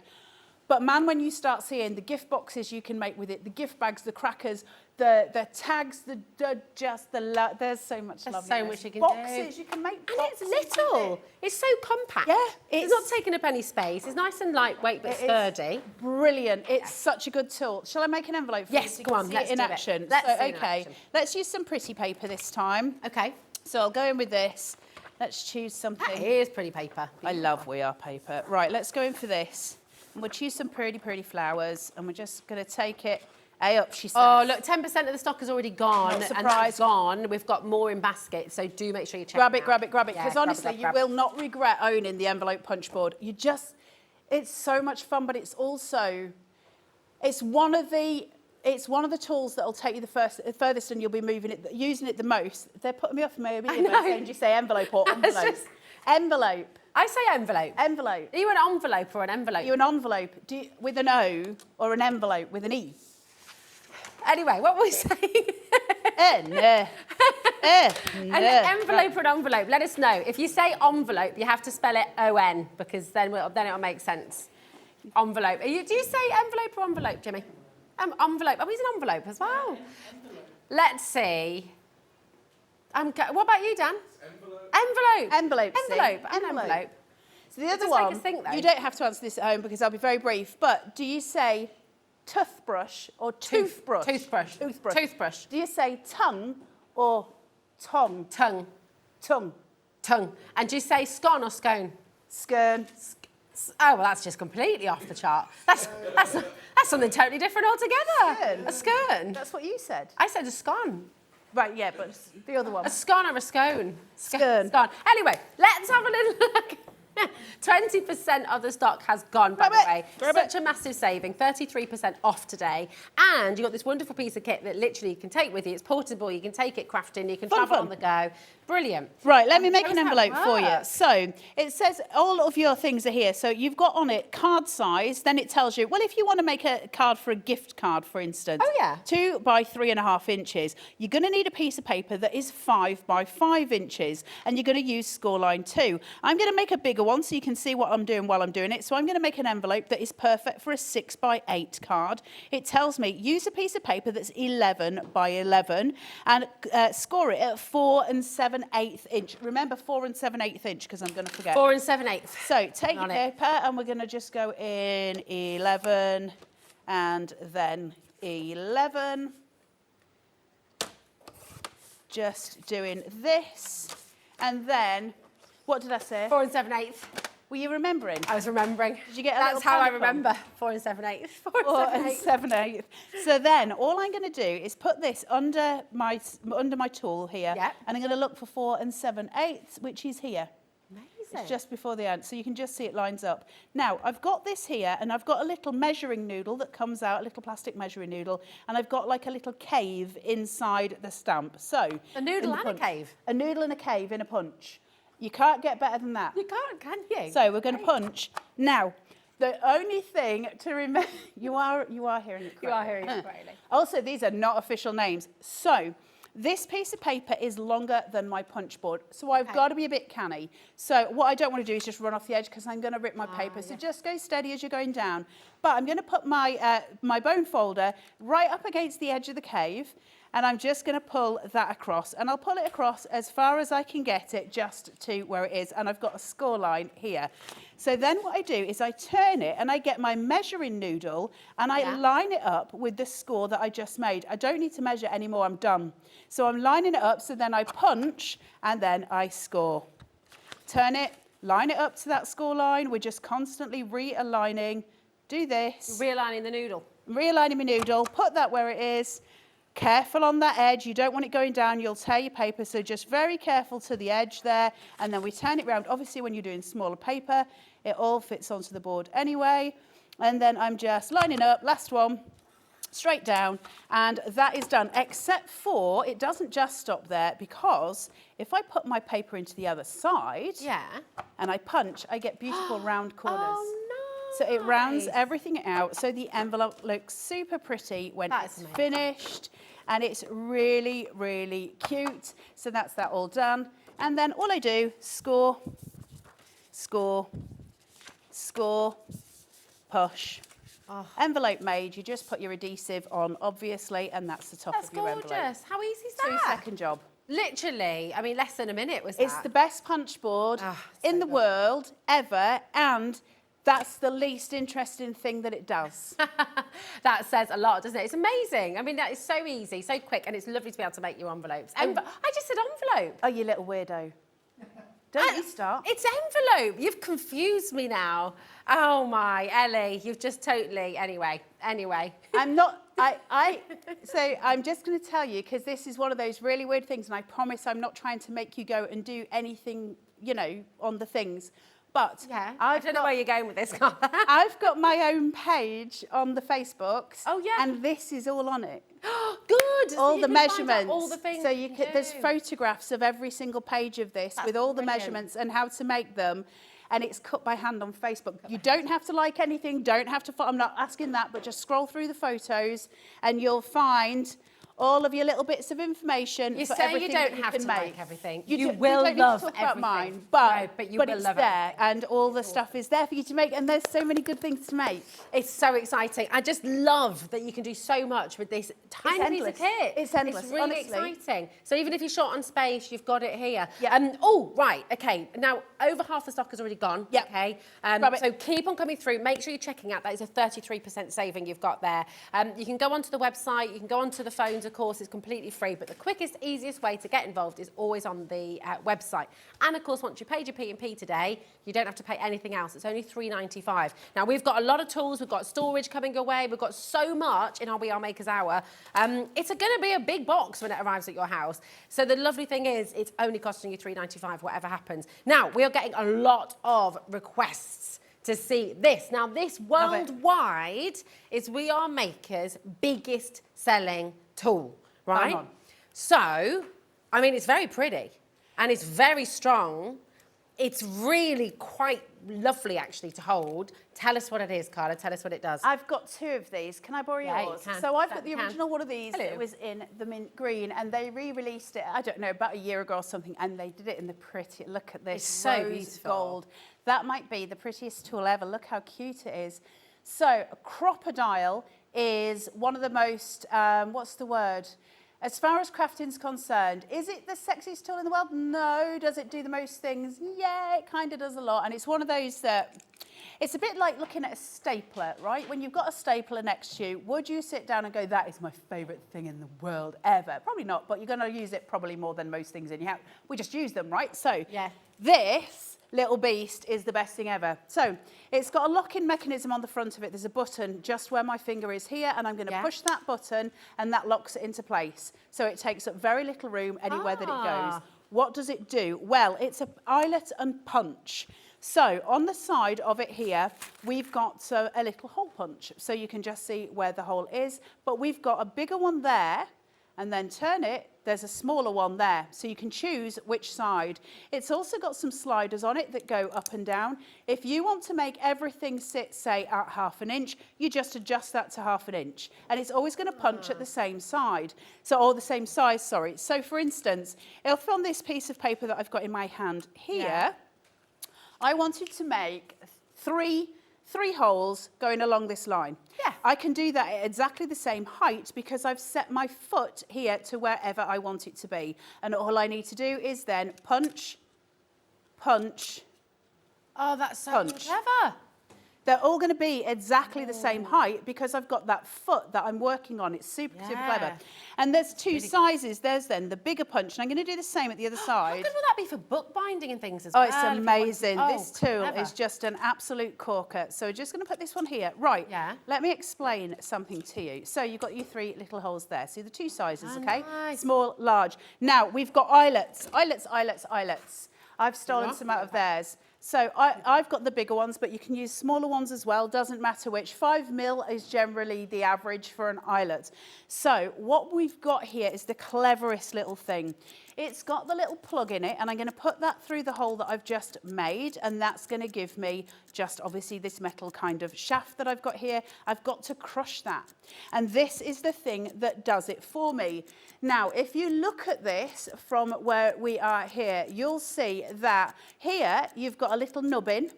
But man, when you start seeing the gift boxes you can make with it, the gift bags, the crackers, the tags, there's so much There's love. so much you can boxes, do. you can make And boxes it's little. with it. It's so compact. Yeah, It's not taking up any space. It's nice and lightweight but It is sturdy. Brilliant. It's such a good tool. Shall I make an envelope for you? Yes, so you go can on, see let's it in do it. action? Let's So, see it in okay, action. let's use some pretty paper this time. Okay. So I'll go in with this. Let's choose something. Here's pretty paper. I love We Are paper. Right, let's go in for this. And we'll choose some pretty, pretty flowers, and we're just going to take it up, she says. Oh, look, 10% of the stock has already gone. Not And surprised. that's gone. We've got more in basket, so do make sure you check Grab them it, out. grab it, grab it. Yeah, Because grab it, honestly, grab you it. will not regret owning the envelope punch board. It's so much fun, but it's also, it's one of the tools that'll take you the furthest, and you'll be using it the most. They're putting me off maybe if I say, you say envelope or envelope. Envelope. I say envelope. Envelope. Are you an envelope or an envelope? You're an envelope with an O or an envelope with an E? Anyway, what were we saying? An envelope or an envelope? Let us know. If you say envelope, you have to spell it O-N, because then it'll make sense. Envelope. Do you say envelope or envelope, Jimmy? Envelope. Oh, he's an envelope as well. Let's see. What about you, Dan? Envelope. Envelope. Envelope. I'm an envelope. So the other does make one, us think, though. you don't have to answer this at home because I'll be very brief, but do you say toothbrush or toothbrush? Toothbrush. Toothbrush. Toothbrush. Do you say tongue or tongue? Tongue. Tongue. Tongue. And do you say scone or scone? Skern. Oh, well, that's just completely off the chart. That's something totally different altogether. Skern. A scone. That's what you said. I said a scone. Right, yeah, but the other one. A scone or a scone? Scone. Scone. Anyway, let's have a little look. 20% of the stock has gone, by the way. Such a massive saving, 33% off today. And you've got this wonderful piece of kit that literally you can take with you. It's portable, you can take it crafting, you can travel on the go. Brilliant. Right, let me make How an does envelope that for you. work? So it says all of your things are here. So you've got on it card size. Then it tells you, well, if you want to make a card for a gift card, for instance. Oh, yeah. 2 by 3.5 inches. You're going to need a piece of paper that is 5 by 5 inches. And you're going to use scoreline 2. I'm going to make a bigger one so you can see what I'm doing while I'm doing it. So I'm going to make an envelope that is perfect for a 6 by 8 card. It tells me use a piece of paper that's 11 by 11 and score it at 4 7/8 inch. Remember 4 7/8 inch because I'm going to forget. 4 7/8. So take your On it. paper and we're going to just go in 11 and then 11. Just doing this. And then, what did I say? 4 7/8. Were you remembering? I was remembering. Did you get a That's little how I panic on? remember. 4 7/8. 4 4 7/8. 7/8. So then all I'm going to do is put this under my tool here. Yeah. And I'm going to look for 4 7/8, which is here. Amazing. It's just before the end, so you can just see it lines up. Now, I've got this here, and I've got a little measuring noodle that comes out, a little plastic measuring noodle, and I've got like a little cave inside the stamp. So A noodle in the and a punch- cave? A noodle and a cave in a punch. You can't get better than that. You can't, can you? So we're going to punch. Now, the only thing to remember, you are hearing it correctly. You are hearing it correctly. Also, these are not official names. So This piece of paper is longer than my punch board, so I've got to be a bit canny. So what I don't want to do is just run off the edge because I'm going to rip my paper. So just go steady as you're going down. But I'm going to put my, my bone folder right up against the edge of the cave, and I'm just going to pull that across. And I'll pull it across as far as I can get it just to where it is. And I've got a score line here. So then what I do is I turn it and I get my measuring noodle and I line it up with the score that I just made. I don't need to measure anymore, I'm done. So I'm lining it up, so then I punch and then I score. Turn it, line it up to that score line. We're just constantly realigning. Do this. Realigning the noodle. Realigning my noodle, put that where it is. Careful on that edge, you don't want it going down, you'll tear your paper, so just very careful to the edge there, and then we turn it round. Obviously when you're doing smaller paper, it all fits onto the board anyway, and then I'm just lining up, last one, straight down, and that is done, except for it doesn't just stop there, because if I put my paper into the other side, and I punch, I get beautiful round corners. Oh, no. So it rounds everything out, so the envelope looks super pretty when it's finished, and it's really, really cute. So that's that all done. And then all I do, score, score, score, push. Oh. Envelope made, you just put your adhesive on, obviously, and that's the top of your envelope. That's gorgeous. How easy is that? 2-second job. Literally, I mean, less than a minute was that. It's the best punch board in the world ever, and that's the least interesting thing that it does. That says a lot, doesn't it? It's amazing. I mean, that is so easy, so quick, and it's lovely to be able to make your envelopes. I just said envelope. Oh, you little weirdo. Don't you start. It's envelope. You've confused me now. Oh my, Ellie, you've just totally, anyway. I'm not, so I'm just going to tell you, because this is one of those really weird things, and I promise I'm not trying to make you go and do anything, you know, on the things. But I don't know where you're going with this, Carla. I've got my own page on the Facebooks. Oh, yeah. And this is all on it. Good. All the measurements. All the things. So you can, there's photographs of every single page of this with all the measurements and how to make them. And it's cut by hand on Facebook. You don't have to like anything, don't have to, I'm not asking that, but just scroll through the photos and you'll find all of your little bits of information. You for say everything you don't that you have can to make. like everything. You will don't love need to talk about everything. mine, but No, but it's love there, and all the stuff is there for you to make, and there's so many good things to make. It's so exciting. I just love that you can do so much with this tiny piece of kit. It's endless, It's really honestly. exciting. So even if you're short on space, you've got it here. Yeah. Oh, right, okay. Now, over half the stock has already gone. Yeah. Okay. Grab it. So keep on coming through. Make sure you're checking out. That is a 33% saving you've got there. You can go onto the website. You can go onto the phones, of course. It's completely free. But the quickest, easiest way to get involved is always on the website. And, of course, once you paid your P&P today, you don't have to pay anything else. It's only $3.95. Now, we've got a lot of tools. We've got storage coming your way. We've got so much in our We Are Makers Hour. It's going to be a big box when it arrives at your house. So the lovely thing is it's only costing you $3.95, whatever happens. Now, we are getting a lot of requests to see this. Now, this worldwide is We Are Makers' biggest selling tool, right? So, I mean, it's very pretty and it's very strong. It's really quite lovely, actually, to hold. Tell us what it is, Carla. Tell us what it does. I've got 2 of these. Can I borrow yours? You can. So I've got the original one of these. Hello. It was in the mint green, and they re-released it, I don't know, about a year ago or something, and they did it in the pretty, look at this, It's so rose beautiful. gold. That might be the prettiest tool ever. Look how cute it is. So a crocodile is one of the most, what's the word? As far as crafting's concerned, is it the sexiest tool in the world? No. Does it do the most things? Yeah, it kind of does a lot. And it's one of those that, it's a bit like looking at a stapler, right? When you've got a stapler next to you, would you sit down and go, that is my favourite thing in the world ever? Probably not, but you're going to use it probably more than most things in your house. We just use them, right? So this little beast is the best thing ever. So it's got a lock-in mechanism on the front of it. There's a button just where my finger is here, and I'm going to push that button, and that locks it into place. So it takes up very little room anywhere that it goes. What does it do? Well, it's an eyelet and punch. So on the side of it here, we've got a little hole punch. So you can just see where the hole is. But we've got a bigger one there and then turn it, there's a smaller one there. So you can choose which side. It's also got some sliders on it that go up and down. If you want to make everything sit, say, at 1/2 inch, you just adjust that to 1/2 inch. And it's always going to punch at the same side. So, or the same size, sorry. So for instance, if on this piece of paper that I've got in my hand here, I wanted to make three holes going along this line. Yeah. I can do that at exactly the same height because I've set my foot here to wherever I want it to be. And all I need to do is then punch, punch, Oh, that's so punch. clever. They're all going to be exactly the same height because I've got that foot that I'm working on. It's super clever. And there's two sizes. There's then the bigger punch. And I'm going to do the same at the other How side. good will that be for bookbinding and things as Oh, well? it's if you wanted- amazing. Oh, This tool clever. is just an absolute corker. So we're just going to put this one here. Right. Yeah. Let me explain something to you. So you've got your 3 little holes there. See the 2 sizes, Oh, okay? nice. Small, large. Now, we've got eyelets. Eyelets. I've stolen Yeah. some out of theirs. So I've got the bigger ones, but you can use smaller ones as well. Doesn't matter which. 5mm is generally the average for an eyelet. So what we've got here is the cleverest little thing. It's got the little plug in it, and I'm going to put that through the hole that I've just made, and that's going to give me just obviously this metal kind of shaft that I've got here. I've got to crush that. And this is the thing that does it for me. Now, if you look at this from where we are here, you'll see that here you've got a little nubbin,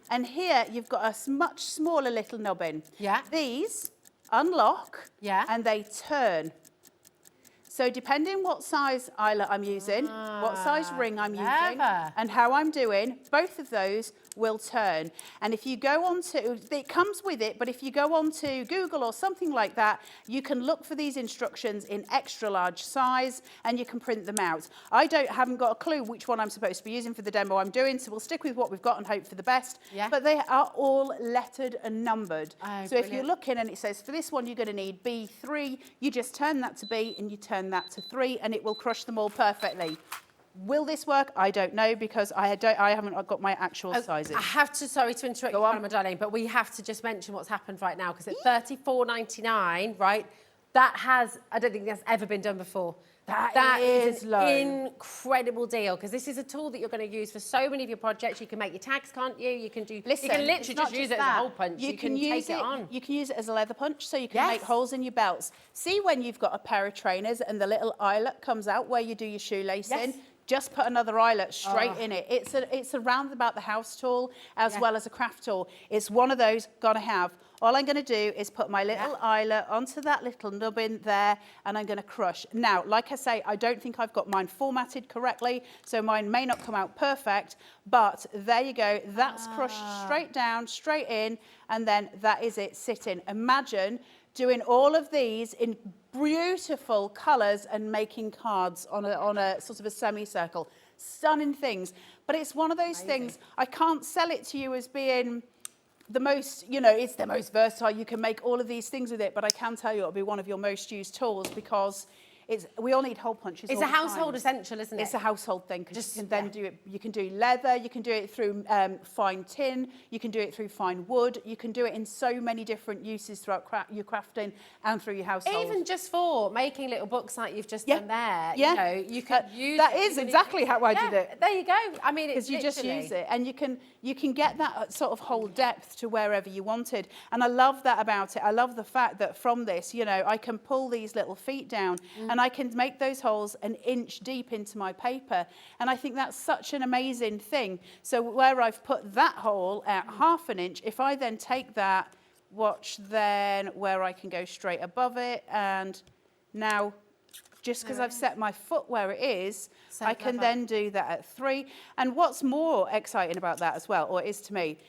and here you've got a much smaller little nubbin. Yeah. These unlock, Yeah. and they turn. So depending what size eyelet I'm using, what size ring I'm using, clever. and how I'm doing, both of those will turn. And if you go on to, it comes with it, but if you go on to Google or something like that, you can look for these instructions in extra large size and you can print them out. I haven't got a clue which one I'm supposed to be using for the demo I'm doing, so we'll stick with what we've got and hope for the best. Yeah. But they are all lettered and numbered. Oh, so if you're brilliant. looking and it says for this one you're going to need B3, you just turn that to B and you turn that to 3 and it will crush them all perfectly. Will this work? I don't know because I haven't got my actual sizes. I have to, sorry to interrupt you, Go on. Carla, my darling, but we have to just mention what's happened right now because at $34.99, right, that has, I don't think that's ever been done before. That is an low. incredible deal because this is a tool that you're going to use for so many of your projects. You can make your tags, can't you? You can do. Listen, you can it's literally not just use just it as a that. hole punch. You can use take it on. You can use it as a leather punch, so you can Yes. make holes in your belts. See when you've got a pair of trainers and the little eyelet comes out where you do your shoelace Yes. in? Just put another eyelet straight in it. It's a round about the house tool as well as a craft tool. It's one of those gotta have. All I'm going to do is put my little eyelet onto that little nubbin there and I'm going to crush. Now, like I say, I don't think I've got mine formatted correctly, so mine may not come out perfect, but there you go. That's crushed straight down, straight in, and then that is it sitting. Imagine doing all of these in beautiful colours and making cards on a sort of a semicircle. Stunning things. But it's one of those things, I can't sell it to you as being the most, it's the most versatile. You can make all of these things with it, but I can tell you it'll be one of your most used tools because we all need hole punches. It's all a the household time. essential, isn't it? It's a household thing because Just- you can then do it. You can do leather. You can do it through fine tin. You can do it through fine wood. You can do it in so many different uses throughout your crafting and through your household. Even just for making little books like you've just Yeah. done there, Yeah. you can use that it. is even exactly if- how I Yeah, did it. There you go. I mean, it's Because you just literally- use it and you can get that sort of whole depth to wherever you wanted. And I love that about it. I love the fact that from this, I can pull these little feet down and I can make those holes an inch deep into my paper. And I think that's such an amazing thing. So where I've put that hole at 1/2 inch, if I then take that, watch then where I can go straight above it. And now, just because I've set my foot where it is, So I can clever. then do that at 3. And what's more exciting about that as well, or it is to me,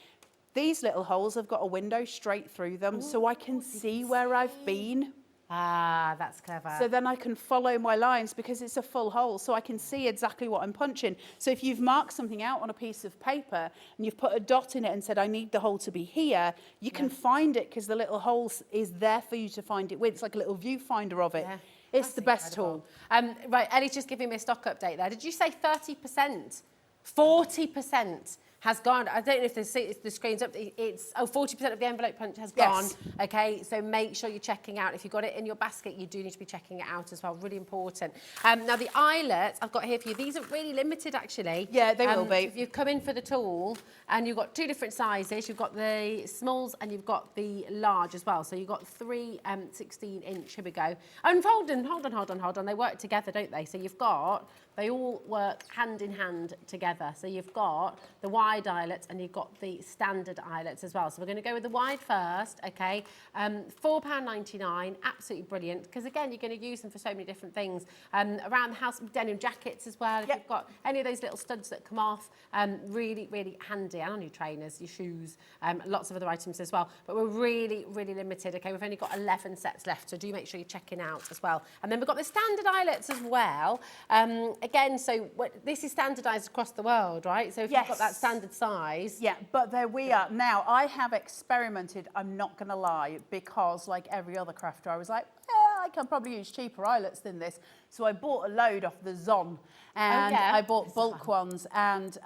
these little holes have got a window straight through them so I can see where I've been. Ah, that's clever. So then I can follow my lines because it's a full hole, so I can see exactly what I'm punching. So if you've marked something out on a piece of paper and you've put a dot in it and said, I need the hole to be here, you can find it because the little hole is there for you to find it with. It's like a little viewfinder of it. Yeah. It's That's the best incredible. tool. Right, Ellie's just giving me a stock update there. Did you say 30%? 40% has gone. I don't know if the screen's up. It's 40% of the envelope punch has gone. Yes. Okay, so make sure you're checking out. If you've got it in your basket, you do need to be checking it out as well. Really important. Now the eyelets I've got here for you. These are really limited, actually. Yeah, they will be. If you come in for the tool, and you've got 2 different sizes. You've got the smalls and you've got the large as well. So you've got 3 16-inch. Here we go. And hold on. They work together, don't they? So you've got. They all work hand in hand together. So you've got the wide eyelets and you've got the standard eyelets as well. So we're going to go with the wide first, okay? £4.99, absolutely brilliant. Because again, you're going to use them for so many different things. Around the house, denim jackets as well. If you've got any of those little studs that come off, really, really handy. And on your trainers, your shoes, lots of other items as well. But we're really, really limited, okay? We've only got 11 sets left, so do make sure you're checking out as well. And then we've got the standard eyelets as well. Again, so this is standardised across the world, right? So if you've got that standard size. Yeah, but there we are. Now, I have experimented, I'm not going to lie, because like every other crafter, I was like, I can probably use cheaper eyelets than this. So I bought a load off the Zon, and I bought bulk ones. And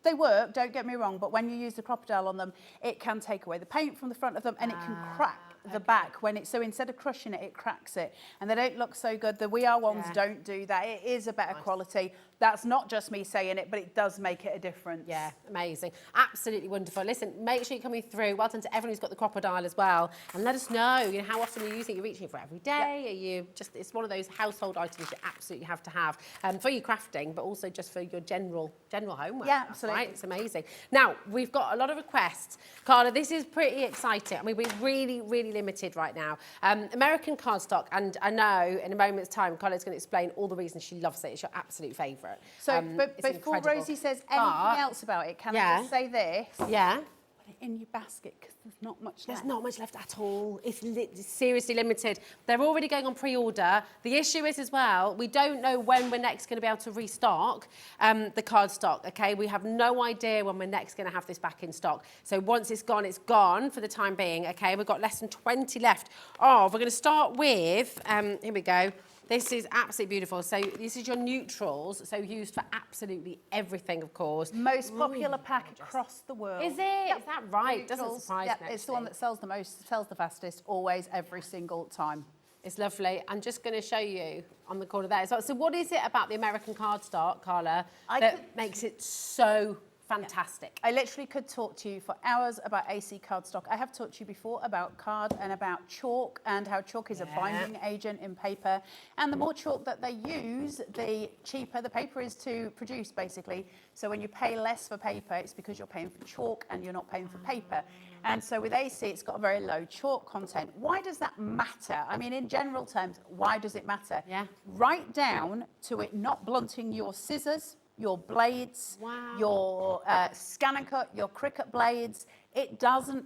they work, don't get me wrong, but when you use the crocodile on them, it can take away the paint from the front of them, and it can crack the back so instead of crushing it, it cracks it, and they don't look so good. The We Are ones don't do that. It is a better quality. That's not just me saying it, but it does make it a difference. Yeah, amazing. Absolutely wonderful. Listen, make sure you're coming through. Well done to everyone who's got the crocodile as well. And let us know, how often you're using it. You're reaching it for every day. Are you it's one of those household items you absolutely have to have for your crafting, but also just for your general homework. Yeah, absolutely. Right? It's amazing. Now, we've got a lot of requests. Carla, this is pretty exciting. I mean, we're really, really limited right now. American cardstock, and I know in a moment's time, Carla's going to explain all the reasons she loves it. It's your absolute favourite. So, but before incredible. Rosie says anything else about it, can I just say this? Yeah. Put it in your basket, because there's not much left. There's not much left at all. It's seriously limited. They're already going on pre-order. The issue is as well, we don't know when we're next going to be able to restock the cardstock, okay? We have no idea when we're next going to have this back in stock. So once it's gone for the time being, okay? We've got less than 20 left. We're going to start with, here we go. This is absolutely beautiful. So this is your neutrals, so used for absolutely everything, of course. Most popular pack across the world. Is it? Is that right? Doesn't surprise me. It's the one that sells the most, sells the fastest, always, every single time. It's lovely. I'm just going to show you on the corner there. So what is it about the American cardstock, Carla, that makes it so fantastic? I literally could talk to you for hours about AC cardstock. I have talked to you before about card and about chalk, and how chalk is a binding agent in paper. And the more chalk that they use, the cheaper the paper is to produce, basically. So when you pay less for paper, it's because you're paying for chalk and you're not paying for paper. And so with AC, it's got a very low chalk content. Why does that matter? I mean, in general terms, why does it matter? Yeah. Right down to it not blunting your scissors, your blades, your scan and cut, your Cricut blades. It doesn't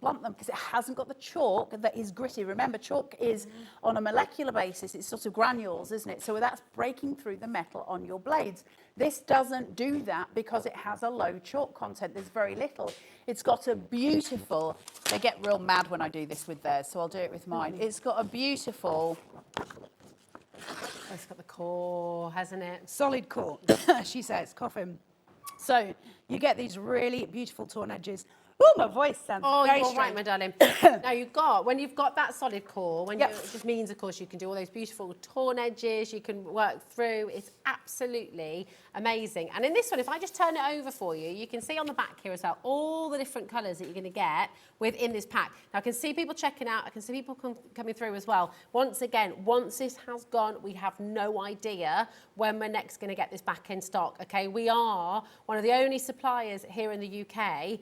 blunt them because it hasn't got the chalk that is gritty. Remember, chalk is on a molecular basis. It's sort of granules, isn't it? So that's breaking through the metal on your blades. This doesn't do that because it has a low chalk content. There's very little. It's got a beautiful, they get real mad when I do this with theirs, so I'll do it with mine. It's got a beautiful, It's got the core, hasn't it? solid core, she says, coughing. So you get these really beautiful torn edges. Oh, my voice sounds very you're strange. right, my darling. Now when you've got that solid core, it just means, of course, you can do all those beautiful torn edges, you can work through. It's absolutely amazing. And in this one, if I just turn it over for you, you can see on the back here as well, all the different colours that you're going to get within this pack. Now, I can see people checking out, I can see people coming through as well. Once again, once this has gone, we have no idea when we're next going to get this back in stock, okay? We are one of the only suppliers here in the UK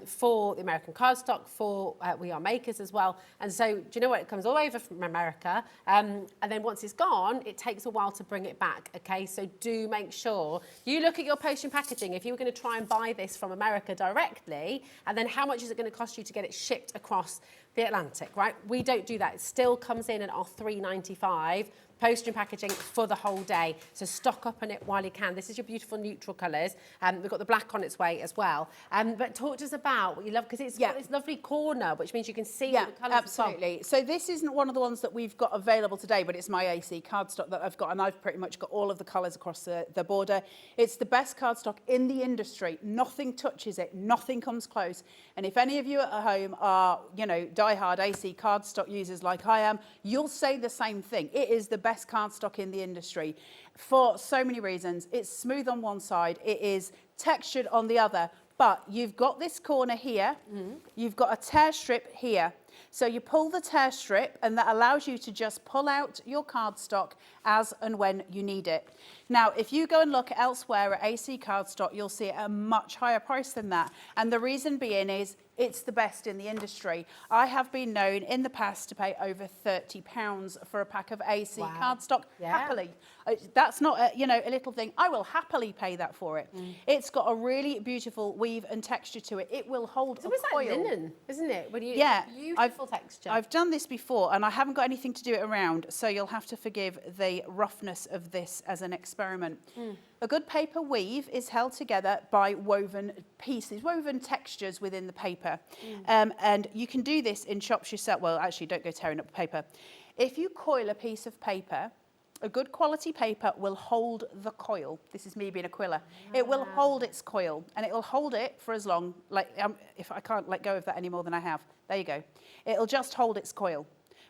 for the American cardstock, for We Are Makers as well. And so, do you know what? It comes all over from America. And then once it's gone, it takes a while to bring it back, okay? So do make sure you look at your postage packaging. If you were going to try and buy this from America directly, and then how much is it going to cost you to get it shipped across the Atlantic, right? We don't do that. It still comes in at our $3.95. poster and packaging for the whole day. So stock up on it while you can. This is your beautiful neutral colours. We've got the black on its way as well. But talk to us about what you love, because it's got this lovely corner, which means you can see all the colours. Absolutely. So this isn't one of the ones that we've got available today, but it's my AC cardstock that I've got, and I've pretty much got all of the colours across the border. It's the best cardstock in the industry. Nothing touches it. Nothing comes close. And if any of you at home are, you know, diehard AC cardstock users like I am, you'll say the same thing. It is the best cardstock in the industry for so many reasons. It's smooth on one side. It is textured on the other. But you've got this corner here. You've got a tear strip here. So you pull the tear strip, and that allows you to just pull out your cardstock as and when you need it. Now, if you go and look elsewhere at AC cardstock, you'll see it at a much higher price than that. And the reason being is it's the best in the industry. I have been known in the past to pay over £30 for a pack of AC cardstock, happily. That's not a little thing. I will happily pay that for it. It's got a really beautiful weave and texture to it. It will hold a coil. It's like linen, isn't it? Beautiful texture. I've done this before, and I haven't got anything to do it around, so you'll have to forgive the roughness of this as an experiment. A good paper weave is held together by woven pieces, woven textures within the paper. And you can do this in shops yourself. Well, actually, don't go tearing up the paper. If you coil a piece of paper, a good quality paper will hold the coil. This is me being a quiller. It will hold its coil, and it will hold it for as long, if I can't let go of that any more than I have. There you go. It'll just hold its coil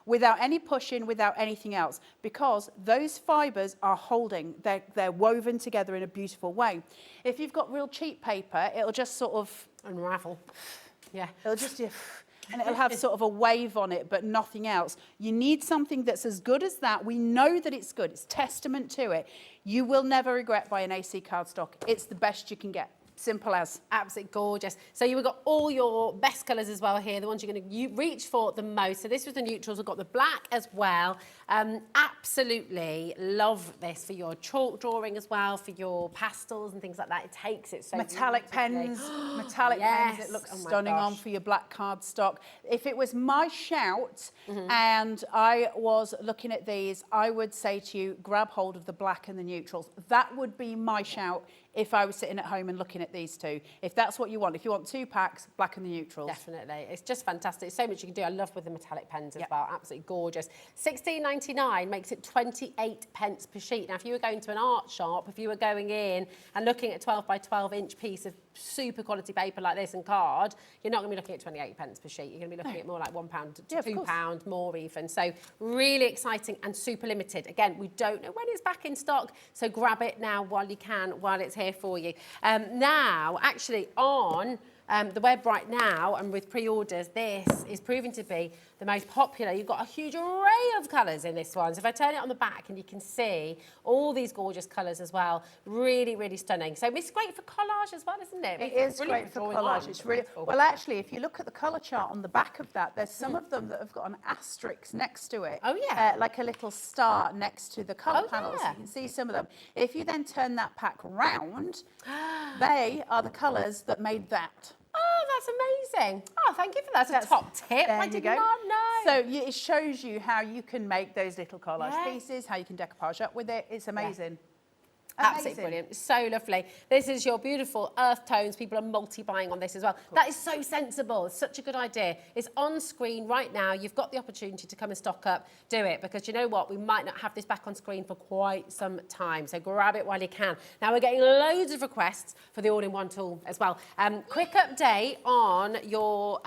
without any pushing, without anything else, because those fibres are holding. They're woven together in a beautiful way. If you've got real cheap paper, it'll just sort of unravel. Yeah. It'll just... and it'll have sort of a wave on it, but nothing else. You need something that's as good as that. We know that it's good. It's testament to it. You will never regret buying AC cardstock. It's the best you can get. Simple as. Absolutely gorgeous. So you've got all your best colours as well here, the ones you're going to reach for the most. So this was the neutrals. We've got the black as well. Absolutely love this for your chalk drawing as well, for your pastels and things like that. It takes it so metallic pens. Metallic pens. It looks stunning on for your black cardstock. If it was my shout and I was looking at these, I would say to you, grab hold of the black and the neutrals. That would be my shout if I was sitting at home and looking at these two. If that's what you want. If you want 2 packs, black and the neutrals. Definitely. It's just fantastic. So much you can do. I love with the metallic pens as well. Absolutely gorgeous. £16.99 makes it 28 pence per sheet. Now, if you were going to an art shop, if you were going in and looking at a 12 by 12 inch piece of super quality paper like this and card, you're not going to be looking at 28 pence per sheet. You're going to be looking at more like £1 to £2, more even. So really exciting and super limited. Again, we don't know when it's back in stock, so grab it now while you can, while it's here for you. Now, actually on the web right now and with pre-orders, this is proving to be the most popular. You've got a huge array of colours in this one. So if I turn it on the back, and you can see all these gorgeous colours as well. Really, really stunning. So it's great for collage as well, isn't it? It is great for collage. It's really well. Actually, if you look at the colour chart on the back of that, there's some of them that have got an asterisk next to it. Oh yeah, like a little star next to the colour panels. Yeah. You can see some of them. If you then turn that pack round, they are the colours that made that. Oh, that's amazing. Oh, thank you for that. That's a top tip. I did not know. So it shows you how you can make those little collage pieces, how you can decoupage up with it. It's amazing. Absolutely brilliant. So lovely. This is your beautiful earth tones. People are multi-buying on this as well. That is so sensible. It's such a good idea. It's on screen right now. You've got the opportunity to come and stock up. Do it, because you know what? We might not have this back on screen for quite some time. So grab it while you can. Now we're getting loads of requests for the all-in-one tool as well. Quick update on your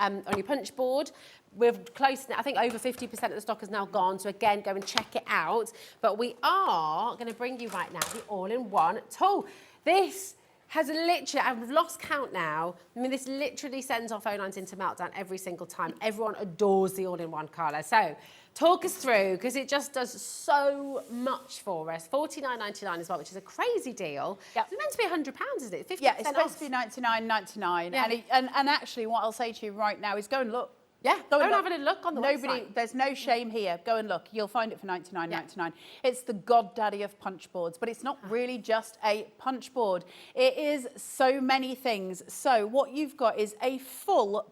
punch board. We're close now. I think over 50% of the stock is now gone. So again, go and check it out. But we are going to bring you right now the all-in-one tool. This has literally, I've lost count now. I mean, this literally sends our phone lines into meltdown every single time. Everyone adores the all-in-one, Carla. So talk us through, because it just does so much for us. $49.99 as well, which is a crazy deal. Yep. It's meant to be £100, isn't it? 50% yeah, it's supposed to be $99.99. Yeah. And actually, what I'll say to you right now is go and look. Yeah, go and have a look on the website. There's no shame here. Go and look. You'll find it for $99.99. It's the goddaddy of punch boards, but it's not really just a punch board. It is so many things. So what you've got is a full...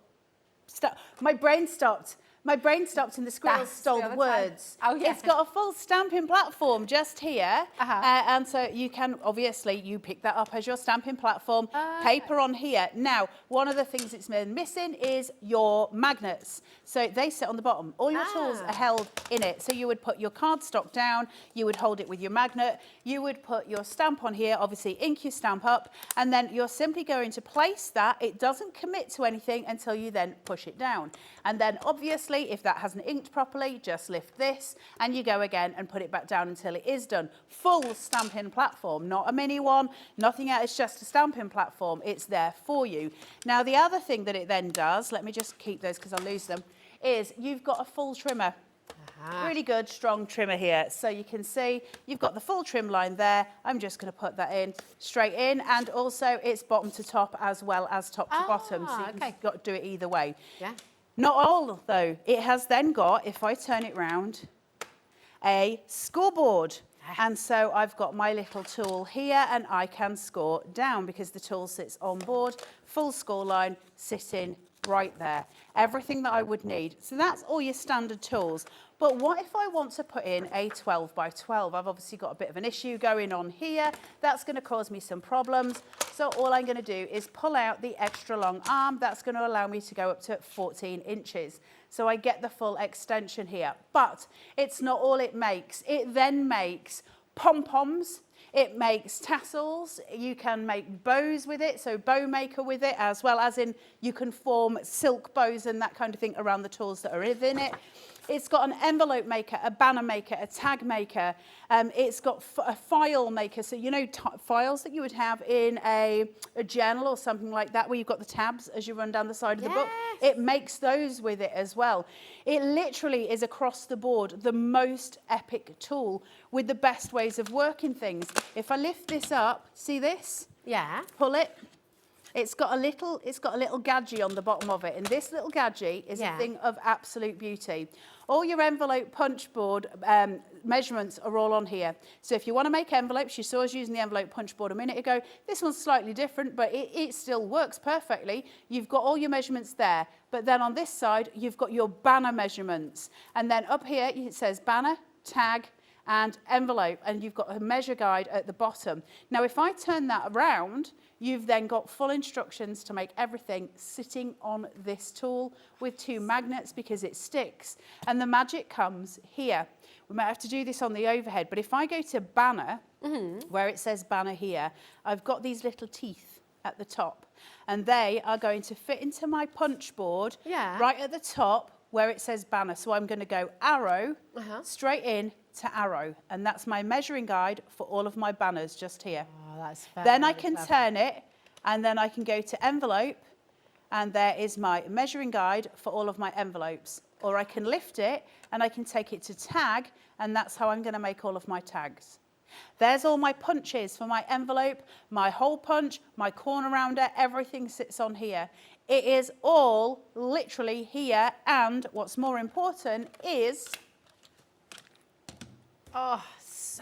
My brain stopped. My brain stopped and the squirrel That's stole the the other time. words. Oh, yeah. It's got a full stamping platform just here. Uh-huh. And so you can, obviously, you pick that up as your stamping platform. Paper on here. Now, one of the things it's been missing is your magnets. So they sit on the bottom. All your tools are held in it. So you would put your cardstock down, you would hold it with your magnet, you would put your stamp on here, obviously ink your stamp up, and then you're simply going to place that. It doesn't commit to anything until you then push it down. And then obviously, if that hasn't inked properly, just lift this and you go again and put it back down until it is done. Full stamping platform, not a mini one, nothing else, it's just a stamping platform. It's there for you. Now, the other thing that it then does, let me just keep those because I'll lose them, is you've got a full trimmer. Really good, strong trimmer here. So you can see you've got the full trim line there. I'm just going to put that in straight in, and also it's bottom to top as well as top to bottom. So you can got to do it either way. Yeah. Not all though. It has then got, if I turn it round, a scoreboard. And so I've got my little tool here and I can score down because the tool sits on board, full score line sitting right there. Everything that I would need. So that's all your standard tools. But what if I want to put in a 12 by 12? I've obviously got a bit of an issue going on here. That's going to cause me some problems. So all I'm going to do is pull out the extra long arm. That's going to allow me to go up to 14 inches. So I get the full extension here. But it's not all it makes. It then makes pom-poms. It makes tassels. You can make bows with it, so bow maker with it, as well as in you can form silk bows and that kind of thing around the tools that are in it. It's got an envelope maker, a banner maker, a tag maker. It's got a file maker. So, you know, files that you would have in a journal or something like that, where you've got the tabs as you run down the side of the book. It makes those with it as well. It literally is across the board the most epic tool with the best ways of working things. If I lift this up, see this? Yeah. Pull it. It's got a little gadget on the bottom of it, and this little gadget is a thing of absolute beauty. All your envelope punch board measurements are all on here. So if you want to make envelopes, you saw us using the envelope punch board a minute ago. This one's slightly different, but it still works perfectly. You've got all your measurements there, but then on this side, you've got your banner measurements. And then up here, it says banner, tag, and envelope, and you've got a measure guide at the bottom. Now, if I turn that around, you've then got full instructions to make everything sitting on this tool with 2 magnets because it sticks. And the magic comes here. We might have to do this on the overhead, but if I go to banner, where it says banner here, I've got these little teeth at the top, and they are going to fit into my punch board right at the top where it says banner. So I'm going to go arrow straight in to arrow, and that's my measuring guide for all of my banners just here. Oh, that's fair. Then I can turn it, and then I can go to envelope, and there is my measuring guide for all of my envelopes. Or I can lift it and I can take it to tag, and that's how I'm going to make all of my tags. There's all my punches for my envelope, my hole punch, my corner rounder, everything sits on here. It is all literally here, and what's more important is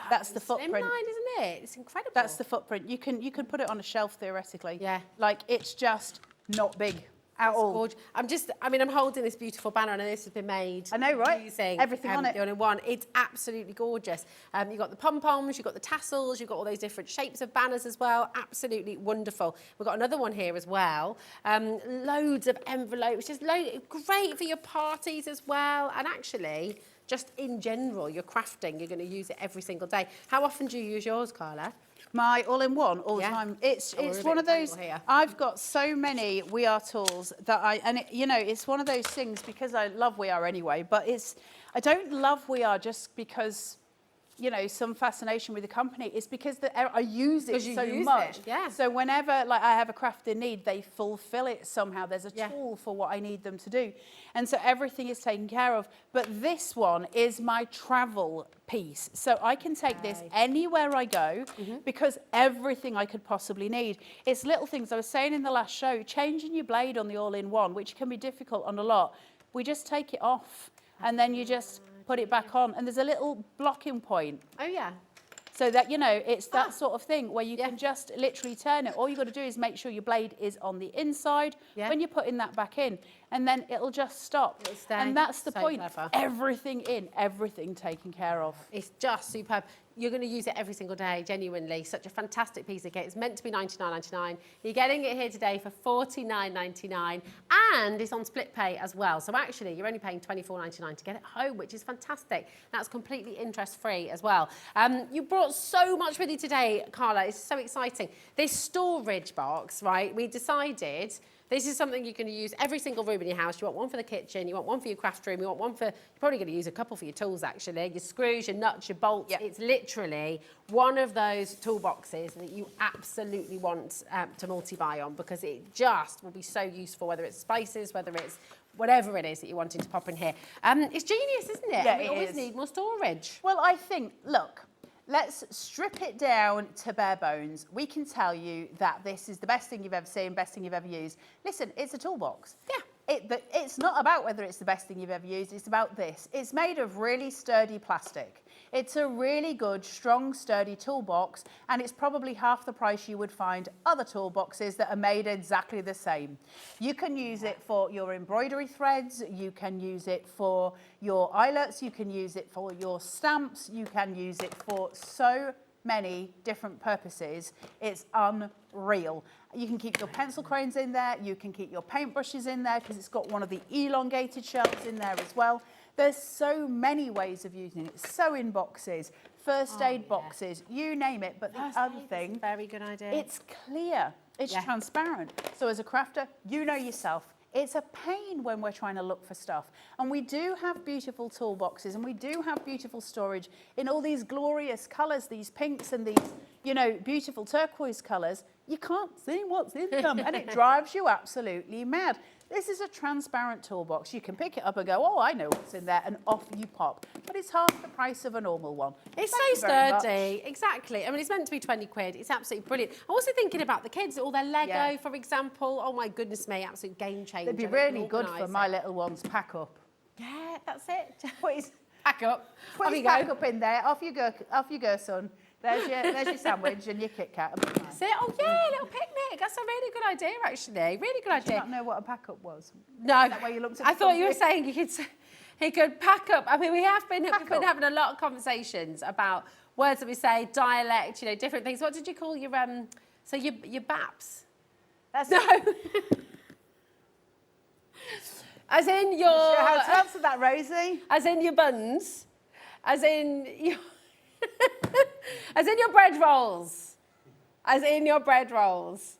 that's the footprint. Slimline, isn't it? It's incredible. That's the footprint. You can put it on a shelf theoretically. Yeah. Like, it's just not big at all. Gorgeous. I'm holding this beautiful banner, and this has been made. I know, right? Using Everything on it. the all-in-one. It's absolutely gorgeous. You've got the pom-poms, you've got the tassels, you've got all those different shapes of banners as well. Absolutely wonderful. We've got another one here as well. Loads of envelopes, just great for your parties as well. And actually, just in general, you're crafting, you're going to use it every single day. How often do you use yours, Carla? My all-in-one all the time. It's one of those. I've got so many We Are tools that it's one of those things, because I love We Are anyway. But I don't love We Are just because, some fascination with the company. It's because I use it so much. Yeah. So whenever I have a crafting need, they fulfill it somehow. There's a tool for what I need them to do. And so everything is taken care of. But this one is my travel piece. So I can take this anywhere I go because everything I could possibly need. It's little things. I was saying in the last show, changing your blade on the all-in-one, which can be difficult on a lot. We just take it off and then you just put it back on, and there's a little blocking point. Oh, yeah. So that, you know, it's that sort of thing where you can just literally turn it. All you've got to do is make sure your blade is on the inside when you're putting that back in, and then it'll just stop. It'll stay. And that's the So point. clever. Everything in, everything taken care of. It's just superb. You're going to use it every single day, genuinely. Such a fantastic piece of kit. It's meant to be $99.99. You're getting it here today for $49.99, and it's on split pay as well. So actually, you're only paying $24.99 to get it home, which is fantastic. That's completely interest-free as well. You brought so much with you today, Carla. It's so exciting. This storage box, right? We decided this is something you're going to use every single room in your house. You want one for the kitchen, you want one for your craft room, you want one for, you're probably going to use a couple for your tools actually, your screws, your nuts, your bolts. It's literally one of those toolboxes that you absolutely want to multi-buy on, because it just will be so useful, whether it's spices, whether it's whatever it is that you're wanting to pop in here. It's genius, isn't it? Yeah, we it always is. need more storage. Well, I think, look, let's strip it down to bare bones. We can tell you that this is the best thing you've ever seen, best thing you've ever used. Listen, it's a toolbox. Yeah. But it's not about whether it's the best thing you've ever used, it's about this. It's made of really sturdy plastic. It's a really good, strong, sturdy toolbox, and it's probably half the price you would find other toolboxes that are made exactly the same. You can use it for your embroidery threads, you can use it for your eyelets, you can use it for your stamps, you can use it for so many different purposes. It's unreal. You can keep your pencil crayons in there, you can keep your paintbrushes in there because it's got one of the elongated shelves in there as well. There's so many ways of using it. Sewing boxes, first aid boxes, you name it. But the other thing, Very good idea. it's clear, it's transparent. So as a crafter, you know yourself. It's a pain when we're trying to look for stuff. And we do have beautiful toolboxes, and we do have beautiful storage in all these glorious colours, these pinks and these, you know, beautiful turquoise colours. You can't see what's in them, and it drives you absolutely mad. This is a transparent toolbox. You can pick it up and go, oh, I know what's in there, and off you pop. But it's half the price of a normal one. It's Thank so you very much. sturdy, exactly. I mean, it's meant to be 20 quid. It's absolutely brilliant. I'm also thinking about the kids, all their Lego, for example. Oh my goodness me, absolute game changer. They'd be They can really good for organise my it. little ones. Pack up. Yeah, that's it. Put his, Pack up. put Off his you go. pack up in there. Off you go, son. There's your sandwich and your Kit Kat. That's it. Oh yeah, a little picnic. That's a really good idea, actually. Really good Did you idea. not know what a pack up was? No, Is that why you looked at I the thought you were company? saying he could pack up. I mean, we've been up. having a lot of conversations about words that we say, dialect, you know, different things. What did you call your so your baps? That's No. As in your. Sure how to answer that, Rosie. As in your buns. As in your. As in your bread rolls. As in your bread rolls.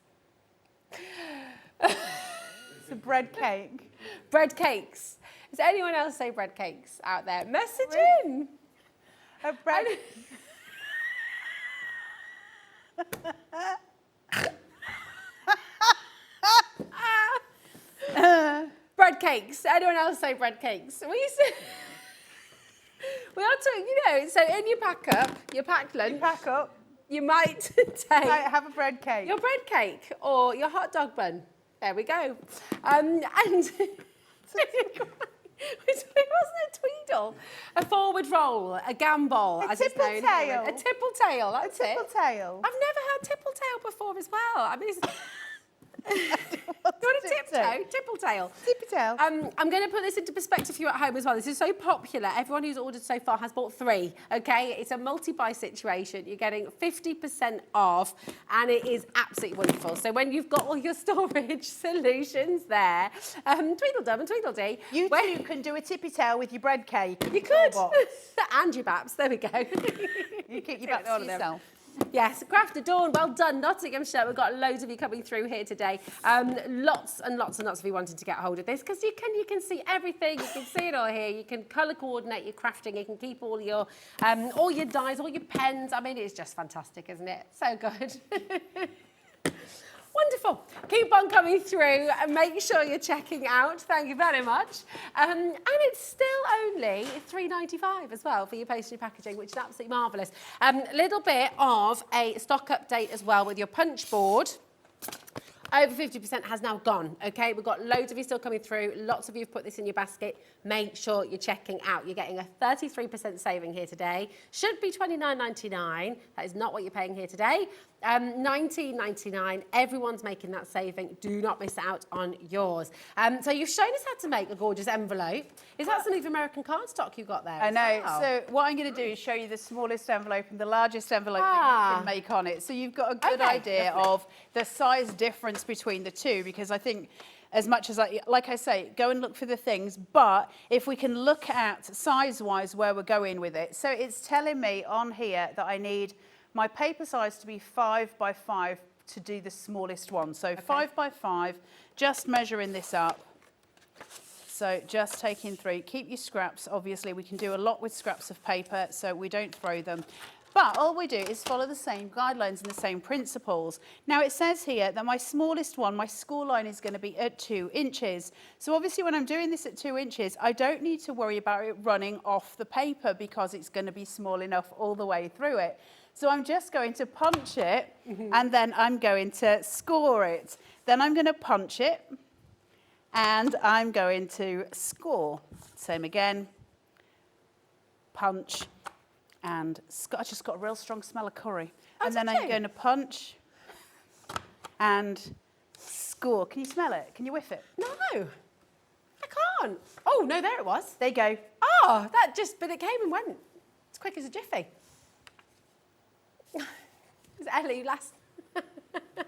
It's a bread cake. Bread cakes. Does anyone else say bread cakes out there? Message in. A bread. Bread cakes. Anyone else say bread cakes? We used to. We are talking, you know, so in your pack up, your packed lunch, Pack up. you might take Right, have a bread cake. your bread cake or your hot dog bun. There we go. And it wasn't a tweedle, a forward roll, a gambol, as it's known. tipple-tail. A tipple tail, that's it. Tipple tail. I've never had tipple tail before as well. I mean, you want a tiptoe? Tipple tail. Tipple tail. I'm going to put this into perspective for you at home as well. This is so popular. Everyone who's ordered so far has bought 3, okay? It's a multi-buy situation. You're getting 50% off, and it is absolutely wonderful. So when you've got all your storage solutions there, Tweedledum and Tweedledee. You too can do a tippy tail with your bread cake. You could. And your baps. There we go. You keep your back All to of them. yourself. Yes, Craft of Dawn, well done, Nottinghamshire. We've got loads of you coming through here today. Lots and lots and lots of you wanting to get hold of this because you can see everything. You can see it all here. You can colour coordinate your crafting. You can keep all your dies, all your pens. I mean, it's just fantastic, isn't it? So good. Wonderful. Keep on coming through and make sure you're checking out. Thank you very much. And it's still only $3.95 as well for your postage packaging, which is absolutely marvellous. A little bit of a stock update as well with your punch board. over 50% has now gone, okay? We've got loads of you still coming through. Lots of you have put this in your basket. Make sure you're checking out. You're getting a 33% saving here today. Should be $29.99. That is not what you're paying here today. $19.99. Everyone's making that saving. Do not miss out on yours. So you've shown us how to make a gorgeous envelope. Is that some of American cardstock you've got there? I know. Well? So what I'm going to do is show you the smallest envelope and the largest envelope that you can make on it. So you've got a good idea of the size difference between the two, because I think as much as, like I say, go and look for the things, but if we can look at size-wise where we're going with it. So it's telling me on here that I need my paper size to be 5 by 5 to do the smallest one. So 5 by 5, just measuring this up. So just taking 3. Keep your scraps. Obviously, we can do a lot with scraps of paper, so we don't throw them. But all we do is follow the same guidelines and the same principles. Now, it says here that my smallest one, my score line, is going to be at 2 inches. So obviously, when I'm doing this at 2 inches, I don't need to worry about it running off the paper because it's going to be small enough all the way through it. So I'm just going to punch it, and then I'm going to score it. Then I'm going to punch it, and I'm going to score. Same again. Punch. And I just got a real strong smell of curry. Oh, and then I'm going to punch and score. Can you smell it? Can you whiff it? No, I can't. Oh, no, there it was. There you go. Oh, but it came and went. As quick as a jiffy. It's Ellie last.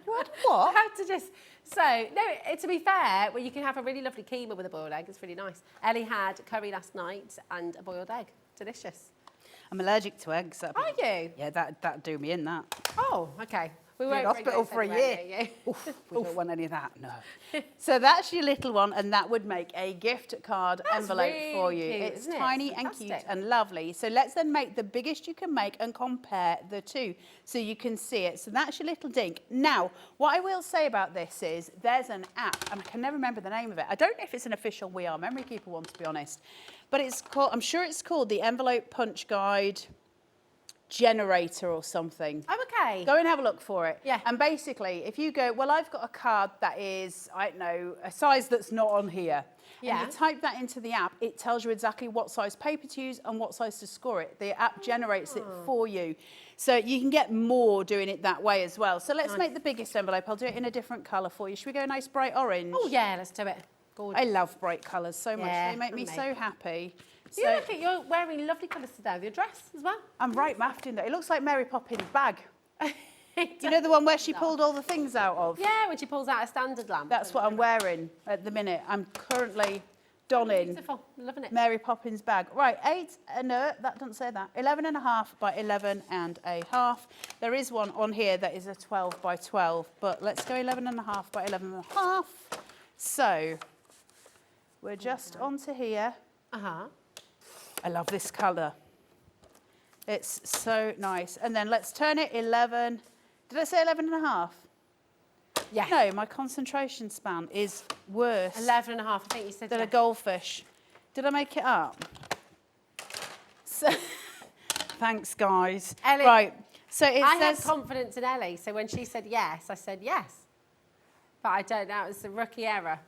What? I had to just, to be fair, well, you can have a really lovely keema with a boiled egg. It's really nice. Ellie had curry last night and a boiled egg. Delicious. I'm allergic to eggs. Are you? Yeah, that'd do me in that. Oh, okay. We We're in hospital for a year. Oof, we don't want any of that, no. So that's your little one, and that would make a gift card envelope really for you. cute, It's isn't it? tiny It's and cute fantastic. and lovely. So let's then make the biggest you can make and compare the two so you can see it. So that's your little dink. Now, what I will say about this is there's an app, and I can never remember the name of it. I don't know if it's an official We Are Memory Keeper one, to be honest. But it's called, I'm sure it's called the Envelope Punch Guide Generator or something. Oh, okay. Go and have a look for it. Yeah. And basically, if you go, well, I've got a card that is, I don't know, a size that's not on here. Yeah. And you type that into the app, it tells you exactly what size paper to use and what size to score it. The app generates it for you. So you can get more doing it that way as well. So let's make the biggest envelope. I'll do it in a different colour for you. Should we go a nice bright orange? Oh, yeah, let's do it. Gorgeous. I love bright colours so much. Yeah, They make me so amazing. happy. You So look at, you're wearing lovely colours today with your dress as well. I'm right maffed in there. It looks like Mary Poppins' bag. You know the one where she pulled all the things out of? Yeah, when she pulls out a standard lamp. That's what I'm wearing at the minute. I'm currently donning Beautiful, loving it. Mary Poppins' bag. Right, 8, no, that doesn't say that. 11.5 by 11.5. There is one on here that is a 12 by 12, but let's go 11.5 by 11.5. So we're just onto here. Uh-huh. I love this colour. It's so nice. And then let's turn it 11. Did I say 11.5? Yeah. No, my concentration span is worse 11.5, I think you said than a yes. goldfish. Did I make it up? So, thanks, guys. Ellie, right. So it I had says confidence in Ellie, so when she said yes, I said yes. But I don't know, it was a rookie error.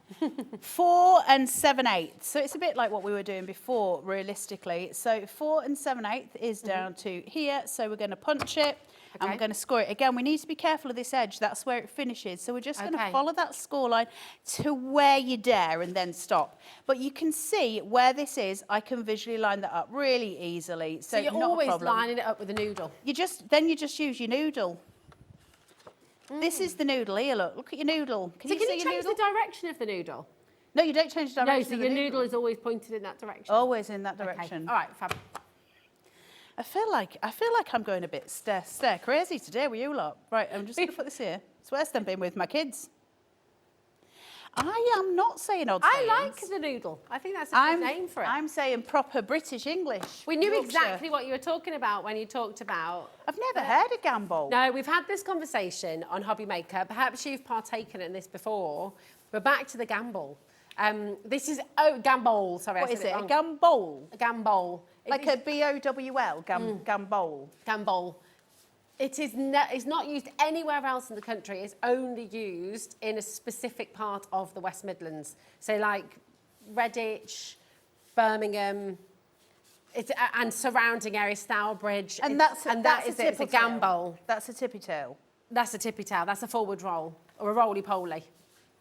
4 and 7/8. So it's a bit like what we were doing before, realistically. So 4 and 7/8 is down to here. So we're going to punch it and Okay. we're going to score it. Again, we need to be careful of this edge. That's where it finishes. So we're just going to Okay. follow that score line to where you dare and then stop. But you can see where this is. I can visually line that up really easily. So, So you're not a always problem. lining it up with a noodle. You just use your noodle. This is the noodle here, look at your noodle. Can So you can see you your change noodle? the direction of the noodle? No, you don't change the No, direction so of your the noodle is always pointed in that direction. Always in that Okay. direction. All right, fab. I feel like I'm going a bit stir crazy today with you lot. Right, I'm just going to put this here. It's worse than being with my kids. I am not saying odd I sayings. like the noodle. I think that's a good name for it. I'm saying proper British English. We knew Yorkshire. exactly what you were talking about when you talked about... I've never heard of gambol. No, we've had this conversation on Hobby Maker. Perhaps you've partaken in this before. We're back to the gamble. This is... Oh, gambol. Sorry, What I is said it? it A wrong. gambol? A gambol. Like a B-O-W-L, gambol. Gambol. It's not used anywhere else in the country. It's only used in a specific part of the West Midlands. So like Redditch, Birmingham, and surrounding areas, Stourbridge. And that's it's a gamble. That's a tippy tail. That's a tippy tail. That's a forward roll or a roly-poly.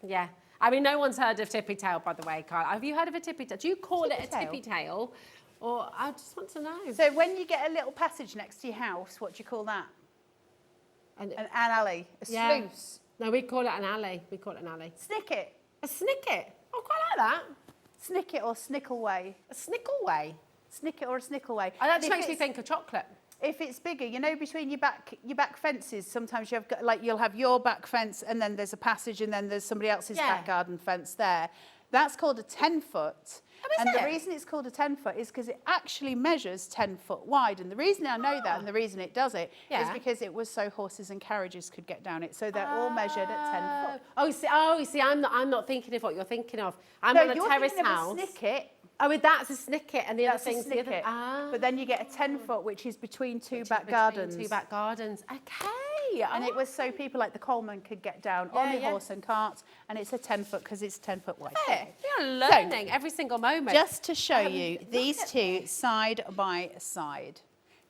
Yeah. I mean, no one's heard of tippy tail, by the way, Carla. Have you heard of a tippy tail? Do you call it a tippy tail? Or I just want to know. So when you get a little passage next to your house, what do you call that? An alley, a sluice. No, we call it an alley. We call it an alley. Snicket. A snicket. Oh, quite like that. Snicket or snickleway. A snickleway. Snicket or a snickleway. Oh, that just makes me think of chocolate. If it's bigger, you know, between your back fences, sometimes you'll have your back fence and then there's a passage and then there's somebody else's back garden fence there. That's called a 10-foot. Oh, and the reason it's called a 10-foot is because it actually measures 10 foot wide. And the reason I know that and the reason it does it is because it was so horses and carriages could get down it. So they're all measured at 10 foot. Oh, you see, I'm not thinking of what you're thinking of. I'm on a terrace house. Of a snicket. Oh, that's a snicket, and the other That's thing's a the other. snicket. But then you get a 10-foot, which is between two back gardens. Two back gardens. Okay. And it was so people like the Coleman could get down on the horse and cart, and it's a 10-foot because it's 10-foot wide. You're learning every single moment. Just to show you these two side by side.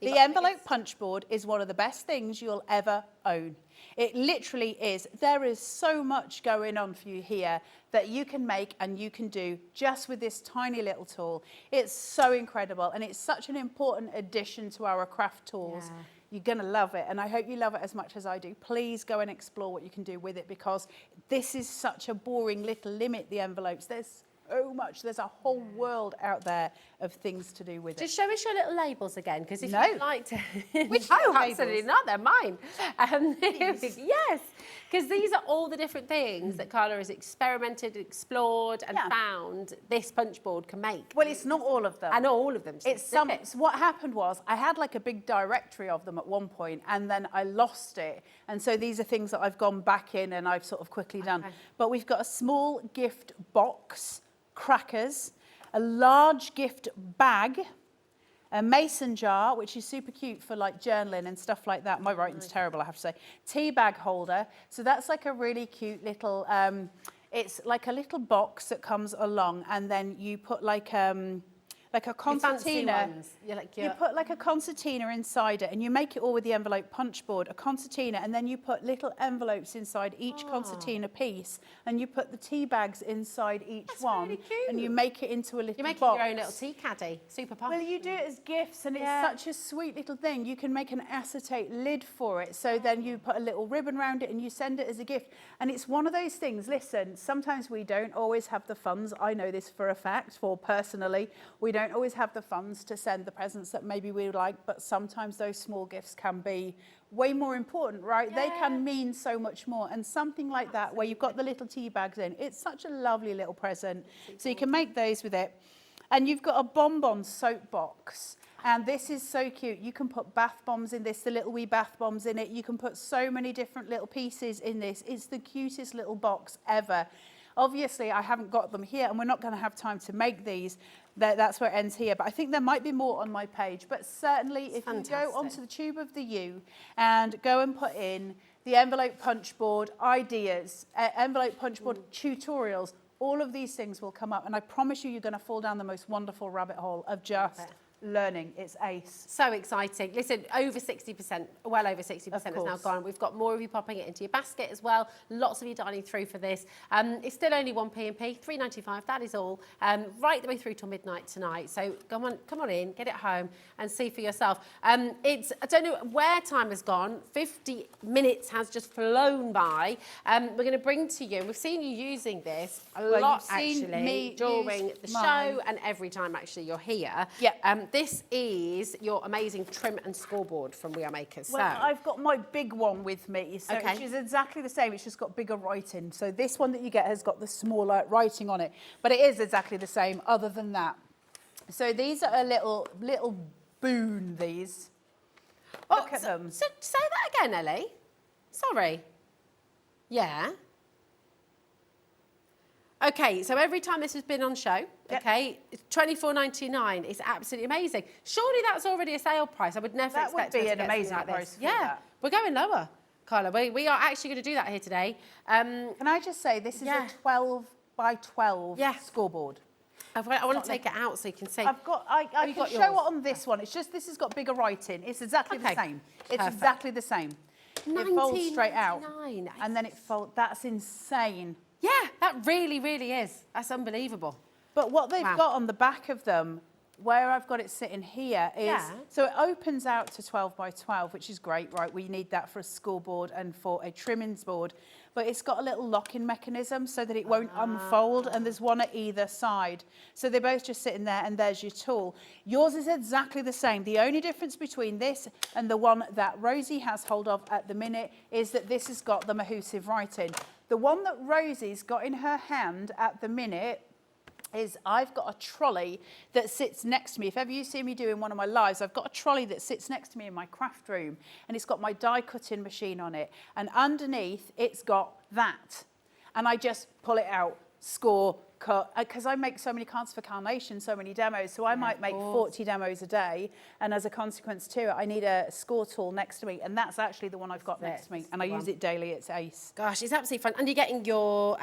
The envelope punch board is one of the best things you'll ever own. It literally is. There is so much going on for you here that you can make and you can do just with this tiny little tool. It's so incredible and it's such an important addition to our craft tools. Yeah. You're going to love it, and I hope you love it as much as I do. Please go and explore what you can do with it, because this is such a boring little limit, the envelopes. There's so much. There's a whole world out there of things to do with it. Just show us your little labels again, because if No. you'd like to... Which absolutely labels? not, they're mine. Yes, because these are all the different things that Carla has experimented, explored and found this punch board can make. Well, it's not all of them. And not all of them. It's some. So what happened was I had like a big directory of them at one point, and then I lost it. And so these are things that I've gone back in and I've sort of quickly done. But we've got a small gift box, crackers, a large gift bag, a mason jar, which is super cute for like journaling and stuff like that. My writing's terrible, I have to say. Tea bag holder. So that's like a really cute little, it's like a little box that comes along, and then you put like a concertina. You put like a concertina inside it, and you make it all with the envelope punch board, a concertina, and then you put little envelopes inside each concertina piece, and you put the tea bags inside each one, really cute. and you make it into a little box. You're making your own little tea caddy. Super posh. Well, you do it as gifts, and it's such a sweet little thing. You can make an acetate lid for it, so then you put a little ribbon around it and you send it as a gift. And it's one of those things, listen, sometimes we don't always have the funds. I know this for a fact, for personally. We don't always have the funds to send the presents that maybe we would like, but sometimes those small gifts can be way more important, right? They can mean so much more. And something like that, where you've got the little tea bags in, it's such a lovely little present. So you can make those with it. And you've got a bonbon soap box. And this is so cute. You can put bath bombs in this, the little wee bath bombs in it. You can put so many different little pieces in this. It's the cutest little box ever. Obviously, I haven't got them here, and we're not going to have time to make these. That's where it ends here. But I think there might be more on my page. But certainly, if you go onto the Tube of the U and go and put in the envelope punch board ideas, envelope punch board tutorials, all of these things will come up. And I promise you, you're going to fall down the most wonderful rabbit hole of just learning. It's ace. So exciting. Listen, over 60%, well over 60% has now gone. We've got more of you popping it into your basket as well. Lots of you dialing through for this. It's still only 1p&p, $3.95, that is all, right the way through till midnight tonight. So come on in, get it home and see for yourself. I don't know where time has gone. 50 minutes has just flown by. We're going to bring to you, we've seen you using this a lot actually during the show and every time actually you're here. Yeah. This is your amazing trim and scoreboard from We Are Makers. Well, I've got my big one with me, so which is exactly the same. It's just got bigger writing. So this one that you get has got the smaller writing on it, but it is exactly the same other than that. So these are a little boon, these. Look at them. So say that again, Ellie. Sorry. Yeah. Okay, so every time this has been on show, okay, it's $24.99. It's absolutely amazing. Surely that's already a sale price. I would never expect that would be an to get amazing like price this. for that. We're going lower, Carla. We are actually going to do that here today. Can I just say, this is a 12 by 12 scoreboard. I want to take it out so you can see. I can got show yours? it on this one. It's just this has got bigger writing. It's exactly the same. It's Perfect. exactly the same. It folds straight out. $19.99. And then it folds. That's insane. Yeah, that really, really is. That's unbelievable. But what they've got on the back of them, where I've got it sitting here, is so it opens out to 12 by 12, which is great, right? We need that for a scoreboard and for a trimmings board. But it's got a little locking mechanism so that it won't unfold, and there's one at either side. So they're both just sitting there, and there's your tool. Yours is exactly the same. The only difference between this and the one that Rosie has hold of at the minute is that this has got the Mahusive writing. The one that Rosie's got in her hand at the minute is I've got a trolley that sits next to me. If ever you see me doing one of my lives, I've got a trolley that sits next to me in my craft room, and it's got my die cutting machine on it, and underneath it's got that, and I just pull it out, score, cut, because I make so many cards for Carnation, so many demos, so I might make 40 demos a day, and as a consequence to it, I need a score tool next to me, and that's actually the one I've got next to me, and I use it daily. It's ace. Gosh, it's absolutely fun. And you're getting your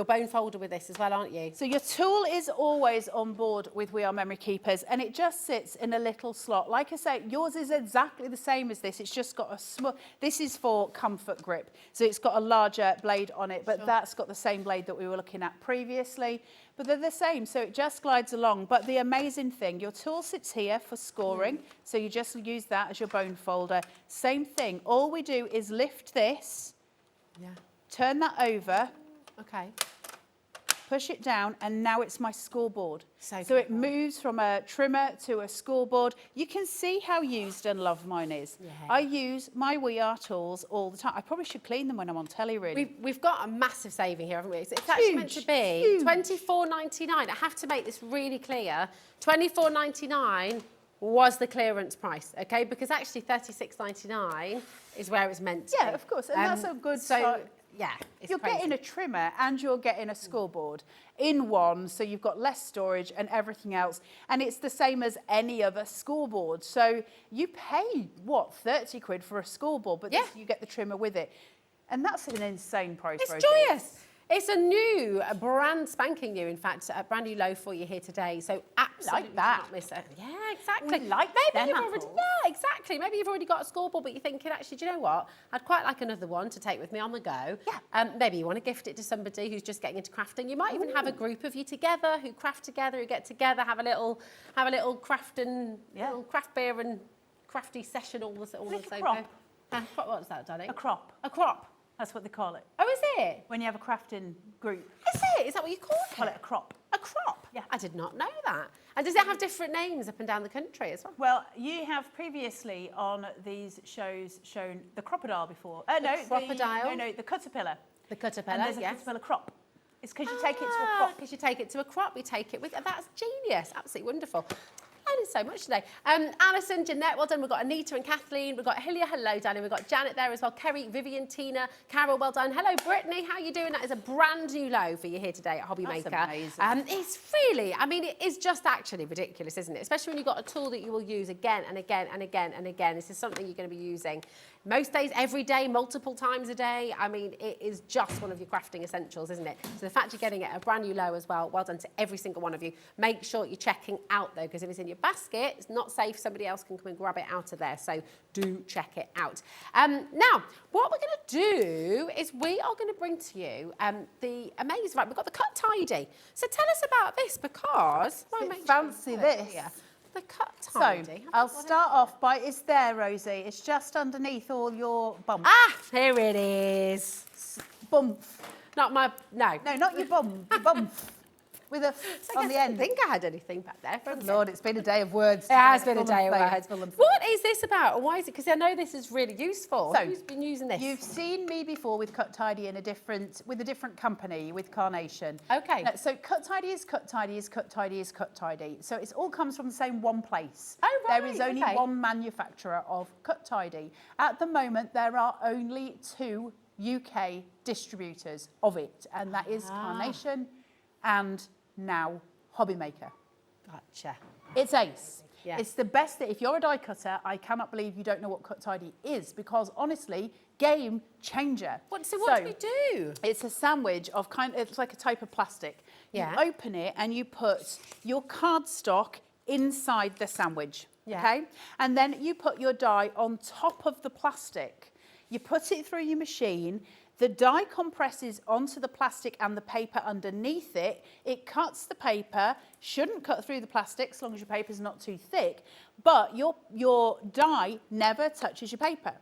bone folder with this as well, aren't you? So your tool is always on board with We Are Memory Keepers, and it just sits in a little slot. Like I say, yours is exactly the same as this. It's just got a small, this is for comfort grip. So it's got a larger blade on it, but that's got the same blade that we were looking at previously. But they're the same, so it just glides along. But the amazing thing, your tool sits here for scoring, so you just use that as your bone folder. Same thing, all we do is lift this, turn that over, push it down, and now it's my scoreboard. So it moves from a trimmer to a scoreboard. You can see how used and loved mine is. I use my We Are tools all the time. I probably should clean them when I'm on telly, really. We've got a massive saving here, haven't we? So it's actually meant to be $24.99. I have to make this really clear. $24.99 was the clearance price, okay? Because actually $36.99 is where it's meant to be. Yeah, of course, and that's a good start. Yeah, it's you're crazy. getting a trimmer and you're getting a scoreboard in one, so you've got less storage and everything else, and it's the same as any other scoreboard. So you pay, what, 30 quid for a scoreboard, but this, you get the trimmer with it. And that's an insane price, It's Rosie. joyous. It's a brand spanking new, in fact, a brand new low for you here today. So absolutely like that. do not miss it. Yeah, exactly. We like Maybe them you've already, apples. yeah, exactly. Maybe you've already got a scoreboard, but you're thinking, actually, do you know what? I'd quite like another one to take with me on the go. Yeah. Maybe you want to gift it to somebody who's just getting into crafting. You might even have a group of you together who craft together, who get together, have a little craft and little craft beer and crafty session all the same. crop. What's that, darling? A crop. A crop. That's what they call it. Oh, is it? When you have a crafting group. Is it? Is that what you call it? Call it a crop. A crop? Yeah. I did not know that. And does it have different names up and down the country as well? Well, you have previously on these shows shown the crocodile before. crocodile? No, the caterpillar. The caterpillar, And there's a yes. caterpillar crop. It's because you take it to a crop. Because you take it to a crop, you take it with... That's genius. Absolutely wonderful. Learning so much today. Alison, Jeanette, well done. We've got Anita and Kathleen. We've got Hillia, hello, darling. We've got Janet there as well. Kerry, Vivian, Tina, Carol, well done. Hello, Brittany, how are you doing? That is a brand new low for you here today at Hobby Maker. Amazing. It's really, I mean, it is just actually ridiculous, isn't it? Especially when you've got a tool that you will use again and again and again and again. This is something you're going to be using most days, every day, multiple times a day. I mean, it is just one of your crafting essentials, isn't it? So the fact you're getting it a brand new low as well, well done to every single one of you. Make sure you're checking out though, because if it's in your basket, it's not safe. Somebody else can come and grab it out of there. So do check it out. Now, what we're going to do is we are going to bring to you the amazing, right, we've got the cut tidy. So tell us about this because... Fancy this. The cut tidy. So, I'll start off by, it's there, Rosie. It's just underneath all your bumps. Ah, here it is. Bump. Not my, no. No, not your bum, your bump. With a on the I end. don't think I had anything back there. Good Lord, it's been a day of words. It has been a Full day of faith, words. full of faith. What is this about? And why is it? Because I know this is really useful. So, who's been using this? You've seen me before with Cut Tidy with a different company, with Carnation. Okay. So Cut Tidy is Cut Tidy is Cut Tidy is Cut Tidy. So it all comes from the same one place. Oh, right, There is only okay. one manufacturer of Cut Tidy. At the moment, there are only 2 UK distributors of it, and that is Carnation and now Hobby Maker. Gotcha. It's ace. Yeah. It's the best thing. If you're a die cutter, I cannot believe you don't know what cut tidy is, because honestly, game changer. So what do we do? It's a sandwich of it's like a type of plastic. Yeah. You open it and you put your cardstock inside the sandwich. Yeah. Okay? And then you put your die on top of the plastic. You put it through your machine. The die compresses onto the plastic and the paper underneath it. It cuts the paper, shouldn't cut through the plastic as long as your paper's not too thick, but your die never touches your paper.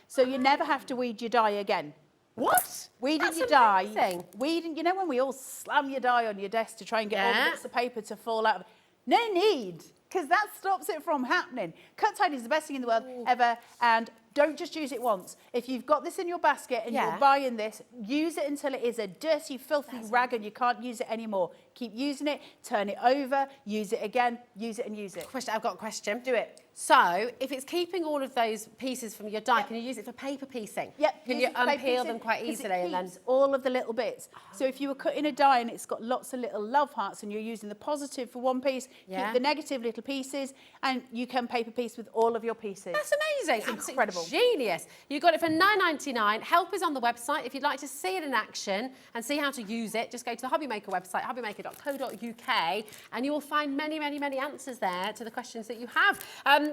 So you never have to weed your die again. What? Weeding That's your die. amazing. Weeding, you know when we all slam your die on your desk to try and get all the bits of paper to fall out of it? No need, because that stops it from happening. Cut tidy is the best thing in the world ever, and don't just use it once. If you've got this in your basket and you're buying this, use it until it is a dirty, filthy rag and you can't use it anymore. Keep using it, turn it over, use it again, use it and use it. I've got a question. Do it. So, if it's keeping all of those pieces from your die, can you use it for paper piecing? Yep. Can use you it for paper unpeel piecing, them quite 'cause easily it and then? keeps all of the little bits. So if you were cutting a die and it's got lots of little love hearts and you're using the positive for one piece, keep the negative little pieces, and you can paper piece with all of your pieces. That's amazing. It's Absolutely incredible. Genius. You got it for £9.99. Help is on the website. If you'd like to see it in action and see how to use it, just go to the Hobbymaker website, hobbymaker.co.uk, and you will find many, many, many answers there to the questions that you have.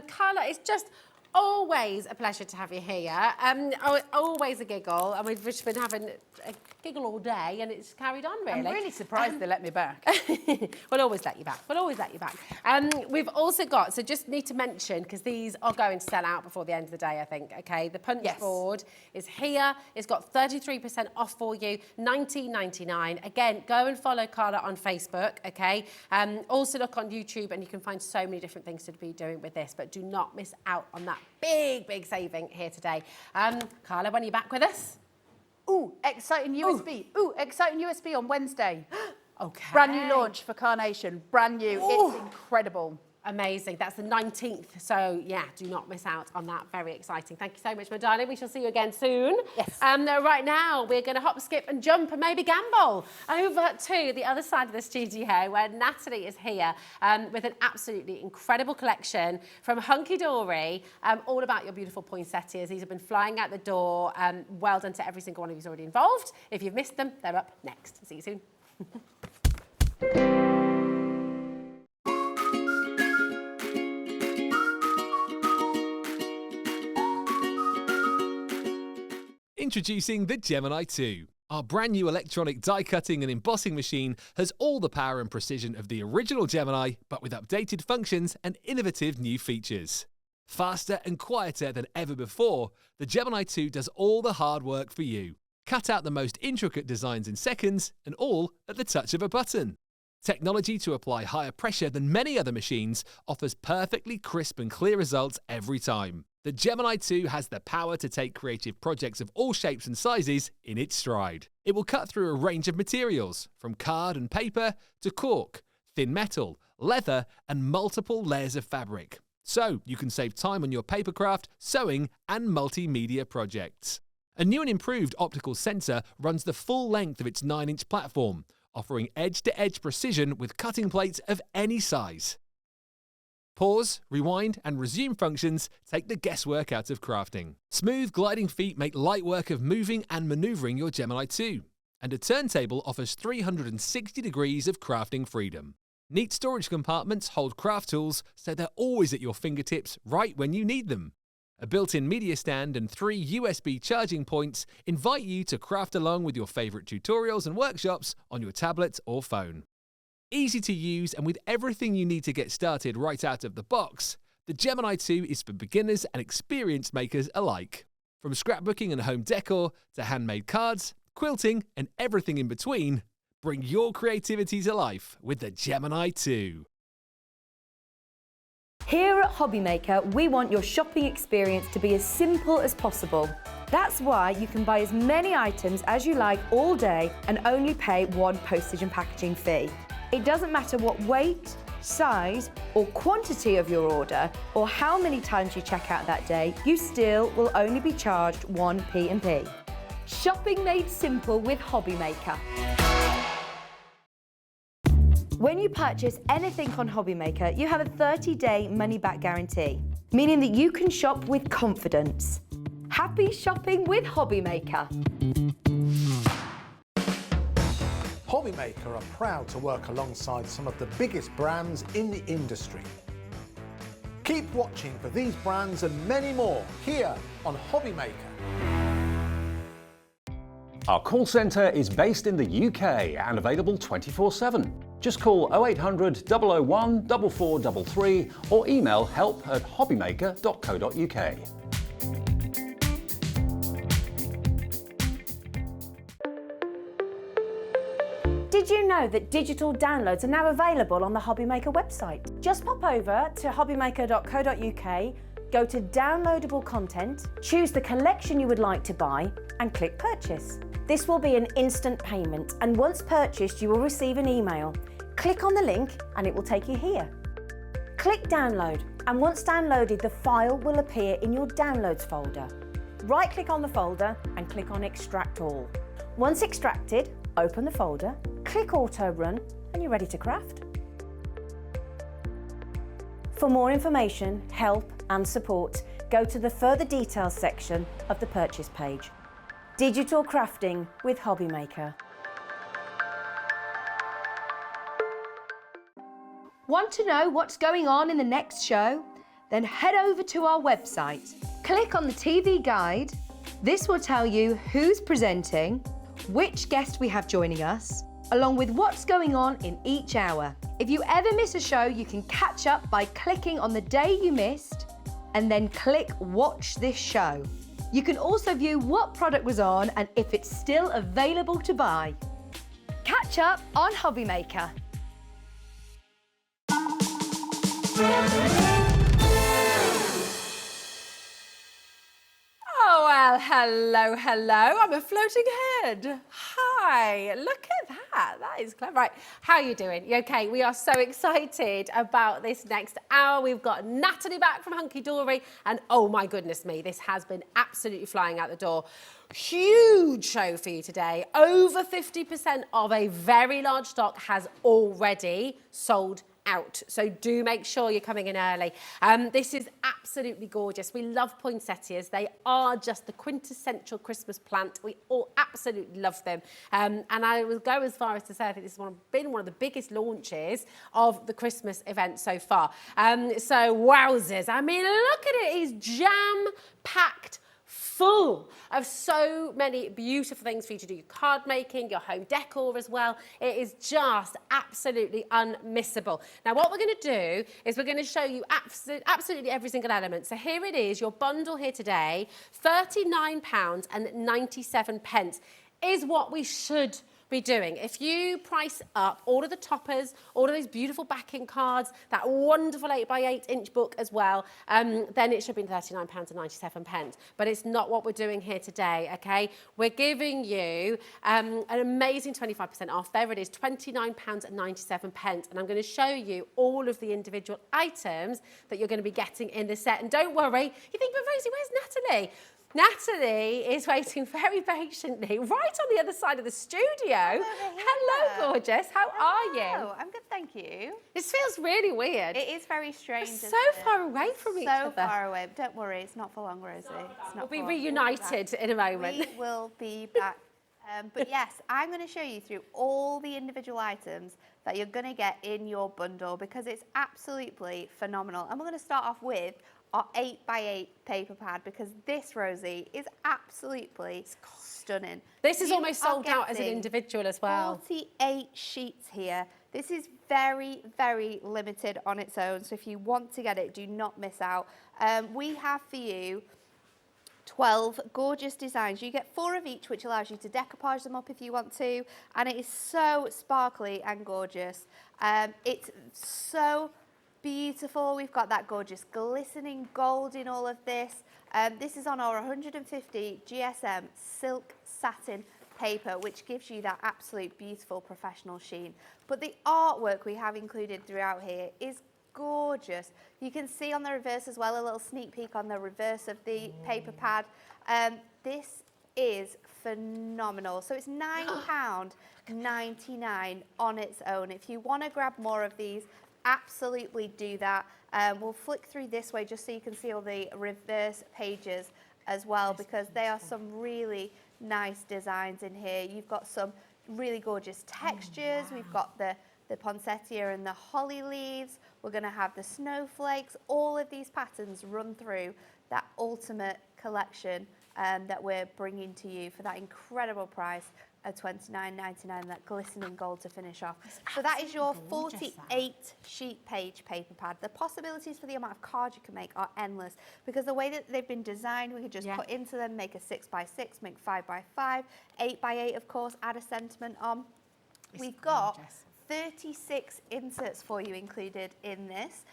Carla, it's just always a pleasure to have you here. Always a giggle, and we've just been having a giggle all day, and it's carried on, really. I'm really surprised they let me back. We'll always let you back. We'll always let you back. We've also got, so just need to mention, because these are going to sell out before the end of the day, I think, okay? The punch board is here. It's got 33% off for you, $19.99. Again, go and follow Carla on Facebook, okay? Also look on YouTube, and you can find so many different things to be doing with this, but do not miss out on that big, big saving here today. Carla, when are you back with us? Ooh, exciting USB. Ooh, exciting USB on Wednesday. Okay. Brand new launch for Carnation. Brand new. Ooh. It's incredible. Amazing. That's the 19th. So, yeah, do not miss out on that. Very exciting. Thank you so much, my darling. We shall see you again soon. Yes. Right now, we're going to hop, skip and jump and maybe gamble over to the other side of the studio where Natalie is here with an absolutely incredible collection from Hunkydory, all about your beautiful poinsettias. These have been flying out the door. Well done to every single one of you who's already involved. If you've missed them, they're up next. See you soon. Introducing the Gemini 2. Our brand new electronic die cutting and embossing machine has all the power and precision of the original Gemini, but with updated functions and innovative new features. Faster and quieter than ever before, the Gemini 2 does all the hard work for you. Cut out the most intricate designs in seconds, and all at the touch of a button. Technology to apply higher pressure than many other machines offers perfectly crisp and clear results every time. The Gemini 2 has the power to take creative projects of all shapes and sizes in its stride. It will cut through a range of materials, from card and paper to cork, thin metal, leather, and multiple layers of fabric. So you can save time on your papercraft, sewing, and multimedia projects. A new and improved optical sensor runs the full length of its 9-inch platform, offering edge-to-edge precision with cutting plates of any size. Pause, rewind, and resume functions take the guesswork out of crafting. Smooth gliding feet make light work of moving and maneuvering your Gemini 2. And a turntable offers 360 degrees of crafting freedom. Neat storage compartments hold craft tools so they're always at your fingertips right when you need them. A built-in media stand and 3 USB charging points invite you to craft along with your favourite tutorials and workshops on your tablet or phone. Easy to use and with everything you need to get started right out of the box, the Gemini 2 is for beginners and experienced makers alike. From scrapbooking and home decor to handmade cards, quilting and everything in between, bring your creativity to life with the Gemini 2. Here at Hobbymaker, we want your shopping experience to be as simple as possible. That's why you can buy as many items as you like all day and only pay one postage and packaging fee. It doesn't matter what weight, size or quantity of your order or how many times you check out that day, you still will only be charged one P&P. Shopping made simple with Hobbymaker. When you purchase anything on Hobbymaker, you have a 30-day money-back guarantee, meaning that you can shop with confidence. Happy shopping with Hobbymaker. Hobbymaker are proud to work alongside some of the biggest brands in the industry. Keep watching for these brands and many more here on Hobbymaker. Our call centre is based in the UK and available 24/7. Just call 0800 001 4433 or email help@hobbymaker.co.uk. Did you know that digital downloads are now available on the Hobbymaker website? Just pop over to hobbymaker.co.uk, go to downloadable content, choose the collection you would like to buy and click purchase. This will be an instant payment, and once purchased you will receive an email. Click on the link and it will take you here. Click download, and once downloaded the file will appear in your downloads folder. Right click on the folder and click on extract all. Once extracted, open the folder, click auto run and you're ready to craft. For more information, help and support, go to the further details section of the purchase page. Digital crafting with Hobbymaker. Want to know what's going on in the next show? Then head over to our website. Click on the TV guide. This will tell you who's presenting, which guest we have joining us, along with what's going on in each hour. If you ever miss a show, you can catch up by clicking on the day you missed and then click Watch This Show. You can also view what product was on and if it's still available to buy. Catch up on Hobbymaker. Oh, well, hello, hello. I'm a floating head. Hi, look at that. That is clever. Right, how are you doing? You okay? We are so excited about this next hour. We've got Natalie back from Hunkydory, and oh my goodness me, this has been absolutely flying out the door. Huge show for you today. Over 50% of a very large stock has already sold out. So do make sure you're coming in early. This is absolutely gorgeous. We love poinsettias. They are just the quintessential Christmas plant. We all absolutely love them. And I will go as far as to say I think this has been one of the biggest launches of the Christmas event so far. So wowzers. I mean, look at it. It's jam-packed full of so many beautiful things for you to do. Your card making, your home decor as well. It is just absolutely unmissable. Now what we're going to do is we're going to show you absolutely every single element. So here it is, your bundle here today, £39.97 is what we should be doing. If you price up all of the toppers, all of those beautiful backing cards, that wonderful 8x8 book as well, then it should be £39.97. But it's not what we're doing here today, okay? We're giving you an amazing 25% off. There it is, £29.97. And I'm going to show you all of the individual items that you're going to be getting in the set. And don't worry, you think, but Rosie, where's Natalie? Natalie is waiting very patiently right on the other side of the studio. Hello, gorgeous. How are you? Hello, I'm good, thank you. This feels really weird. It is very strange. We're so far away from each other. So far away. But don't worry, it's not for long, Rosie. It's not we'll be reunited in a moment. We will be back. But yes, I'm going to show you through all the individual items that you're going to get in your bundle because it's absolutely phenomenal. And we're going to start off with our 8x8 paper pad because this, Rosie, is absolutely stunning. This is almost sold out as an individual as well. 48 sheets here. This is very, very limited on its own. So if you want to get it, do not miss out. We have for you 12 gorgeous designs. You get 4 of each, which allows you to decoupage them up if you want to. And it is so sparkly and gorgeous. It's so beautiful. We've got that gorgeous glistening gold in all of this. This is on our 150 GSM silk satin paper, which gives you that absolute beautiful professional sheen. But the artwork we have included throughout here is gorgeous. You can see on the reverse as well, a little sneak peek on the reverse of the paper pad. This is phenomenal. So it's £9.99 on its own. If you want to grab more of these, absolutely do that. We'll flick through this way just so you can see all the reverse pages as well, because they are some really nice designs in here. You've got some really gorgeous textures. We've got the poinsettia and the holly leaves. We're going to have the snowflakes. All of these patterns run through that ultimate collection that we're bringing to you for that incredible price of £29.99, that glistening gold to finish off. So that is your 48 sheet page paper pad. The possibilities for the amount of cards you can make are endless, because the way that they've been designed, we could just put into them, make a 6x6, make 5x5, 8x8 of course, add a sentiment on. We've got 36 inserts for you included in this.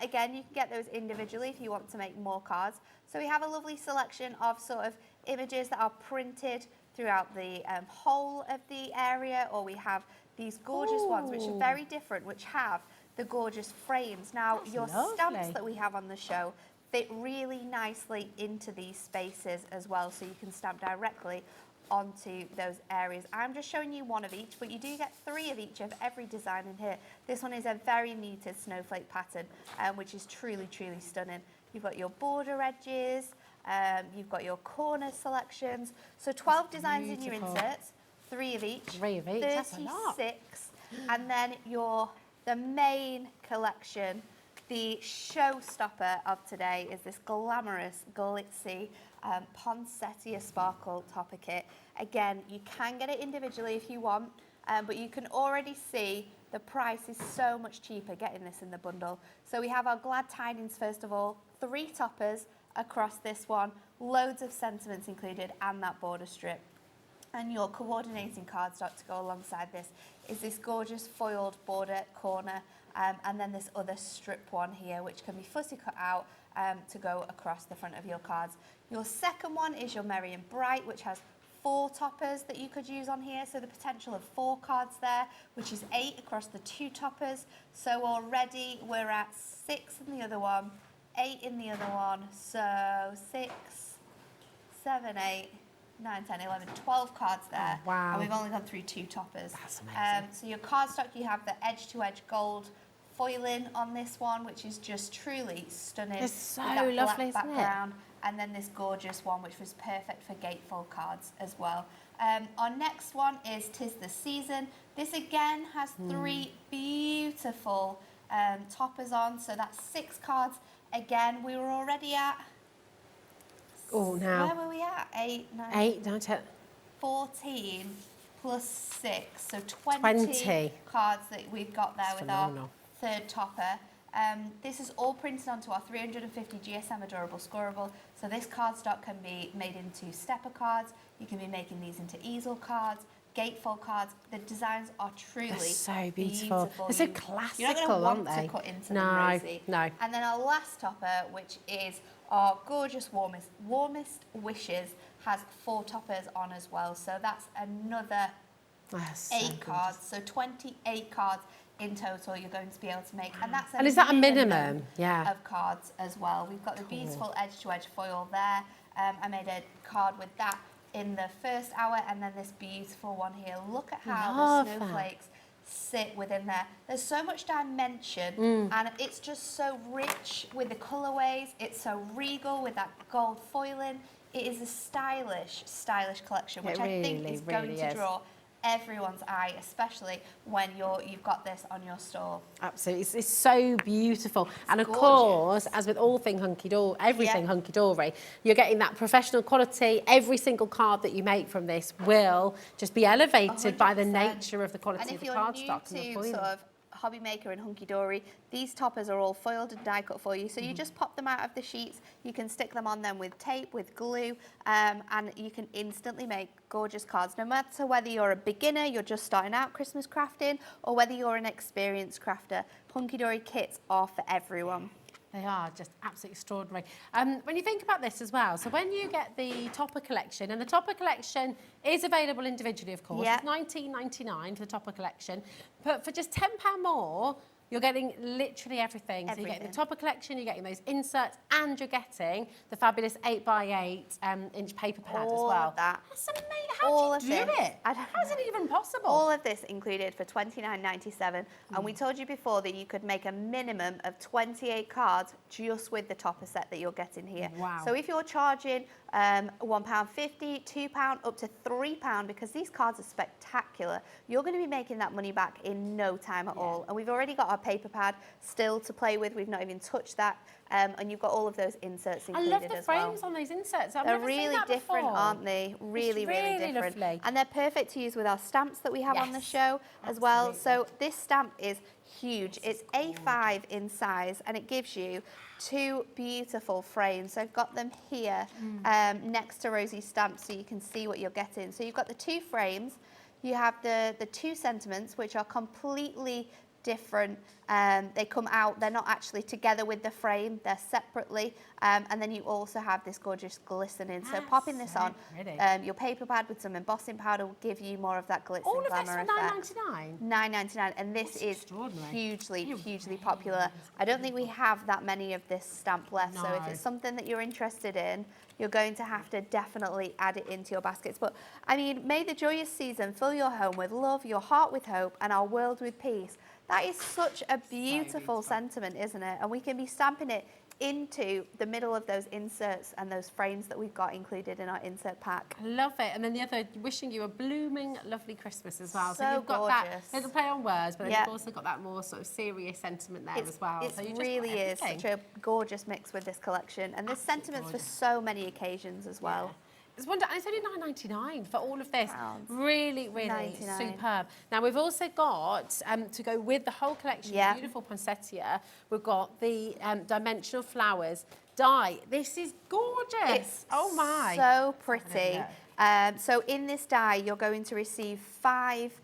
Again, you can get those individually if you want to make more cards. So we have a lovely selection of sort of images that are printed throughout the whole of the area, or we have these gorgeous ones which are very different, which have the gorgeous frames. Now, your stamps that we have on the show fit really nicely into these spaces as well, so you can stamp directly onto those areas. I'm just showing you one of each, but you do get 3 of each of every design in here. This one is a very muted snowflake pattern, which is truly, truly stunning. You've got your border edges, you've got your corner selections. So 12 designs in your inserts, 3 of each. 3 of each, 36, that's a lot. and then the main collection. The showstopper of today is this glamorous, glitzy Poinsettia Sparkle Topper Kit. Again, you can get it individually if you want, but you can already see the price is so much cheaper getting this in the bundle. So we have our glad tidings first of all, 3 toppers across this one, loads of sentiments included, and that border strip. And your coordinating cardstock to go alongside this is this gorgeous foiled border corner, and then this other strip one here, which can be fussy cut out to go across the front of your cards. Your second one is your Merry and Bright, which has 4 toppers that you could use on here, so the potential of 4 cards there, which is 8 across the 2 toppers. So already we're at 6 in the other one, 8 in the other one, so 6, 7, 8, 9, 10, 11, 12 cards there. Oh, wow. And we've only gone through 2 toppers. That's amazing. So your cardstock, you have the edge-to-edge gold foiling on this one, which is just truly stunning. It's so with that lovely, black isn't it? background. And then this gorgeous one, which was perfect for gatefold cards as well. Our next one is 'Tis the Season. This again has 3 beautiful toppers on, so that's 6 cards. Again, we were already at... now. Where were we at? 8, 9... 8, 9, 10. 14 plus 6, so 20, 20. cards that we've got there That's with phenomenal. our 3rd topper. This is all printed onto our 350 GSM Adorable Scoreable, so this cardstock can be made into stepper cards, you can be making these into easel cards, gatefold cards. The designs are truly They're so beautiful. They're so You're not classical, going to aren't want they? to cut into No, them, Rosie. no. And then our last topper, which is our gorgeous Warmest Wishes, has 4 toppers on as well. So that's another That's so 8 cards. So 28 cards in total you're going to be able to make. And that's And is that a minimum? Yeah. of cards as well. We've got the beautiful edge-to-edge foil there. I made a card with that in the first hour, and then this beautiful one here. Look at how Love the that. snowflakes sit within there. There's so much dimension, and it's just so rich with the colourways. It's so regal with that gold foiling. It is a stylish, stylish collection, which I think really, is going really to is. draw everyone's eye, especially when you've got this on your store. Absolutely, it's so beautiful. And of gorgeous. course, as with all thing hunky-dory, everything Yeah. hunky-dory, you're getting that professional quality. Every single card that you make from this will just be elevated by the 100%. nature of the quality And of if the you're cardstock and the new to foiling. sort of hobby maker and hunky-dory, these toppers are all foiled and die cut for you, so you just pop them out of the sheets. You can stick them on them with tape, with glue, and you can instantly make gorgeous cards, no matter whether you're a beginner, you're just starting out Christmas crafting, or whether you're an experienced crafter. Hunky-dory kits are for everyone. They are just absolutely extraordinary. When you think about this as well, so when you get the topper collection, and the topper collection is available individually, of course. Yeah. It's $19.99 for the topper collection, but for just £10 more, You're getting literally everything. So you're getting the topper collection, you're getting those inserts, and you're getting the fabulous 8x8 inch paper pad as well. All of that. That's amazing. How do you do it? I don't How's it even possible? All of this included for £29.97, and we told you before that you could make a minimum of 28 cards just with the topper set that you're getting here. Wow. So if you're charging £1.50, £2, up to £3, because these cards are spectacular, you're going to be making that money back in no time at all. And we've already got our paper pad still to play with. We've not even touched that. And you've got all of those inserts included as well. I love the frames on those inserts. They're really different, aren't they? Really, really different. Lovely. And they're perfect to use with our stamps that we have on the show as well. So this stamp is huge. It's A5 in size, and it gives you 2 beautiful frames. So I've got them here next to Rosie's stamp so you can see what you're getting. So you've got the 2 frames. You have the 2 sentiments, which are completely different. They come out, they're not actually together with the frame, they're separately. And then you also have this gorgeous glistening. So popping this on, your paper pad with some embossing powder will give you more of that glitz and glamour effect. All of this for £9.99? £9.99, and this is hugely popular. I don't think we have that many of this stamp left, so if it's something that you're interested in, you're going to have to definitely add it into your baskets. But I mean, may the joyous season fill your home with love, your heart with hope, and our world with peace. That is such a beautiful sentiment, isn't it? And we can be stamping it into the middle of those inserts and those frames that we've got included in our insert pack. I love it. And then the other, wishing you a blooming, lovely Christmas as well. So you've got gorgeous. that little play on words, but then you've also got that more sort of serious sentiment there as well. It So you really is such a gorgeous mix with this collection. And there's sentiments for so many occasions as well. It's wonderful. And it's only £9.99 for all of this. Really, really 99. superb. Now, we've also got, to go with the whole collection, beautiful poinsettia, we've got the dimensional flowers die. This is gorgeous. It's oh, my. So pretty. So in this die, you're going to receive 5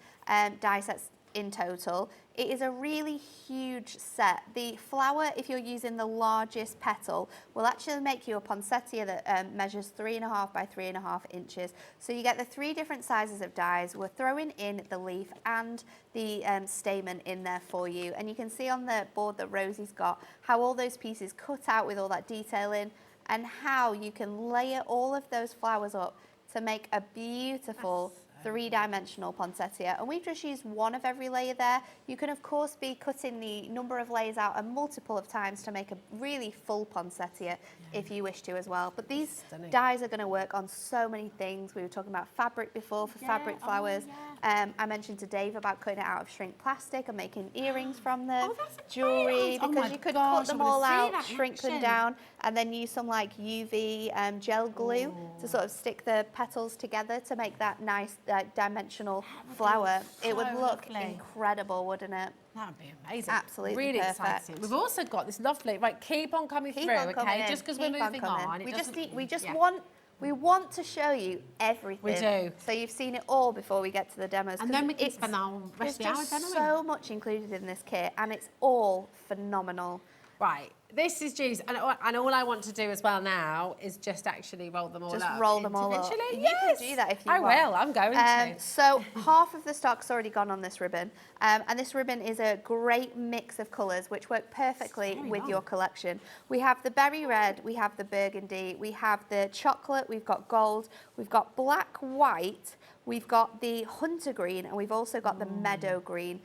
die sets in total. It is a really huge set. The flower, if you're using the largest petal, will actually make you a poinsettia that measures 3.5 by 3.5 inches. So you get the 3 different sizes of dies. We're throwing in the leaf and the stamen in there for you. And you can see on the board that Rosie's got how all those pieces cut out with all that detail in, and how you can layer all of those flowers up to make a beautiful 3-dimensional poinsettia. And we've just used one of every layer there. You can of course be cutting the number of layers out a multiple of times to make a really full poinsettia if you wish to as well. But these dies are going to work on so many things. We were talking about fabric before for fabric flowers. I mentioned to Dave about cutting it out of shrink plastic and making earrings from them, jewellery, because you could cut them all out, shrink them down, and then use some like UV gel glue to sort of stick the petals together to make that nice dimensional flower. It would look incredible, wouldn't it? That'd be amazing. Absolutely really perfect. Exciting. We've also got this lovely, right, keep on coming through, okay? Just because we're moving on. We want to show you everything. We do. So you've seen it all before we get to the demos. And then we can spend our rest of the hour demoing. There's so much included in this kit, and it's all phenomenal. Right, this is juice, and all I want to do as well now is just actually roll them all up. Just roll them all up. Individually. You can do that if you want. I will, I'm going to. So half of the stock's already gone on this ribbon, and this ribbon is a great mix of colours which work perfectly with your collection. We have the berry red, we have the burgundy, we have the chocolate, we've got gold, we've got black, white, we've got the hunter green, and we've also got the meadow green.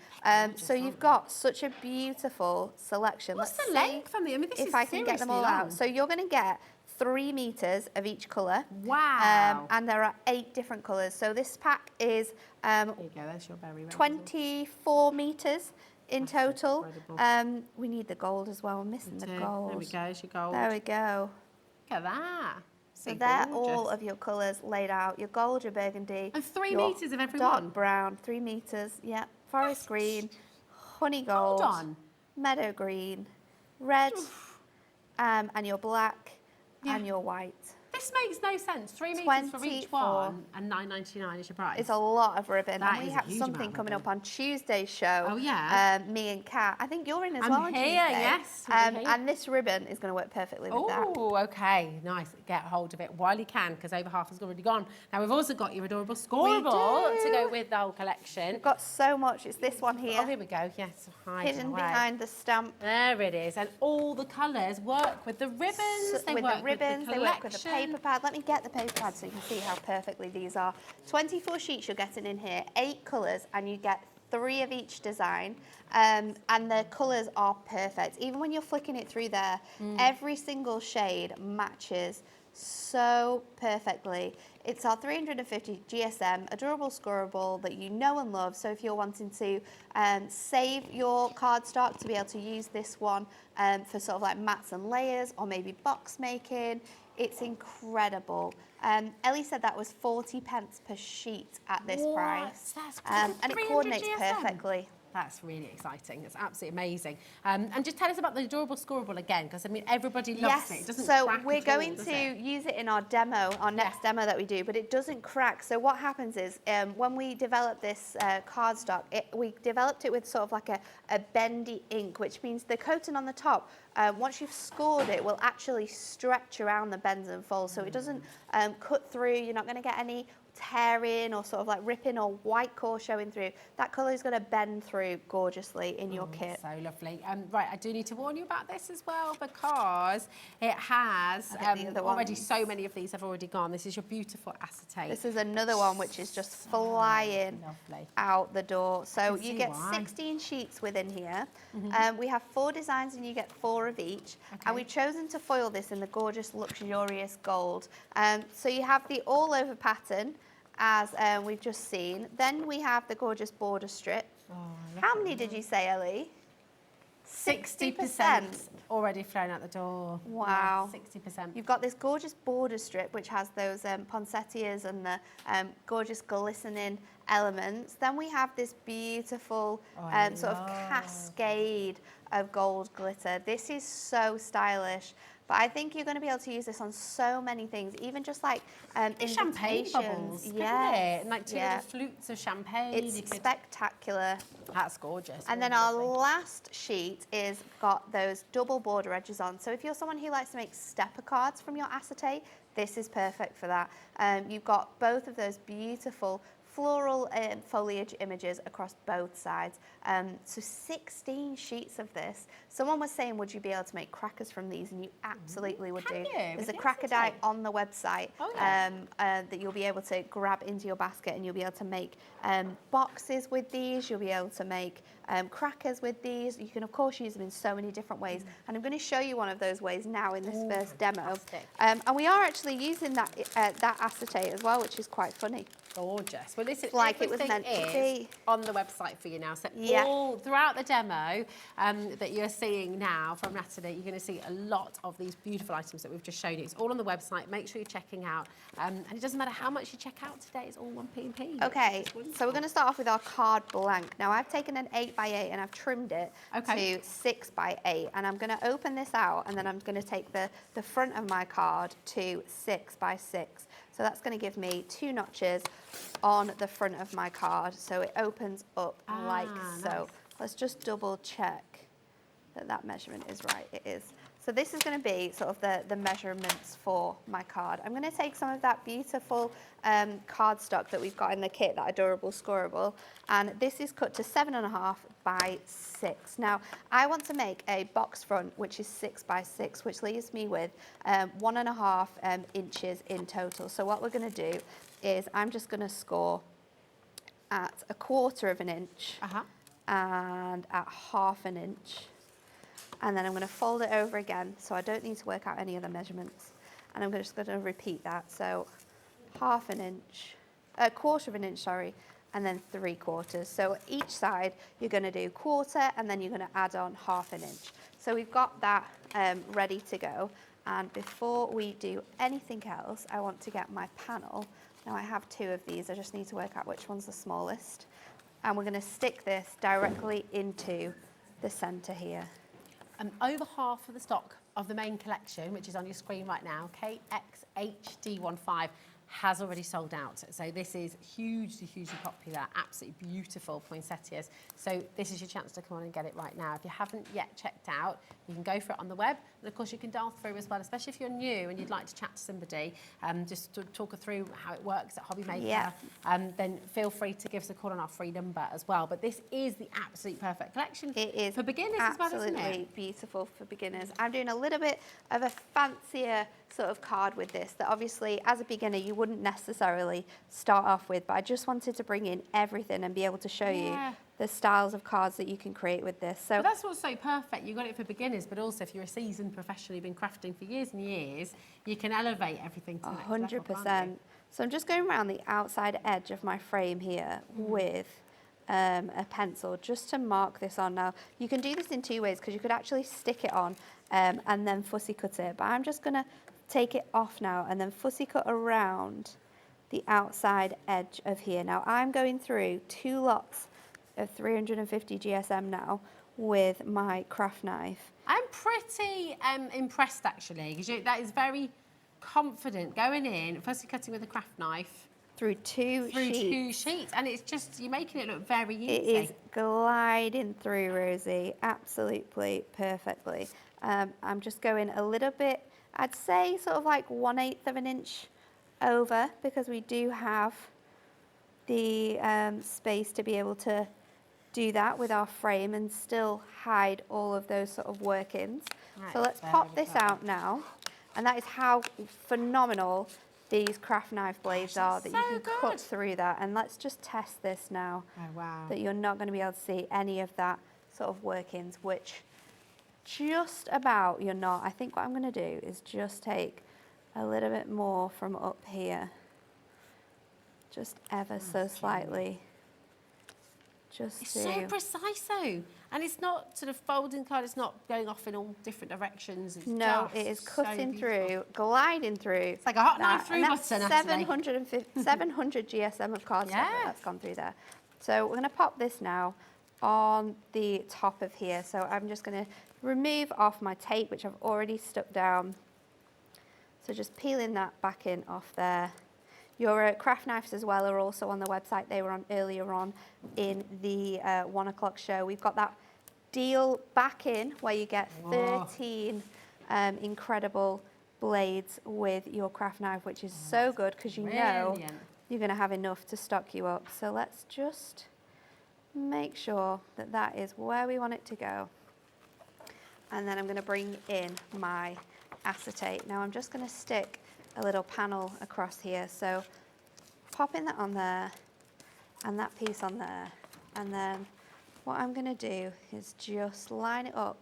So you've got such a beautiful selection. What's the length from the? I mean, this is if I can get them all out. So you're going to get 3 meters of each colour. Wow. And there are 8 different colours. So this pack is there you go, there's your berry red. 24 meters in total. We need the gold as well. We're missing the gold. There we go, there's your gold. There we go. Look at that. So they're all of your colours laid out. Your gold, your burgundy. And 3 meters of every dark one. brown, 3 meters. Yeah. Forest green, honey gold, meadow green, red, and your black and your white. This makes no sense. 3 metres for each 24. one and £9.99 is your price. It's a lot of ribbon. That And we is a have huge something amount of coming ribbon. up on Tuesday's show. Oh, yeah? Me and Kat. I think you're in as I'm well on here, Tuesday. yes, we'll be here. And this ribbon is going to work perfectly with that. Oh, okay, nice. Get hold of it while you can, because over half has already gone. Now, we've also got your adorable scoreable to go with the whole collection. We've got so much. It's this one here. Oh, here we go, yes. Hidden behind the stamp. There it is, and all the colours work with the ribbons. They with work the ribbons, with the they work with the collection. paper pad. Let me get the paper pad so you can see how perfectly these are. 24 sheets you're getting in here, 8 colours, and you get 3 of each design. And the colours are perfect. Even when you're flicking it through there, every single shade matches so perfectly. It's our 350 GSM adorable scoreable that you know and love. So if you're wanting to save your cardstock to be able to use this one for sort of like mats and layers or maybe box making, it's incredible. Ellie said that was 40 pence per sheet at this price. That's And it 300 coordinates GSM. perfectly. That's really exciting. It's absolutely amazing. And just tell us about the adorable scoreable again, because I mean everybody loves it. It doesn't so crack we're at all, going does to it? use it in our demo, our next demo that we do, but it doesn't crack. So what happens is when we develop this cardstock, we developed it with sort of like a bendy ink, which means the coating on the top, once you've scored it, will actually stretch around the bends and folds. So it doesn't cut through. You're not going to get any tearing or sort of like ripping or white core showing through. That colour is going to bend through gorgeously in your kit. So lovely. Right, I do need to warn you about this as well, because it has already, so many of these have already gone. This is your beautiful acetate. This is another one which is just flying out the door. So you get 16 sheets within here. We have 4 designs and you get 4 of each. And we've chosen to foil this in the gorgeous, luxurious gold. So you have the all-over pattern, as we've just seen. Then we have the gorgeous border strip. How many did you say, Ellie? 60% already flown out the door. Wow. Yeah, 60%. You've got this gorgeous border strip, which has those poinsettias and the gorgeous glistening elements. Then we have this beautiful sort of cascade of gold glitter. This is so stylish. But I think you're going to be able to use this on so many things, even just like champagne bubbles, yes. and like 2 little flutes of champagne. It's spectacular. That's gorgeous. And then our last sheet is got those double border edges on. So if you're someone who likes to make stepper cards from your acetate, this is perfect for that. You've got both of those beautiful floral foliage images across both sides. So 16 sheets of this. Someone was saying, would you be able to make crackers from these? And you absolutely would do. There's a cracker die on the website that you'll be able to grab into your basket, and you'll be able to make boxes with these. You'll be able to make crackers with these. You can, of course, use them in so many different ways. And I'm going to show you one of those ways now in this first demo. And we are actually using that acetate as well, which is quite funny. Gorgeous. Well, this is like it was meant to be on the website for you now. So all throughout the demo that you're seeing now from Natalie, you're going to see a lot of these beautiful items that we've just shown you. It's all on the website. Make sure you're checking out. And it doesn't matter how much you check out today. It's all 1p&p. Okay, so we're going to start off with our card blank. Now, I've taken an 8x8 and I've trimmed it to 6x8. And I'm going to open this out, and then I'm going to take the front of my card to 6x6. So that's going to give me 2 notches on the front of my card. So it opens up like so. Nice. Let's just double check that that measurement is right. It is. So this is going to be sort of the measurements for my card. I'm going to take some of that beautiful cardstock that we've got in the kit, that adorable scoreable, and this is cut to 7.5 by 6. Now, I want to make a box front, which is 6 by 6, which leaves me with 1.5 inches in total. So what we're going to do is I'm just going to score at 1/4 inch and at 1/2 inch. And then I'm going to fold it over again, so I don't need to work out any other measurements. And I'm just going to repeat that. So 1/2 inch, 1/4 inch, sorry, and then 3/4. So each side you're going to do 1/4, and then you're going to add on 1/2 inch. So we've got that ready to go. And before we do anything else, I want to get my panel. Now I have 2 of these. I just need to work out which one's the smallest. And we're going to stick this directly into the center here. Over half of the stock of the main collection, which is on your screen right now, KXHD15, has already sold out. So this is hugely, hugely popular, absolutely beautiful poinsettias. So this is your chance to come on and get it right now. If you haven't yet checked out, you can go for it on the web. And of course you can dial through as well, especially if you're new and you'd like to chat to somebody, just to talk her through how it works at Hobby Maker. Yeah. Then feel free to give us a call on our free number as well. But this is the absolute perfect collection. It is for beginners as well, isn't it? absolutely beautiful for beginners. I'm doing a little bit of a fancier sort of card with this that obviously as a beginner you wouldn't necessarily start off with, but I just wanted to bring in everything and be able to show you the styles of cards that you can create with this. So but that's what's so perfect. You've got it for beginners, but also if you're a seasoned professional who's been crafting for years and years, you can elevate everything to the next level, can't you? 100%. So I'm just going around the outside edge of my frame here with a pencil just to mark this on. Now you can do this in two ways because you could actually stick it on and then fussy cut it, but I'm just going to take it off now and then fussy cut around the outside edge of here. Now I'm going through 2 lots of 350 GSM now with my craft knife. I'm pretty impressed actually, because that is very confident going in, fussy cutting with a craft knife. Through two sheets, and it's just, you're making it look very easy. It is gliding through, Rosie, absolutely perfectly. I'm just going a little bit, I'd say sort of like 1/8 of an inch over, because we do have the space to be able to do that with our frame and still hide all of those sort of workings. Right, so let's pop this out now, and that is how phenomenal these craft knife blades are, that you can cut through that. And let's just test this now. Oh, wow. That you're not going to be able to see any of that sort of workings, which just about you're not. I think what I'm going to do is just take a little bit more from up here, just ever so slightly. It's so precise though, and it's not sort of folding card, it's not going off in all different directions. It's no, it is cutting through, gliding through. It's like a hot knife through button. 700 GSM of cards that's gone through there. So we're going to pop this now on the top of here. So I'm just going to remove off my tape, which I've already stuck down. So just peeling that back in off there. Your craft knives as well are also on the website. They were on earlier on in the 1 o'clock show. We've got that deal back in where you get 13 incredible blades with your craft knife, which is so good because you know you're going to have enough to stock you up. So let's just make sure that that is where we want it to go. And then I'm going to bring in my acetate. Now I'm just going to stick a little panel across here, so popping that on there and that piece on there, and then what I'm going to do is just line it up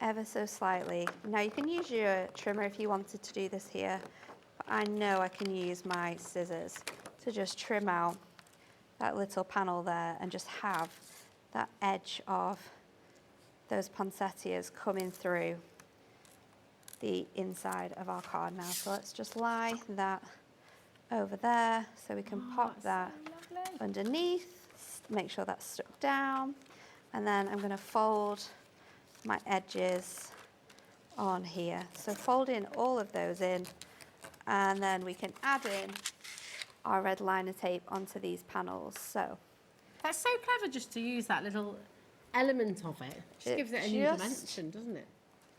ever so slightly. Now you can use your trimmer if you wanted to do this here, but I know I can use my scissors to just trim out that little panel there and just have that edge of those poinsettias coming through the inside of our card now. So let's just lie that over there so we can pop that underneath, make sure that's stuck down, and then I'm going to fold my edges on here. So folding all of those in, and then we can add in our red liner tape onto these panels. So that's so clever just to use that little element of it. Just gives it a new dimension, doesn't it?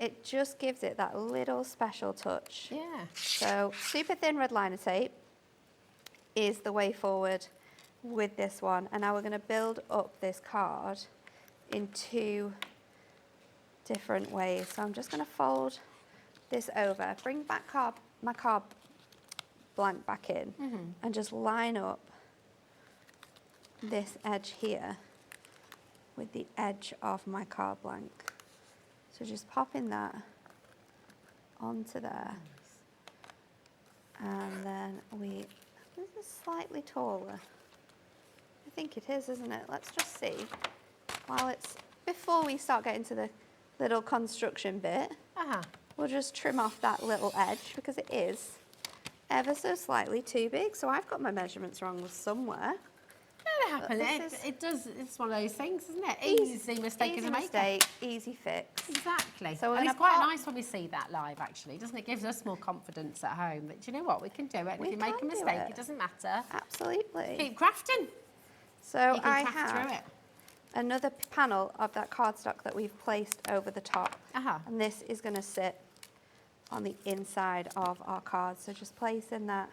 It just gives it that little special touch. Yeah. So super thin red liner tape is the way forward with this one. And now we're going to build up this card in 2 different ways. So I'm just going to fold this over, bring back my card blank back in, and just line up this edge here with the edge of my card blank. So just popping that onto there. And then this is slightly taller. I think it is, isn't it? Let's just see. Before we start getting to the little construction bit, we'll just trim off that little edge because it is ever so slightly too big. So I've got my measurements wrong somewhere. Where the going to happen. It does. It's one of those things, isn't it? Easy mistake as a maker. Mistake, easy fix. Exactly. So and it's quite nice when we see that live, actually, doesn't it? It gives us more confidence at home that, do you know what, we can do it. And if you make a mistake, it doesn't matter. Absolutely. Keep crafting. So you can I craft through it. have another panel of that cardstock that we've placed over the top. And this is going to sit on the inside of our card. So just placing that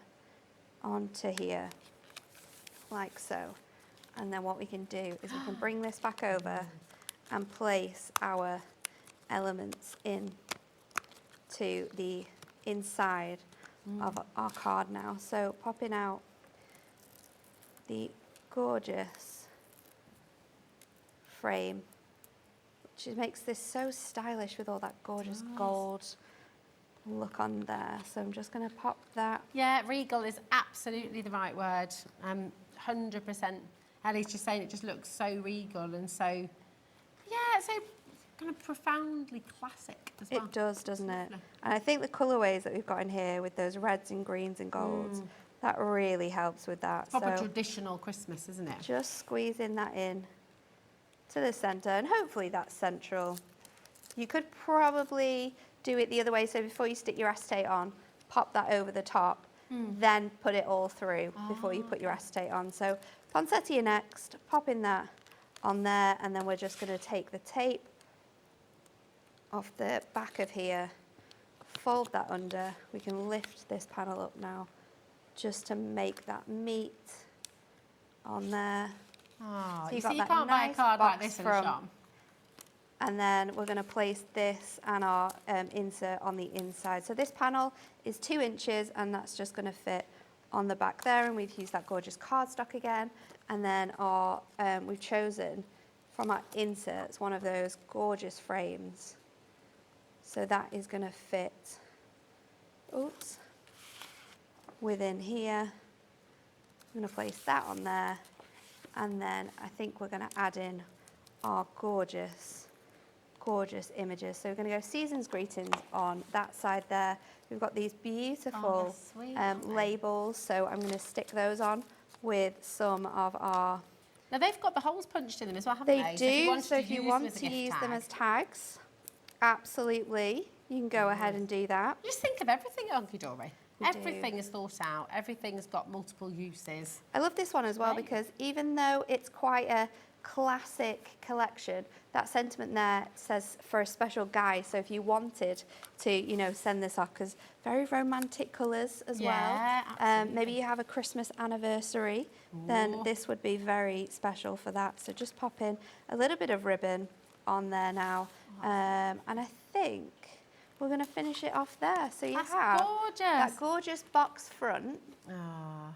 onto here, like so. And then what we can do is we can bring this back over and place our elements in to the inside of our card now. So popping out the gorgeous frame, which makes this so stylish with all that gorgeous gold look on there. So I'm just going to pop that. Yeah, regal is absolutely the right word. 100%. Ellie's just saying it just looks so regal and so, yeah, so kind of profoundly classic as well. It does, doesn't it? And I think the colourways that we've got in here with those reds and greens and golds, that really helps with that. Proper traditional Christmas, isn't it? Just squeezing that in to the centre, and hopefully that's central. You could probably do it the other way, so before you stick your acetate on, pop that over the top, then put it all through before you put your acetate on. So poinsettia next, popping that on there, and then we're just going to take the tape off the back of here, fold that under. We can lift this panel up now just to make that meet on there. Oh, so you got see, that you can't buy a nice card like box this in a shop. And then we're going to place this and our insert on the inside. So this panel is 2 inches, and that's just going to fit on the back there. And we've used that gorgeous cardstock again. And then our we've chosen from our inserts one of those gorgeous frames. So that is going to fit, within here. I'm going to place that on there. And then I think we're going to add in our gorgeous images. So we're going to go Season's Greetings on that side there. We've got these beautiful labels, so I'm going to stick those on with some of our... Now they've got the holes punched in them as well, haven't they? They do, so if you want to use them as tags, absolutely, you can go ahead and do that. Just think of everything at Hunkydory. Everything is thought out, everything's got multiple uses. I love this one as well because even though it's quite a classic collection, that sentiment there says for a special guy. So if you wanted to, you know, send this off, because very romantic colours as well. Maybe you have a Christmas anniversary, then this would be very special for that. So just pop in a little bit of ribbon on there now. And I think we're going to finish it off there. So you have that gorgeous box front,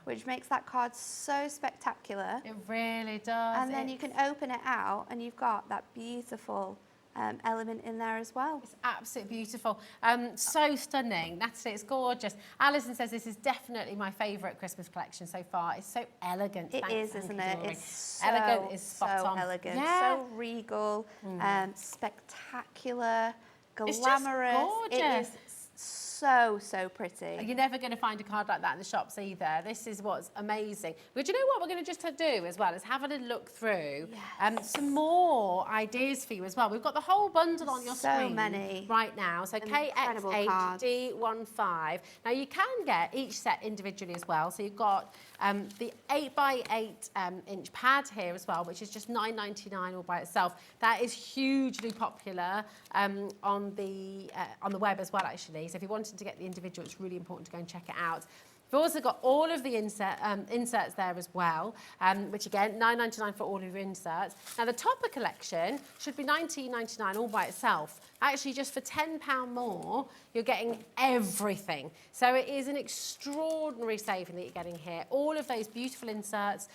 which makes that card so spectacular. It really does. And then you can open it out and you've got that beautiful element in there as well. It's absolutely beautiful. So stunning. Natalie, it's gorgeous. Alison says this is definitely my favourite Christmas collection so far. It's so elegant. It is, isn't it? It's so, elegant is spot on. Elegant, yeah. so regal, spectacular, glamorous. It's just gorgeous. It is so pretty. You're never going to find a card like that in the shops either. This is what's amazing. But you know what we're going to just do as well is have a little look through some more ideas for you as well. We've got the whole bundle on your screen right now. So KX8D15. Now you can get each set individually as well. So you've got the 8x8 inch pad here as well, which is just $9.99 all by itself. That is hugely popular on the web as well, actually. So if you wanted to get the individual, it's really important to go and check it out. We've also got all of the inserts there as well, which again, $9.99 for all of your inserts. Now the topper collection should be $19.99 all by itself. Actually, just for £10 more, you're getting everything. So it is an extraordinary saving that you're getting here. All of those beautiful inserts,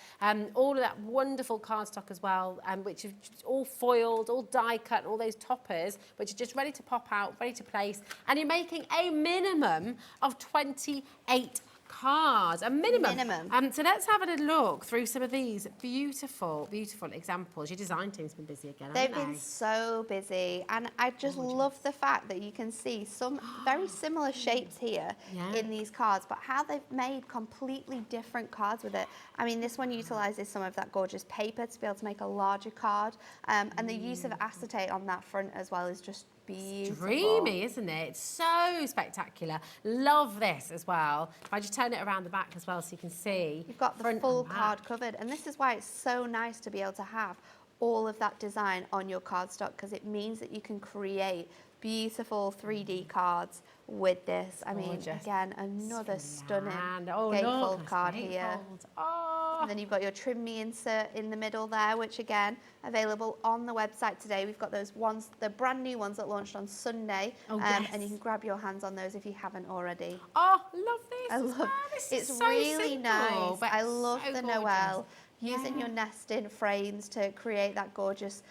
all of that wonderful cardstock as well, which is all foiled, all die cut, and all those toppers, which are just ready to pop out, ready to place. And you're making a minimum of 28 cards, a minimum. Minimum. So let's have a little look through some of these beautiful, beautiful examples. Your design team's been busy again, haven't They've they? been so busy, and I just love the fact that you can see some very similar shapes here in these cards, but how they've made completely different cards with it. I mean, this one utilises some of that gorgeous paper to be able to make a larger card, and the use of acetate on that front as well is just beautiful. Dreamy, isn't it? It's so spectacular. Love this as well. If I just turn it around the back as well so you can see. You've got the front full and back. card covered, and this is why it's so nice to be able to have all of that design on your cardstock, because it means that you can create beautiful 3D cards with this. I mean, again, another stunning gatefold card here. Oh. And then you've got your trim me insert in the middle there, which again, available on the website today. We've got those ones, the brand new ones that launched on Sunday. And you can grab your hands on those if you haven't already. Oh, love this. I love this. It's is so really simple, nice. but I love so the gorgeous. Noel. Using your nesting frames to create that gorgeous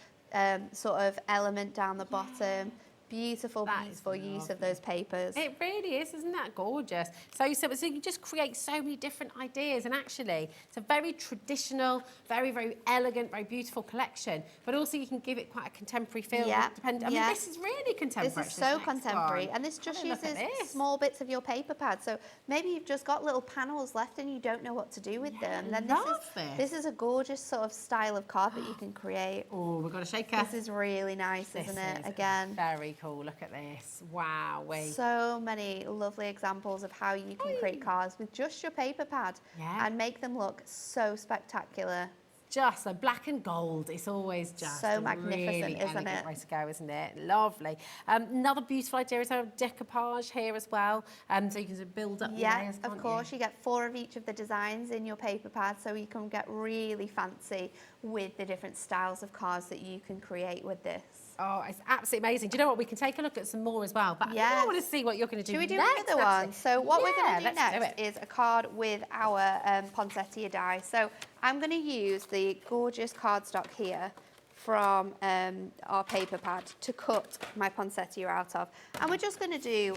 sort of element down the bottom. Beautiful, beautiful use of those papers. It really is, isn't that gorgeous? So you just create so many different ideas, and actually it's a very traditional, very, very elegant, very beautiful collection, but also you can give it quite a contemporary feel. Yeah, I mean, this is really contemporary. This is so contemporary, and this just uses small bits of your paper pad. So maybe you've just got little panels left and you don't know what to do with them. Then this is a gorgeous sort of style of card that you can create. Oh, we've got a shaker. This is really nice, isn't it? Again, very cool. Look at this. Wow. So many lovely examples of how you can create cards with just your paper pad and make them look so spectacular. Just like black and gold. It's always just so magnificent, really isn't elegant it? way to go, isn't it? Lovely. Another beautiful idea is our decoupage here as well. So you can sort of build up your layers, of course. You get 4 of each of the designs in your paper pad, so you can get really fancy with the different styles of cards that you can create with this. Oh, it's absolutely amazing. Do you know what? We can take a look at some more as well. But I want to see what you're going to do next. Should we do another one? So what we're going to do let's next is a card with our Poinsettia die. So I'm going to use the gorgeous cardstock here from our paper pad to cut my Poinsettia out of. And we're just going to do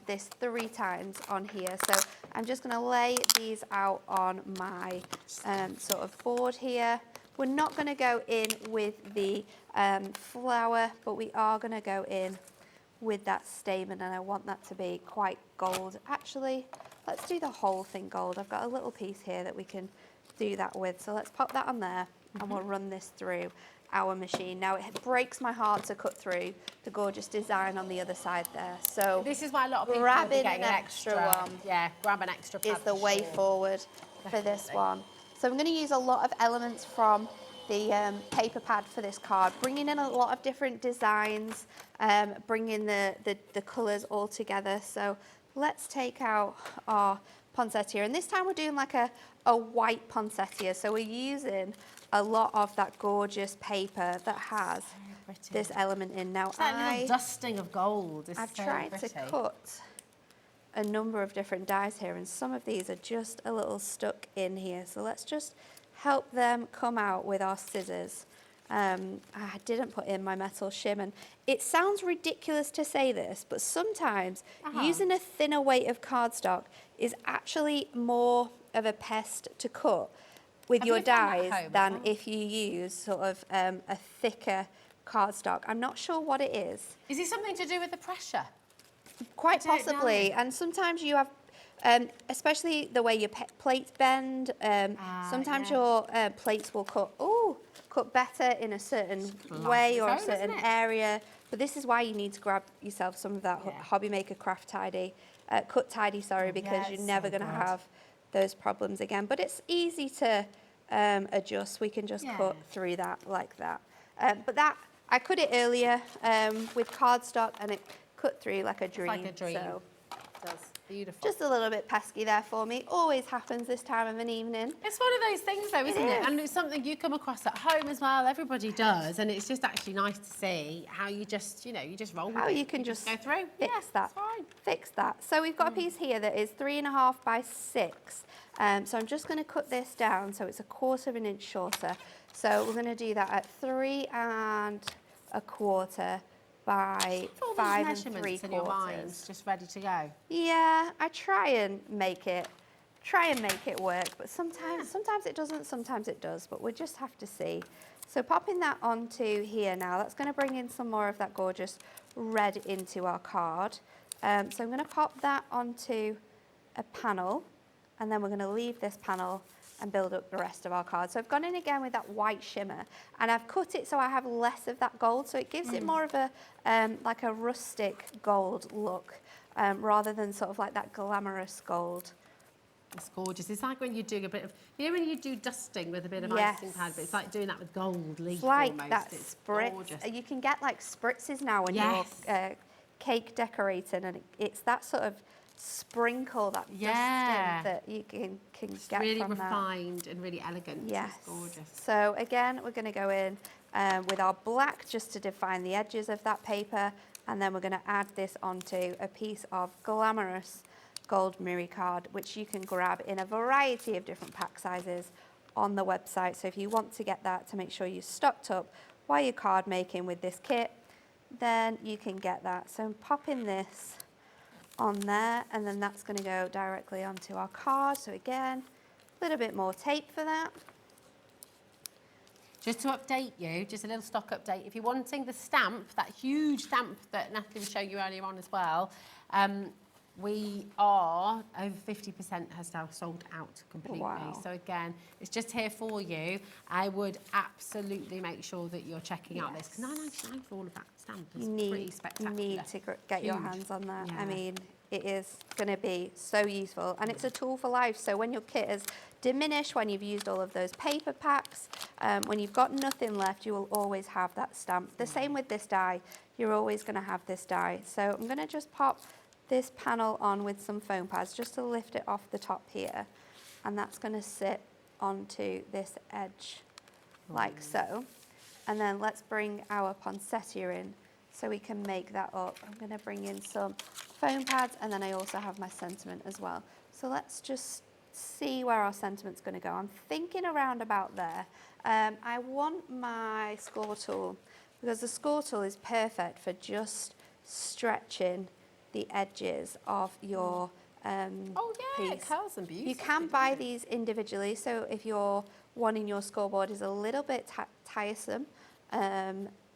this 3 times on here. So I'm just going to lay these out on my sort of board here. We're not going to go in with the flower, but we are going to go in with that stamen, and I want that to be quite gold. Actually, let's do the whole thing gold. I've got a little piece here that we can do that with. So let's pop that on there, and we'll run this through our machine. Now, it breaks my heart to cut through the gorgeous design on the other side there. So this is why a lot of people grabbing are getting an an extra one. Yeah, grab an extra pad is the way forward for this one. So I'm going to use a lot of elements from the paper pad for this card, bringing in a lot of different designs, bringing the colours all together. So let's take out our Poinsettia, and this time we're doing like a white Poinsettia. So we're using a lot of that gorgeous paper that has this element in. Now that little dusting of gold is I've tried to cut a number of different dies here, and some of these are just a little stuck in here. So let's just help them come out with our scissors. I didn't put in my metal shim, and it sounds ridiculous to say this, but sometimes using a thinner weight of cardstock is actually more of a pest to cut with your dies than if you use sort of a thicker cardstock. I'm not sure what it is. Is it something to do with the pressure? Quite possibly, and sometimes you have, especially the way your plates bend, sometimes your plates will cut better in a certain way or a certain area, but this is why you need to grab yourself some of that Hobby Maker Cut Tidy, because you're never going to have those problems again. But it's easy to adjust. We can just cut through that like that. But that, I cut it earlier with cardstock, and it cut through like a dream. Like a dream. So It does. Beautiful. just a little bit pesky there for me. Always happens this time of an evening. It's one of those things though, isn't it? And it's something you come across at home as well. Everybody does. And it's just actually nice to see how you just, you just roll with it. How you can just go through. fix that. Fix that. So we've got a piece here that is 3.5 by 6. So I'm just going to cut this down so it's 1/4 of an inch shorter. So we're going to do that at 3 1/4 by 5 3/4. In your mind, just ready to go. Yeah, I try and make it try and make it work, but sometimes it doesn't, sometimes it does, but we just have to see. So popping that onto here now, that's going to bring in some more of that gorgeous red into our card. So I'm going to pop that onto a panel, and then we're going to leave this panel and build up the rest of our card. So I've gone in again with that white shimmer, and I've cut it so I have less of that gold, so it gives it more of a like a rustic gold look, rather than sort of like that glamorous gold. It's gorgeous. It's like when you're doing a bit of, you know, when you do dusting with a bit of icing pad, but it's like doing that with gold leaf. It's like almost. that It's spritz. gorgeous. You can get like spritzes now when you're cake decorating, and it's that sort of sprinkle, that dusting that you can get really from refined and really elegant. Yes. It's gorgeous. So again, we're going to go in with our black just to define the edges of that paper, and then we're going to add this onto a piece of glamorous gold mirror card, which you can grab in a variety of different pack sizes on the website. So if you want to get that to make sure you're stocked up while you're card making with this kit, then you can get that. So I'm popping this on there, and then that's going to go directly onto our card. So again, a little bit more tape for that. Just to update you, just a little stock update. If you're wanting the stamp, that huge stamp that Natalie was showing you earlier on as well, we are over 50% has now sold out completely. Wow. So again, it's just here for you. I would absolutely make sure that you're checking out this, because £9.99 for all of that stamp is pretty spectacular. You need to get your hands on that. Yeah. I mean, it is going to be so useful, and it's a tool for life. So when your kit is diminished, when you've used all of those paper packs, when you've got nothing left, you will always have that stamp. The same with this die. You're always going to have this die. So I'm going to just pop this panel on with some foam pads just to lift it off the top here, and that's going to sit onto this edge like so. And then let's bring our poinsettia in so we can make that up. I'm going to bring in some foam pads, and then I also have my sentiment as well. So let's just see where our sentiment's going to go. I'm thinking around about there. I want my score tool, because the score tool is perfect for just stretching the edges of your piece. It curls them beautifully. You can buy these individually, so if your one in your scoreboard is a little bit tiresome,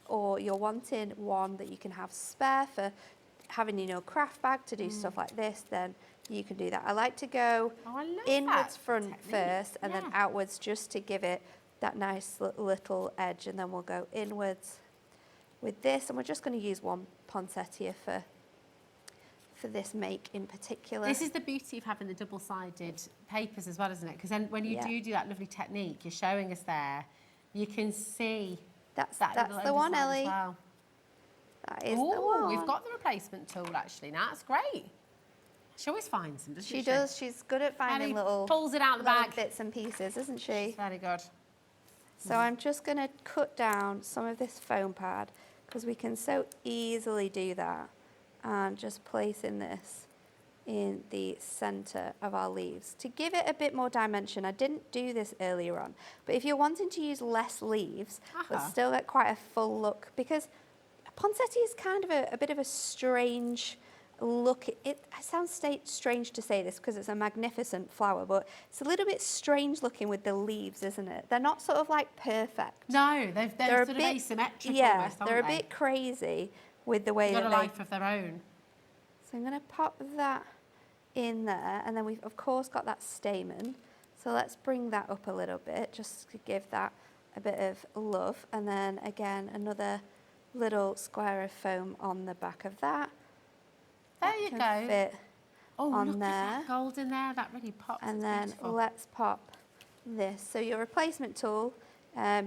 or you're wanting one that you can have spare for having in your craft bag to do stuff like this, then you can do that. I like to go inwards front first, and then outwards just to give it that nice little edge, and then we'll go inwards with this, and we're just going to use one poinsettia for this make in particular. This is the beauty of having the double-sided papers as well, isn't it? Because then when you do that lovely technique, you're showing us there, you can see that's little the one, underside Ellie. as well. That is the one. We've got the replacement tool actually now. That's great. She always finds them, doesn't she? She does. She's good at finding little pulls it out the little bag. bits and pieces, isn't she? Very good. So I'm just going to cut down some of this foam pad, because we can so easily do that, and just placing this in the center of our leaves to give it a bit more dimension. I didn't do this earlier on, but if you're wanting to use less leaves but still get quite a full look, because poinsettia is kind of a bit of a strange look. It sounds strange to say this because it's a magnificent flower, but it's a little bit strange looking with the leaves, isn't it? They're not sort of like perfect. No, they're sort of asymmetrical almost, aren't they're a bit crazy with the way they've that got a life of their own. So I'm going to pop that in there, and then we've of course got that stamen. So let's bring that up a little bit just to give that a bit of love, and then again another little square of foam on the back of that. There you go. Fit on look there. at that gold in there. That really pops. And It's then beautiful. let's pop this. So your replacement tool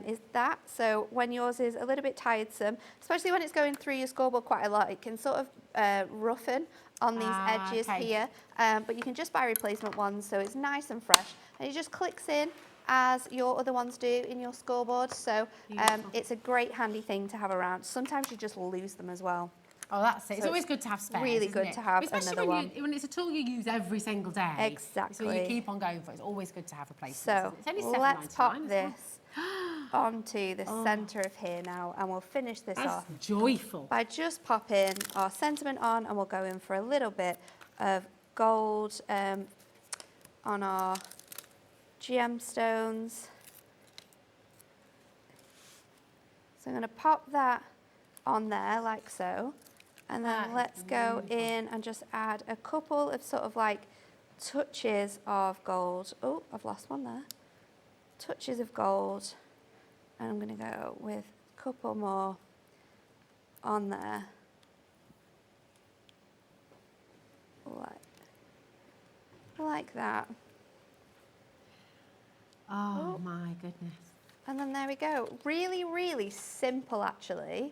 is that. So when yours is a little bit tiresome, especially when it's going through your scoreboard quite a lot, it can sort of roughen on these edges here. But you can just buy replacement ones, so it's nice and fresh. And it just clicks in as your other ones do in your scoreboard. So it's a great handy thing to have around. Sometimes you just lose them as well. Oh, that's it. It's So always good to have spares. really isn't good it? to have Especially another when one. when it's a tool you use every single day. Exactly. So you keep on going for it. It's always good to have replacements. So It's only let's pop £7.99 as well. this onto the centre of here now, and we'll finish this off That's joyful. by just popping our sentiment on, and we'll go in for a little bit of gold on our gemstones. So I'm going to pop that on there like so. And then let's go in and just add a couple of sort of like touches of gold. Oh, I've lost one there. Touches of gold. And I'm going to go with a couple more on there. Like that. Oh my goodness. And then there we go. Really, really simple actually.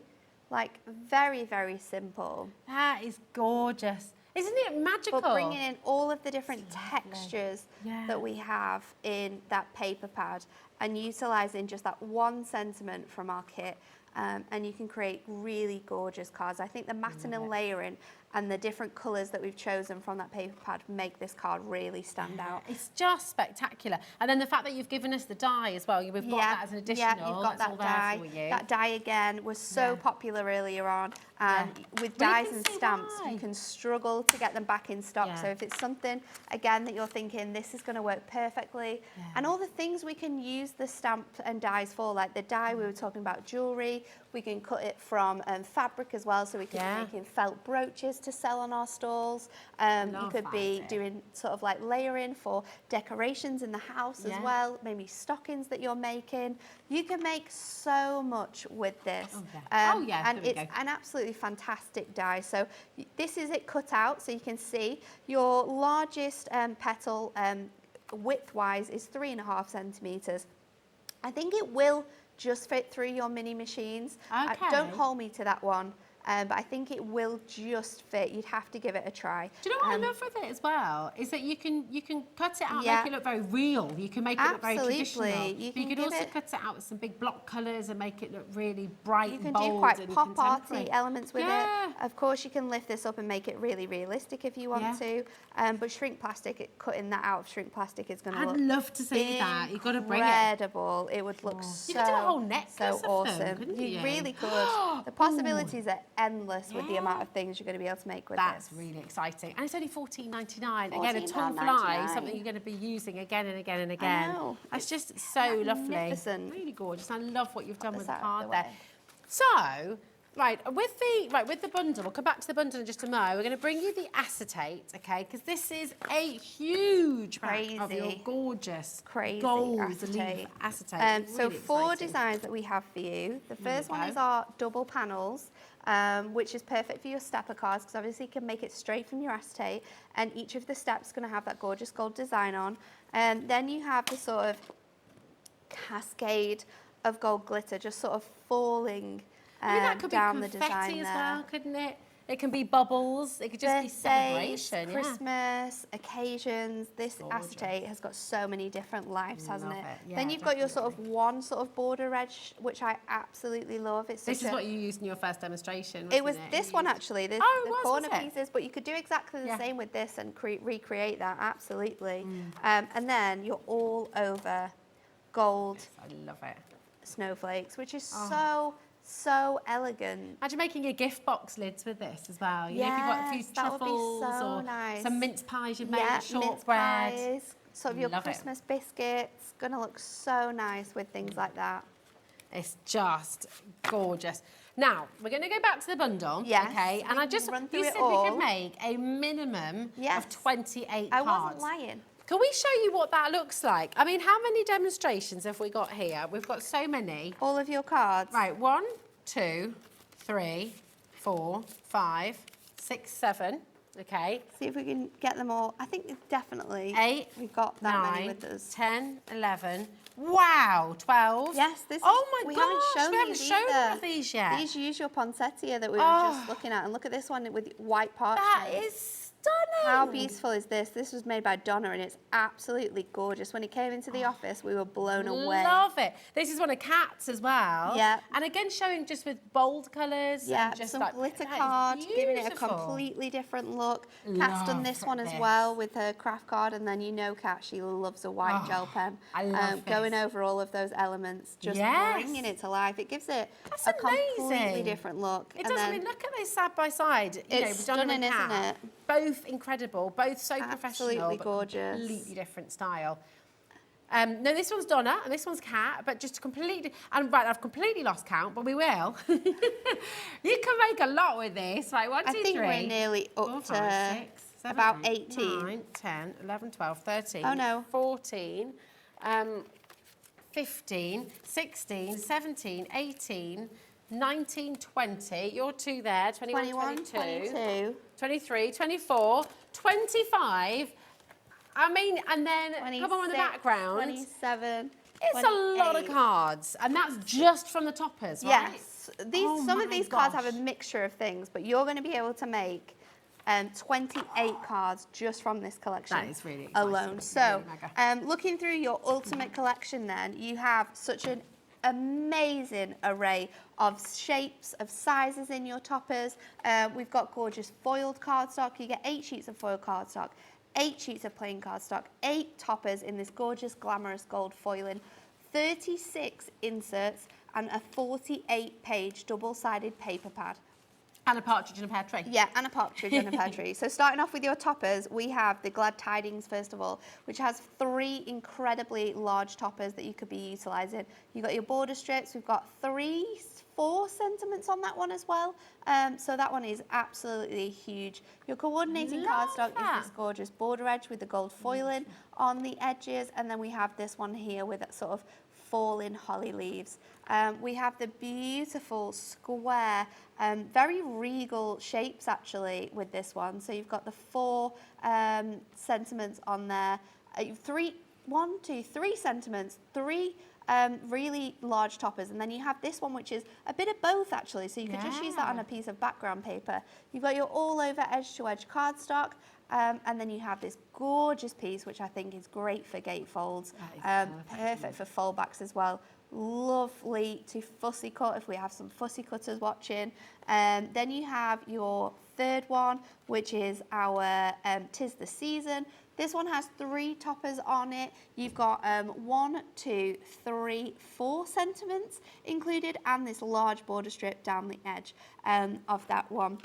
Like very, very simple. That is gorgeous. Isn't it magical? But bringing in all of the different textures that we have in that paper pad and utilising just that one sentiment from our kit. And you can create really gorgeous cards. I think the matting and layering and the different colours that we've chosen from that paper pad make this card really stand out. It's just spectacular. And then the fact that you've given us the die as well, we've got that as an additional. Yeah, you've got that die. That die again was so popular earlier on. And with dies and stamps, you can struggle to get them back in stock. So if it's something, again, that you're thinking, this is going to work perfectly. And all the things we can use the stamp and dies for, like the die, we were talking about jewellery. We can cut it from fabric as well, so we can be making felt brooches to sell on our stalls. You could be doing sort of like layering for decorations in the house as well, maybe stockings that you're making. You can make so much with this. And it's an absolutely fantastic die. So this is it cut out, so you can see your largest petal width-wise is 3.5 centimetres. I think it will just fit through your mini machines. Don't hold me to that one. But I think it will just fit. You'd have to give it a try. Do you know what I love with it as well? Is that you can cut it out, make it look very real. You can make it look very traditional. But you could also cut it out with some big block colours and make it look really bright and bold. You can do quite pop arty elements with it. Of course, you can lift this up and make it really realistic if you want to. But shrink plastic, cutting that out of shrink plastic is going to look. I'd love to see that. You've got to bring it. Incredible. It would look so. You could do a whole necklace so awesome. Them, couldn't you? You really could. The possibilities are endless with the amount of things you're going to be able to make with That's this. really exciting. And it's only $14.99. Again, a ton fly, something you're going to be using again and again and again. I know. It's just so lovely. Really gorgeous. I love what you've done with the card there. So, with the bundle, we'll come back to the bundle in just a moment. We're going to bring you the acetate, okay? Because this is a huge pack of your gorgeous gold leaf acetate. So really 4 designs that we have for you. The first one is our double panels, which is perfect for your stepper cards because obviously you can make it straight from your acetate, and each of the steps is going to have that gorgeous gold design on. Then you have the sort of cascade of gold glitter just sort of falling that could down be the design as there. well, couldn't it? It can be bubbles. It could just be celebration. Christmas, occasions. This acetate has got so many different lives, hasn't it? Then you've got your sort of one sort of border edge, which I absolutely love. This is what you used in your first demonstration, wasn't it? Was this one actually, the corner pieces, but you could do exactly the same with this and recreate that, absolutely. And then you're all over gold. Yes, I love it. Snowflakes, which is so elegant. Imagine making your gift box lids with this as well. You know, if you've got a few truffles or some mince pies you've made, shortbread. Mince pies, sort of your Christmas biscuits. Going to look so nice with things like that. It's just gorgeous. Now, we're going to go back to the bundle, okay? And you said we could make a minimum of 28 cards. I wasn't lying. Can we show you what that looks like? I mean, how many demonstrations have we got here? We've got so many. All of your cards? Right, 1, 2, 3, 4, 5, 6, 7. Okay. See if we can get them all. I think definitely 8. We've got that 9, many with us. 10, 11. Wow, 12. Yes, this is. Oh my we gosh, we haven't shown all of these yet. These use your poinsettia that we were just looking at, and look at this one with white parchment. That is stunning. How beautiful is this? This was made by Donna, and it's absolutely gorgeous. When it came into the office, we were blown away. Love it. This is one of Kat's as well. Yeah. And again, showing just with bold colours. Yeah, and just some like, glitter card, giving it a completely different look. Kat's done this one as well with her craft card, and then you know Kat, she loves a white gel pen. I love going over all of those elements, just bringing it to life. It gives it completely different look. It does. I mean, look at this side by side. It's stunning, isn't it? both incredible, both so professional, Absolutely but gorgeous. completely different style. No, this one's Donna and this one's Kat, but just completely, and right, I've completely lost count, but we will. You can make a lot with this. Right, 1, 2, 3. I think we're nearly up 4, to 5, 6, 7, about 8, 18. 9, 10, 11, 12, 13, Oh, no. 14, 15, 16, 17, 18, 19, 20. You're 2 there. 21, 21, 22. 23, 24, 25. I mean, and then come on in the 26, background. 27. It's a lot of 28. cards, and that's just from the toppers, right? Yes. Oh Some of my these cards have gosh. a mixture of things, but you're going to be able to make 28 cards just from this collection That is really exciting. alone. It's So, really mega. looking through your ultimate collection, then you have such an amazing array of shapes, of sizes in your toppers. We've got gorgeous foiled cardstock. You get 8 sheets of foiled cardstock, 8 sheets of plain cardstock, 8 toppers in this gorgeous glamorous gold foiling, 36 inserts, and a 48-page double-sided paper pad. And a partridge in a pear tree. Yeah, and a partridge and a pear tree. So starting off with your toppers, we have the Glad Tidings, first of all, which has 3 incredibly large toppers that you could be utilising. You've got your border strips. We've got 4 sentiments on that one as well. So that one is absolutely huge. Your coordinating cardstock is this gorgeous border edge with the gold foiling on the edges. And then we have this one here with that sort of falling holly leaves. We have the beautiful square, very regal shapes actually with this one. So you've got the 4 sentiments on there. 3 sentiments, 3 really large toppers, and then you have this one which is a bit of both actually, so you could just use that on a piece of background paper. You've got your all over edge to edge cardstock, and then you have this gorgeous piece which I think is great for gatefolds, perfect for foldbacks as well. Lovely to fussy cut if we have some fussy cutters watching. Then you have your third one, which is our 'Tis the Season. This one has 3 toppers on it. You've got 1, 2, 3, 4 sentiments included, and this large border strip down the edge of that one.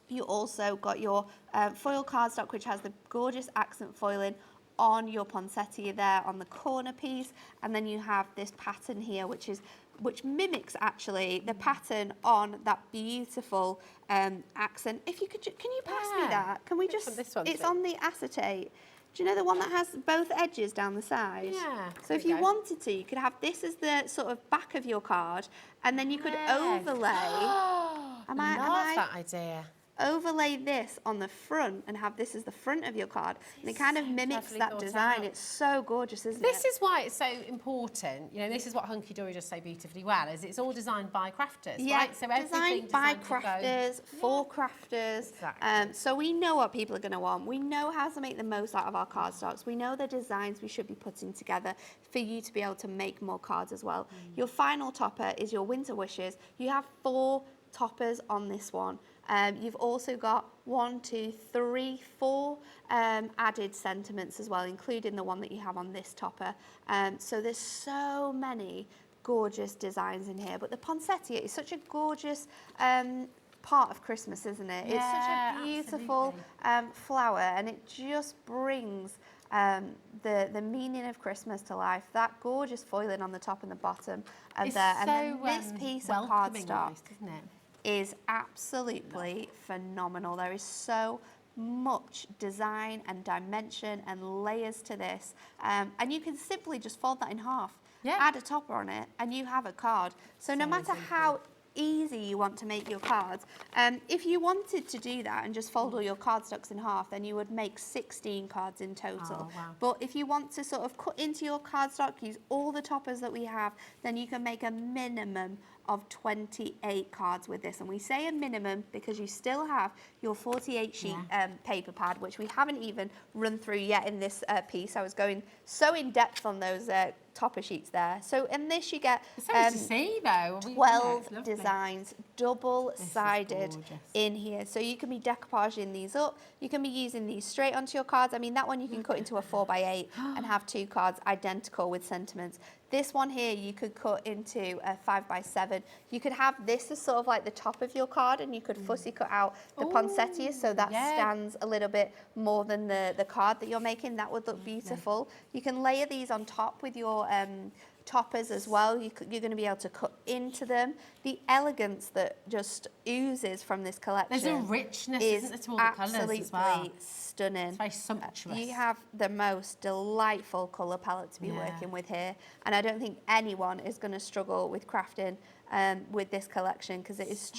You also got your foil cardstock, which has the gorgeous accent foiling on your poinsettia there on the corner piece, and then you have this pattern here which mimics actually the pattern on that beautiful accent. If you could, can you pass me that? Can we just? This one. It's on the acetate. Do you know the one that has both edges down the side? Yeah. So if you wanted to, you could have this as the sort of back of your card, and then you could overlay. Love that idea. Overlay this on the front and have this as the front of your card, and it kind of mimics cleverly that thought design. out. It's so gorgeous, isn't This it? is why it's so important. You know, this is what Hunkydory does so beautifully well, is it's all designed by crafters, Yeah, right? So everything designed by to go- crafters, for crafters. Exactly. So we know what people are going to want. We know how to make the most out of our cardstocks. We know the designs we should be putting together for you to be able to make more cards as well. Your final topper is your Winter Wishes. You have 4 toppers on this one. You've also got 1, 2, 3, 4 added sentiments as well, including the one that you have on this topper. So there's so many gorgeous designs in here. But the poinsettia is such a gorgeous part of Christmas, isn't it? It's such a beautiful flower, and it just brings the meaning of Christmas to life. That gorgeous foiling on the top and the bottom of there, and then this piece of cardstock isn't it? is absolutely phenomenal. There is so much design and dimension and layers to this, and you can simply just fold that in half, add a topper on it, and you have a card. So no matter how easy you want to make your cards, if you wanted to do that and just fold all your cardstocks in half, then you would make 16 cards in total. But if you want to sort of cut into your cardstock, use all the toppers that we have, then you can make a minimum of 28 cards with this. And we say a minimum because you still have your 48 sheet paper pad, which we haven't even run through yet in this piece. I was going so in depth on those topper sheets there. So in this you get It's nice to see though. 12 designs, double-sided in here. So you can be decoupaging these up. You can be using these straight onto your cards. I mean, that one you can cut into a 4x8 and have 2 cards identical with sentiments. This one here you could cut into a 5x7. You could have this as sort of like the top of your card, and you could fussy cut out the poinsettia so that stands a little bit more than the card that you're making. That would look beautiful. You can layer these on top with your toppers as well. You're going to be able to cut into them. The elegance that just oozes from this collection. There's a richness, isn't there, to all the colours as well. Absolutely stunning. It's very sumptuous. You have the most delightful colour palette to be working with here, and I don't think anyone is going to struggle with crafting with this collection, because it is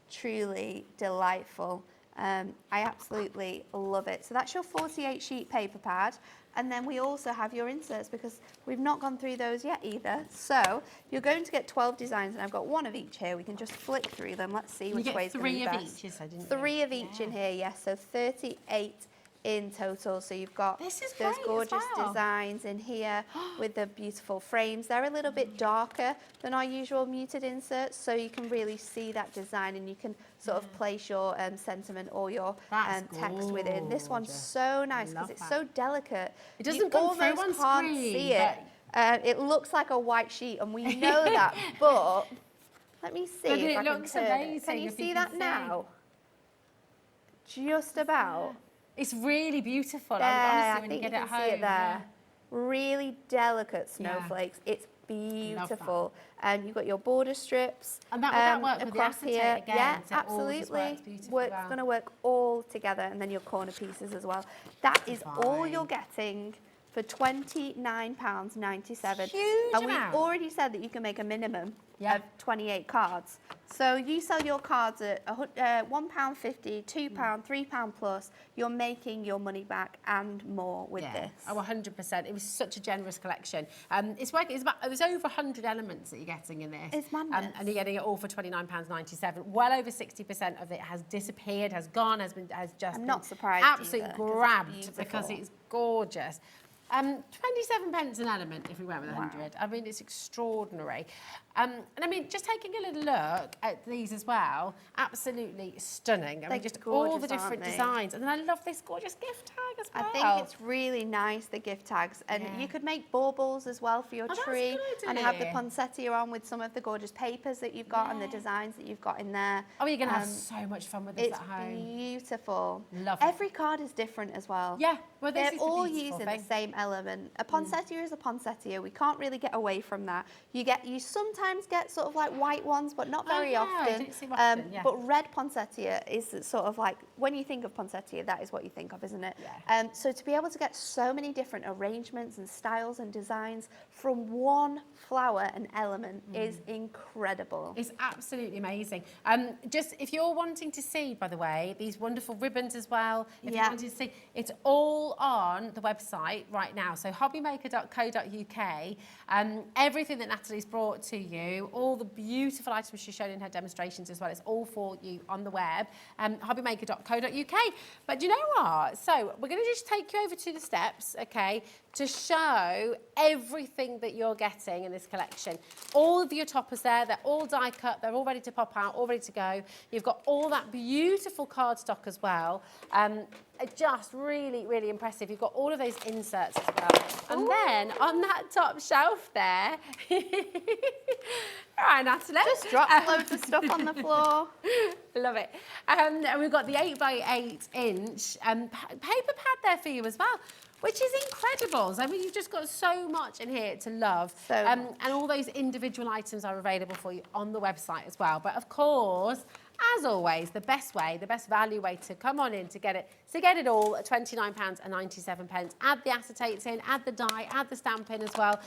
truly delightful. I absolutely love it. So that's your 48 sheet paper pad. And then we also have your inserts, because we've not gone through those yet either. So you're going to get 12 designs, and I've got one of each here. We can just flick through them. Let's see which way is going to be best. 3 of each, you said, didn't you? 3 of each in here, yes. So 38 in total. So you've got those gorgeous designs in here with the beautiful frames. They're a little bit darker than our usual muted inserts, so you can really see that design, and you can sort of place your sentiment or your text within. This one's so nice because it's so delicate. It doesn't come through on can't screen, see it. It looks like a white sheet, and we know that, but let me see if it I looks can turn it. amazing. Can you if see you that can now? Just about. It's really beautiful. There, Honestly, I when think you get it can home. see it there. Really delicate snowflakes. It's beautiful. And you've got your border strips. And that, would that work with the across acetate here. again? Yeah, So it all just absolutely. works It's going to work all together, and then your corner pieces as well. That is all you're getting for £29.97. Huge and amount. we've already said that you can make a minimum of 28 cards. So you sell your cards at £1.50, £2, £3 plus. You're making your money back and more with this. Oh, 100%. It was such a generous collection. It's working. There's over 100 elements that you're getting in this. It's madness. And you're getting it all for £29.97. Well over 60% of it has disappeared, has gone, has just I'm been not surprised absolutely either, 'cause it's grabbed because beautiful. it's gorgeous. 27 pence an element if we went with 100. I mean, it's extraordinary. And I mean, just taking a little look at these as well, absolutely stunning. I mean, just all the different designs. And then I love this gorgeous gift tag as well. I think it's really nice, the gift tags. And you could make baubles as well for your tree, and have the poinsettia on with some of the gorgeous papers that you've got and the designs that you've got in there. Oh, you're going to have so much fun with this at home. It's beautiful. Love it. Every card is different as well. Yeah, well, this they're is all the beautiful using thing. the same element. A poinsettia is a poinsettia. We can't really get away from that. You sometimes get sort of like white ones, but not very often. I don't see often, But red poinsettia is sort of like, when you think of poinsettia, that is what you think of, isn't it? Yeah. So to be able to get so many different arrangements and styles and designs from one flower and element is incredible. It's absolutely amazing. Just if you're wanting to see, by the way, these wonderful ribbons as well, if you wanted to see, it's all on the website right now. So hobbymaker.co.uk. Everything that Natalie's brought to you, all the beautiful items she showed in her demonstrations as well, it's all for you on the web, hobbymaker.co.uk. But do you know what? So we're going to just take you over to the steps, okay, to show everything that you're getting in this collection. All of your toppers there, they're all die cut, they're all ready to pop out, all ready to go. You've got all that beautiful cardstock as well. Just really, really impressive. You've got all of those inserts as well. And then on that top shelf there, all right, Natalie. Just drop loads of stuff on the floor. Love it. And we've got the 8x8 inch paper pad there for you as well, which is incredible. So, I mean, you've just got so much in here to love. And all those individual items are available for you on the website as well. But of course, as always, the best way, the best value way to come on in to get it all at £29.97. Add the acetates in, add the dye, add the stamp in as well.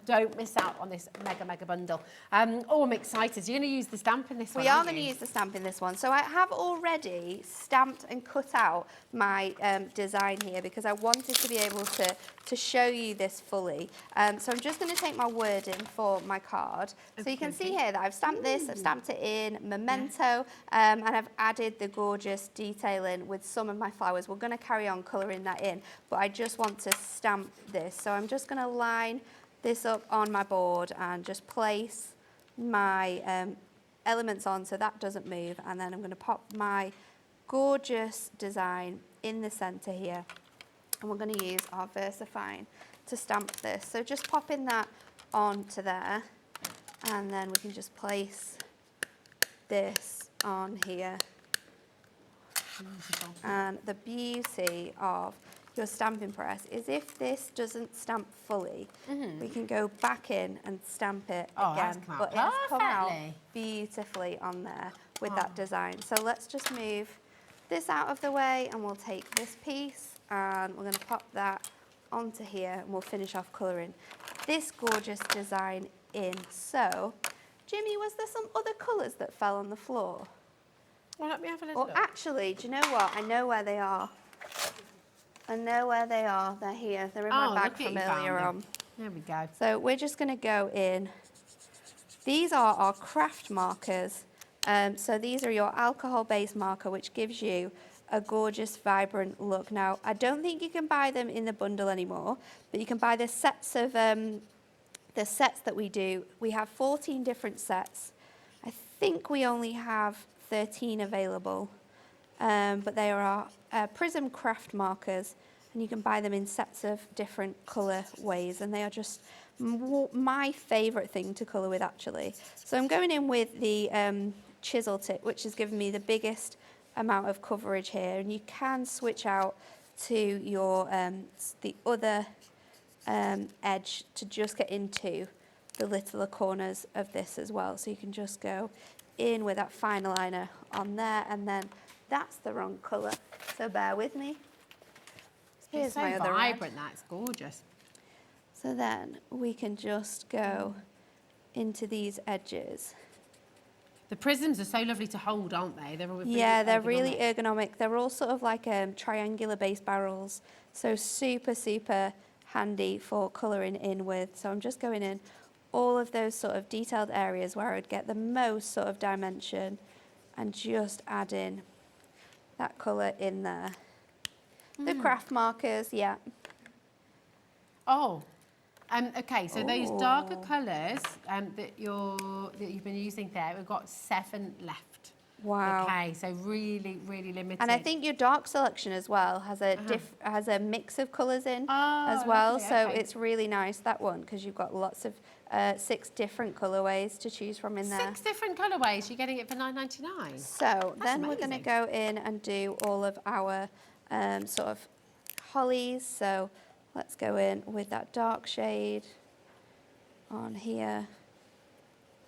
Don't miss out on this mega, mega bundle. Oh, I'm excited. You're going to use the stamp in this one, We are going to use the stamp in this one. So I have already stamped and cut out my design here because I wanted to be able to show you this fully. So I'm just going to take my wording for my card. So you can see here that I've stamped this, I've stamped it in, memento, and I've added the gorgeous detailing with some of my flowers. We're going to carry on colouring that in, but I just want to stamp this. So I'm just going to line this up on my board and just place my elements on so that doesn't move. And then I'm going to pop my gorgeous design in the centre here. And we're going to use our VersaFine to stamp this. So just popping that onto there, and then we can just place this on here. And the beauty of your stamping press is if this doesn't stamp fully, we can go back in and stamp it again. But it has come out beautifully on there with that design. So let's just move this out of the way, and we'll take this piece and we're going to pop that onto here, and we'll finish off colouring this gorgeous design in. So, Jimmy, was there some other colours that fell on the floor? Well, let me have a little look. Actually, do you know what? I know where they are. I know where they are. They're here. They're in my bag from earlier on. There we go. So we're just going to go in. These are our craft markers. So these are your alcohol-based marker, which gives you a gorgeous, vibrant look. Now, I don't think you can buy them in the bundle anymore, but you can buy the sets of the sets that we do. We have 14 different sets. I think we only have 13 available, but they are our Prism craft markers, and you can buy them in sets of different colour ways, and they are just my favourite thing to colour with, actually. So I'm going in with the chisel tip, which has given me the biggest amount of coverage here, and you can switch out to your the other edge to just get into the littler corners of this as well. So you can just go in with that finer liner on there, and then that's the wrong colour, so bear with me. Here's my other vibrant, that's gorgeous. So then we can just go into these edges. The prisms are so lovely to hold, aren't they? They're really they're really ergonomic. They're all sort of like triangular base barrels, so super, super handy for colouring in with. So I'm just going in all of those sort of detailed areas where I would get the most sort of dimension, and just adding that colour in there. The craft markers, yeah. Oh, okay. So those darker colours that you've been using there, we've got 7 left. Wow. Okay, so really, really limited. And I think your dark selection as well has a mix of colours in as well. Lovely, so okay. it's really nice, that one, because you've got lots of 6 different colourways to choose from in there. 6 different colourways. You're getting it for $9.99. So then we're amazing. going to go in and do all of our sort of hollies. So let's go in with that dark shade on here.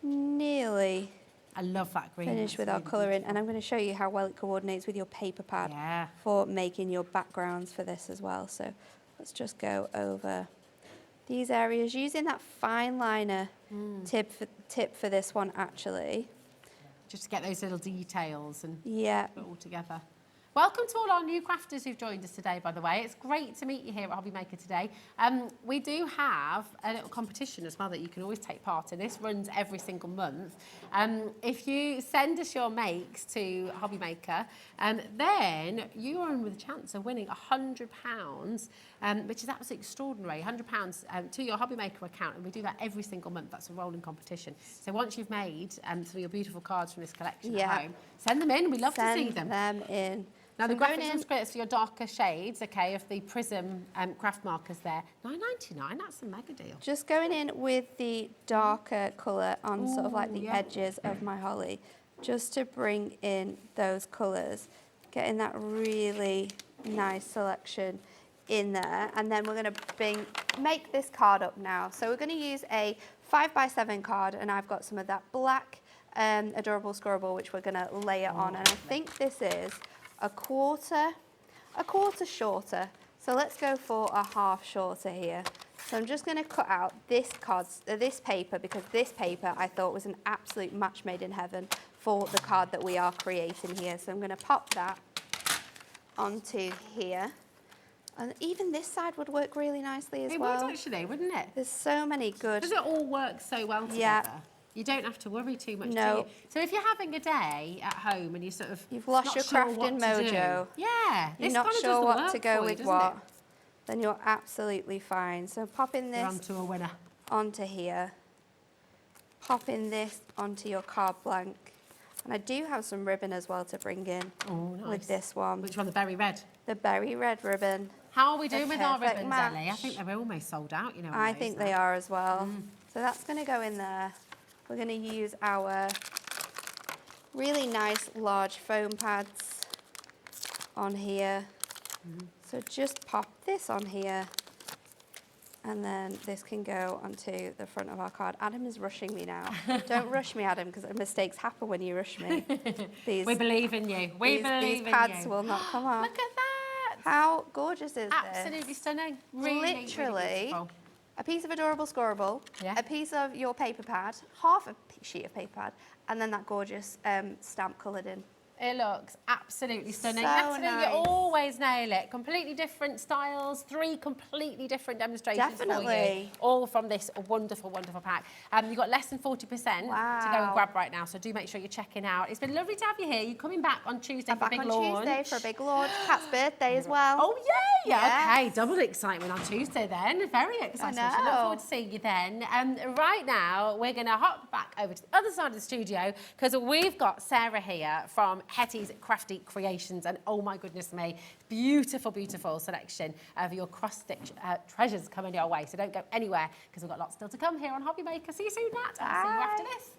Nearly I love that green. finished with our colouring, and I'm going to show you how well it coordinates with your paper pad for making your backgrounds for this as well. So let's just go over these areas using that fine liner tip for this one, actually. Just to get those little details and put it all together. Welcome to all our new crafters who've joined us today, by the way. It's great to meet you here at Hobby Maker today. We do have a little competition as well that you can always take part in. This runs every single month. If you send us your makes to Hobby Maker, then you are in with a chance of winning £100, which is absolutely extraordinary. £100 to your Hobby Maker account, and we do that every single month. That's a rolling competition. So once you've made some of your beautiful cards from this collection at home, send them in. We love to see them. Send them in. Now, the graphics and scripts for your darker shades, okay, of the Prism craft markers there, $9.99, that's a mega deal. Just going in with the darker colour on sort of like the edges of my holly, just to bring in those colours, getting that really nice selection in there. And then we're going to make this card up now. So we're going to use a 5x7 card, and I've got some of that black adorable scribble, which we're going to layer on. And I think this is a quarter shorter. So let's go for a half shorter here. So I'm just going to cut out this paper, because this paper I thought was an absolute match made in heaven for the card that we are creating here. So I'm going to pop that onto here. And even this side would work really nicely as well. It would actually, wouldn't it? There's so many good. Does it all work so well together? Yeah. You don't have to worry too much, No. do you? So if you're having a day at home and you sort of You've lost your crafting mojo. Yeah. You're not sure what to go with what, then you're absolutely fine. So popping this onto a winner. onto here. popping this onto your card blank. And I do have some ribbon as well to bring in with this one. Which one, the berry red? The berry red ribbon. How are we doing with our perfect ribbons, match. Ellie? I think they're almost sold out, you know. I think they are as well. So that's going to go in there. We're going to use our really nice large foam pads on here. So just pop this on here. And then this can go onto the front of our card. Adam is rushing me now. Don't rush me, Adam, because mistakes happen when you rush me. We believe in you. These pads will not come off. Look at that. How gorgeous is this? Absolutely stunning. Really, Literally, really beautiful. a piece of adorable scoreable, Yeah. a piece of your paper pad, half a sheet of paper pad, and then that gorgeous stamp coloured in. It looks absolutely stunning. So Natalie, nice. you always nail it. Completely different styles, 3 completely different demonstrations for you. Definitely. All from this wonderful, wonderful pack. You've got less than 40% to go and Wow. grab right now, so do make sure you're checking out. It's been lovely to have you here. You're coming back on Tuesday for a Back big on launch. Tuesday for a big launch. Kat's birthday as well. Oh, yay! Yes. Okay, double excitement on Tuesday then. Very exciting. So look know. forward to seeing you then. Right now, we're going to hop back over to the other side of the studio because we've got Sarah here from Hettie's Crafty Creations, and oh my goodness me, beautiful, beautiful selection of your cross-stitch treasures coming your way. So don't go anywhere because we've got lots still to come here on Hobby Maker. See you soon, Nat. I'll see you after this.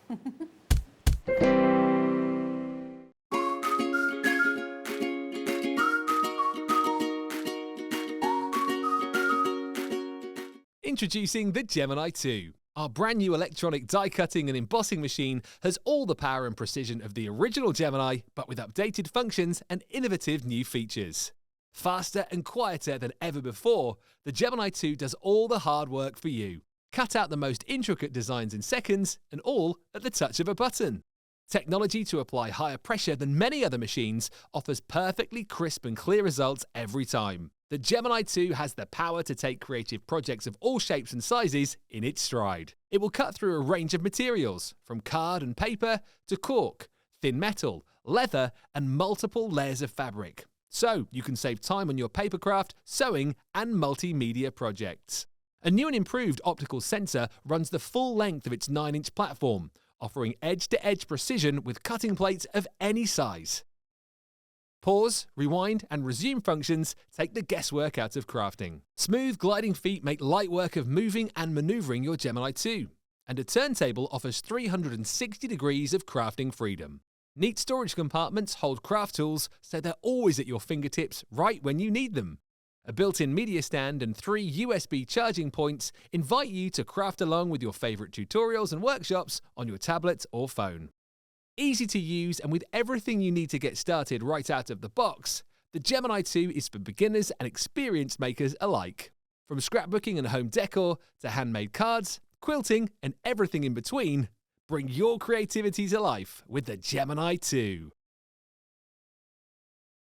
Introducing the Gemini 2. Our brand new electronic die cutting and embossing machine has all the power and precision of the original Gemini, but with updated functions and innovative new features. Faster and quieter than ever before, the Gemini 2 does all the hard work for you. Cut out the most intricate designs in seconds, and all at the touch of a button. Technology to apply higher pressure than many other machines offers perfectly crisp and clear results every time. The Gemini 2 has the power to take creative projects of all shapes and sizes in its stride. It will cut through a range of materials, from card and paper to cork, thin metal, leather, and multiple layers of fabric. So you can save time on your papercraft, sewing, and multimedia projects. A new and improved optical sensor runs the full length of its 9-inch platform, offering edge-to-edge precision with cutting plates of any size. Pause, rewind, and resume functions take the guesswork out of crafting. Smooth gliding feet make light work of moving and maneuvering your Gemini 2. And a turntable offers 360 degrees of crafting freedom. Neat storage compartments hold craft tools so they're always at your fingertips right when you need them. A built-in media stand and 3 USB charging points invite you to craft along with your favourite tutorials and workshops on your tablet or phone. Easy to use, and with everything you need to get started right out of the box, the Gemini 2 is for beginners and experienced makers alike. From scrapbooking and home decor to handmade cards, quilting, and everything in between, bring your creativity to life with the Gemini 2.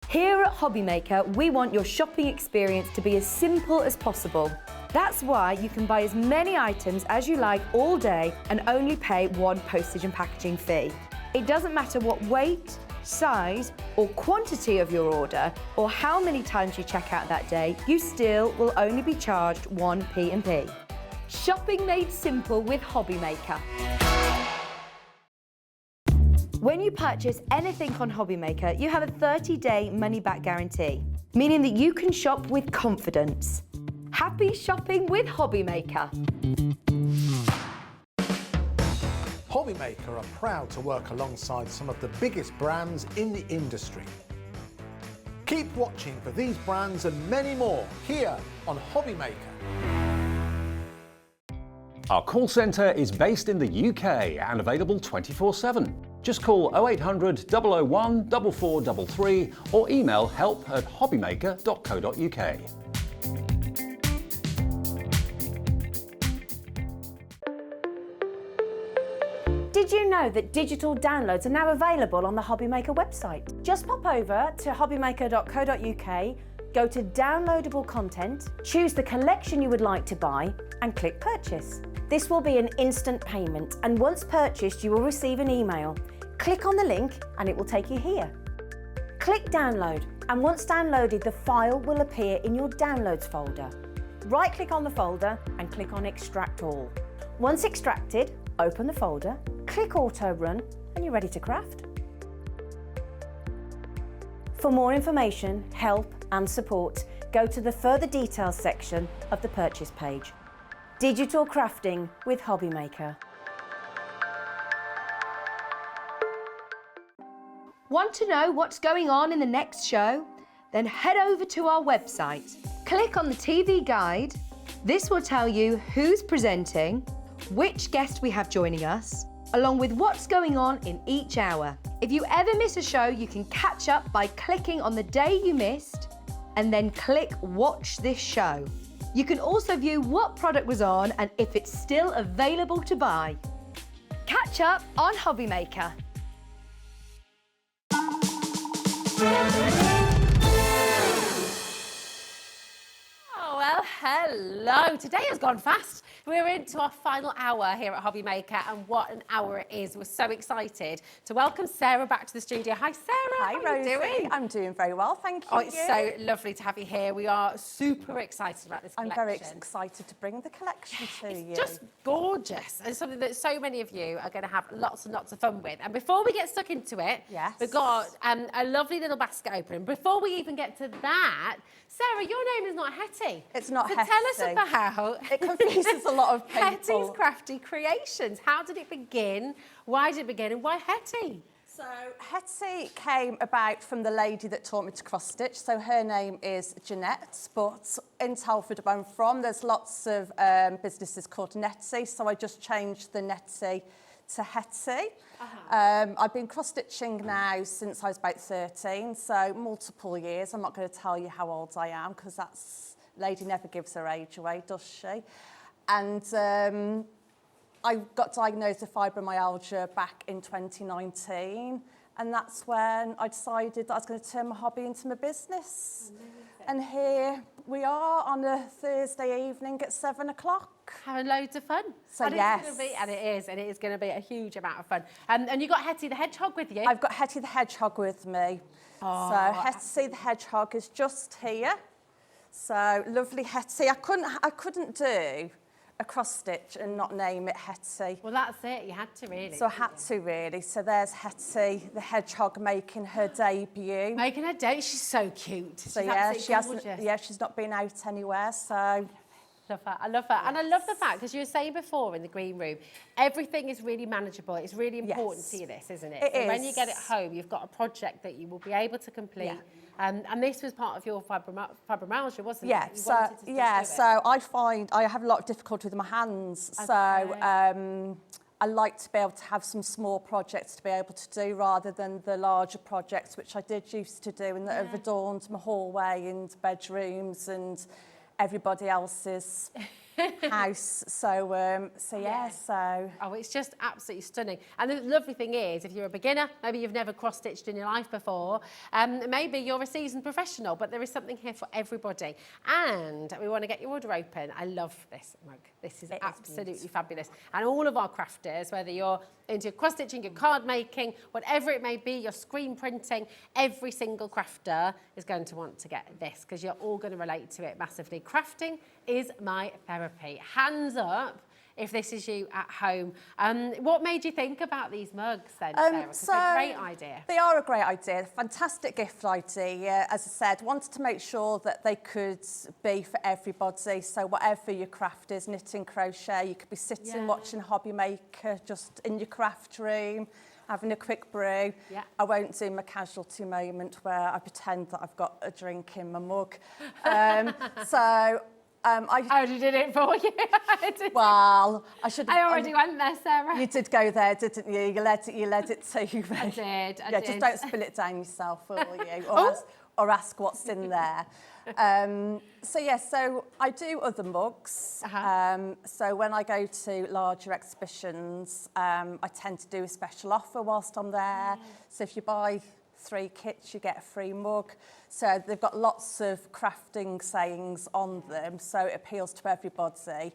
Here at Hobby Maker, we want your shopping experience to be as simple as possible. That's why you can buy as many items as you like all day and only pay 1 postage and packaging fee. It doesn't matter what weight, size, or quantity of your order, or how many times you check out that day, you still will only be charged 1 P&P. Shopping made simple with Hobby Maker. When you purchase anything on Hobby Maker, you have a 30-day money-back guarantee, meaning that you can shop with confidence. Happy shopping with Hobby Maker. Hobby Maker are proud to work alongside some of the biggest brands in the industry. Keep watching for these brands and many more here on Hobby Maker. Our call centre is based in the UK and available 24/7. Just call 0800 001 4433 or email help@hobbymaker.co.uk. Did you know that digital downloads are now available on the Hobby Maker website? Just pop over to hobbymaker.co.uk, go to downloadable content, choose the collection you would like to buy, and click purchase. This will be an instant payment, and once purchased, you will receive an email. Click on the link and it will take you here. Click download, and once downloaded, the file will appear in your downloads folder. Right-click on the folder and click on extract all. Once extracted, Open the folder, click Auto Run, and you're ready to craft. For more information, help and support, go to the Further Details section of the purchase page. Digital crafting with Hobbymaker. Want to know what's going on in the next show? Then head over to our website. Click on the TV guide. This will tell you who's presenting, which guest we have joining us, along with what's going on in each hour. If you ever miss a show, you can catch up by clicking on the day you missed and then click Watch This Show. You can also view what product was on and if it's still available to buy. Catch up on Hobbymaker. Oh, well, hello. Today has gone fast. We're into our final hour here at Hobbymaker, and what an hour it is. We're so excited to welcome Sarah back to the studio. Hi, Sarah. Hi, How are Rosie. you doing? I'm doing very well, thank you. Oh, it's so lovely to have you here. We are super excited about this I'm collection. very excited to bring the collection to you. It's just gorgeous, and something that so many of you are going to have lots and lots of fun with. And before we get stuck into it, Yes. we've got a lovely little basket opening. Before we even get to that, Sarah, your name is not Hettie. It's not so Hettie. Tell us about It confuses a lot of people. Hettie's Crafty Creations. How did it begin? Why did it begin? And why Hettie? So Hettie came about from the lady that taught me to cross stitch. So her name is Jeanette, but in Telford where I'm from, there's lots of businesses called Nettie. So I just changed the Nettie to Hettie. I've been cross-stitching now since I was about 13, so multiple years. I'm not going to tell you how old I am because that's lady never gives her age away, does she? And I got diagnosed with fibromyalgia back in 2019, and that's when I decided that I was going to turn my hobby into my business. And here we are on a Thursday evening at 7 o'clock. Having loads of fun. So and yes. It is going to be a huge amount of fun. And you got Hettie the Hedgehog with you. I've got Hettie the Hedgehog with me. Oh, So Hettie the Hedgehog is just here. So lovely Hettie. I couldn't do a cross stitch and not name it Hettie. Well, that's it. You had to really. So I had to really. So there's Hettie the Hedgehog making her debut. Making her date. She's so cute. So she's yeah, absolutely she's not been out anywhere. So Love her. I love her. And I love the fact, because you were saying before in the green room, everything is really manageable. It's really important Yes. to you, this, isn't it? It so when you is. get it home, you've got a project that you will be able to complete. Yeah. And this was part of your fibromyalgia, wasn't yeah, it? You so wanted to still do it. so I find I have a lot of difficulty with my hands. Okay. So I like to be able to have some small projects to be able to do rather than the larger projects, which I did used to do and that have adorned my hallway and bedrooms and everybody else's house. So so Oh, it's just absolutely stunning. And the lovely thing is, if you're a beginner, maybe you've never cross-stitched in your life before, maybe you're a seasoned professional, but there is something here for everybody. And we want to get your order open. I love this mug. This is absolutely fabulous. And all of our crafters, whether you're into cross-stitching, your card making, whatever it may be, your screen printing, every single crafter is going to want to get this because you're all going to relate to it massively. Crafting is my therapy. Hands up if this is you at home. What made you think about these mugs then, Sarah? 'Cause they're a great idea. They are a great idea, fantastic gift idea. As I said, wanted to make sure that they could be for everybody. So whatever your craft is, knitting, crochet, you could be sitting watching Hobbymaker just in your craft room, having a quick brew. Yeah. I won't do my casualty moment where I pretend that I've got a drink in my mug. I already did it for you. well, I should. I already went there, Sarah. You did go there, didn't you? You led it to me. I did. Yeah, just don't spill it down yourself, will you? Or ask what's in there. So I do other mugs. So when I go to larger exhibitions, I tend to do a special offer whilst I'm there. So if you buy 3 kits, you get a free mug. So they've got lots of crafting sayings on them, so it appeals to everybody.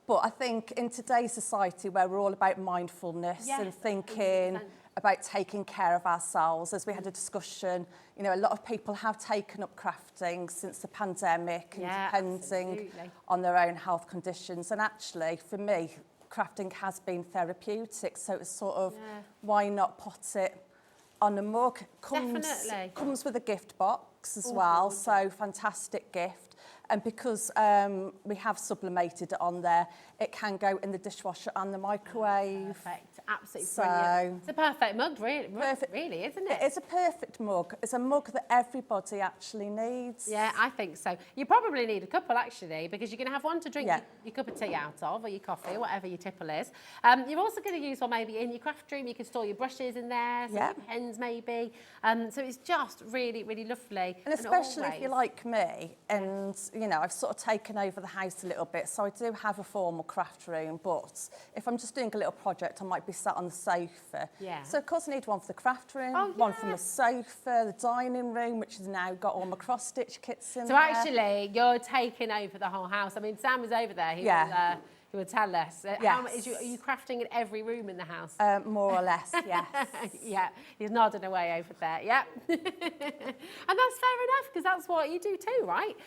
But I think in today's society where we're all about mindfulness and thinking 100%. About taking care of ourselves, as we had a discussion, you know, a lot of people have taken up crafting since the pandemic and depending on their own health conditions. And actually, for me, crafting has been therapeutic, so it's sort of, why not put it on a mug? Definitely. Comes with a gift box as well, so fantastic gift. And because we have sublimated it on there, it can go in the dishwasher and the microwave. Perfect, absolutely brilliant. It's a perfect mug, really, really, isn't it? It is a perfect mug. It's a mug that everybody actually needs. Yeah, I think so. You probably need a couple, actually, because you're going to have one to drink your cup of tea out of, or your coffee, whatever your tipple is. You're also going to use one maybe in your craft room. You can store your brushes in there, some your pens maybe. So it's just really, really lovely. And especially if you're like me, and you know, I've sort of taken over the house a little bit, so I do have a formal craft room, but if I'm just doing a little project, I might be sat on the sofa. Yeah. So of course I need one for the craft room, one from the sofa, the dining room, which has now got all my cross-stitch kits in there. So actually, you're taking over the whole house. I mean, Sam was over there. He will tell us. How much, are you crafting in every room in the house? More or less, yes. Yeah, he's nodding away over there, yeah. And that's fair enough, because that's what you do too, right?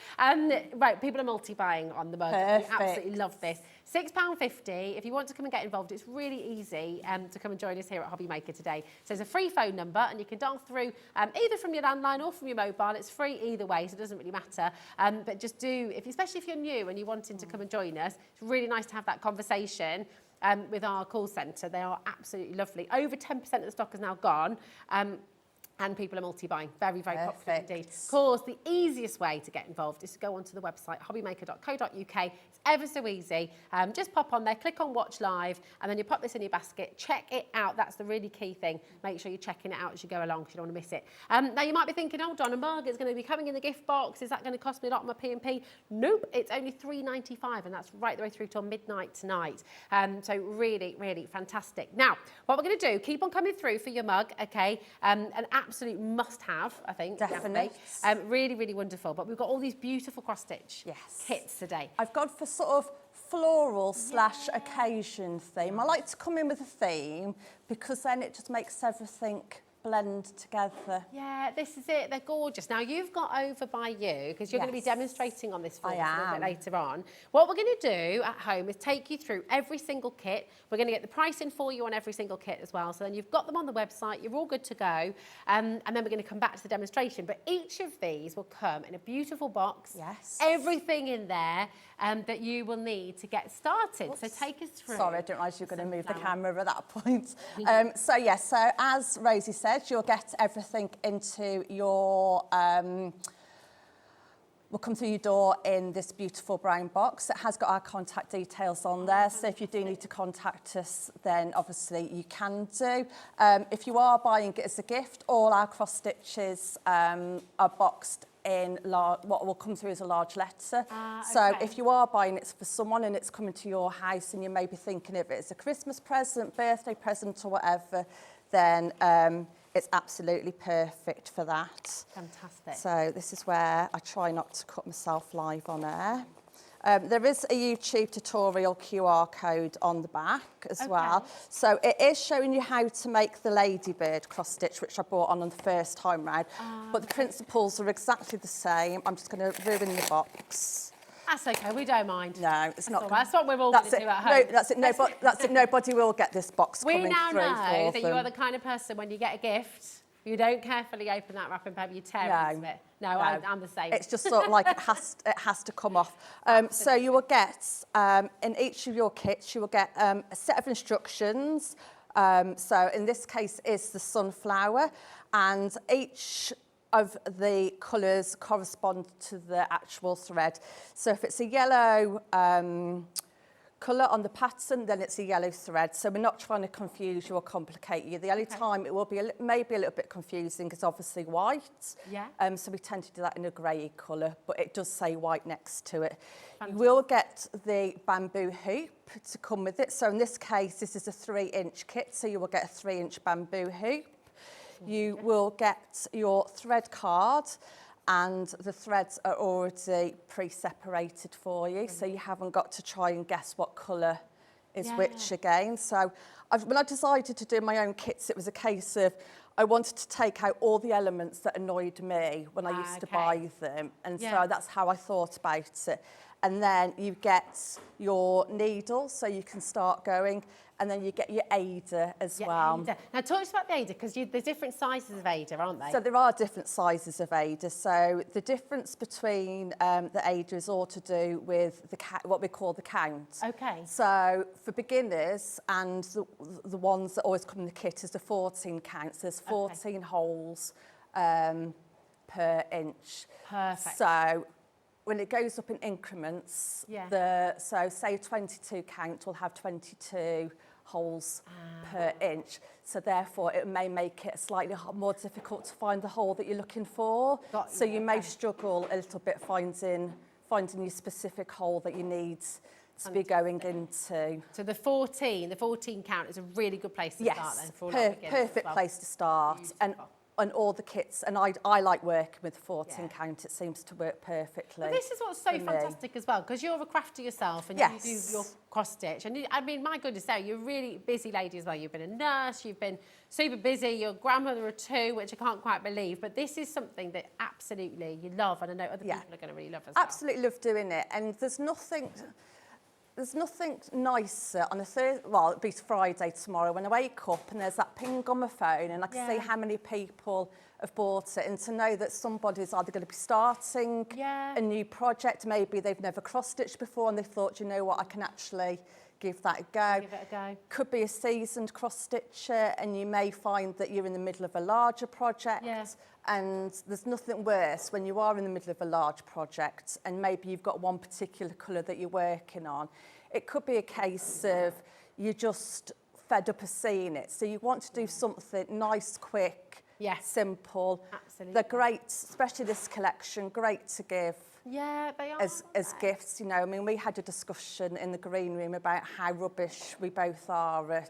Right, people are multi-buying on the mug. Perfect. We absolutely love this. £6.50. If you want to come and get involved, it's really easy to come and join us here at Hobby Maker today. So there's a free phone number, and you can dial through either from your landline or from your mobile. It's free either way, so it doesn't really matter. But just do, especially if you're new and you're wanting to come and join us, it's really nice to have that conversation with our call centre. They are absolutely lovely. Over 10% of the stock is now gone. And people are multi-buying. Very, very popular indeed. Of course, the easiest way to get involved is to go onto the website, hobbymaker.co.uk. It's ever so easy. Just pop on there, click on Watch Live, and then you pop this in your basket. Check it out. That's the really key thing. Make sure you're checking it out as you go along, because you don't want to miss it. Now, you might be thinking, hold on, a mug is going to be coming in the gift box. Is that going to cost me a lot on my P&P? Nope, it's only £3.95, and that's right the way through till midnight tonight. So really, really fantastic. Now, what we're going to do, keep on coming through for your mug, okay? An absolute must-have, I think. Definitely. Really, really wonderful. But we've got all these beautiful cross-stitch kits today. I've gone for sort of floral / occasion theme. I like to come in with a theme because then it just makes everything blend together. Yeah, this is it. They're gorgeous. Now, you've got over by you, because you're going to be demonstrating on this for us a little bit later on. What we're going to do at home is take you through every single kit. We're going to get the pricing for you on every single kit as well. So then you've got them on the website. You're all good to go. And then we're going to come back to the demonstration. But each of these will come in a beautiful box. Yes. Everything in there that you will need to get started. Oops. So take us through. Sorry, I didn't realise you were going to move the camera at that point. So as Rosie said, you'll get everything into your, will come through your door in this beautiful brown box. It has got our contact details on there, so if you do need to contact us, then obviously you can do. If you are buying it as a gift, all our cross stitches are boxed in what will come through as a large letter. So if you are buying it for someone and it's coming to your house and you may be thinking of it as a Christmas present, birthday present or whatever, then it's absolutely perfect for that. Fantastic. So this is where I try not to cut myself live on air. There is a YouTube tutorial QR code on the back as well. So it is showing you how to make the ladybird cross stitch, which I brought on the first time round. But the principles are exactly the same. I'm just going to ruin the box. That's okay, we don't mind. No, it's not. That's what we're all going to do at home. No, that's it. That's it. Nobody will get this box coming through. We now know that them. you are the kind of person, when you get a gift, you don't carefully open that wrapping paper, you tear into it. No, I'm the same. It's just sort of like it has to come off. So you will get, in each of your kits, you will get a set of instructions. So in this case is the sunflower, and each of the colours correspond to the actual thread. So if it's a yellow colour on the pattern, then it's a yellow thread. So we're not trying to confuse you or complicate you. The only time it will be maybe a little bit confusing is obviously white. Yeah. So we tend to do that in a grey colour, but it does say white next to it. Fantastic. You will get the bamboo hoop to come with it. So in this case, this is a 3-inch kit, so you will get a 3-inch bamboo hoop. You will get your thread card, and the threads are already pre-separated for you, so you haven't got to try and guess what colour is which again. So when I decided to do my own kits, it was a case of I wanted to take out all the elements that annoyed me when I used to buy them, and so that's how I thought about it. And then you get your needle, so you can start going, and then you get your aider as well. Aider. Now talk to us about the aider, because there's different sizes of aider, aren't they? So there are different sizes of aider. So the difference between the aider is all to do with what we call the count. Okay. So for beginners and the ones that always come in the kit is the 14 count. So there's 14 holes per inch. Perfect. So when it goes up in increments, so say 22 count will have 22 holes per inch. So therefore it may make it slightly more difficult to find the hole that you're looking for. So you may struggle a little bit finding your specific hole that you need to be going into. So the 14 count is a really good place to start then for all our beginners perfect as well. place to start. And all the kits, and I like working with 14 count, it seems to work perfectly. Well, this is what's so fantastic as well, because you're a crafter yourself and you do your cross stitch. And I mean, my goodness, Sarah, you're a really busy lady as well. You've been a nurse, you've been super busy, you're a grandmother of 2, which I can't quite believe. But this is something that absolutely you love, and I know other people are going to really love as well. Absolutely love doing it, and there's nothing nicer on a Thursday, well, it'll be Friday tomorrow, when I wake up and there's that ping on my phone and I can see how many people have bought it, and to know that somebody's either going to be starting a new project, maybe they've never cross-stitched before and they thought, you know what, I can actually give that a go. Give it a go. Could be a seasoned cross-stitcher, and you may find that you're in the middle of a larger project. And there's nothing worse when you are in the middle of a large project and maybe you've got one particular colour that you're working on. It could be a case of you're just fed up of seeing it. So you want to do something nice, quick, simple. Absolutely. They're great, especially this collection, great to give. Yeah, they are. As gifts, you know. I mean, we had a discussion in the green room about how rubbish we both are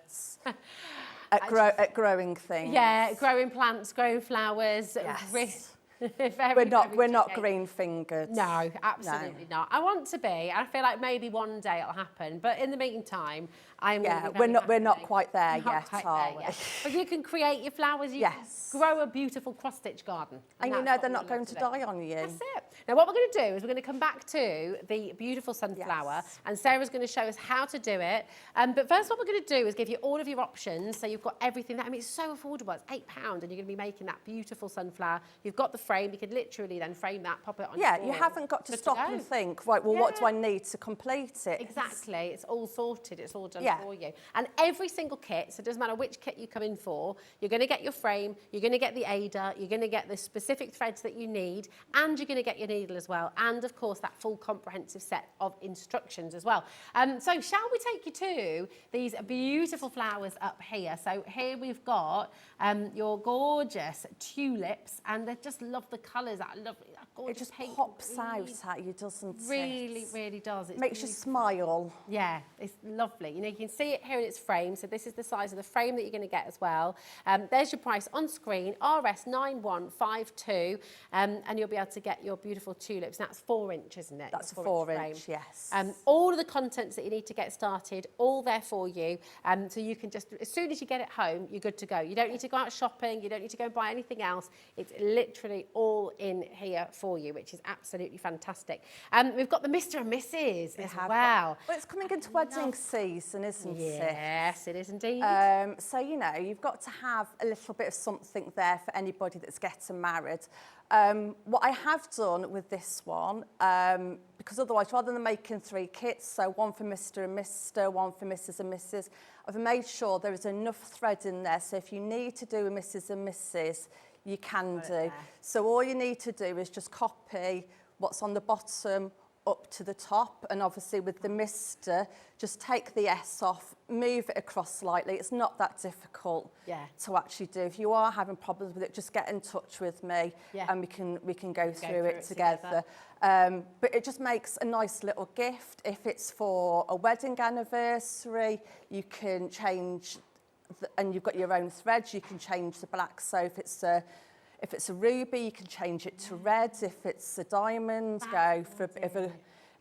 at growing things. Yeah, growing plants, growing flowers. Yes. We're not green fingered. No, absolutely not. I want to be. I feel like maybe one day it'll happen, but in the meantime, we're not quite there yet, are we? But you can create your flowers. You can grow a beautiful cross stitch garden, and you know they're not going to die on you. That's it. Now, what we're going to do is we're going to come back to the beautiful sunflower, and Sarah's going to show us how to do it. But first, what we're going to do is give you all of your options, so you've got everything. I mean, it's so affordable. It's £8, and you're going to be making that beautiful sunflower. You've got the frame. You could literally then frame that, pop it on your wall. You haven't got to stop and think, right, well, what do I need to complete it? Exactly. It's all sorted. It's all done for you. And every single kit, so it doesn't matter which kit you come in for, you're going to get your frame, you're going to get the aider, you're going to get the specific threads that you need, and you're going to get your needle as well, and of course that full comprehensive set of instructions as well. So shall we take you to these beautiful flowers up here? So here we've got your gorgeous tulips, and they just love the colours. I love that gorgeous. It just pink pops out at you, doesn't it? Really, really does. It makes you smile. Yeah, it's lovely. You know, you can see it here in its frame. So this is the size of the frame that you're going to get as well. There's your price on screen, RS9152, and you'll be able to get your beautiful tulips. And that's 4 inch, isn't it? That's a 4 inch, yes. All of the contents that you need to get started, all there for you. So you can just, as soon as you get it home, you're good to go. You don't need to go out shopping. You don't need to go and buy anything else. It's literally all in here for you, which is absolutely fantastic. We've got the Mr. and Mrs. as well. Well, it's coming into wedding season, isn't it? Yes, it is indeed. So, you know, you've got to have a little bit of something there for anybody that's getting married. What I have done with this one, because otherwise, rather than making 3 kits, so one for Mr. and Mr., one for Mrs. and Mrs., I've made sure there is enough thread in there, so if you need to do a Mrs. and Mrs., you can do. So all you need to do is just copy what's on the bottom up to the top, and obviously with the Mr, just take the S off, move it across slightly. It's not that difficult to actually do. If you are having problems with it, just get in touch with me and we can go through it together. But it just makes a nice little gift. If it's for a wedding anniversary, you can change, and you've got your own threads, you can change the black. So if it's a ruby, you can change it to red. If it's a diamond, go for a bit of a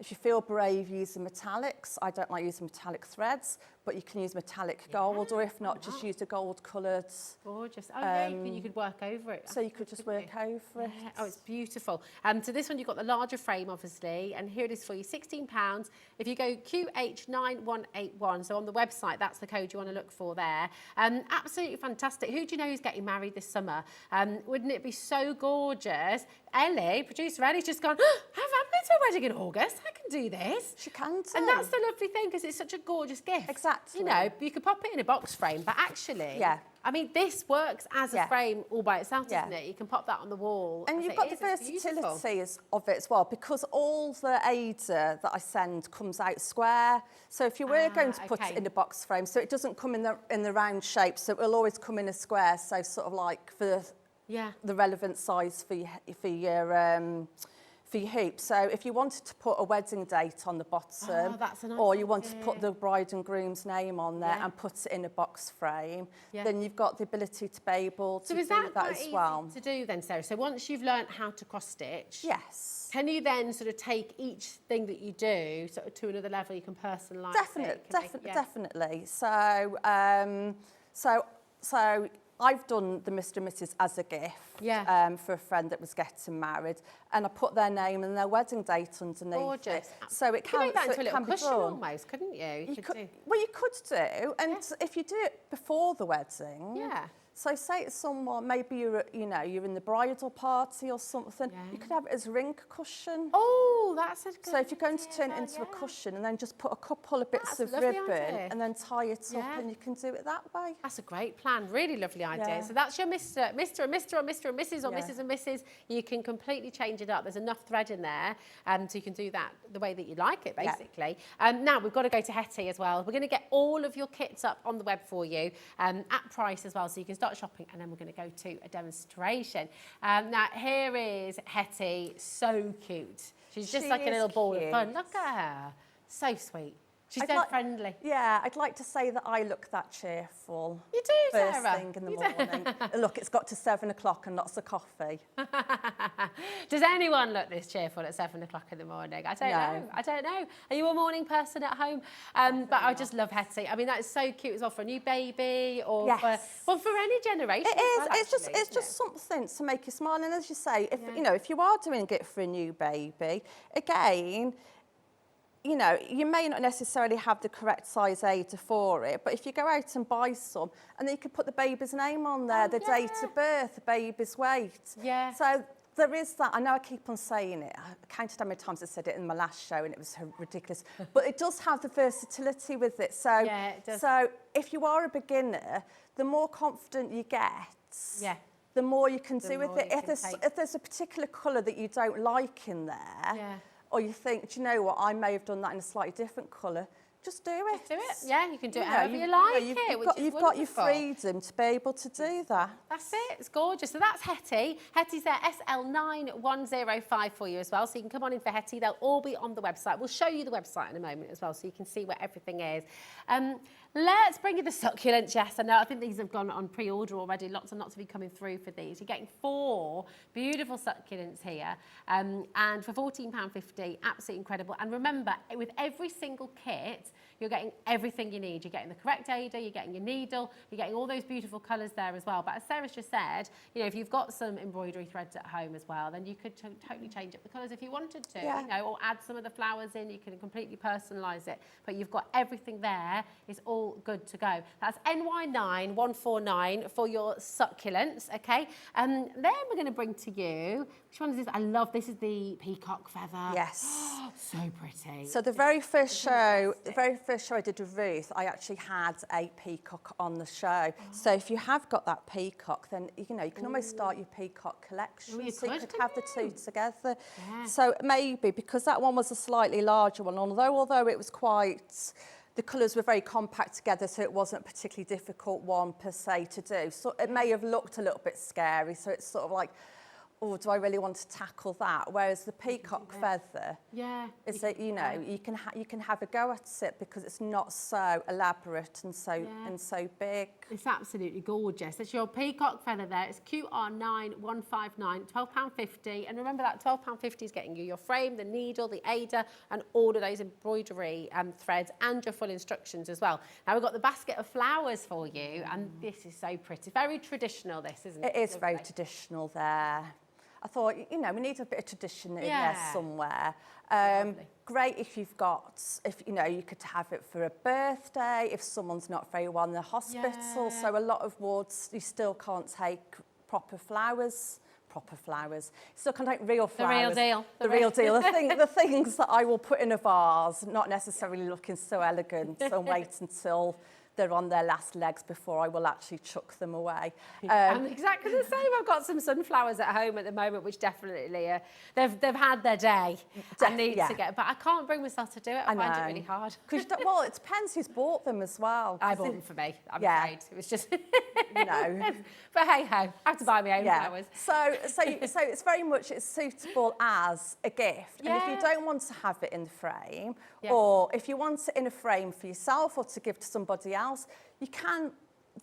If you feel brave using metallics, I don't like using metallic threads, but you can use metallic gold, or if not, just use a gold coloured. Gorgeous. Oh, yeah, you could work over it. So you could just work over it. Yeah. Oh, it's beautiful. So this one, you've got the larger frame, obviously, and here it is for you, £16. If you go QH9181, so on the website, that's the code you want to look for there. Absolutely fantastic. Who do you know who's getting married this summer? Wouldn't it be so gorgeous? Ellie, producer Ellie's just gone, I'm going to a wedding in August. I can do this. She can do. And that's the lovely thing, because it's such a gorgeous gift. Exactly. You know, you could pop it in a box frame, but actually, I mean, this works as a frame all by itself, doesn't it? You can pop that on the wall. And you've got the versatility of it as well, because all the Ada that I send comes out square. So if you were going to put it in a box frame, so it doesn't come in the round shape, so it will always come in a square, so sort of like for the relevant size for your hoop. So if you wanted to put a wedding date on the bottom, or you want to put the bride and groom's name on there and put it in a box frame, then you've got the ability to be able to do that as well. To do then, Sarah? So once you've learnt how to cross stitch, yes, can you then sort of take each thing that you do sort of to another level? You can personalise it. Definitely. So I've done the Mr. and Mrs. as a gift for a friend that was getting married, and I put their name and their wedding date underneath. Gorgeous. It. So it can, you could make that into a little be cushion done. almost, couldn't you? You could do, and if you do it before the wedding, so say it's someone, maybe you're in the bridal party or something, you could have it as ring cushion. Oh, that's a good So if you're going to turn it into a cushion and then just put a couple of bits of ribbon and then tie it up, and you can do it that way. That's a great plan, really lovely idea. So that's your Mr. and Mrs. or Mrs. and Mrs. You can completely change it up. There's enough thread in there, so you can do that the way that you like it, basically. Now we've got to go to Hettie as well. We're going to get all of your kits up on the web for you at price as well, so you can start shopping, and then we're going to go to a demonstration. Now here is Hettie, so cute. She's just like a little ball of fun. Look at her, so sweet. She's dead friendly. Yeah, I'd like to say that I look that cheerful. You do, First Sarah. thing in the morning. Look, it's got to 7 o'clock and lots of coffee. Does anyone look this cheerful at 7 o'clock in the morning? I don't know. I don't know. Are you a morning person at home? But I just love Hettie. I mean, that is so cute as well for a new baby or for any generation. It is. It's just something to make you smile. And as you say, if you are doing it for a new baby, again, you may not necessarily have the correct size Ada for it, but if you go out and buy some, and then you can put the baby's name on there, the date of birth, the baby's weight. Yeah. So there is that. I know I keep on saying it. I counted how many times I said it in my last show, and it was ridiculous. But it does have the versatility with it. So, it does. So if you are a beginner, the more confident you get, the more you can do with it. If there's a particular colour that you don't like in there, or you think, do you know what, I may have done that in a slightly different colour, just do it. Just do it. Yeah, you can do it however you like You've got your freedom to be able to do that. That's it. It's gorgeous. So that's Hettie. Hettie's there, SL9105 for you as well. So you can come on in for Hettie. They'll all be on the website. We'll show you the website in a moment as well, so you can see where everything is. Let's bring you the succulents. Yes, I know. I think these have gone on pre-order already. Lots and lots of you coming through for these. You're getting 4 beautiful succulents here, and for £14.50, absolutely incredible. And remember, with every single kit, you're getting everything you need. You're getting the correct Ada, you're getting your needle, you're getting all those beautiful colours there as well. But as Sarah's just said, if you've got some embroidery threads at home as well, then you could totally change up the colours if you wanted to, or add some of the flowers in. You can completely personalise it. But you've got everything there. It's all good to go. That's NY9149 for your succulents, okay? Then we're going to bring to you, which one is this? I love, this is the peacock feather. Yes. So pretty. So the very first show I did with Ruth, I actually had a peacock on the show. So if you have got that peacock, then you can almost start your peacock collection. You could have the two together. Yeah. So maybe, because that one was a slightly larger one, although it was quite, the colours were very compact together, so it wasn't a particularly difficult one per se to do. So it may have looked a little bit scary, so it's sort of like, oh, do I really want to tackle that? Whereas the peacock feather, is that, you know, you can have a go at it because it's not so elaborate and so big. It's absolutely gorgeous. It's your peacock feather there. It's QR9159, £12.50. And remember that £12.50 is getting you your frame, the needle, the Ada, and all of those embroidery threads and your full instructions as well. Now we've got the basket of flowers for you, and this is so pretty. Very traditional, this, isn't it? It is very traditional there. I thought, you know, we need a bit of tradition in there somewhere. Great if you've got, if you know, you could have it for a birthday, if someone's not very well in the hospital. So a lot of wards, you still can't take proper flowers. Still can't take real flowers. The real deal. The real deal. The things that I will put in a vase, not necessarily looking so elegant, and wait until they're on their last legs before I will actually chuck them away. I'm exactly the same. I've got some sunflowers at home at the moment, which definitely they've had their day. I need to get, but I can't bring myself to do it. I find it really hard. Well, it depends who's bought them as well. I bought them for me. I'm afraid it was just no. But hey ho, I have to buy my own flowers. So it's very much suitable as a gift. And if you don't want to have it in the frame, or if you want it in a frame for yourself or to give to somebody else, you can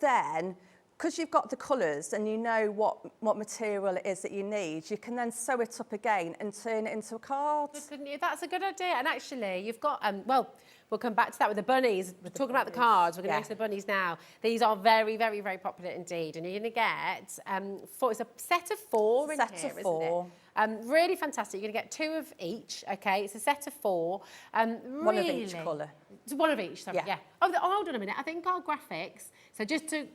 then, because you've got the colours and you know what material it is that you need, you can then sew it up again and turn it into a card. That's a good idea. And actually, you've got, well, we'll come back to that with the bunnies. We're talking about the cards. We're going to go to the bunnies now. These are very, very, very popular indeed. And you're going to get, it's a set of four in here, isn't it? Really fantastic. You're going to get 2 of each, okay? It's a set of 4. One of each colour. One of each, sorry, Oh, hold on a minute. I think our graphics, so just to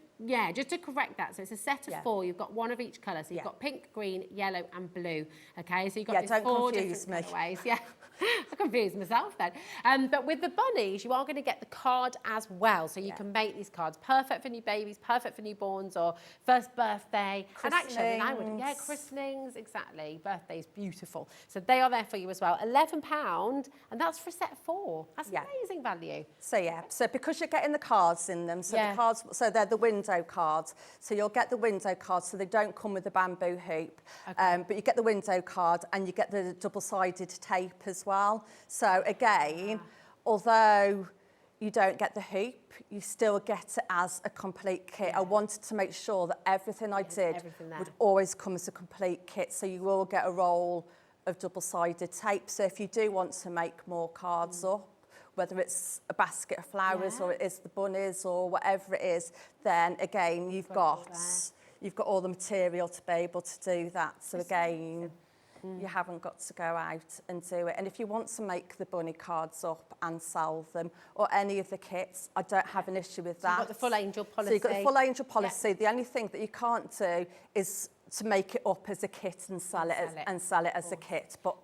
correct that. So it's a set of 4. You've got 1 of each colour. So you've got pink, green, yellow and blue, okay? So you've got these 4 different colourways. I confused myself then. But with the bunnies, you are going to get the card as well. So you can make these cards perfect for new babies, perfect for newborns or first birthday. And actually, I would, christenings, exactly. Birthdays, beautiful. So they are there for you as well. £11, and that's for a set of 4. That's amazing value. So because you're getting the cards in them, so the cards, so they're the window cards. So you'll get the window cards, so they don't come with the bamboo hoop, but you get the window card and you get the double-sided tape as well. So again, although you don't get the hoop, you still get it as a complete kit. I wanted to make sure that everything I did would always come as a complete kit, so you will get a roll of double-sided tape. So if you do want to make more cards up, whether it's a basket of flowers or it is the bunnies or whatever it is, then again, you've got all the material to be able to do that. So again, you haven't got to go out and do it. And if you want to make the bunny cards up and sell them, or any of the kits, I don't have an issue with that. You've got the full angel policy. So you've got the full angel policy. The only thing that you can't do is to make it up as a kit and sell it as a kit, but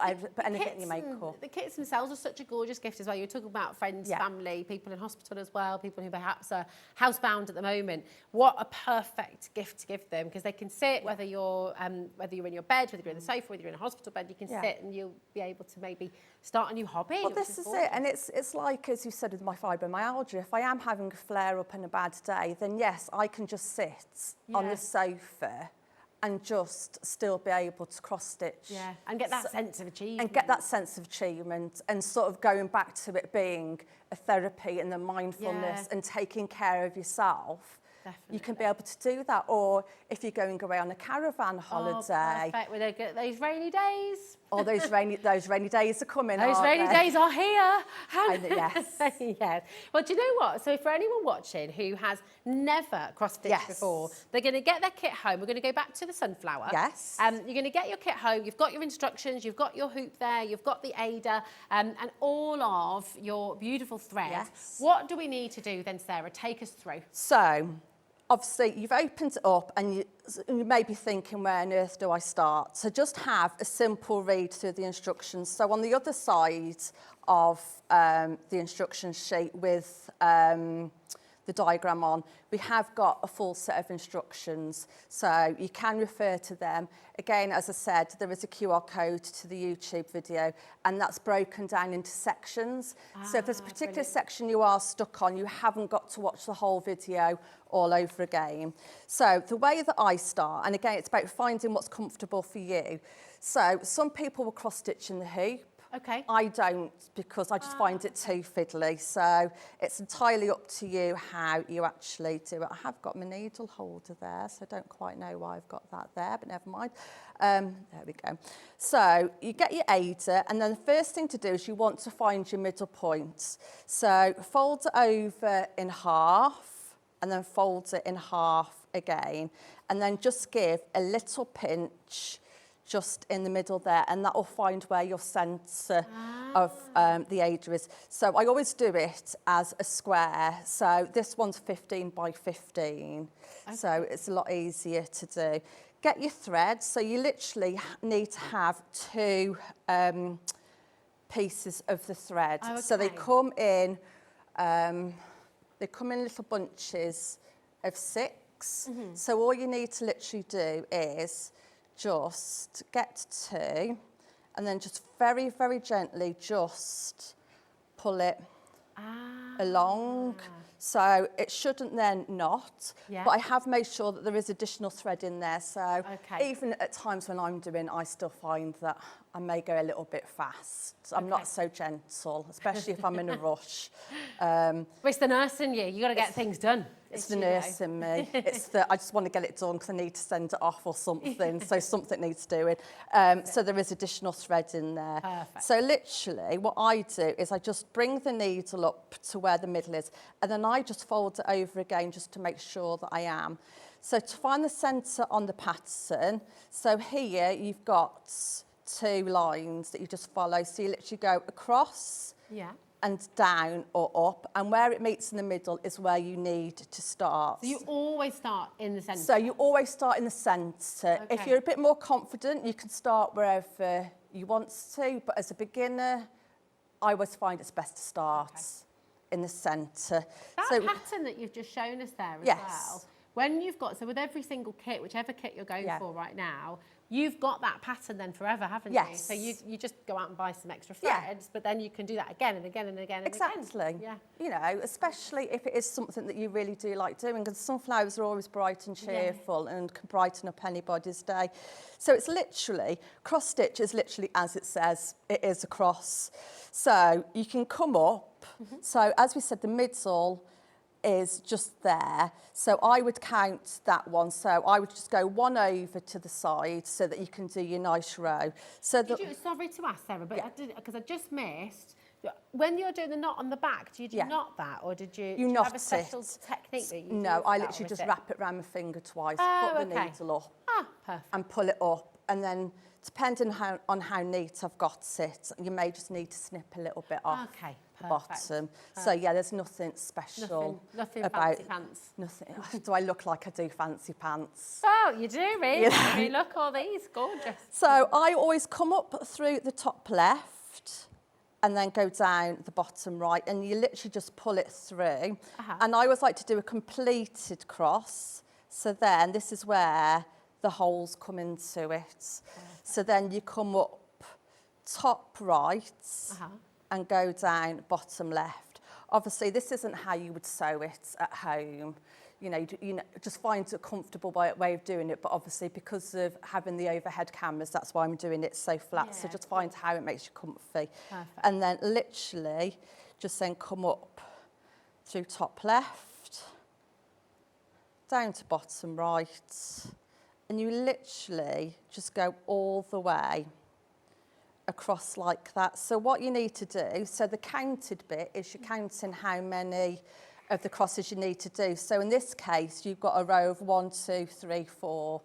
anything you make up. The kits themselves are such a gorgeous gift as well. You're talking about friends, family, people in hospital as well, people who perhaps are housebound at the moment. What a perfect gift to give them, because they can sit, whether you're in your bed, whether you're in the sofa, whether you're in a hospital bed, you can sit and you'll be able to maybe start a new hobby. Well, this is it, and it's like, as you said with my fibromyalgia, if I am having a flare-up and a bad day, then yes, I can just sit on the sofa and just still be able to cross-stitch. And get that sense of achievement. And get that sense of achievement, and sort of going back to it being a therapy and the mindfulness and taking care of yourself. Definitely. You can be able to do that. Or if you're going away on a caravan holiday. Perfect. With those rainy days. Oh, those rainy days are coming, Those rainy days are here. Yes. Yes. Well, do you know what? So for anyone watching who has never cross-stitched before, they're going to get their kit home. We're going to go back to the sunflower. Yes. You're going to get your kit home. You've got your instructions. You've got your hoop there. You've got the Ada and all of your beautiful threads. Yes. What do we need to do then, Sarah? Take us through. So, obviously, you've opened it up and you may be thinking, where on earth do I start? So just have a simple read through the instructions. So on the other side of the instruction sheet with the diagram on, we have got a full set of instructions, so you can refer to them. Again, as I said, there is a QR code to the YouTube video, and that's broken down into sections. So if there's a particular section you are stuck on, you haven't got to watch the whole video all over again. So the way that I start, and again, it's about finding what's comfortable for you. So some people will cross-stitch in the hoop. Okay. I don't, because I just find it too fiddly. So it's entirely up to you how you actually do it. I have got my needle holder there, so I don't quite know why I've got that there, but never mind. There we go. So you get your aider, and then the first thing to do is you want to find your middle point. So fold it over in half, and then fold it in half again, and then just give a little pinch just in the middle there, and that will find where your centre of the aider is. So I always do it as a square. So this one's 15 by 15. Okay. So it's a lot easier to do. Get your thread. So you literally need to have 2 pieces of the thread. Oh, okay. So they come in little bunches of 6. Mm-hmm. So all you need to literally do is just get 2, and then just very, very gently just pull it along. So it shouldn't then knot, but I have made sure that there is additional thread in there. So even at times when I'm doing, I still find that I may go a little bit fast. I'm not so gentle, especially if I'm in a rush. Well, it's the nurse in you. You got to get things done. It's the nurse in me. It's the, I just want to get it done because I need to send it off or something. So something needs doing. So there is additional thread in there. Perfect. So literally what I do is I just bring the needle up to where the middle is, and then I just fold it over again just to make sure that I am. So to find the centre on the pattern, so here you've got 2 lines that you just follow. So you literally go across and down or up, and where it meets in the middle is where you need to start. So you always start in the centre? So you always start in the centre. Okay. If you're a bit more confident, you can start wherever you want to, but as a beginner, I always find it's best to start in the centre. That pattern that you've just shown us there as well, when you've got, so with every single kit, whichever kit you're going for right now, you've got that pattern then forever, haven't you? So you just go out and buy some extra threads, but then you can do that again and again and again and exactly. again. Yeah. You know, especially if it is something that you really do like doing, because sunflowers are always bright and cheerful and can brighten up anybody's day. So it's literally, cross stitch is literally as it says, it is a cross. So you can come up. So as we said, the middle is just there. So I would count that one. So I would just go 1 over to the side so that you can do your nice row. So sorry to ask, Sarah, but because I just missed, when you're doing the knot on the back, do you knot that, or did you have a special technique that you No, I literally just wrap it around my finger twice, put the needle up and pull it up, and then depending on how neat I've got it, you may just need to snip a little bit off the bottom. So yeah, there's nothing special nothing about fancy pants. Nothing. Do I look like I do fancy pants? Oh, you do, really. I mean, look, all these, gorgeous. So I always come up through the top left and then go down the bottom right, and you literally just pull it through. And I always like to do a completed cross. So then this is where the holes come into it. So then you come up top right and go down bottom left. Obviously, this isn't how you would sew it at home. You know, just find a comfortable way of doing it. But obviously, because of having the overhead cameras, that's why I'm doing it so flat. So just find how it makes you comfy. And then literally, just then come up through top left, down to bottom right. And you literally just go all the way across like that. So what you need to do, so the counted bit is you're counting how many of the crosses you need to do. So in this case, you've got a row of 1, 2, 3, 4.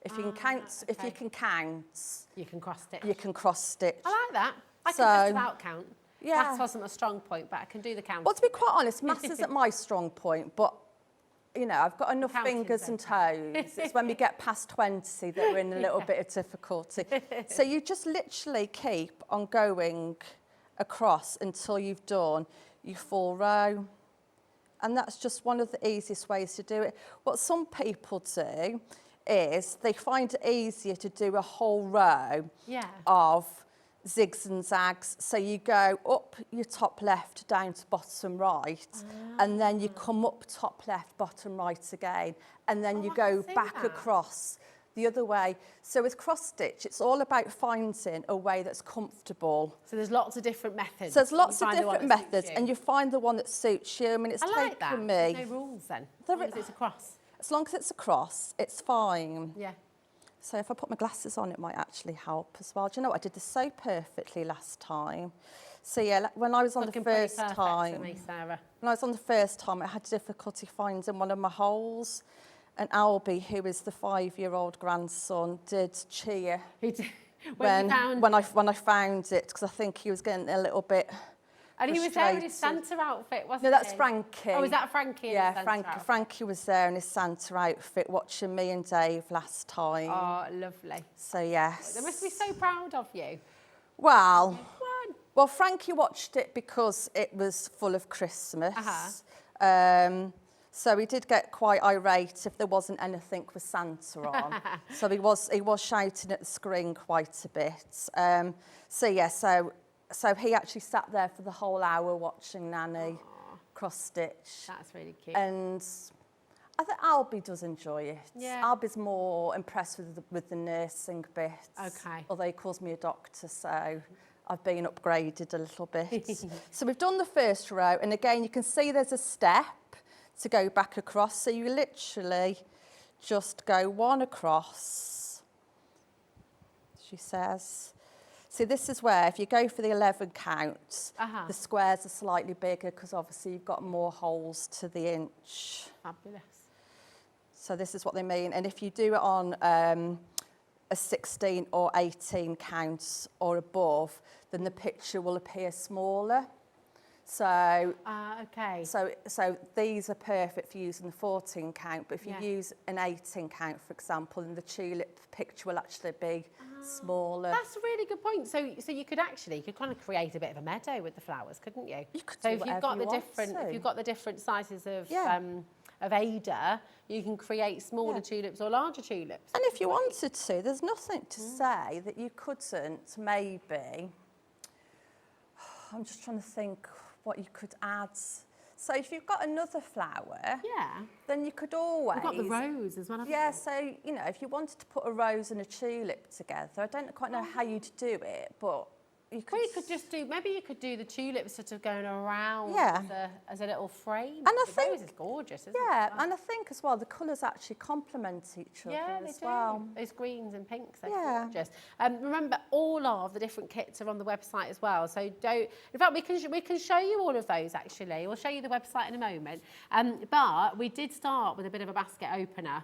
If you can count, if you can count, you can cross stitch. You can cross stitch. I like that. I can just about count. Maths wasn't a strong point, but I can do the count. Well, to be quite honest, maths isn't my strong point, but you know, I've got enough fingers and toes. It's when we get past 20 that we're in a little bit of difficulty. So you just literally keep on going across until you've done your full row, And that's just one of the easiest ways to do it. What some people do is they find it easier to do a whole row of zigs and zags. So you go up your top left down to bottom right, and then you come up top left, bottom right again, and then you go back across the other way. So with cross stitch, it's all about finding a way that's comfortable. So there's lots of different methods. So there's lots of different methods, and you find the one that suits you. I mean, it's like that. taken me. There's no rules then, as long as it's across. As long as it's across, it's fine. Yeah. So if I put my glasses on, it might actually help as well. Do you know what? I did this so perfectly last time. So yeah, when I was on the first time, Sarah. when I was on the first time, I had difficulty finding one of my holes. And Albie, who is the 5-year-old grandson, did cheer when I found it, because I think he was getting a little bit And he was there in his Santa outfit, wasn't he? No, that's Frankie. Oh, was that Frankie? Yeah, Frankie was there in his Santa outfit watching me and Dave last time. Oh, lovely. So, yes. They must be so proud of you. Well, Frankie watched it because it was full of Christmas. So he did get quite irate if there wasn't anything with Santa on. So he was shouting at the screen quite a bit. So he actually sat there for the whole hour watching Nanny cross stitch. That's really cute. And I think Albie does enjoy it. Yeah. Albie's more impressed with the nursing bit. Okay. Although he calls me a doctor, so I've been upgraded a little bit. So we've done the first row, and again you can see there's a step to go back across. So you literally just go one across, she says. See, this is where, if you go for the 11 count, the squares are slightly bigger because obviously you've got more holes to the inch. Fabulous. So this is what they mean. And if you do it on a 16 or 18 count or above, then the picture will appear smaller. So, so these are perfect for using the 14 count, but if you use an 18 count, for example, then the tulip picture will actually be smaller. That's a really good point. So you could kind of create a bit of a meadow with the flowers, couldn't you? You could so do if you've got if you've got the different sizes of Ada, you can create smaller tulips or larger tulips. And if you wanted to, there's nothing to say that you couldn't maybe. I'm just trying to think what you could add. So if you've got another flower, then you could always... We've got the rose as well. Yeah, so, you know, if you wanted to put a rose and a tulip together, I don't quite know how you'd do it, but you could... Well, you could just do, maybe you could do the tulips sort of going around as a little frame. And I think... The rose is gorgeous, isn't it? Yeah, and I think as well, the colours actually complement each other as well. Those greens and pinks, they're gorgeous. Remember, all of the different kits are on the website as well. So don't... In fact, we can show you all of those, actually. We'll show you the website in a moment. But we did start with a bit of a basket opener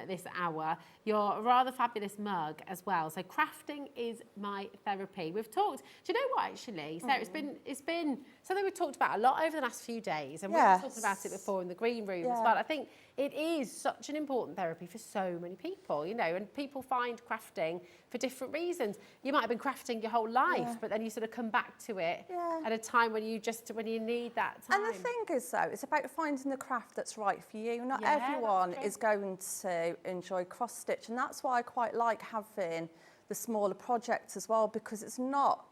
this hour. Your rather fabulous mug as well. So crafting is my therapy. We've talked, do you know what actually, Sarah, it's been something we've talked about a lot over the last few days, and we've talked about it before in the green room as well. I think it is such an important therapy for so many people, you know, and people find crafting for different reasons. You might have been crafting your whole life, but then you sort of come back to it at a time when you need that time. And the thing is though, it's about finding the craft that's right for you. Not everyone is going to enjoy cross stitch, and that's why I quite like having the smaller projects as well, because it's not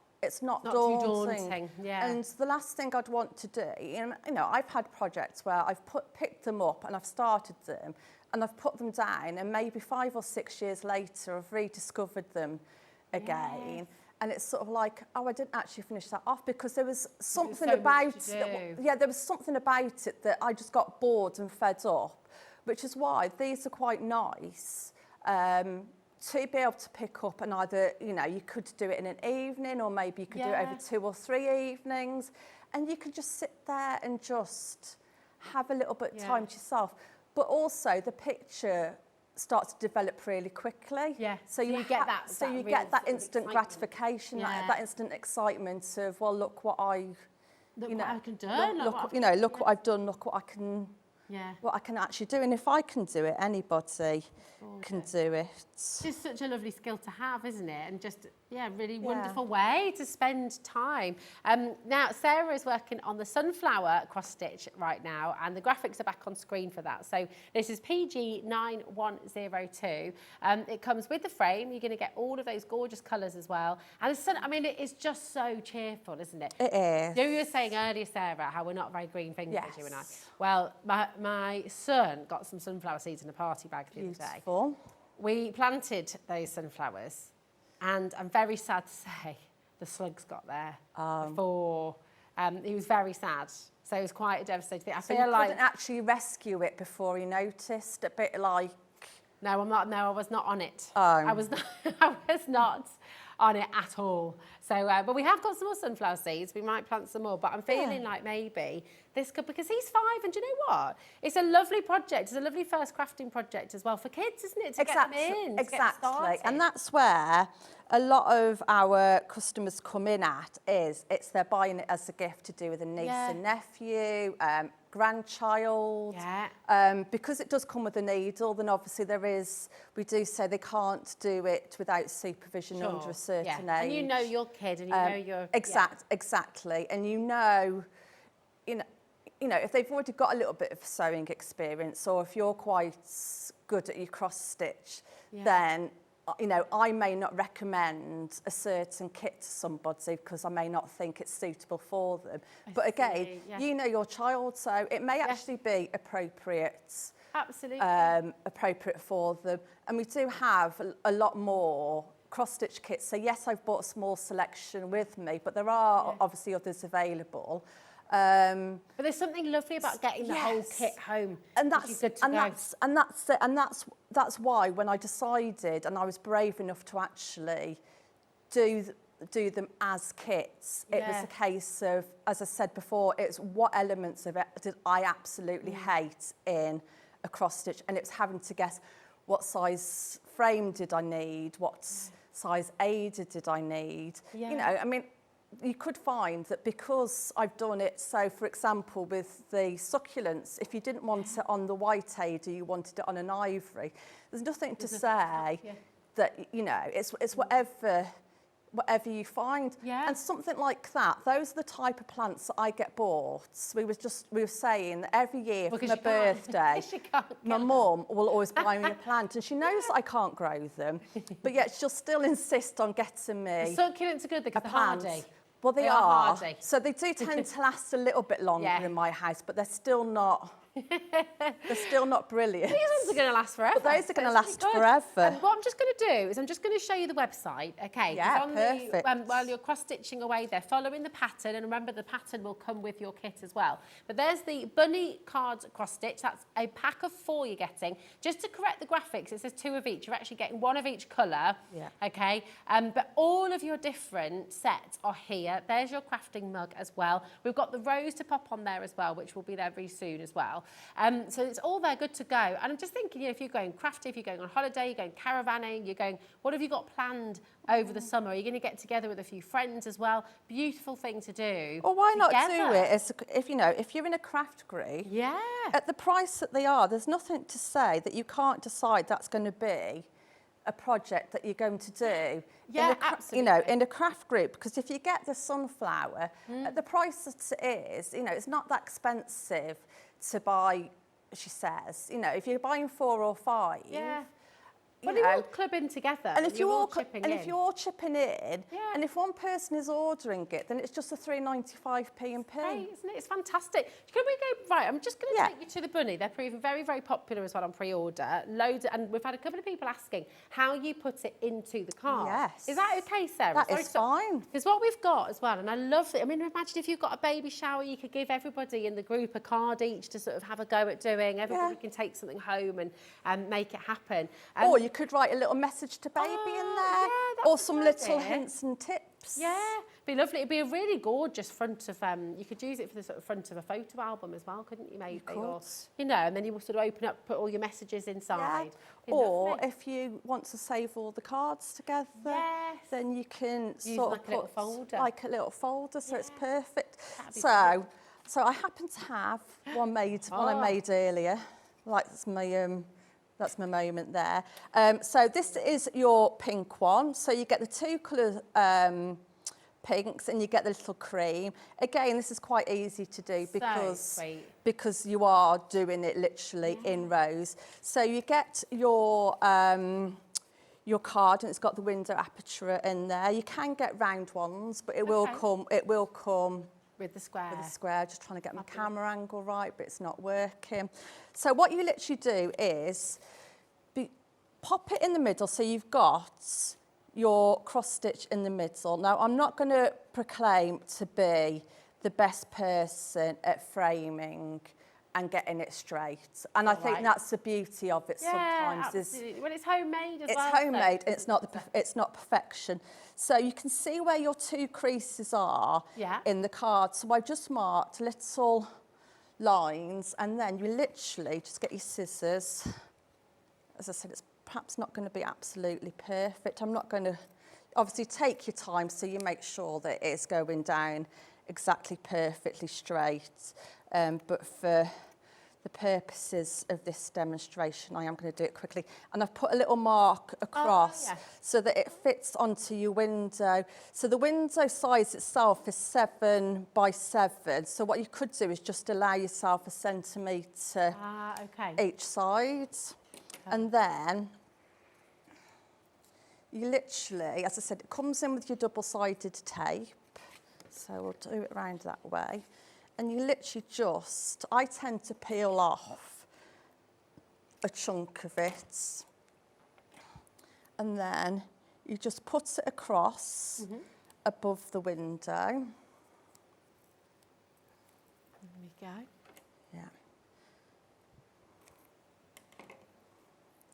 daunting. And the last thing I'd want to do, you know, I've had projects where I've picked them up and I've started them and I've put them down, and maybe 5 or 6 years later I've rediscovered them again. And it's sort of like, oh, I didn't actually finish that off because there was something about it. There was something about it that I just got bored and fed up, which is why these are quite nice. To be able to pick up, and either, you know, you could do it in an evening, or maybe you could do it over 2 or 3 evenings, and you could just sit there and just have a little bit of time to yourself. But also the picture starts to develop really quickly. So you get that. So you get that instant gratification, that instant excitement of, well, look what I can do. Look what I've done. Look what I can. What I can actually do, and if I can do it, anybody can do it. It's just such a lovely skill to have, isn't it? And just, yeah, really wonderful way to spend time. Now, Sarah is working on the sunflower cross stitch right now, and the graphics are back on screen for that. So this is PG9102. It comes with the frame. You're going to get all of those gorgeous colours as well. And the sun, I mean, it is just so cheerful, isn't it? It is. You were saying earlier, Sarah, how we're not very green fingers, Yes. you and I. Well, my son got some sunflower seeds in a party bag the other day. Beautiful. We planted those sunflowers, and I'm very sad to say the slugs got there before. He was very sad, so it was quite a devastating thing. I So feel you like couldn't actually rescue it before you noticed, a bit like... no, I'm not. No, I was not on it. Oh. I was not. I was not on it at all. So, but we have got some more sunflower seeds. We might plant some more, but I'm feeling like maybe this could, because he's 5, and do you know what? It's a lovely project. It's a lovely first crafting project as well for kids, isn't it? To get them in, to get them started. And that's where a lot of our customers come in at, is they're buying it as a gift to do with a niece and nephew, grandchild. Because it does come with a needle, then obviously we do say they can't do it without supervision under a certain age. And you know your kid, and you know your... Exactly. And you know, if they've already got a little bit of sewing experience, or if you're quite good at your cross stitch, then, I may not recommend a certain kit to somebody because I may not think it's suitable for them. But again, you know your child, so it may actually be appropriate. Absolutely. Appropriate for them. And we do have a lot more cross-stitch kits. So yes, I've bought a small selection with me, but there are obviously others available. But there's something lovely about getting the whole kit home. And that's why when I decided, and I was brave enough to actually do them as kits, it was a case of, as I said before, it's what elements of it did I absolutely hate in a cross stitch, and it's having to guess what size frame did I need, what size aider did I need. I mean, you could find that because I've done it, so for example with the succulents, if you didn't want it on the white aider, you wanted it on an ivory, there's nothing to say that, it's whatever you find. And something like that, those are the type of plants that I get bought. We were saying that every year for my birthday, my mum will always buy me a plant, and she knows that I can't grow them, but yet she'll still insist on getting me the succulents are good because they're hardy. Well, they are. Hardy. So they do tend to last a little bit longer in my house, but they're still not. They're still not brilliant. These ones are going to last forever. But those are going to last forever. And what I'm just going to do is I'm just going to show you the website, okay? Yeah, perfect. While you're cross-stitching away there, following the pattern, and remember the pattern will come with your kit as well. But there's the bunny card cross-stitch. That's a pack of 4 you're getting. Just to correct the graphics, it says 2 of each. You're actually getting 1 of each colour, okay? But all of your different sets are here. There's your crafting mug as well. We've got the rose to pop on there as well, which will be there very soon as well. So it's all there, good to go. And I'm just thinking, if you're going crafty, if you're going on holiday, you're going caravanning, you're going, what have you got planned over the summer? Are you going to get together with a few friends as well? Beautiful thing to do. Well, why not do it? If you're in a craft group, at the price that they are, there's nothing to say that you can't decide that's going to be a project that you're going to do. Absolutely. In a craft group, because if you get the sunflower, at the price that it is, it's not that expensive to buy, she says. if you're buying 4 or 5. Well, you all club in together. And if you're all chipping in, and if one person is ordering it, then it's just a 3.95p and p. Right, isn't it? It's fantastic. Can we go, right, I'm just going to take you to the bunny. They're proving very, very popular as well on pre-order. And we've had a couple of people asking how you put it into the card. Yes. Is that okay, Sarah? That is fine. Because what we've got as well, and I love it. I mean, imagine if you've got a baby shower, you could give everybody in the group a card each to sort of have a go at doing. Everybody can take something home and make it happen. Or you could write a little message to baby in there, or some little hints and tips. Yeah, be lovely. It'd be a really gorgeous front of. You could use it for the sort of front of a photo album as well, couldn't you? Maybe, you could. Or, and then you will sort of open up, put all your messages inside. Or if you want to save all the cards together, then you can use sort like of a little folder. Like a little folder, so it's perfect. So I happen to have one I made earlier. Like it's my That's my moment there. So this is your pink one. So you get the two colour pinks and you get the little cream. Again, this is quite easy to do because you are doing it literally in rows. So you get your card and it's got the window aperture in there. You can get round ones, but it will come with the square. With the square, just trying to get my camera angle right, but it's not working. So what you literally do is pop it in the middle so you've got your cross stitch in the middle. Now, I'm not going to proclaim to be the best person at framing and getting it straight. And I think that's the beauty of it sometimes. Absolutely. Well, it's homemade as well. It's homemade and it's not perfection. So you can see where your two creases are in the card. So I just marked little lines and then you literally just get your scissors. As I said, it's perhaps not going to be absolutely perfect. I'm not going to, obviously take your time so you make sure that it's going down exactly perfectly straight. But for the purposes of this demonstration, I am going to do it quickly. And I've put a little mark across so that it fits onto your window. So the window size itself is 7 by 7. So what you could do is just allow yourself a centimetre each side. And then you literally, as I said, it comes in with your double-sided tape. So we'll do it around that way. And you literally just, I tend to peel off a chunk of it. And then you just put it across above the window. There we go. Yeah.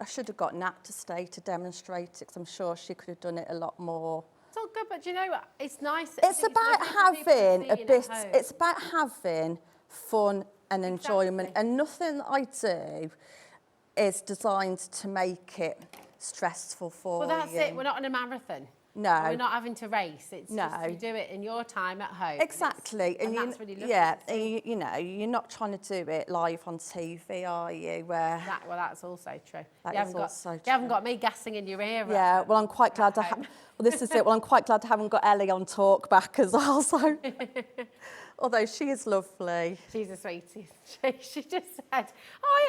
I should have got Nat to stay to demonstrate it because I'm sure she could have done it a lot more. It's all good, but do you know what? It's nice. It's about having a bit, it's about having fun and enjoyment. And nothing that I do is designed to make it stressful for you. Well, that's it. We're not in a marathon. No. We're not having to race. It's just you do it in your time at home. Exactly. And that's really lovely. Yeah, and you know, you're not trying to do it live on TV, are you? Well, that's also true. You haven't got me gassing in your ear. Yeah, well, I'm quite glad well, this is it. Well, I'm quite glad I haven't got Ellie on talk back as well, so... Although she is lovely. She's a sweetie. She just said,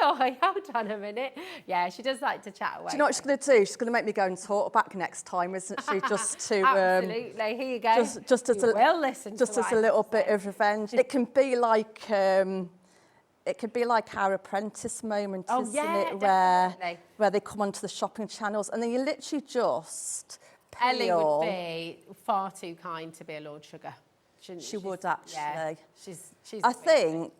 oi, hold on a minute. Yeah, she does like to chat away. Do you know what she's going to do? She's going to make me go and talk back next time, isn't she? Just to... Absolutely. Here you go. Just as a little bit of revenge. It can be like... it could be like our Apprentice moment, isn't it? Where they come onto the shopping channels and then you literally just peel. Ellie would be far too kind to be a Lord Sugar. She would actually. Yeah, she's I think,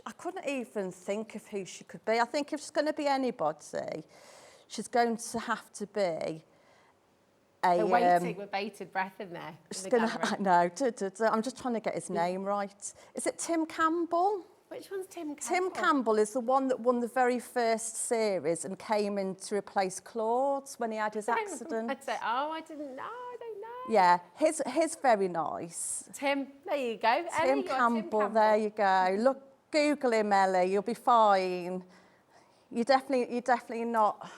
I couldn't even think of who she could be. I think if she's going to be anybody, she's going to have to be a... with bated breath in there. She's going to, no, I'm just trying to get his name right. Is it Tim Campbell? Which one's Tim Campbell? Tim Campbell is the one that won the very first series and came in to replace Claude when he had his accident. I'd say, I didn't know, I don't know. Yeah, his very nice. Tim, there you go. Tim Campbell, there you go. Look, Google him, Ellie, you'll be fine. You're definitely not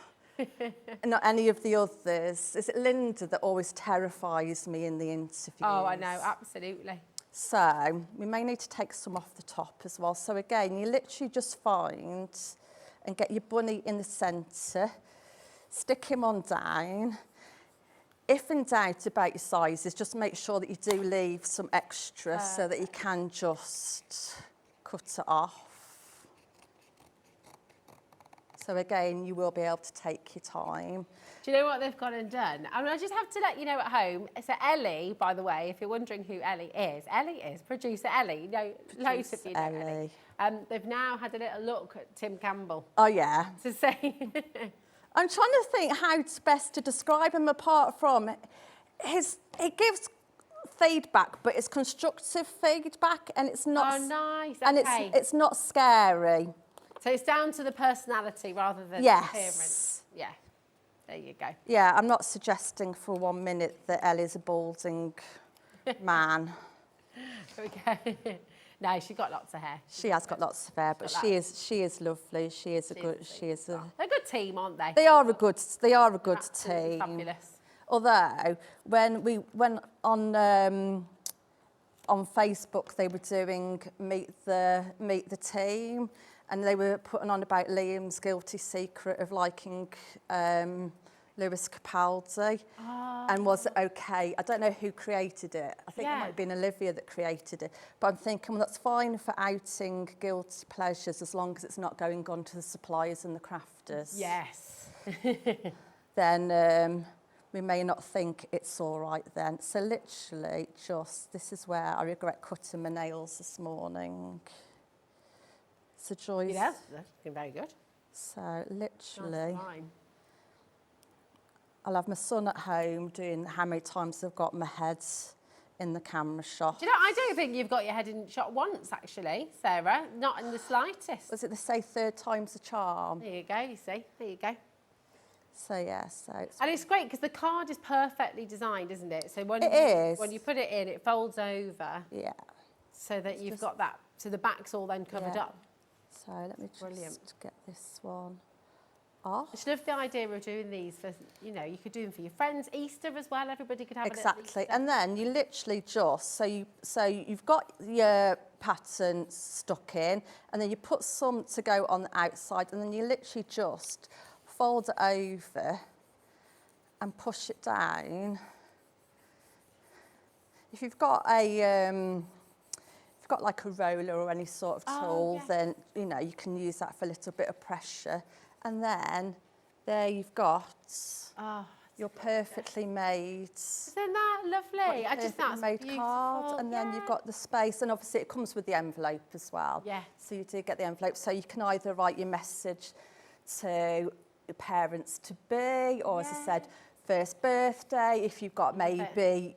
any of the others. Is it Linda that always terrifies me in the interviews? Oh, I know, absolutely. So we may need to take some off the top as well. So again, you literally just find and get your bunny in the centre, stick him on down. If in doubt about your sizes, just make sure that you do leave some extra so that you can just cut it off. So again, you will be able to take your time. Do you know what they've gone and done? I mean, I just have to let you know at home. So Ellie, by the way, if you're wondering who Ellie is producer Ellie. You know, loads of you know Ellie. They've now had a little look at Tim Campbell. Oh, yeah. To say... I'm trying to think how it's best to describe him apart from it gives feedback, but it's constructive feedback and it's not... Oh, nice. And okay. it's not scary. So it's down to the personality rather than the appearance. Yeah. There you go. Yeah, I'm not suggesting for 1 minute that Ellie's a balding man. There we go. No, she's got lots of hair. She has got lots of hair, but she is lovely. She is a good team, aren't they? They are a good Absolutely team. fabulous. Although when we went on Facebook, they were doing meet the team, and they were putting on about Liam's guilty secret of liking Lewis Capaldi, and was it okay? I don't know who created it. I think it might have been Olivia that created it. But I'm thinking, well, that's fine for outing guilty pleasures as long as it's not going on to the suppliers and the crafters. Yes. Then we may not think it's all right then. So literally this is where I regret cutting my nails this morning. So Joyce. Yes, that's been very good. So literally. I'll have my son at home doing how many times I've got my head in the camera shot. Do you know, I don't think you've got your head in shot once, actually, Sarah. Not in the slightest. Was it they say third time's the charm? There you go, you see. There you go. So, yeah, so... And it's great because the card is perfectly designed, isn't it? So when you put it in, it folds over. Yeah. So that you've got that, so the back's all then covered up. So let me just get this one off. I just love the idea of doing these for, you know, you could do them for your friends, Easter as well, everybody could have exactly. And then you literally just, so you've got your pattern stuck in, and then you put some to go on the outside, and then you literally just fold it over and push it down. If you've got like a roller or any sort of tool, then, you know, you can use that for a little bit of pressure. And then there you've got your perfectly made. Isn't that lovely? I just think that's beautiful. Card, and then you've got the space, and obviously it comes with the envelope as well. Yeah. So you do get the envelope, so you can either write your message to your parents to be, or as I said, first birthday. If you've got maybe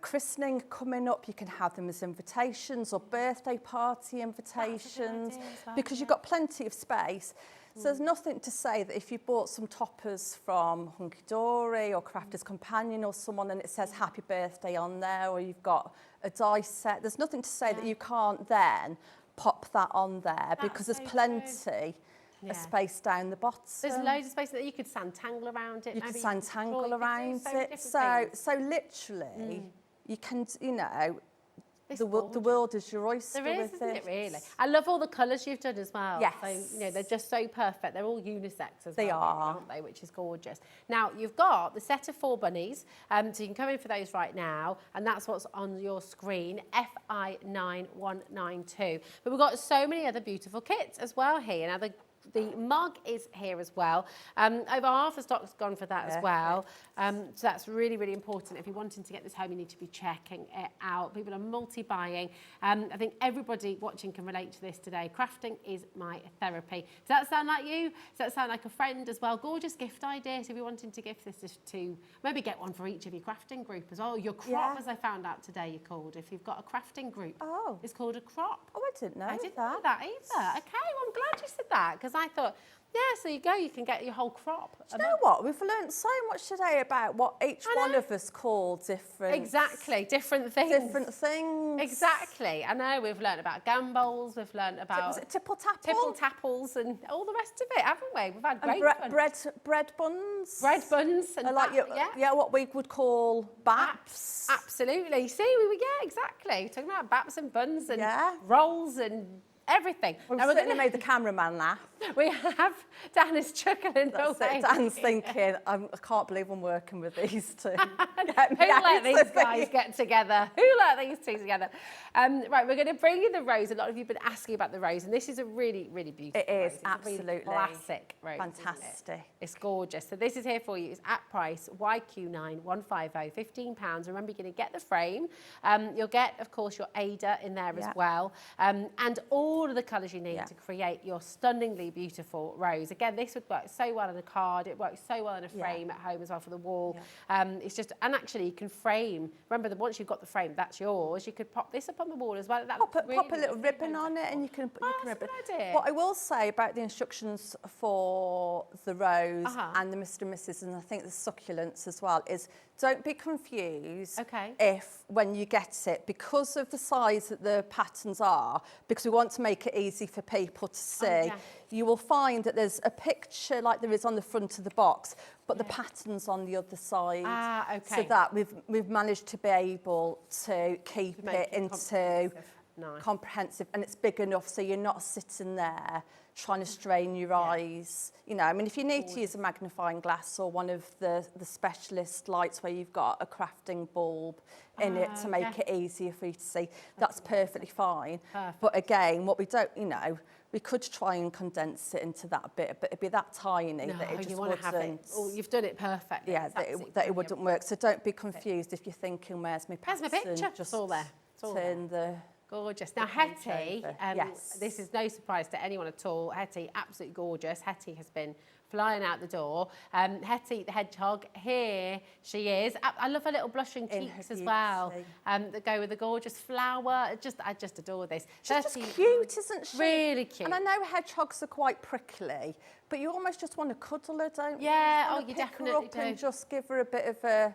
christening coming up, you can have them as invitations or birthday party invitations, because you've got plenty of space. So there's nothing to say that if you bought some toppers from Hunkydory or Crafter's Companion or someone and it says happy birthday on there, or you've got a dice set, there's nothing to say that you can't then pop that on there, because there's plenty of space down the bottom. There's loads of space that you could sandtangle around it. You could sandtangle around it. So literally, you can, you know, the world is your oyster with isn't it, really? I love all the colours you've done as well. Yes. So, you know, they're just so perfect. They're all unisex as well. They are. Aren't they? Which is gorgeous. Now, you've got the set of 4 bunnies. So you can come in for those right now. And that's what's on your screen, FI9192. But we've got so many other beautiful kits as well here. Now, the mug is here as well. Over half the stock's gone for that as well. So that's really, really important. If you're wanting to get this home, you need to be checking it out. People are multi-buying. I think everybody watching can relate to this today. Crafting is my therapy. Does that sound like you? Does that sound like a friend as well? Gorgeous gift idea. So if you're wanting to gift this to, maybe get one for each of your crafting group as well. Your crop, as I found out today, you're called. If you've got a crafting group, it's called a crop. Oh, I didn't know that. I didn't know that either. Okay, well, I'm glad you said that, because I thought, yeah, so you go, you can get your whole crop. Do you know what? We've learned so much today about what each one of us call different... Exactly, different things. Different things. Exactly. I know, we've learned about gambols, we've learned about... Was it tipple-tapple? Tipple-tapples and all the rest of it, haven't we? We've had great fun. Bread buns. Bread buns. And like what we would call baps. Absolutely. See, exactly. We're talking about baps and buns and rolls and... everything. We've certainly made the cameraman laugh. We have. Dan is chuckling away. Dan's thinking, I can't believe I'm working with these two. Who let these guys get together? Who let these two together? Right, we're going to bring you the rose. A lot of you have been asking about the rose, and this is a really, really beautiful rose. It is, absolutely. Really classic rose. Fantastic. It's gorgeous. So this is here for you. It's at price YQ9150, £15. Remember, you're going to get the frame. You'll get, of course, your Ada in there as well. And all all of the colours you need to create your stunningly beautiful rose. Again, this would work so well in a card. It works so well in a frame at home as well for the wall. It's just, and actually you can frame, remember that once you've got the frame, that's yours. You could pop this up on the wall as well. That Pop a little ribbon on it and you can ribbon. What I will say about the instructions for the rose and the Mr. and Mrs. and I think the succulents as well is don't be confused if when you get it, because of the size that the patterns are, because we want to make it easy for people to see, you will find that there's a picture like there is on the front of the box, but the pattern's on the other side. So that we've managed to be able to keep it into comprehensive, and it's big enough so you're not sitting there trying to strain your eyes. You know, I mean, if you need to use a magnifying glass or one of the specialist lights where you've got a crafting bulb in it to make it easier for you to see, that's perfectly fine. But again, what we don't, you know, we could try and condense it into that bit, but it'd be that tiny that it just wouldn't. Have it. Oh, you've done it perfectly. Yeah, that it wouldn't work. So don't be confused if you're thinking, where's my pattern? Where's my picture? It's all there. It's all turn there. Gorgeous. Now, Hettie, this is no surprise to anyone at all. Hettie, absolutely gorgeous. Hettie has been flying out the door. Hettie, the hedgehog, here she is. I love her little blushing cheeks as well that go with the gorgeous flower. I just adore this. She's just cute, isn't she? Really cute. And I know hedgehogs are quite prickly, but you almost just want to cuddle her, don't you? Yeah, you definitely do. And just give her a bit of a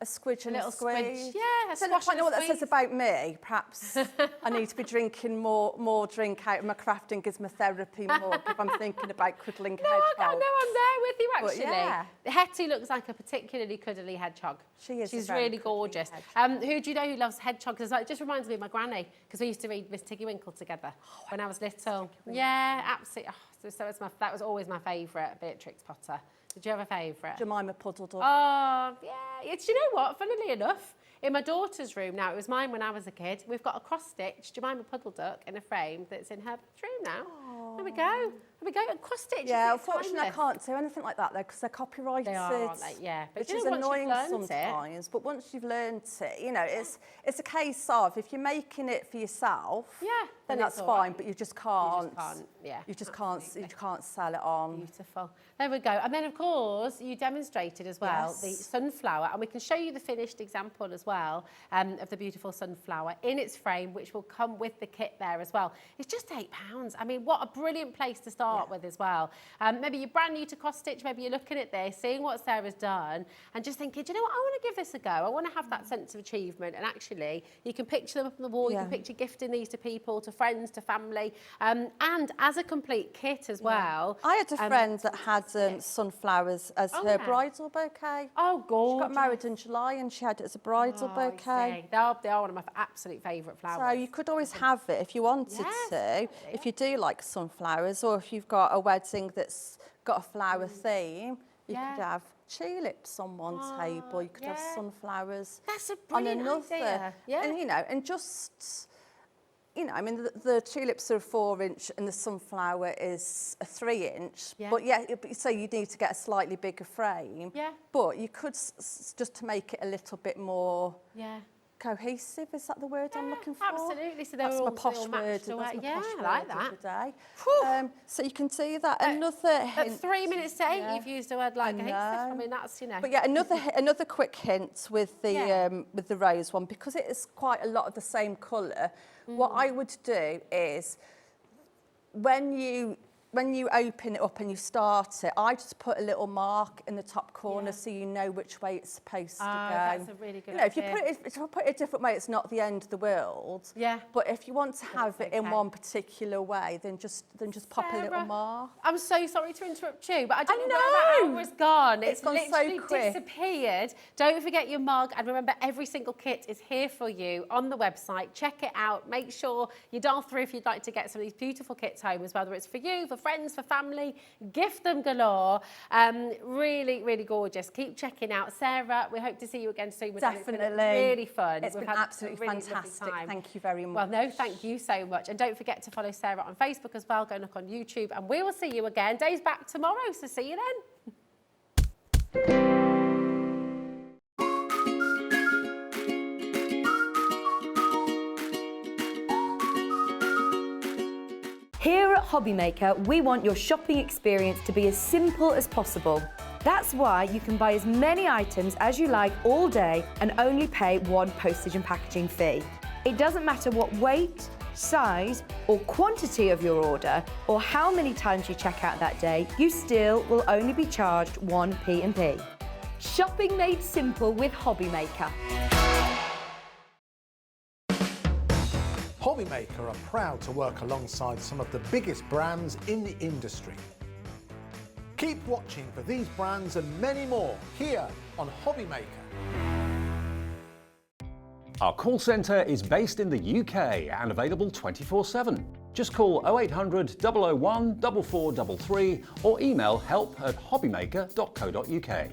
squidge and a squeeze. Yeah, I don't know what that says about me. Perhaps I need to be drinking more drink out of my crafting gives me therapy more if I'm thinking about cuddling hedgehogs. No, I'm there with you actually. Hettie looks like a particularly cuddly hedgehog. She is. She's really gorgeous. Who do you know who loves hedgehogs? It just reminds me of my granny because we used to read Miss Tiggy Winkle together when I was little. Yeah, absolutely. That was always my favourite, Beatrix Potter. Did you have a favourite? Jemima Puddle Duck. Oh, yeah. Do you know what? Funnily enough, in my daughter's room now, it was mine when I was a kid, we've got a cross-stitch Jemima Puddle Duck in a frame that's in her bedroom now. There we go. There we go. And cross-stitch. Yeah, unfortunately I can't do anything like that though because they're copyrighted. They are, aren't they? Yeah. But which is annoying sometimes. But once you've learned it, you know, it's a case of if you're making it for yourself, then that's fine. But you just can't. You just can't sell it on. Beautiful. There we go. And then of course you demonstrated as well the sunflower, and we can show you the finished example as well of the beautiful sunflower in its frame, which will come with the kit there as well. It's just £8. I mean, what a brilliant place to start with as well. Maybe you're brand new to cross stitch, maybe you're looking at this, seeing what Sarah's done and just thinking, do you know what, I want to give this a go. I want to have that sense of achievement, and actually you can picture them up on the wall, you can picture gifting these to people, to friends, to family, and as a complete kit as well. I had a friend that had sunflowers as her bridal bouquet. Oh, gorgeous. She got married in July and she had it as a bridal bouquet. They are one of my absolute favourite flowers. So you could always have it if you wanted to, if you do like sunflowers, or if you've got a wedding that's got a flower theme, you could have tulips on one table, you could have sunflowers on another. Idea. And, you know, and just... You know, I mean, the tulips are a 4-inch and the sunflower is a 3-inch. But so you need to get a slightly bigger frame. But you could, just to make it a little bit more cohesive, is that the word I'm looking for? Absolutely. So that's my posh word. That's my posh I like that. So you can see that. Another hint. At 3 minutes to 8, you've used a word like cohesive. I mean, that's, you know. But yeah, another quick hint with the rose one, because it is quite a lot of the same colour. What I would do is when you open it up and you start it, I just put a little mark in the top corner so you know which way it's supposed to go. That's a really good idea. If you put it a different way, it's not the end of the world. But if you want to have it in one particular way, then just pop a little mark. I'm so sorry to interrupt you, but I don't know where that hour has gone. It's gone literally so quick. Disappeared. Don't forget your mug, and remember, every single kit is here for you on the website. Check it out. Make sure you dial through if you'd like to get some of these beautiful kits home, as whether it's for you, for friends, for family, gift them galore. Really, really gorgeous. Keep checking out. Sarah, we hope to see you again soon. Definitely. It's been really fun. It's been absolutely fantastic. Thank you very much. Well, no, thank you so much. And don't forget to follow Sarah on Facebook as well. Go look on YouTube, and we will see you again. Day's back tomorrow, so see you then. Hobbymaker, we want your shopping experience to be as simple as possible. That's why you can buy as many items as you like all day and only pay one postage and packaging fee. It doesn't matter what weight, size or quantity of your order or how many times you check out that day, you still will only be charged one P&P. Shopping made simple with Hobbymaker. Hobbymaker are proud to work alongside some of the biggest brands in the industry. Keep watching for these brands and many more here on Hobbymaker. Our call centre is based in the UK and available 24/7. Just call 0800 001 4433 or email help@hobbymaker.co.uk.